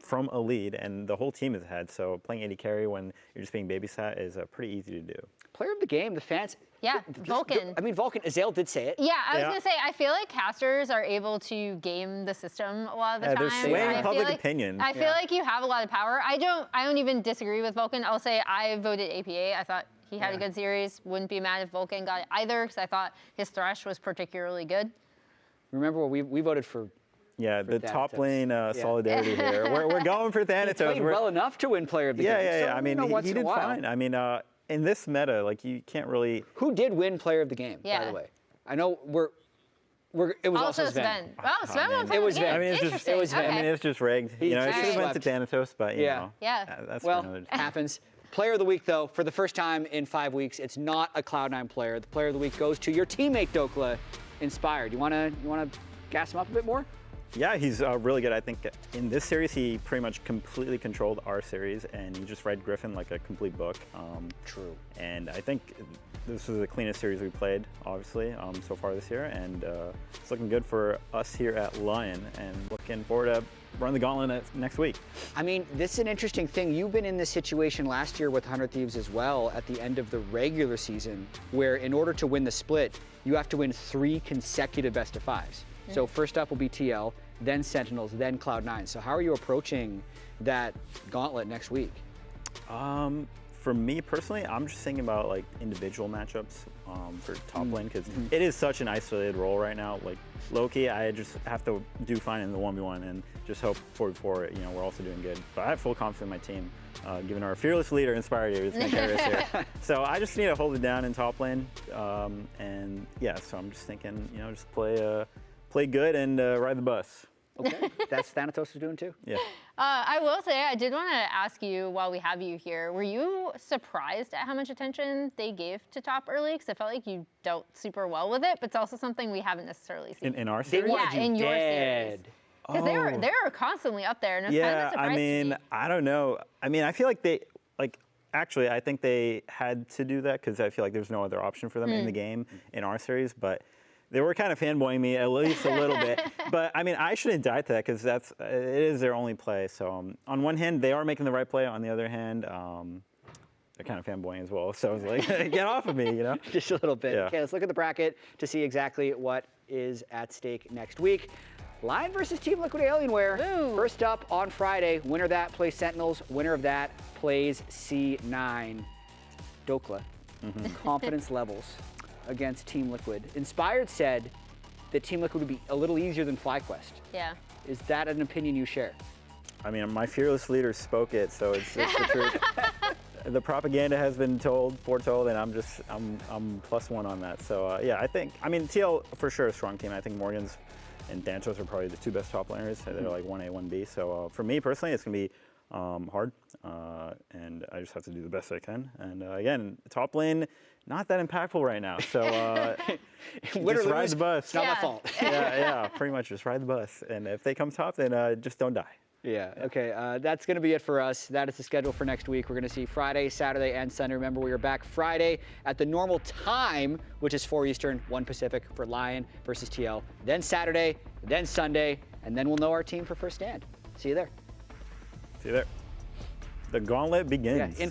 from a lead, and the whole team is ahead. So playing AD carry when you're just being babysat is pretty easy to do. Player of the game, the fans. Yeah, Vulcan. I mean, Vulcan, Azael did say it. Yeah, I was going to say, I feel like casters are able to game the system a lot of the time. They're swaying public opinion. I feel like you have a lot of power. I don't even disagree with Vulcan. I'll say I voted APA. I thought he had a good series. Wouldn't be mad if Vulcan got it either, because I thought his Thresh was particularly good. Remember what we voted for? Yeah, the top lane solidarity here. We're going for Thanatos. He played well enough to win Player of the Game. Yeah. I mean, he did fine. I mean, in this meta, like, you can't really... Who did win Player of the Game, by the way? I know it was also Sven. Oh, Sven won Player It was of the Game. Sven. I mean, It was Sven. I mean, it's just rigged. You know, it should have went to Thanatos, but, you know. That's well, another happens. Player of the Week, though, for the first time in 5 weeks, it's not a Cloud9 player. The Player of the Week goes to your teammate, Dokla, Inspired. You wanna gas him up a bit more? Yeah, he's really good. I think in this series, he pretty much completely controlled our series, and he just read Griffin like a complete book. True. And I think this was the cleanest series we played, obviously, so far this year, and it's looking good for us here at Lyon, and looking forward to run the gauntlet next week. I mean, this is an interesting thing. You've been in this situation last year with 100 Thieves as well at the end of the regular season, where in order to win the split, you have to win 3 consecutive best-of-5s. So first up will be TL, then Sentinels, then Cloud9. So how are you approaching that gauntlet next week? For me personally, I'm just thinking about like individual matchups for top lane because it is such an isolated role right now. Like low-key, I just have to do fine in the 1v1 and just hope 4v4, you know, we're also doing good. But I have full confidence in my team, given our fearless leader, inspired here, here. So I just need to hold it down in top lane, and yeah. So I'm just thinking, you know, just play good and ride the bus. Okay, that's Thanatos is doing too. Yeah. I will say, I did want to ask you while we have you here, were you surprised at how much attention they gave to top early? Because I felt like you dealt super well with it, but it's also something we haven't necessarily seen. In our series? Yeah, in your series. Because they were constantly up there, and it's kind of a surprise I mean, to me. I don't know. I mean, I feel like actually, I think they had to do that because I feel like there's no other option for them in the game in our series, but they were kind of fanboying me at least a little bit. But I mean, I shouldn't die to that because it is their only play. So on one hand, they are making the right play. On the other hand, they're kind of fanboying as well. So I was like, get off of me, you know? Just a little bit. Yeah. Okay, let's look at the bracket to see exactly what is at stake next week. Lyon versus Team Liquid Alienware. Ooh. First up on Friday, winner of that plays Sentinels. Winner of that plays C9. Dokla, confidence levels against Team Liquid. Inspired said that Team Liquid would be a little easier than FlyQuest. Yeah. Is that an opinion you share? I mean, my fearless leader spoke it, so it's the truth. The propaganda has been foretold, and I'm +1 on that. So yeah, I mean, TL for sure a strong team. I think Morgans and Dantos are probably the two best top laners. They're like 1A, 1B. So for me personally, it's gonna be hard, and I just have to do the best I can. And again, top lane, not that impactful right now. So just ride the bus. It's not my fault. yeah, pretty much just ride the bus. And if they come top, then just don't die. Yeah, okay, that's going to be it for us. That is the schedule for next week. We're going to see Friday, Saturday, and Sunday. Remember, we are back Friday at the normal time, which is 4 Eastern, 1 Pacific for Lyon versus TL. Then Saturday, then Sunday, and then we'll know our team for first stand. See you there. See you there. The gauntlet begins. Yeah,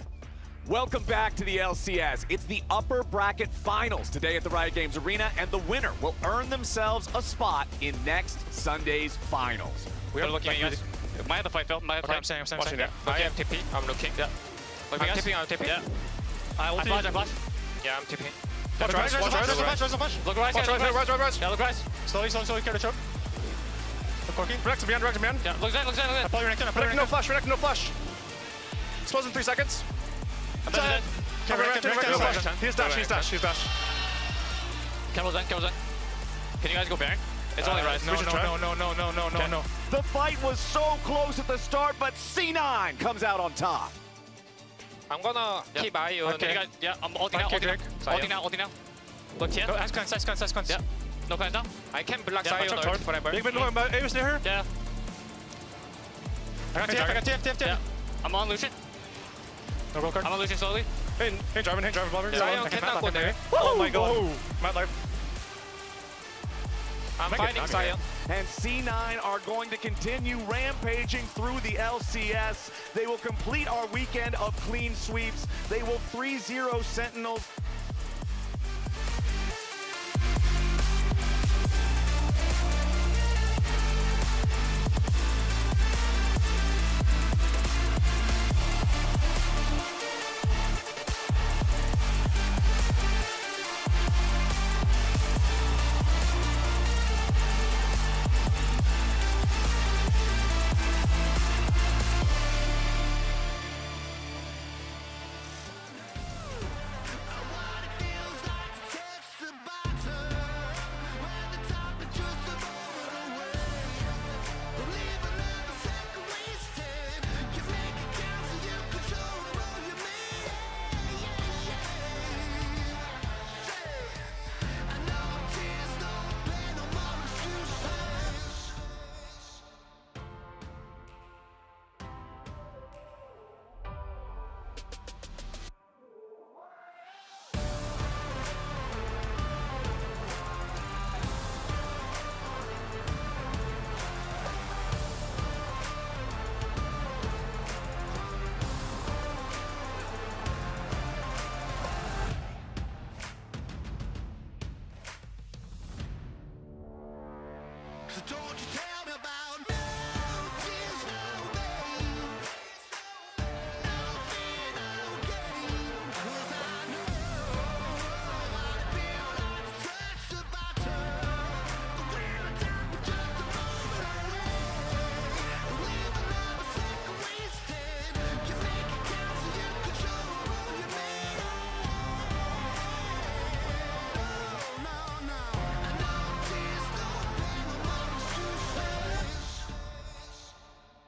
Welcome back to the LCS. It's the upper bracket finals today at the Riot Games Arena, and the winner will earn themselves a spot in next Sunday's finals. We are looking at you guys. Might have to fight, Phil. Might have to fight. I'm saying. Okay, I am TP. I'm looking. Yeah. I'm TP. Yeah. I flash. Yeah, I'm TP. Watch rise. Look rise. Yeah, look rise. Slowly, carry the choke. Look corky. Rex behind. Yeah, look that. I pull your neck in. No flash. Explodes in 3 seconds. I'm dead. He's dash. Camel's in. Can you guys go Baron? It's only rise. No. The fight was so close at the start, but C9 comes out on top. I'm gonna keep eye you. Okay. You guys, yeah, I'm ulting now. Look here. Ask cleanse. Yeah. No cleanse now. I can block Sion but I burn. Big window, Avis near her? Yeah. I got TF. Yeah. I'm on Lucian. No go card. I'm on Lucian slowly. Hey, driving, Bobber. Sion cannot go there. Oh my god. Matt live. I'm fighting Sion. And C9 are going to continue rampaging through the LCS. They will complete our weekend of clean sweeps. They will 3-0 Sentinels,